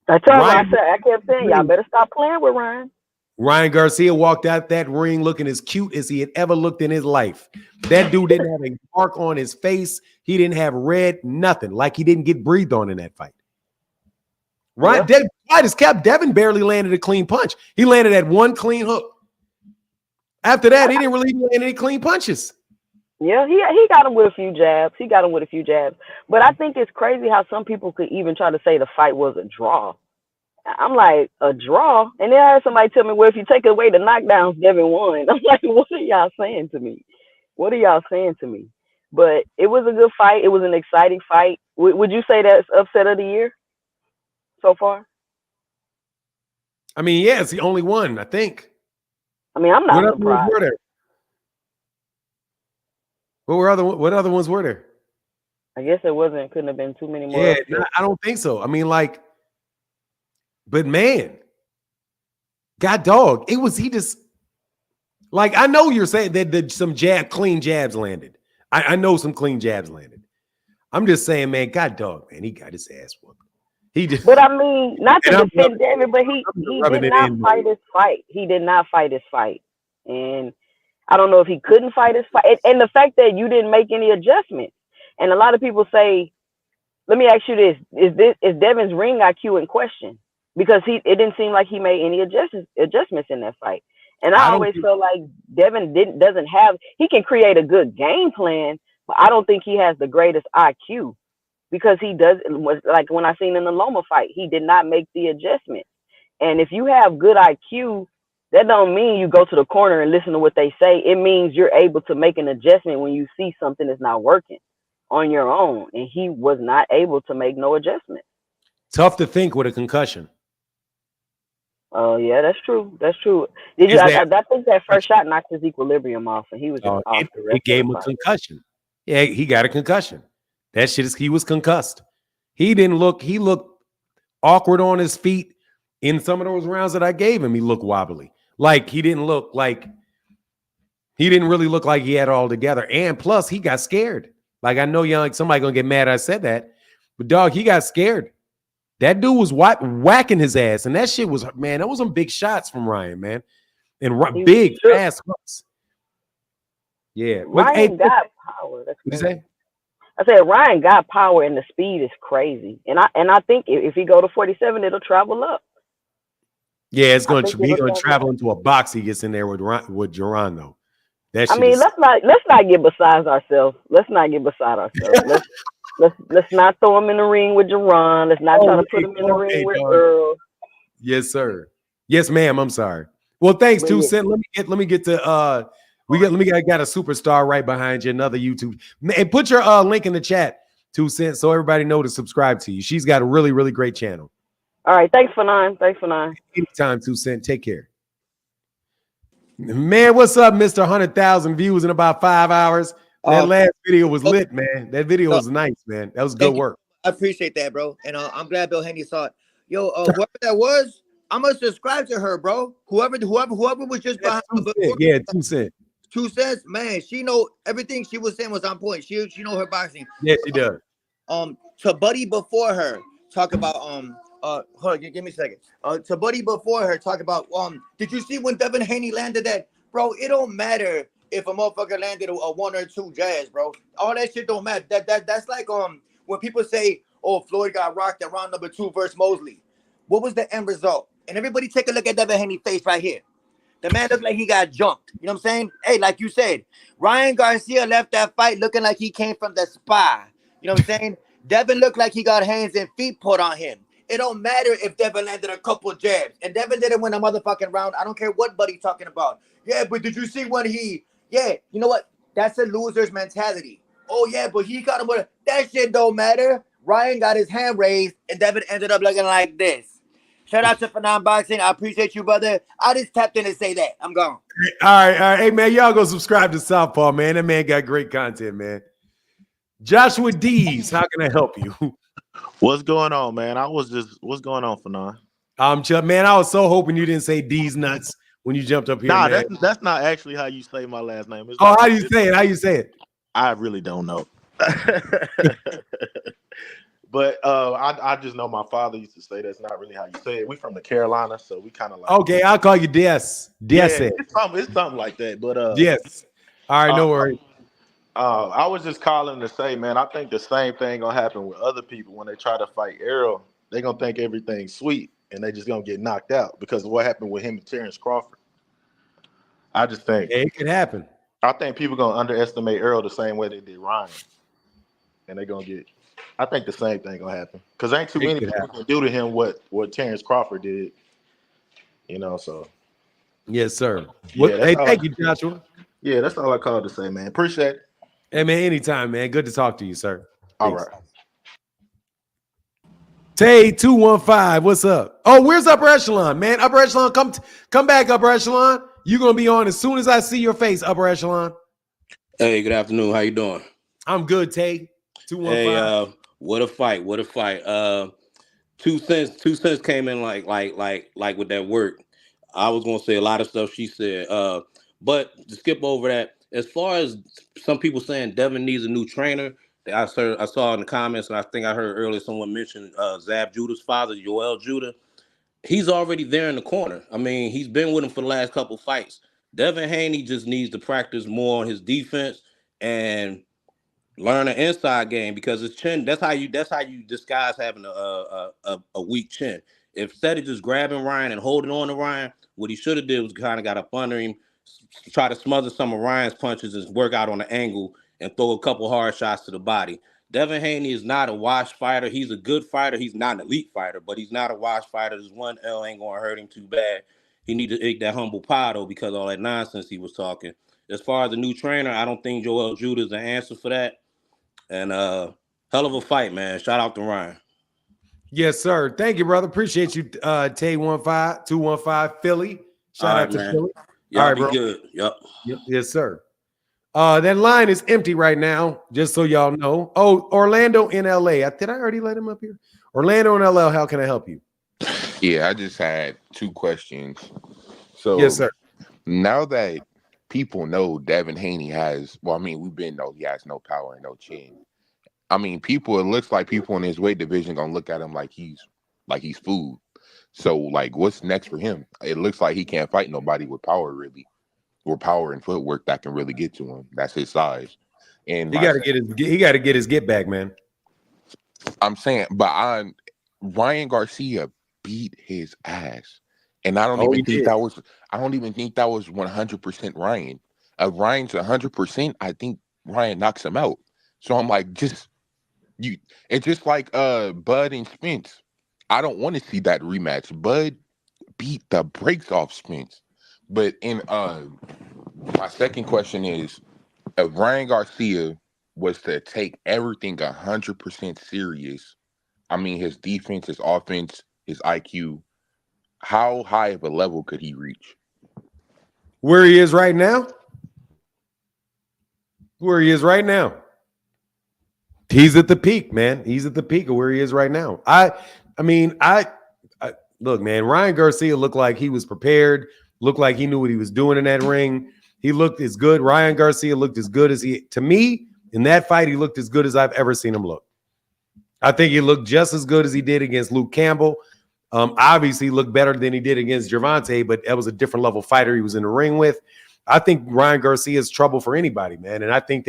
I kept saying, y'all better stop playing with Ryan. Ryan Garcia walked out that ring looking as cute as he had ever looked in his life. That dude didn't have a mark on his face. He didn't have red, nothing. Like he didn't get breathed on in that fight. Ryan, his cap, Devin barely landed a clean punch. He landed that one clean hook. After that, he didn't really land any clean punches. Yeah, he got him with a few jabs. But I think it's crazy how some people could even try to say the fight was a draw. I'm like, a draw? And then I heard somebody tell me, well, if you take away the knockdowns, Devin won. I'm like, what are y'all saying to me? But it was a good fight. It was an exciting fight. Would you say that's upset of the year so far? I mean, yeah, it's the only one, I think. I mean, I'm not surprised. What other ones were there? I guess couldn't have been too many more. Yeah, no, I don't think so. I mean, like, but man, God dog, he just, like, I know you're saying that some clean jabs landed. I know some clean jabs landed. I'm just saying, man, God dog, man, he got his ass whooped. But I mean, not to defend Devin, but he did not fight his fight. He did not fight his fight. And I don't know if he couldn't fight his fight. And the fact that you didn't make any adjustments. And a lot of people say, let me ask you this. Is Devin's ring IQ in question? Because it didn't seem like he made any adjustments in that fight. And I always feel like Devin he can create a good game plan, but I don't think he has the greatest IQ. Because like when I seen in the Loma fight, he did not make the adjustment. And if you have good IQ, that don't mean you go to the corner and listen to what they say. It means you're able to make an adjustment when you see something that's not working on your own. And he was not able to make no adjustment. Tough to think with a concussion. Oh, yeah, that's true. I think that first shot knocked his equilibrium off, and he was just off the rest. It gave him a concussion. Yeah, he got a concussion. That shit he was concussed. He looked awkward on his feet in some of those rounds that I gave him. He looked wobbly. Like he didn't really look like he had it all together. And plus he got scared. Like I know somebody gonna get mad I said that, but dog, he got scared. That dude was whacking his ass. And that shit was, man, that was some big shots from Ryan, man. And big fast hooks. Yeah. Ryan got power. That's what you say? I said Ryan got power and the speed is crazy. And I think if he go to 47, it'll travel up. Yeah, he's going to travel into a box. He gets in there with Gervonta though. Let's not get beside ourselves. Let's not throw him in the ring with Gervonta. Let's not try to put him in the ring with Earl. Yes, sir. Yes, ma'am. I'm sorry. Well, thanks, 2 Cent. Let me get to I got a superstar right behind you, another YouTube. And put your link in the chat, 2 Cent, so everybody know to subscribe to you. She's got a really, really great channel. All right. Thanks for 9. Anytime, 2 Cent. Take care. Man, what's up, Mr. 100,000 views in about 5 hours? That last video was lit, man. That video was nice, man. That was good work. I appreciate that, bro. And I'm glad Bill Haney saw it. Yo, whoever that was, I'm gonna subscribe to her, bro. Whoever was just behind. 2 Cent. 2 Cents, man. She know everything she was saying was on point. She know her boxing. Yeah, she does. To Buddy before her, talk about hold on, give me a second. To Buddy before her, talk about did you see when Devin Haney landed that? Bro, it don't matter if a motherfucker landed a 1 or 2 jabs, bro. All that shit don't matter. That's like when people say, oh, Floyd got rocked in round number 2 versus Mosley. What was the end result? And everybody take a look at Devin Haney's face right here. The man looked like he got jumped. You know what I'm saying? Hey, like you said, Ryan Garcia left that fight looking like he came from the spa. You know what I'm saying? Devin looked like he got hands and feet put on him. It don't matter if Devin landed a couple jabs. And Devin didn't win a motherfucking round. I don't care what Buddy's talking about. Yeah, but did you see when you know what? That's a loser's mentality. Oh yeah, but he got him with that shit don't matter. Ryan got his hand raised and Devin ended up looking like this. Shout out to Phenom Boxing. I appreciate you, brother. I just tapped in to say that. I'm gone. All right. Hey, man, y'all go subscribe to Southpaw, man. That man got great content, man. Joshua Dees, how can I help you? What's going on, man? What's going on, Phenom? Man, I was so hoping you didn't say D's nuts when you jumped up here, Nah, man. that's not actually how you say my last name. It's how do you say it? How you say it? I really don't know. But I just know my father used to say that's not really how you say it. We from the Carolina, so we kind of like. Okay, I'll call you Des. Yeah, it's something like that. But yes. All right, no worries. I was just calling to say, man, I think the same thing gonna happen with other people when they try to fight Errol. They gonna think everything's sweet, and they just gonna get knocked out because of what happened with him and Terrence Crawford. I just think it could happen. I think people gonna underestimate Errol the same way they did Ryan, and they gonna get. I think the same thing gonna happen because ain't too many people can do to him what Terrence Crawford did. You know, so. Yes, sir. Yeah, hey, thank you, Joshua. Yeah, that's all I called to say, man. Appreciate it. Hey, man, anytime, man. Good to talk to you, sir. All right. Tay 215, what's up? Oh, where's Upper Echelon, man? Upper Echelon, come back, Upper Echelon. You're gonna be on as soon as I see your face, Upper Echelon. Hey, good afternoon. How you doing? I'm good, Tay. 215. Hey, what a fight! What a fight! 2 cents came in like with that work. I was gonna say a lot of stuff she said, but to skip over that. As far as some people saying Devin needs a new trainer, I saw in the comments, and I think I heard earlier someone mention Zab Judah's father, Yoel Judah. He's already there in the corner. I mean, he's been with him for the last couple fights. Devin Haney just needs to practice more on his defense and learn an inside game because his chin. That's how you disguise having a weak chin. Instead of just grabbing Ryan and holding on to Ryan, what he should have did was kind of got up under him, try to smother some of Ryan's punches and work out on the angle and throw a couple hard shots to the body. Devin Haney is not a washed fighter. He's a good fighter. He's not an elite fighter, but he's not a washed fighter. This one L ain't going to hurt him too bad. He need to eat that humble pie, though, because of all that nonsense he was talking. As far as the new trainer, I don't think Joel Judah is the answer for that. And hell of a fight, man. Shout out to Ryan. Yes, sir. Thank you, brother. Appreciate you, Tay 215, Philly. Shout out to man. Philly. Y'all all right, be bro. good. Yep. Yes, sir. That line is empty right now, just so y'all know. Oh, Orlando in LA. Did I already let him up here? Orlando in LA, how can I help you? Yeah, I just had 2 questions. So yes, sir. Now that people know Devin Haney has, well, I mean, we've been know he has no power and no chin. I mean, it looks like people in his weight division gonna look at him like he's food. So, like, what's next for him? It looks like he can't fight nobody with power, really, or power and footwork that can really get to him. That's his size. And he got to get his get back, man. I'm saying, but Ryan Garcia beat his ass, and I don't even think that was 100% Ryan. If Ryan's 100%, I think Ryan knocks him out. So I'm like, it's just like Bud and Spence. I don't want to see that rematch. Bud beat the brakes off Spence. But in my second question is, if Ryan Garcia was to take everything 100% serious, I mean, his defense, his offense, his IQ, how high of a level could he reach? Where he is right now? Where he is right now. He's at the peak, man. He's at the peak of where he is right now. I mean, look, man, Ryan Garcia looked like he was prepared, looked like he knew what he was doing in that ring. He looked as good. Ryan Garcia looked as good as to me, in that fight, he looked as good as I've ever seen him look. I think he looked just as good as he did against Luke Campbell. Obviously, he looked better than he did against Gervonta, but that was a different level fighter he was in the ring with. I think Ryan Garcia is trouble for anybody, man. And I think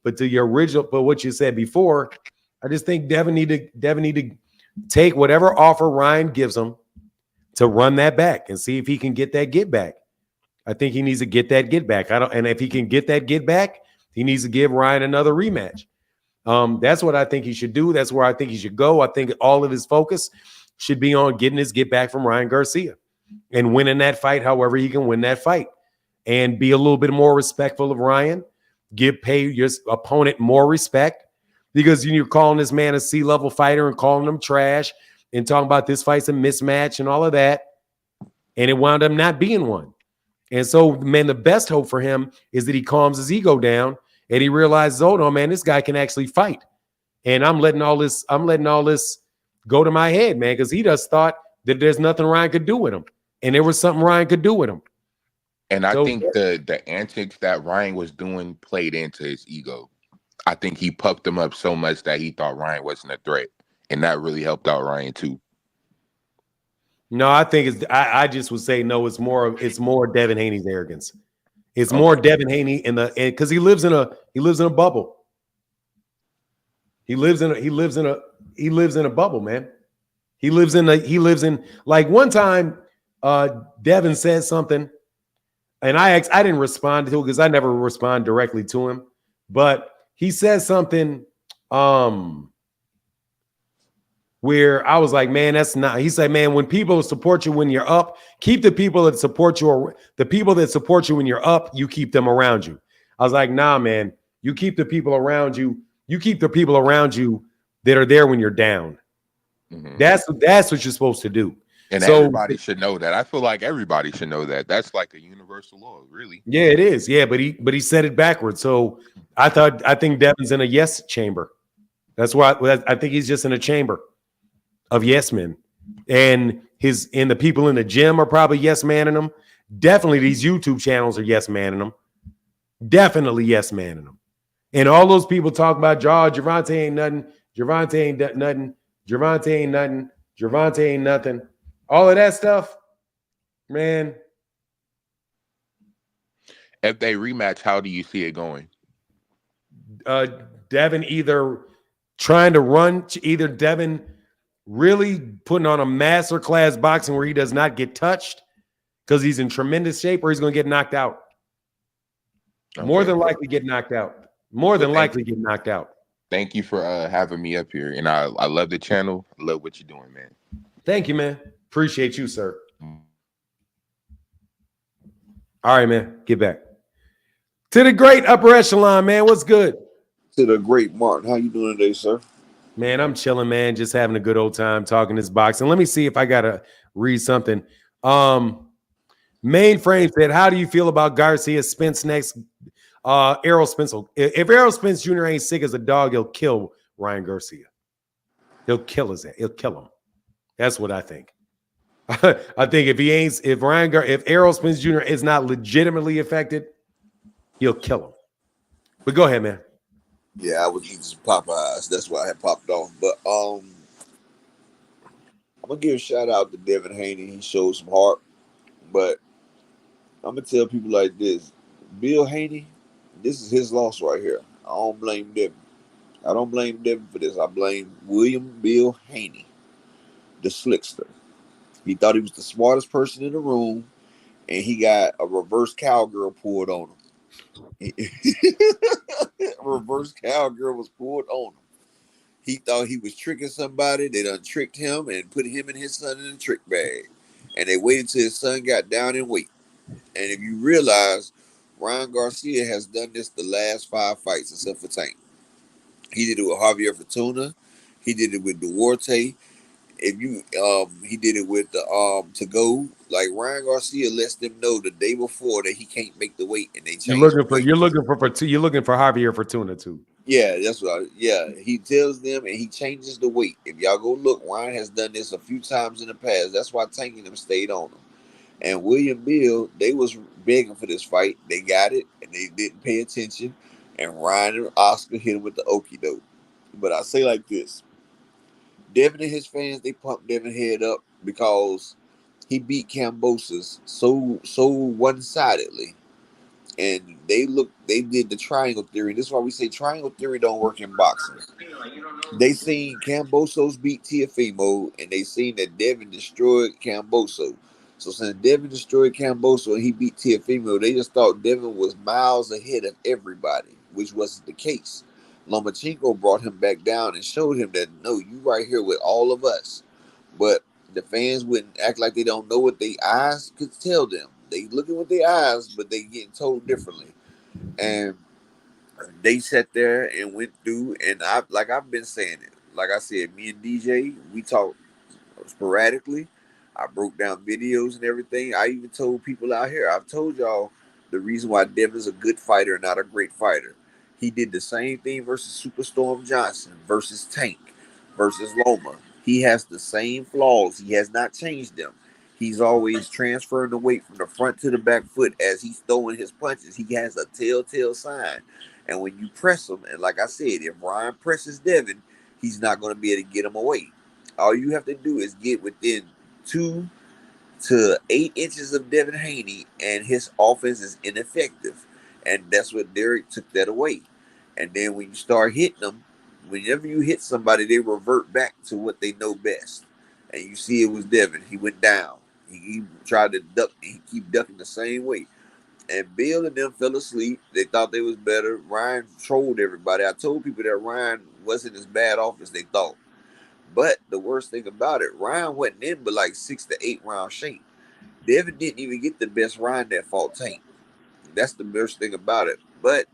but to your original, but what you said before, I just think Devin need to take whatever offer Ryan gives him to run that back and see if he can get that get back. I think he needs to get that get back. And if he can get that get back, he needs to give Ryan another rematch. That's what I think he should do. That's where I think he should go. I think all of his focus should be on getting his get back from Ryan Garcia and winning that fight however he can win that fight. and be a little bit more respectful of Ryan. Pay your opponent more respect, because you're calling this man a C-level fighter and calling him trash and talking about this fight's a mismatch and all of that. And it wound up not being one. And so, man, the best hope for him is that he calms his ego down and he realizes, oh no, man, this guy can actually fight. And I'm letting all this go to my head, man, because he just thought that there's nothing Ryan could do with him. And there was something Ryan could do with him. And I think the antics that Ryan was doing played into his ego. I think he puffed him up so much that he thought Ryan wasn't a threat. And that really helped out Ryan too. No, I think I just would say no, it's more Devin Haney's arrogance. It's more Devin Haney because he lives in a bubble. He lives in a bubble, man. He lives in like one time Devin said something and I didn't respond to it because I never respond directly to him, but he said something where I was like, man, that's not. He said, man, when people support you when you're up, keep the people that support you, or the people that support you when you're up, you keep them around you. I was like, nah, man, you keep the people around you. You keep the people around you that are there when you're down. Mm-hmm. That's what you're supposed to do. And so, everybody should know that. I feel like everybody should know that. That's like a universal law, really. Yeah, it is. Yeah, but he said it backwards. So I think Devin's in a yes chamber. That's why I think he's just in a chamber of yes men, and the people in the gym are probably yes manning them. Definitely these YouTube channels are yes manning them. Definitely yes manning them. And all those people talk about Gervonta ain't nothing. Gervonta ain't nothing. Gervonta ain't nothing. Gervonta ain't nothing. All of that stuff, man. If they rematch, how do you see it going? Devin either trying to run, either Devin really putting on a masterclass boxing where he does not get touched because he's in tremendous shape, or he's going to get knocked out. Okay. More than likely get knocked out. Get knocked out. Thank you for having me up here. And I love the channel. I love what you're doing, man. Thank you, man. Appreciate you, sir. All right, man. Get back. To the great upper echelon, man. What's good? To the great Martin. How you doing today, sir? Man, I'm chilling, man. Just having a good old time talking this boxing. Let me see if I gotta read something. Mainframe said, "How do you feel about Garcia Spence next? Errol Spence. If Errol Spence Jr. ain't sick as a dog, he'll kill Ryan Garcia. He'll kill him. That's what I think. I think if Errol Spence Jr. is not legitimately affected, he'll kill him. But go ahead, man." Yeah, I was eating some Popeyes. That's why I had popped off. But I'm gonna give a shout out to Devin Haney. He showed some heart. But I'm gonna tell people like this: Bill Haney, this is his loss right here. I don't blame Devin. I don't blame Devin for this. I blame William Bill Haney, the slickster. He thought he was the smartest person in the room, and he got a reverse cowgirl pulled on him. Reverse cowgirl was pulled on him. He thought he was tricking somebody. They done tricked him and put him and his son in a trick bag. And they waited till his son got down and weight. And if you realize, Ryan Garcia has done this the last 5 fights except for Tank. He did it with Javier Fortuna. He did it with Duarte. He did it with the to go. Like Ryan Garcia lets them know the day before that he can't make the weight, and they change. You're looking for Javier Fortuna too. Yeah, that's what. He tells them, and he changes the weight. If y'all go look, Ryan has done this a few times in the past. That's why Tank and them stayed on him. And William Bill, they was begging for this fight. They got it, and they didn't pay attention. And Ryan and Oscar hit him with the okie doke. But I say like this. Devin and his fans, they pumped Devin head up because he beat Kambosos so one-sidedly. And they did the triangle theory. This is why we say triangle theory don't work in boxing. They seen Kambosos beat Teofimo, and they seen that Devin destroyed Kambosos. So since Devin destroyed Kambosos and he beat Teofimo, they just thought Devin was miles ahead of everybody, which wasn't the case. Lomachenko brought him back down and showed him that, no, you right here with all of us. But the fans wouldn't act like they don't know what their eyes could tell them. They looking with their eyes, but they getting told differently. And they sat there and went through, and I've been saying it. Like I said, me and DJ, we talk sporadically. I broke down videos and everything. I even told people out here, I've told y'all the reason why Devin's a good fighter, not a great fighter. He did the same thing versus Superstorm Johnson, versus Tank, versus Loma. He has the same flaws. He has not changed them. He's always transferring the weight from the front to the back foot as he's throwing his punches. He has a telltale sign. And when you press him, and like I said, if Ryan presses Devin, he's not going to be able to get him away. All you have to do is get within 2 to 8 inches of Devin Haney, and his offense is ineffective. And that's what Derek took that away. And then when you start hitting them, whenever you hit somebody, they revert back to what they know best. And you see it was Devin. He went down. He tried to duck. He keep ducking the same way. And Bill and them fell asleep. They thought they was better. Ryan trolled everybody. I told people that Ryan wasn't as bad off as they thought. But the worst thing about it, Ryan wasn't in but like 6 to 8 round shape. Devin didn't even get the best Ryan that fought Tank. That's the worst thing about it. But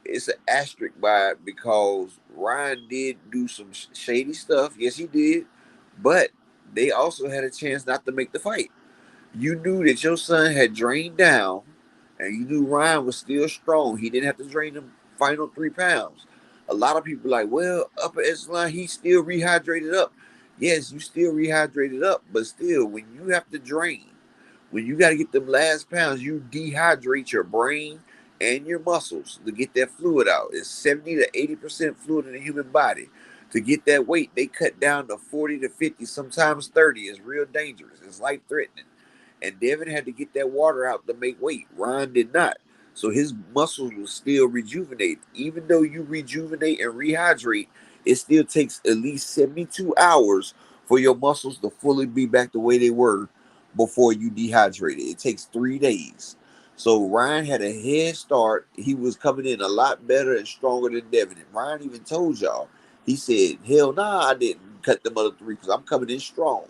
it's an asterisk by it because Ryan did do some shady stuff. Yes, he did. But they also had a chance not to make the fight. You knew that your son had drained down, and you knew Ryan was still strong. He didn't have to drain the final 3 pounds. A lot of people like, well, upper echelon, he still rehydrated up. Yes, you still rehydrated up, but still, when you have to drain, when you got to get them last pounds, you dehydrate your brain and your muscles to get that fluid out. It's 70 to 80% fluid in the human body. To get that weight, they cut down to 40 to 50, sometimes 30. It's real dangerous. It's life threatening. And Devin had to get that water out to make weight. Ryan did not. So his muscles will still rejuvenate. Even though you rejuvenate and rehydrate, it still takes at least 72 hours for your muscles to fully be back the way they were before you dehydrated. It takes 3 days. So Ryan had a head start. He was coming in a lot better and stronger than Devin. And Ryan even told y'all, he said, hell nah, I didn't cut them other 3 because I'm coming in strong.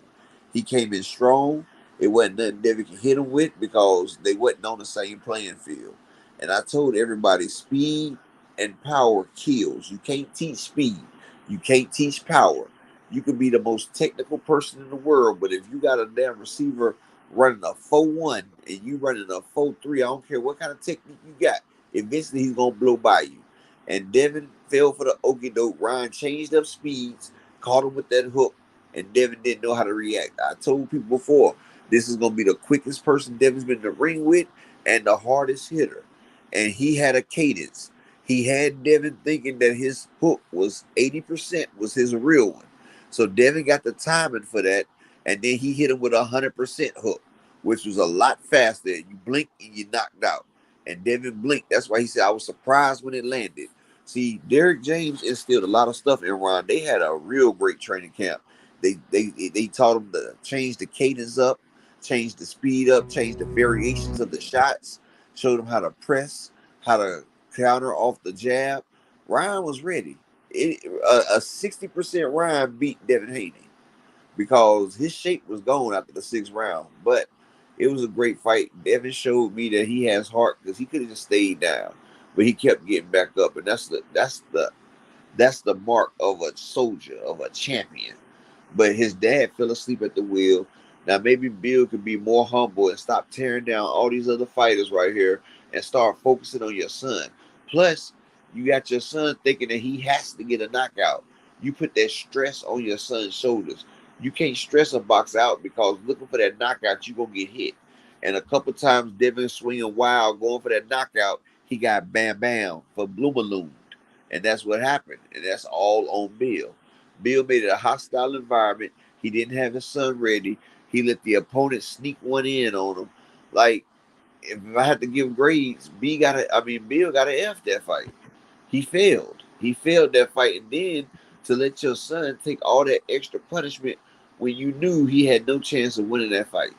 He came in strong. It wasn't nothing Devin could hit him with because they wasn't on the same playing field. And I told everybody, speed and power kills. You can't teach speed. You can't teach power. You could be the most technical person in the world, but if you got a damn receiver running a 4-1 and you running a 4-3, I don't care what kind of technique you got, eventually he's going to blow by you. And Devin fell for the okie doke. Ryan changed up speeds, caught him with that hook, and Devin didn't know how to react. I told people before, this is going to be the quickest person Devin's been in the ring with and the hardest hitter. And he had a cadence. He had Devin thinking that his hook was 80% was his real one. So Devin got the timing for that. And then he hit him with 100% hook, which was a lot faster. You blink and you knocked out. And Devin blinked. That's why he said, I was surprised when it landed. See, Derek James instilled a lot of stuff in Ron. They had a real great training camp. They taught him to change the cadence up, change the speed up, change the variations of the shots, showed him how to press, how to counter off the jab. Ryan was ready. A 60% Ryan beat Devin Haney because his shape was gone after the 6th round. But it was a great fight. Devin showed me that he has heart because he could have just stayed down, but he kept getting back up, and that's the mark of a soldier, of a champion. But his dad fell asleep at the wheel. Now maybe Bill could be more humble and stop tearing down all these other fighters right here and start focusing on your son. Plus, you got your son thinking that he has to get a knockout. You put that stress on your son's shoulders. You can't stress a box out because looking for that knockout, you're gonna get hit. And a couple times Devin swinging wild, going for that knockout, he got bam bam for Bloomaloo. And that's what happened. And that's all on Bill. Bill made it a hostile environment. He didn't have his son ready. He let the opponent sneak one in on him. Like, if I had to give grades, Bill got to F that fight. He failed. He failed that fight. And then to let your son take all that extra punishment when you knew he had no chance of winning that fight.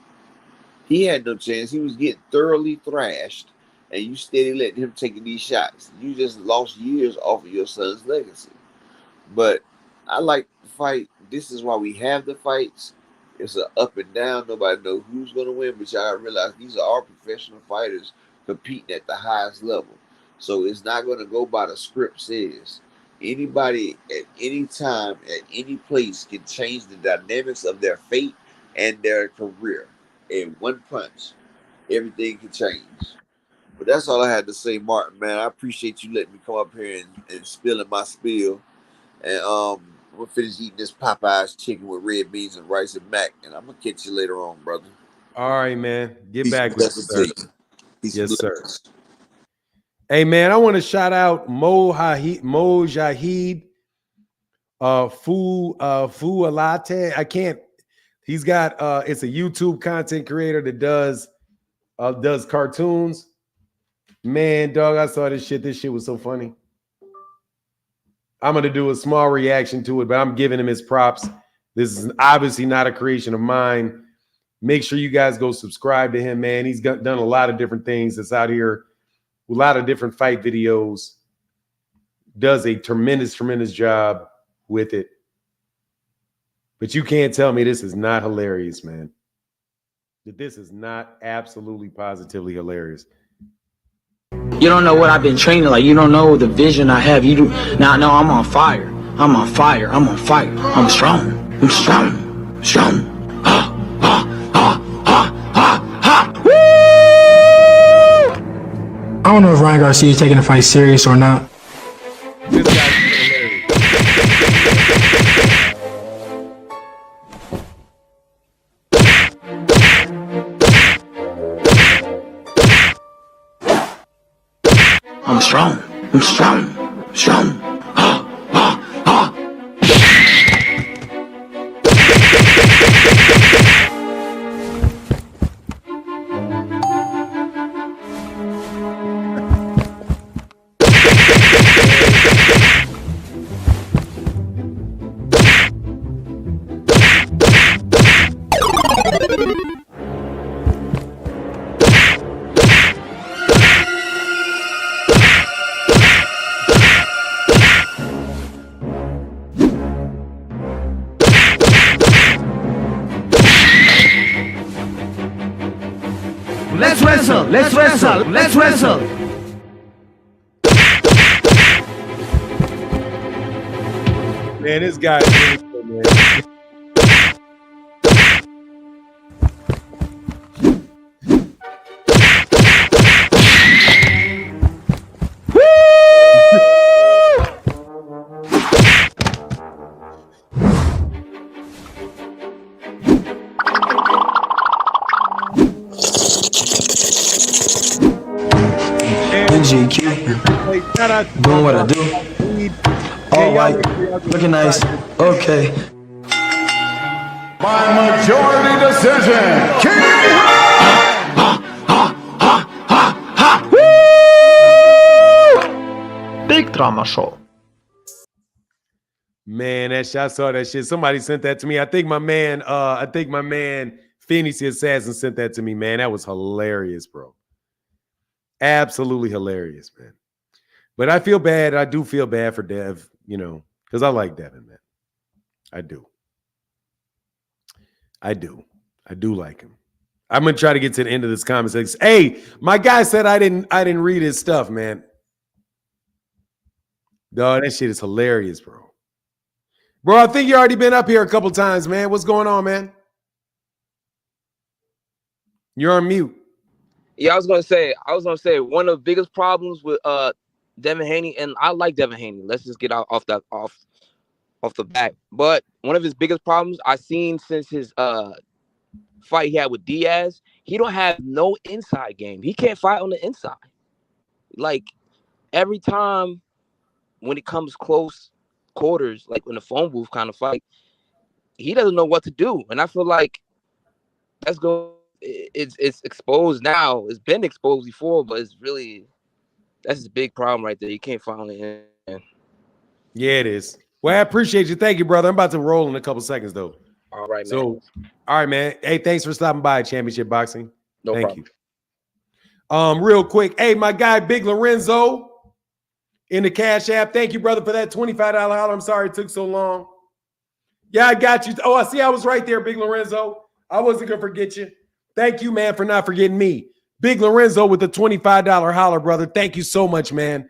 He had no chance. He was getting thoroughly thrashed, and you steady letting him take these shots. You just lost years off of your son's legacy. But I like the fight. This is why we have the fights. It's an up and down. Nobody knows who's going to win, but y'all realize these are all professional fighters competing at the highest level. So it's not going to go by the script says. Anybody at any time, at any place, can change the dynamics of their fate and their career in one punch. Everything can change. But that's all I had to say, Martin, man. I appreciate you letting me come up here and spilling my spill. And I'm gonna finish eating this Popeyes chicken with red beans and rice and mac. And I'm gonna catch you later on, brother. All right, man. Get Peace and back with you, blessings to sir. you. Peace and Yes, sir. blessings. Hey, man, I want to shout out Mo Jahid, Fu Alate. I can't. He's got. It's a YouTube content creator that does cartoons. Man, dog, I saw this shit. This shit was so funny. I'm gonna do a small reaction to it, but I'm giving him his props. This is obviously not a creation of mine. Make sure you guys go subscribe to him, man. He's done a lot of different things that's out here. A lot of different fight videos, does a tremendous job with it. But you can't tell me this is not hilarious, man. That this is not absolutely positively hilarious. You don't know what I've been training like. You don't know the vision I have. You do now. No, I'm on fire. I'm on fire. I'm on fire. I'm strong. I'm strong. Strong. I don't know if Ryan Garcia is taking the fight serious or not. I'm strong. I'm strong. Strong. Let's wrestle! Let's wrestle! Let's wrestle! Man, this guy is really good, man. NGQ. Doing what I do. All white. Looking nice. Okay. By majority decision, King Big drama show. Man, I saw that shit. Somebody sent that to me. I think my man Phoenix the Assassin sent that to me, man. That was hilarious, bro. Absolutely hilarious, man. But I feel bad. I do feel bad for Dev, because I like Devin, man. I do. I do like him. I'm gonna try to get to the end of this comment section. Hey, my guy said I didn't read his stuff, man. Dog, that shit is hilarious, bro. Bro, I think you already been up here a couple times, man. What's going on, man? You're on mute. Yeah, I was gonna say one of the biggest problems with Devin Haney, and I like Devin Haney. Let's just get off the bat. But one of his biggest problems I seen since his fight he had with Diaz, he don't have no inside game. He can't fight on the inside. Like every time when it comes close quarters, like in the phone booth kind of fight, he doesn't know what to do. And I feel like it's exposed now. It's been exposed before, but that's his big problem right there. You can't fight on the end. Yeah, it is. Well, I appreciate you. Thank you, brother. I'm about to roll in a couple seconds, though. All right, man. So, all right, man. Hey, thanks for stopping by Championship Boxing. No Thank problem. you. Real quick. Hey, my guy, Big Lorenzo in the Cash App. Thank you, brother, for that $25 holler. I'm sorry it took so long. Yeah, I got you. Oh, I see. I was right there, Big Lorenzo. I wasn't gonna forget you. Thank you, man, for not forgetting me. Big Lorenzo with the $25 holler, brother. Thank you so much, man.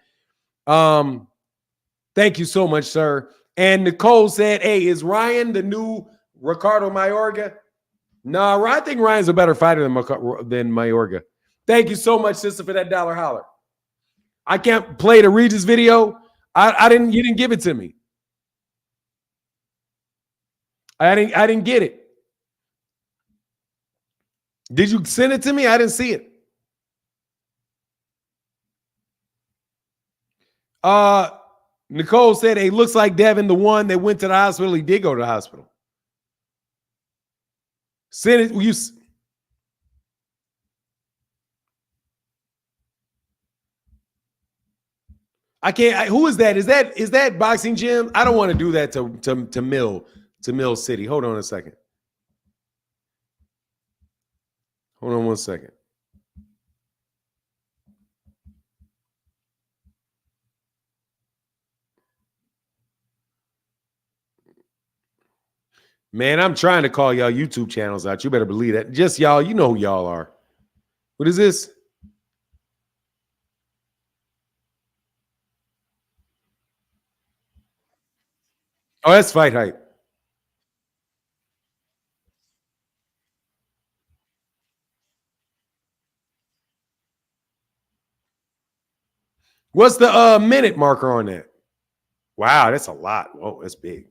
Thank you so much, sir. And Nicole said, "Hey, is Ryan the new Ricardo Mayorga?" No, I think Ryan's a better fighter than Mayorga. Thank you so much, sister, for that dollar holler. I can't play the Regis video. I didn't. You didn't give it to me. I didn't get it. Did you send it to me? I didn't see it. Nicole said, "Hey, looks like Devin, the one that went to the hospital. He did go to the hospital." Send it. You. I can't. Who is that? Is that Boxing Gym? I don't want to do that to Mill City. Hold on a second. Hold on one second. Man, I'm trying to call y'all YouTube channels out. You better believe that. Just y'all, you know who y'all are. What is this? Oh, that's Fight Hype. What's the minute marker on that? Wow, that's a lot. Oh, that's big.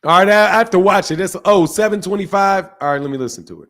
All right, I have to watch it. It's 7:25. All right, let me listen to it.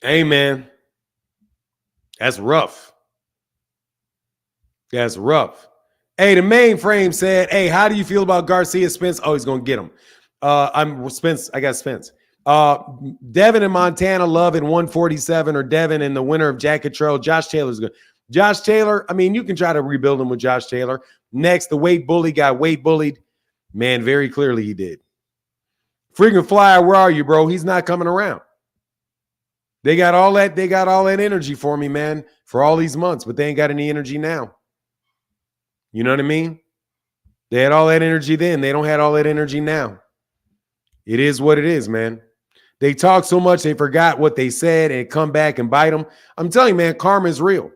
Hey, man, that's rough. That's rough. Hey, the mainframe said, "Hey, how do you feel about Garcia Spence?" Oh, he's gonna get him. I'm Spence. I got Spence. Devin and Montana Love at 147, or Devin and the winner of Jack Cottrell. Josh Taylor's good. Josh Taylor, I mean, you can try to rebuild him with Josh Taylor. Next, the weight bully got weight bullied. Man, very clearly he did. Freaking Flyer, where are you, bro? He's not coming around. They got all that energy for me, man, for all these months, but they ain't got any energy now. You know what I mean? They had all that energy then. They don't have all that energy now. It is what it is, man. They talk so much they forgot what they said and come back and bite them. I'm telling you, man, karma is real.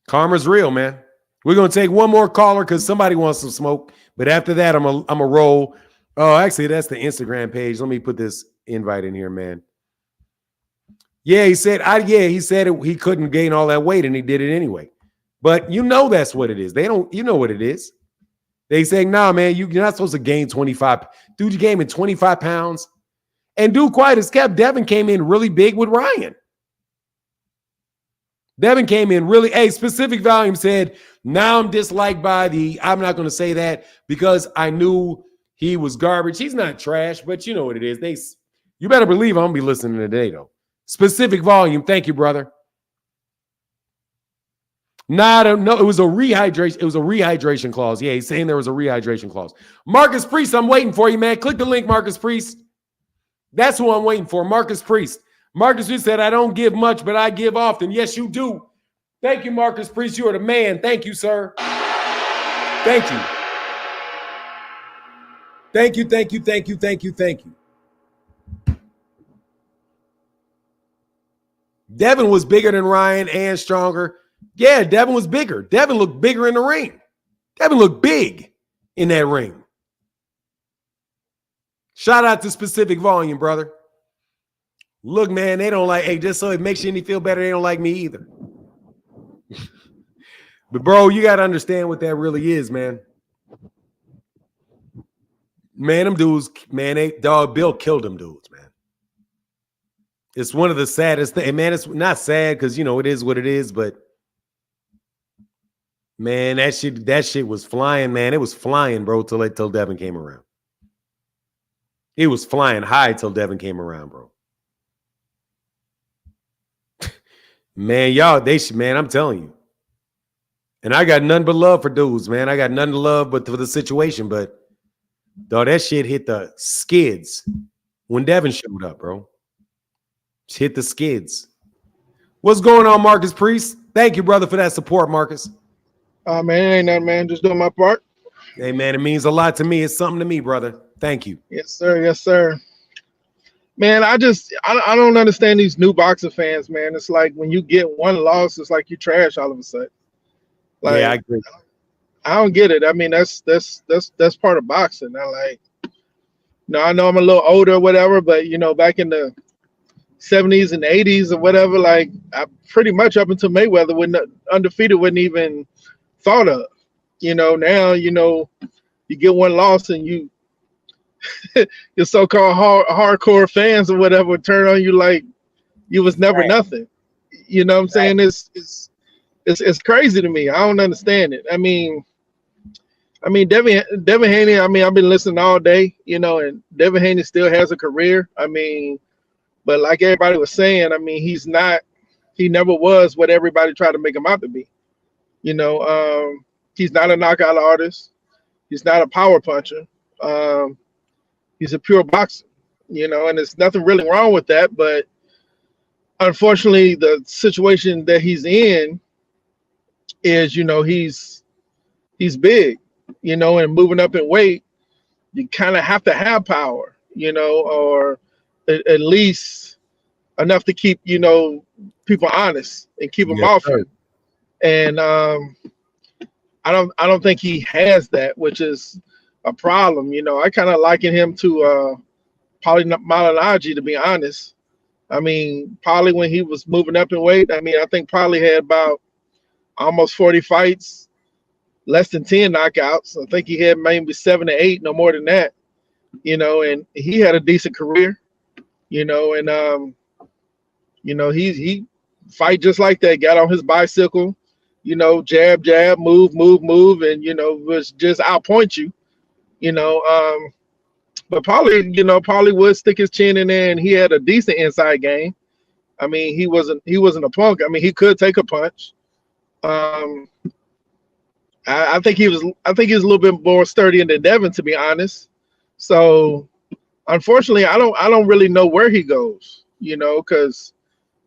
Karma's real, man. We're going to take one more caller because somebody wants some smoke. But after that, I'm a roll. Oh, actually, that's the Instagram page. Let me put this invite in here, man. Yeah, he said, he couldn't gain all that weight and he did it anyway. But you know that's what it is. You know what it is. They saying, nah, man, you're not supposed to gain 25. Dude, you gained 25 pounds. And dude, quiet as kept, Devin came in really big with Ryan. Devin came in really, specific volume said, now I'm disliked by I'm not going to say that because I knew he was garbage. He's not trash, but you know what it is. You better believe I'm going to be listening today, though. Specific volume. Thank you, brother. No, it was a rehydration. It was a rehydration clause. Yeah, he's saying there was a rehydration clause. Marcus Priest, I'm waiting for you, man. Click the link, Marcus Priest. That's who I'm waiting for, Marcus Priest. Marcus Priest said, I don't give much, but I give often. Yes, you do. Thank you, Marcus Priest. You are the man. Thank you, sir. Thank you. Thank you, thank you, thank you, thank you, thank you. Devin was bigger than Ryan and stronger. Yeah, Devin was bigger. Devin looked bigger in the ring. Devin looked big in that ring. Shout out to Specific Volume, brother. Look, man, they don't like, just so it makes you any feel better, they don't like me either. But, bro, you got to understand what that really is, man. Man, them dudes, man, Bill killed them dudes, man. It's one of the saddest things. Man, it's not sad because, it is what it is, but man, that shit was flying, man. It was flying, bro, till Devin came around. It was flying high till Devin came around, bro. Man, man, I'm telling you. And I got nothing but love for dudes, man. I got nothing to love but for the situation, but dog, that shit hit the skids when Devin showed up, bro. Just hit the skids. What's going on, Marcus Priest? Thank you, brother, for that support, Marcus. Man, it ain't nothing, man. Just doing my part. Hey, man, it means a lot to me. It's something to me, brother. Thank you. Yes, sir. Yes, sir. Man, I don't understand these new boxing fans, man. It's like when you get one loss, it's like you trash all of a sudden. Like, yeah, I agree. I don't get it. I mean, that's part of boxing. I know I'm a little older or whatever, but back in the 70s and 80s or whatever, like I pretty much up until Mayweather when undefeated wasn't even thought of. Now you get one loss and you your so-called hardcore fans or whatever turn on you like you was never nothing. You know what I'm saying? It's crazy to me. I don't understand it. I mean, Devin Haney, I've been listening all day, and Devin Haney still has a career. But like everybody was saying, he never was what everybody tried to make him out to be. He's not a knockout artist. He's not a power puncher. He's a pure boxer, and there's nothing really wrong with that. But unfortunately, the situation that he's in is, he's big, and moving up in weight, you kind of have to have power, or at least enough to keep, people honest and keep them off you. And I don't think he has that, which is a problem. I kind of liken him to Paulie Malignaggi, to be honest. Paulie, when he was moving up in weight, I think Paulie had about almost 40 fights, less than 10 knockouts. I think he had maybe 7 or 8, no more than that. And he had a decent career, and he fight just like that, got on his bicycle, jab, jab, move, and was just outpoint you, but Paulie would stick his chin in there, and he had a decent inside game. He wasn't a punk. He could take a punch, I think he was a little bit more sturdy than Devin, to be honest. So unfortunately, I don't really know where he goes, because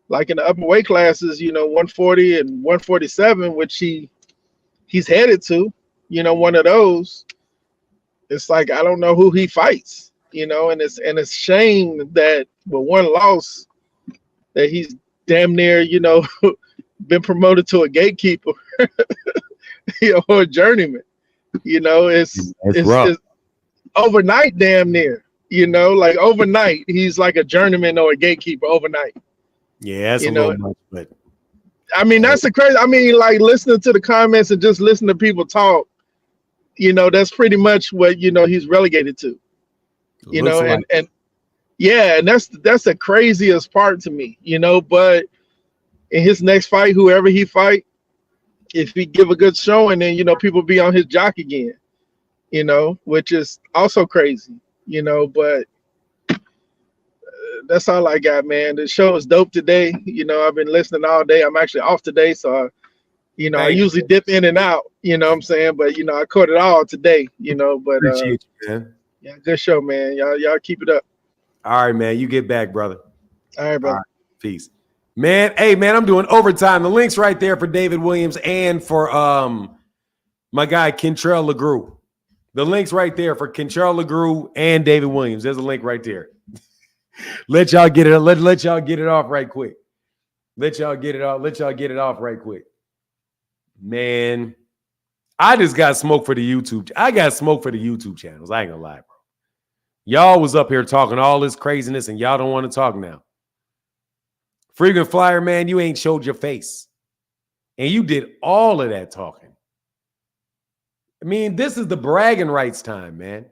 like in the upper weight classes, 140 and 147, which he's headed to, one of those. It's like I don't know who he fights, and it's shame that with one loss that he's damn near, been promoted to a gatekeeper, or a journeyman. It's overnight, damn near. Like overnight, he's like a journeyman or a gatekeeper overnight. Yeah, that's a little much, but I mean, that's the crazy. I mean, like listening to the comments and just listening to people talk, that's pretty much what he's relegated to. And yeah, and that's the craziest part to me. But in his next fight, whoever he fight, if he give a good showing, then people be on his jock again. Which is also crazy. But that's all I got, man. The show is dope today. I've been listening all day. I'm actually off today, so I usually dip in and out. You know what I'm saying? But I caught it all today. But appreciate you, man. Yeah, good show, man. Y'all keep it up. All right, man. You get back, brother. All right, brother. All right. Peace. Man, hey, man, I'm doing overtime. The link's right there for David Williams and for my guy, Kentrell LeGroux. The link's right there for Kentrell LeGroux and David Williams. There's a link right there. Let y'all get it. Let y'all get it off right quick. Let y'all get it off right quick. Man, I just got smoke for the YouTube. I got smoke for the YouTube channels. I ain't gonna lie, bro. Y'all was up here talking all this craziness and y'all don't want to talk now. Frequent flyer, man, you ain't showed your face. And you did all of that talking. I mean, this is the bragging rights time, man.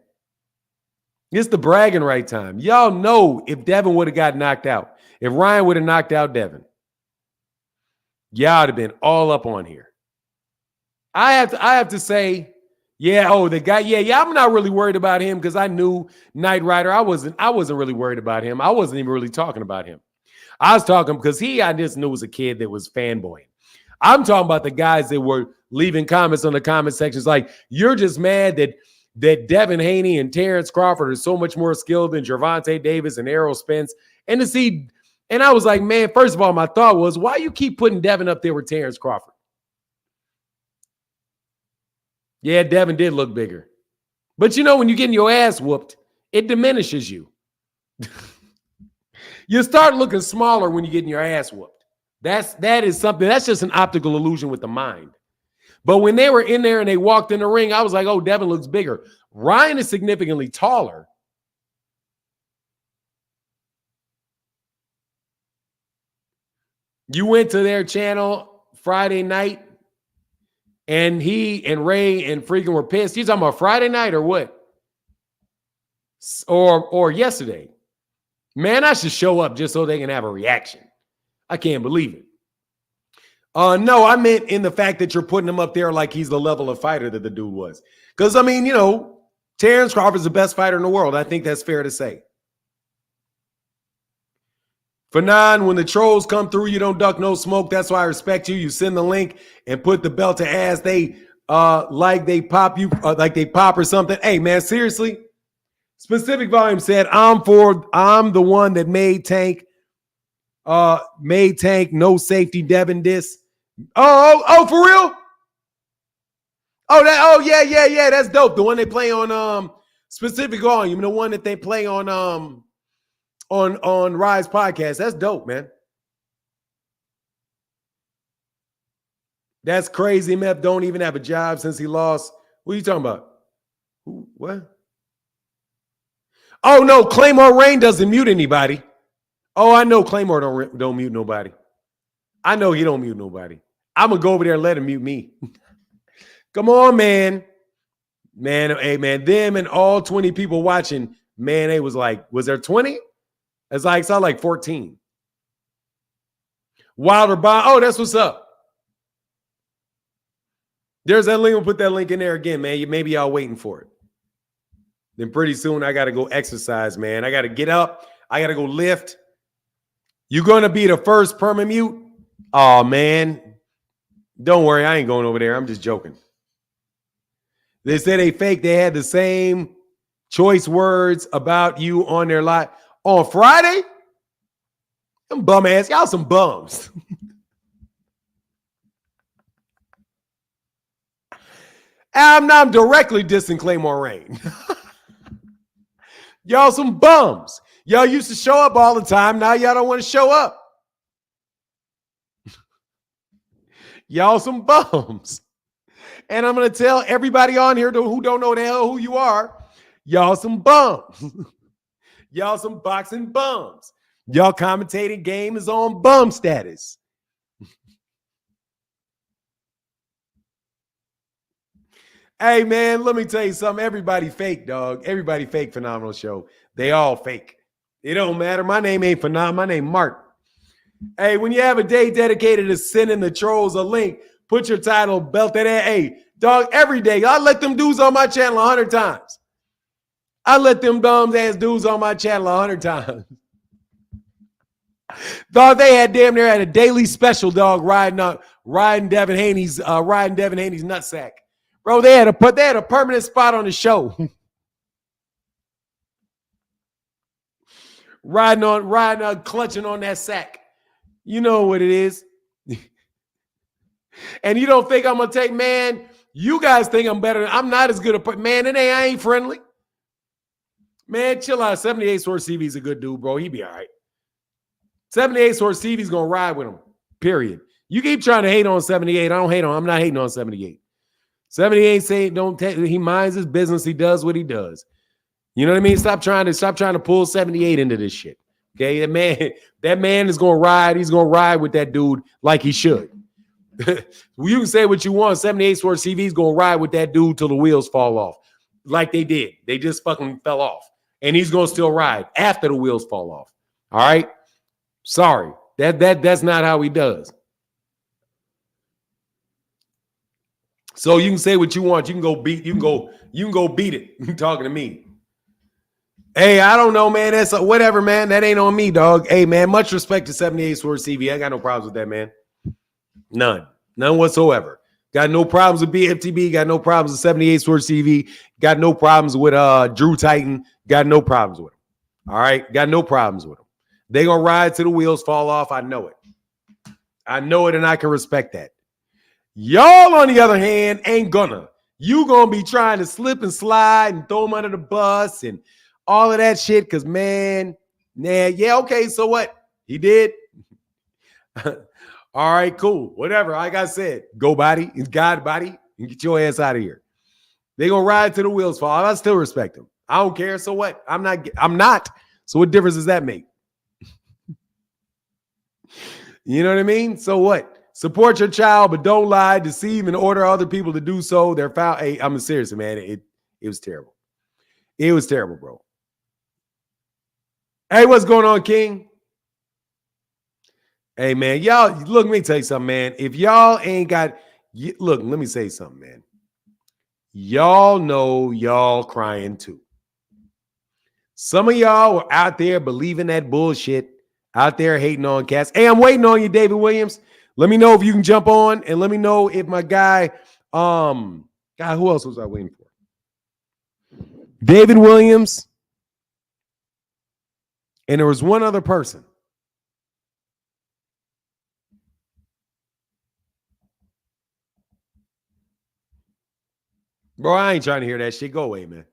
It's the bragging right time. Y'all know if Devin would have got knocked out, if Ryan would have knocked out Devin, y'all would have been all up on here. I have to say, the guy, I'm not really worried about him because I knew Knight Rider. I wasn't really worried about him. I wasn't even really talking about him. I was talking because I just knew was a kid that was fanboying. I'm talking about the guys that were leaving comments on the comment sections like, you're just mad that Devin Haney and Terrence Crawford are so much more skilled than Gervonta Davis and Errol Spence. And I was like, man, first of all, my thought was, why you keep putting Devin up there with Terrence Crawford? Yeah, Devin did look bigger. But when you're getting your ass whooped, it diminishes you. You start looking smaller when you're getting your ass whooped. That is something, that's just an optical illusion with the mind. But when they were in there and they walked in the ring, I was like, oh, Devin looks bigger. Ryan is significantly taller. You went to their channel Friday night, and he and Ray and freaking were pissed. You talking about Friday night or what? Or yesterday? Man, I should show up just so they can have a reaction. I can't believe it. No, I meant in the fact that you're putting him up there like he's the level of fighter that the dude was. Because, I mean, Terrence Crawford's the best fighter in the world. I think that's fair to say. Fanon, when the trolls come through, you don't duck no smoke. That's why I respect you. You send the link and put the belt to ass. They like they pop you, like they pop or something. Hey, man, seriously? Specific Volume said, I'm the one that made Tank, no safety, Devin diss. Oh, for real? Yeah, that's dope. The one they play on Specific Volume, the one that they play on Rise Podcast. That's dope, man. That's crazy. Mep don't even have a job since he lost. What are you talking about? Who? What? Oh no, Claymore Rain doesn't mute anybody. Oh, I know Claymore don't mute nobody. I know he don't mute nobody. I'm gonna go over there and let him mute me. Come on, man. Man, hey, man, them and all 20 people watching, man, they was like, was there 20? It's like, sound like 14. Wilder Bond, oh, that's what's up. There's that link. We'll put that link in there again, man. Maybe y'all waiting for it. Then pretty soon I got to go exercise, man. I got to get up. I got to go lift. You're going to be the first perma mute? Oh, man. Don't worry, I ain't going over there. I'm just joking. They said they fake. They had the same choice words about you on their live on Friday. Them bum ass, y'all some bums. I'm directly dissing Claymore Rain. Y'all some bums. Y'all used to show up all the time. Now y'all don't want to show up. Y'all some bums. And I'm going to tell everybody on here who don't know the hell who you are, y'all some bums. Y'all some boxing bums. Y'all commentating game is on bum status. Hey, man, let me tell you something. Everybody fake, dog. Everybody fake Phenomenal Show. They all fake. It don't matter. My name ain't Phenomenal. My name Mark. Hey, when you have a day dedicated to sending the trolls a link, put your title, belt that ass. Hey, dog, every day. I let them dudes on my channel 100 times. I let them dumb ass dudes on my channel 100 times. Dog, they had damn near had a daily special, dog, riding Devin Haney's nutsack. Bro, they had a permanent spot on the show. riding clutching on that sack. You know what it is. And you don't think I'm gonna take, man, you guys think I'm better. I'm not as good a man, I ain't friendly. Man, chill out. 78 Source CV's a good dude, bro. He be all right. 78 Source CV's gonna ride with him. Period. You keep trying to hate on 78. I'm not hating on 78. 78 say he minds his business. He does what he does. You know what I mean? Stop trying to pull 78 into this shit. Okay, that man is gonna ride. He's gonna ride with that dude like he should. You can say what you want. 78 Source CV's gonna ride with that dude till the wheels fall off, like they did. They just fucking fell off, and he's gonna still ride after the wheels fall off. All right. Sorry, that's not how he does. So you can say what you want. You can go beat it. You talking to me. Hey, I don't know, man. That's whatever, man. That ain't on me, dog. Hey, man, much respect to 78 Source CV. I got no problems with that, man. None whatsoever. Got no problems with BFTB. Got no problems with 78 Source CV. Got no problems with Drew Titan. Got no problems with him. All right, got no problems with him. They gonna ride till the wheels fall off. I know it. And I can respect that. Y'all, on the other hand, ain't gonna. You gonna be trying to slip and slide and throw them under the bus and all of that shit. Cause man, yeah, okay. So what? He did. All right, cool. Whatever. Like I said, go body, God body, and get your ass out of here. They gonna ride till the wheels fall. I still respect them. I don't care. So what? I'm not. So what difference does that make? You know what I mean? So what? Support your child, but don't lie, deceive, and order other people to do so. They're foul. Hey, I'm serious, man. It was terrible. It was terrible, bro. Hey, what's going on, King? Hey, man, y'all, look, let me tell you something, man. If y'all ain't got, look, let me say something, man. Y'all know y'all crying too. Some of y'all were out there believing that bullshit, out there hating on cats. Hey, I'm waiting on you, David Williams. Let me know if you can jump on, and let me know if my guy, God, who else was I waiting for? David Williams. And there was one other person. Bro, I ain't trying to hear that shit. Go away, man.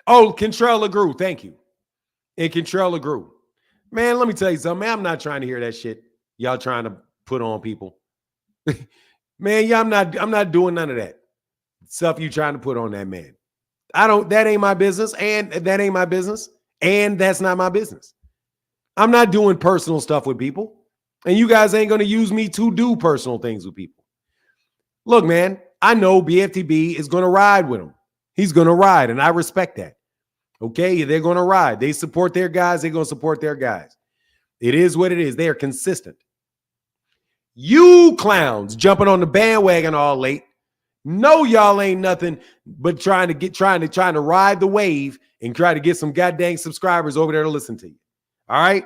Oh, Kentrell LaGrew. Thank you. And Kentrell LaGrew. Man, let me tell you something, man. I'm not trying to hear that shit y'all trying to put on people. Man, yeah, I'm not doing none of that stuff you trying to put on that man. That ain't my business, and that ain't my business, and that's not my business. I'm not doing personal stuff with people, and you guys ain't going to use me to do personal things with people. Look, man, I know BFTB is going to ride with him. He's going to ride, and I respect that. Okay, they're going to ride. They support their guys. They're going to support their guys. It is what it is. They are consistent. You clowns jumping on the bandwagon all late. No, y'all ain't nothing but trying to ride the wave and try to get some goddamn subscribers over there to listen to you. All right,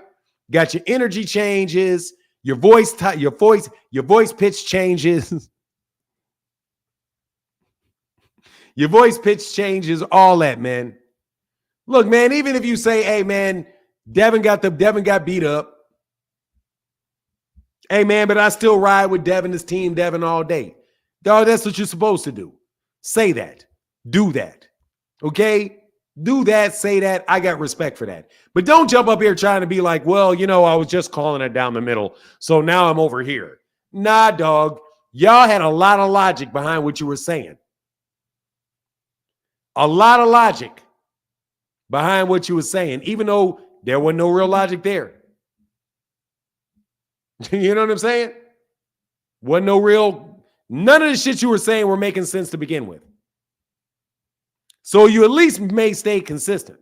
got your energy changes, your voice pitch changes. Your voice pitch changes, all that, man. Look, man, even if you say, hey, man, Devin got beat up. Hey, man, but I still ride with Devin, this team Devin all day. Dog, that's what you're supposed to do. Say that. Do that. Okay? Do that, say that. I got respect for that. But don't jump up here trying to be like, well, I was just calling it down the middle, so now I'm over here. Nah, dog. Y'all had a lot of logic behind what you were saying. A lot of logic behind what you were saying, even though there was no real logic there. You know what I'm saying? None of the shit you were saying were making sense to begin with. So you at least may stay consistent.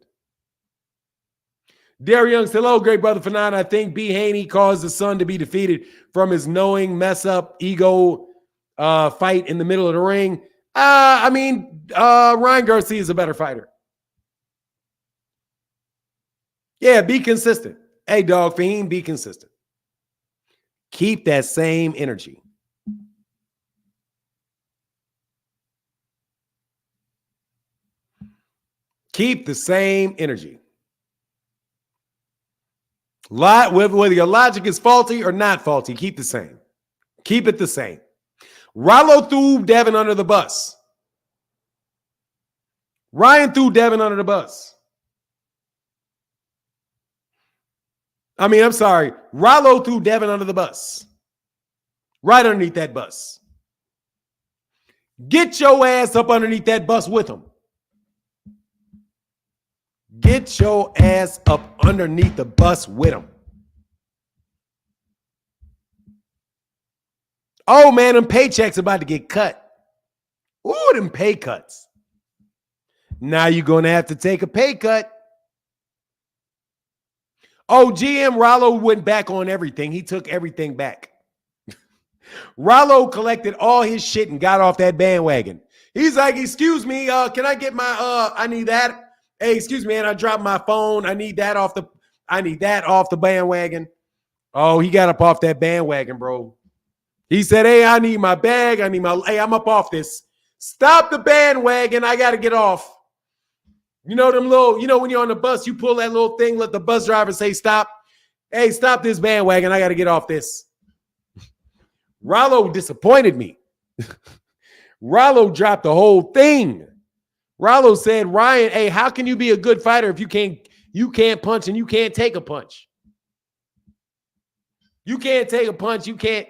Derry Young said, hello, great brother Fanon. I think B. Haney caused the son to be defeated from his knowing, mess up, ego fight in the middle of the ring. Ryan Garcia is a better fighter. Yeah, be consistent. Hey, dog, Fahim, be consistent. Keep that same energy. Keep the same energy. Whether your logic is faulty or not faulty, keep the same. Keep it the same. Rollo threw Devin under the bus. Ryan threw Devin under the bus. I'm sorry. Rollo threw Devin under the bus. Right underneath that bus. Get your ass up underneath that bus with him. Get your ass up underneath the bus with him. Oh, man, them paychecks about to get cut. Ooh, them pay cuts. Now you're going to have to take a pay cut. Oh, GM Rollo went back on everything. He took everything back. Rollo collected all his shit and got off that bandwagon. He's like, excuse me, can I get my, I need that. Hey, excuse me, man, I dropped my phone. I need that off the bandwagon. Oh, he got up off that bandwagon, bro. He said, hey, I need my bag. Hey, I'm up off this. Stop the bandwagon. I got to get off. You know them little, when you're on the bus, you pull that little thing, let the bus driver say stop. Hey, stop this bandwagon. I got to get off this. Rollo disappointed me. Rollo dropped the whole thing. Rollo said, Ryan, hey, how can you be a good fighter if you can't punch and you can't take a punch? You can't take a punch. You can't.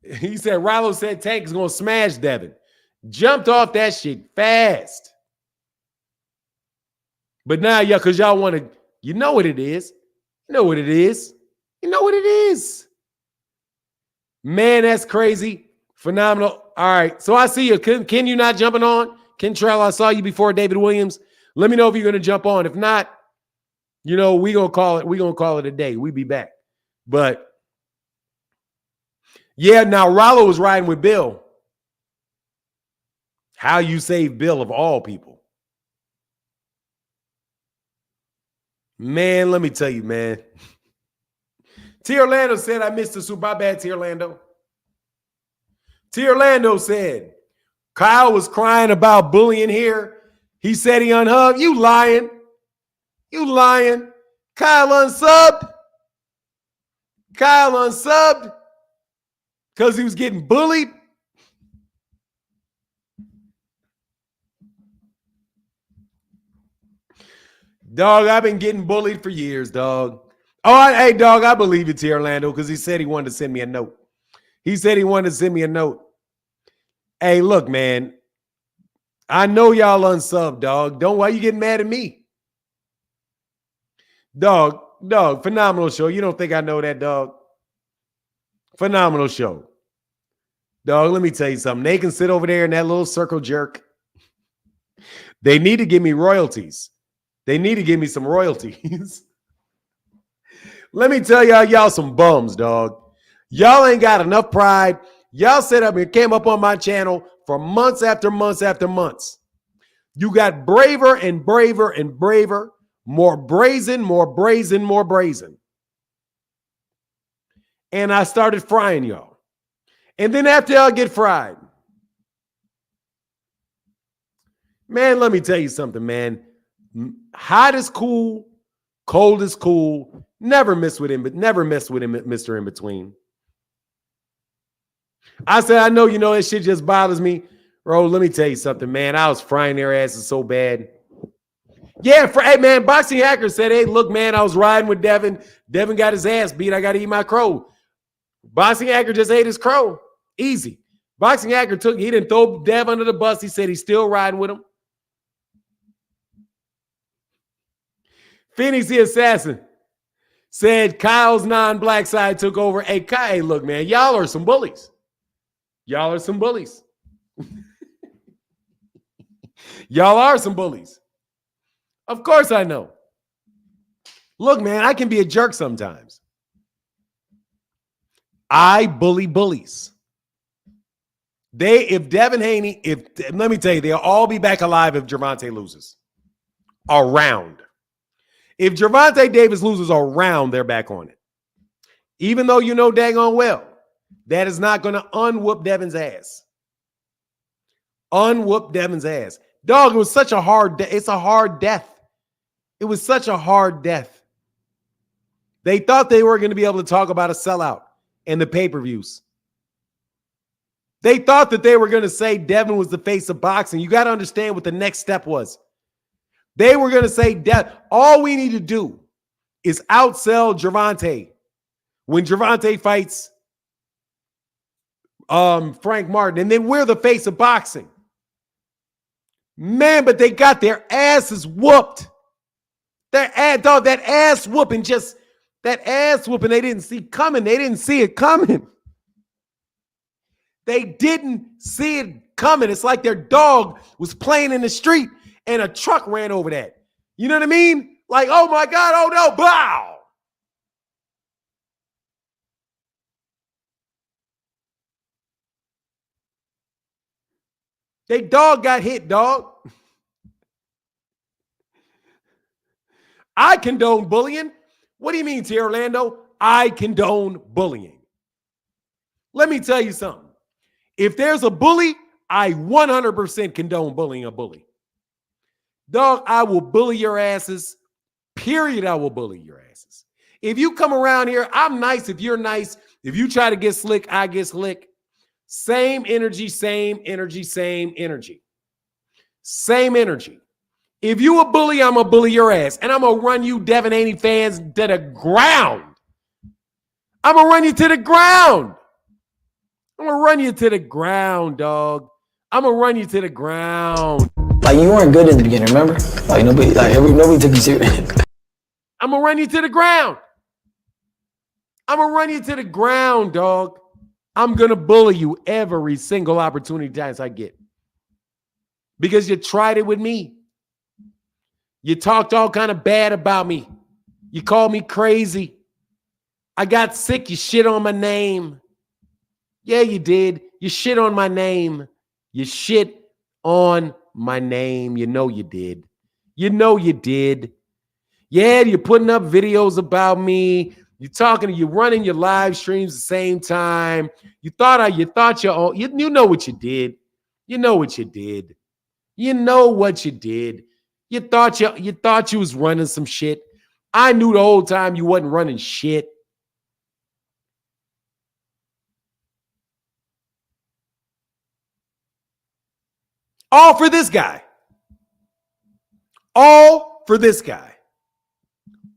He said, Rollo said Tank is going to smash Devin. Jumped off that shit fast. But now, yeah, because y'all want to, you know what it is. You know what it is. You know what it is. Man, that's crazy. Phenomenal. All right. So I see you. Ken, you not jumping on? Ken Trell, I saw you before David Williams. Let me know if you're going to jump on. If not, we're going to call it. We're going to call it a day. We'll be back. But yeah, now Rollo was riding with Bill. How you save Bill of all people. Man, let me tell you, man. T. Orlando said, I missed the Super. My bad, T. Orlando. T. Orlando said, Kyle was crying about bullying here. He said he unhugged. You lying. You lying. Kyle unsubbed. Kyle unsubbed because he was getting bullied. Dog, I've been getting bullied for years, dog. Hey, dog, I believe it, T. Orlando, because he said he wanted to send me a note. He said he wanted to send me a note. Hey, look, man. I know y'all unsubbed, dog. Why you getting mad at me? Dog, phenomenal show. You don't think I know that, dog? Phenomenal show. Dog, let me tell you something. They can sit over there in that little circle jerk. They need to give me royalties. They need to give me some royalties. Let me tell y'all some bums, dog. Y'all ain't got enough pride. Y'all set up and came up on my channel for months after months after months. You got braver and braver and braver, more brazen, more brazen, more brazen. And I started frying y'all. And then after y'all get fried, Man, let me tell you something, man. Hot is cool, cold is cool. Never mess with him, Mr. In Between. I said, I know you know that shit just bothers me. Bro, let me tell you something, man. I was frying their asses so bad. Yeah, hey, man, Boxing Hacker said, hey, look, man, I was riding with Devin. Devin got his ass beat. I got to eat my crow. Boxing Hacker just ate his crow. Easy. Boxing Hacker he didn't throw Dev under the bus. He said he's still riding with him. Phoenix the Assassin said Kyle's non-black side took over. Hey, Kyle, look, man, y'all are some bullies. Y'all are some bullies. Y'all are some bullies. Of course I know. Look, man, I can be a jerk sometimes. I bully bullies. If Devin Haney, let me tell you, they'll all be back alive if Gervonta loses. Around. If Gervonta Davis loses around, they're back on it. Even though you know daggone well, that is not going to unwhoop Devin's ass. Unwhoop Devin's ass. Dog, it was such a hard death. It's a hard death. It was such a hard death. They thought they were going to be able to talk about a sellout and the pay-per-views. They thought that they were going to say Devin was the face of boxing. You got to understand what the next step was. They were going to say, all we need to do is outsell Gervonta when Gervonta fights Frank Martin, and then we're the face of boxing. Man, but they got their asses whooped. That ass whooping they didn't see coming. They didn't see it coming. They didn't see it coming. It's like their dog was playing in the street and a truck ran over that. You know what I mean? Like, oh my God, oh no, bow. They dog got hit, dog. I condone bullying. What do you mean, T. Orlando? I condone bullying. Let me tell you something. If there's a bully, I 100% condone bullying a bully. Dog, I will bully your asses. Period, I will bully your asses. If you come around here, I'm nice if you're nice. If you try to get slick, I get slick. Same energy, same energy, same energy. Same energy. If you a bully, I'm going to bully your ass. And I'm going to run you Devin Haney fans to the ground. I'm going to run you to the ground. I'm going to run you to the ground, dog. I'm going to run you to the ground. Like, you weren't good in the beginning, remember? Like, nobody took you serious. I'm going to run you to the ground. I'm going to run you to the ground, dog. I'm going to bully you every single opportunity chance I get. Because you tried it with me. You talked all kind of bad about me. You called me crazy. I got sick. You shit on my name. Yeah, you did. You shit on my name. You shit on my name. You know you did. You know you did. Yeah, you're putting up videos about me. You're talking, you're running your live streams at the same you know what you did. You know what you did. You know what you did. You thought you was running some shit. I knew the whole time you wasn't running shit. All for this guy. All for this guy.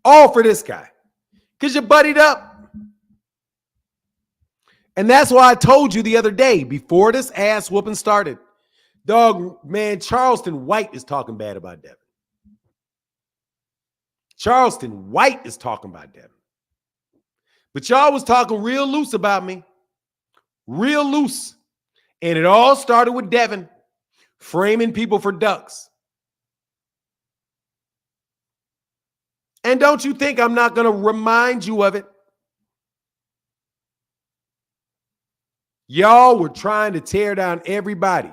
All for this guy. Because you buddied up. And that's why I told you the other day, before this ass whooping started, dog, man, Charleston White is talking bad about Devin. Charleston White is talking about Devin. But y'all was talking real loose about me. Real loose. And it all started with Devin framing people for ducks. And don't you think I'm not going to remind you of it? Y'all were trying to tear down everybody.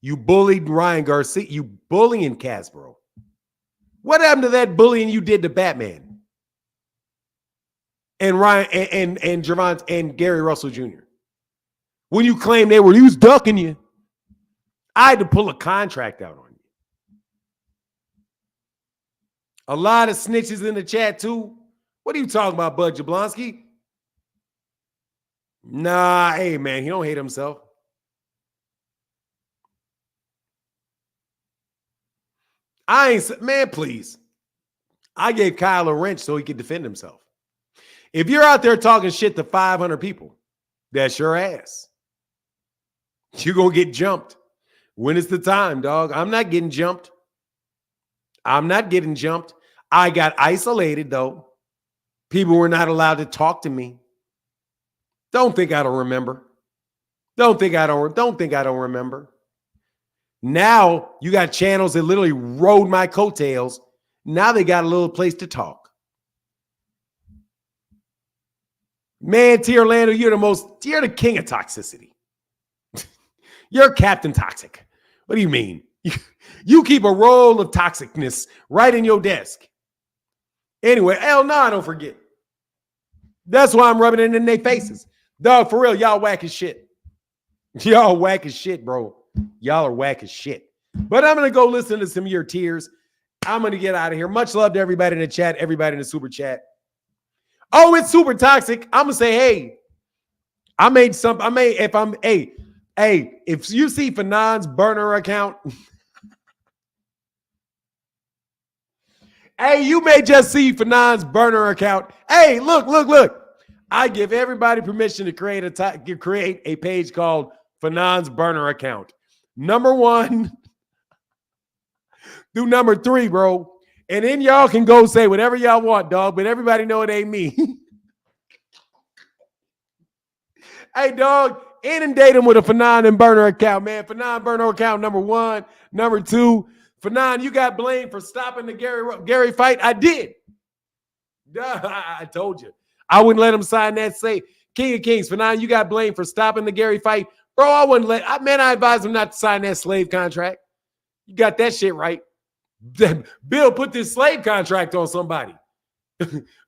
You bullied Ryan Garcia. You bullying Casbro. What happened to that bullying you did to Batman? And Ryan and Gervonta and Gary Russell Jr. When you claimed he was ducking you, I had to pull a contract out on you. A lot of snitches in the chat, too. What are you talking about, Bud Jablonski? Nah, hey, man, he don't hate himself. Man, please. I gave Kyle a wrench so he could defend himself. If you're out there talking shit to 500 people, that's your ass. You're going to get jumped. When is the time, dog? I'm not getting jumped. I'm not getting jumped. I got isolated, though. People were not allowed to talk to me. Don't think I don't remember. Don't think I don't remember. Now you got channels that literally rode my coattails. Now they got a little place to talk. Man, T. Orlando, you're the king of toxicity. You're Captain Toxic. What do you mean? You keep a roll of toxicness right in your desk. Anyway, hell no, I don't forget. That's why I'm rubbing it in their faces. Dog, for real, y'all whack as shit. Y'all whack as shit, bro. Y'all are whack as shit. But I'm going to go listen to some of your tears. I'm going to get out of here. Much love to everybody in the chat, everybody in the super chat. Oh, it's super toxic. I'm going to say, hey, if you see Fanon's burner account, hey, you may just see Fanon's burner account. Hey, look. I give everybody permission to create a page called Fanon's burner account. Number 1 through number 3, bro. And then y'all can go say whatever y'all want, dog, but everybody know it ain't me. Hey, dog, inundate him with a Fanon and burner account, man. Fanon burner account number 1. Number 2, Fanon, you got blamed for stopping the Gary fight. I did. Duh, I told you. I wouldn't let him sign that say. King of Kings, Fanon, you got blamed for stopping the Gary fight. Bro, I wouldn't let. I advised him not to sign that slave contract. You got that shit right. Bill put this slave contract on somebody.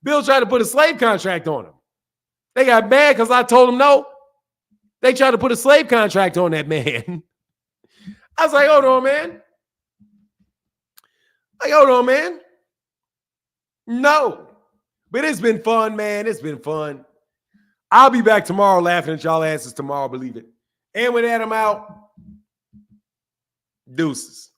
Bill tried to put a slave contract on him. They got mad because I told them no. They tried to put a slave contract on that man. I was like, hold on, man. No. But it's been fun, man. It's been fun. I'll be back tomorrow laughing at y'all asses tomorrow, believe it. And with that, I'm out. Deuces.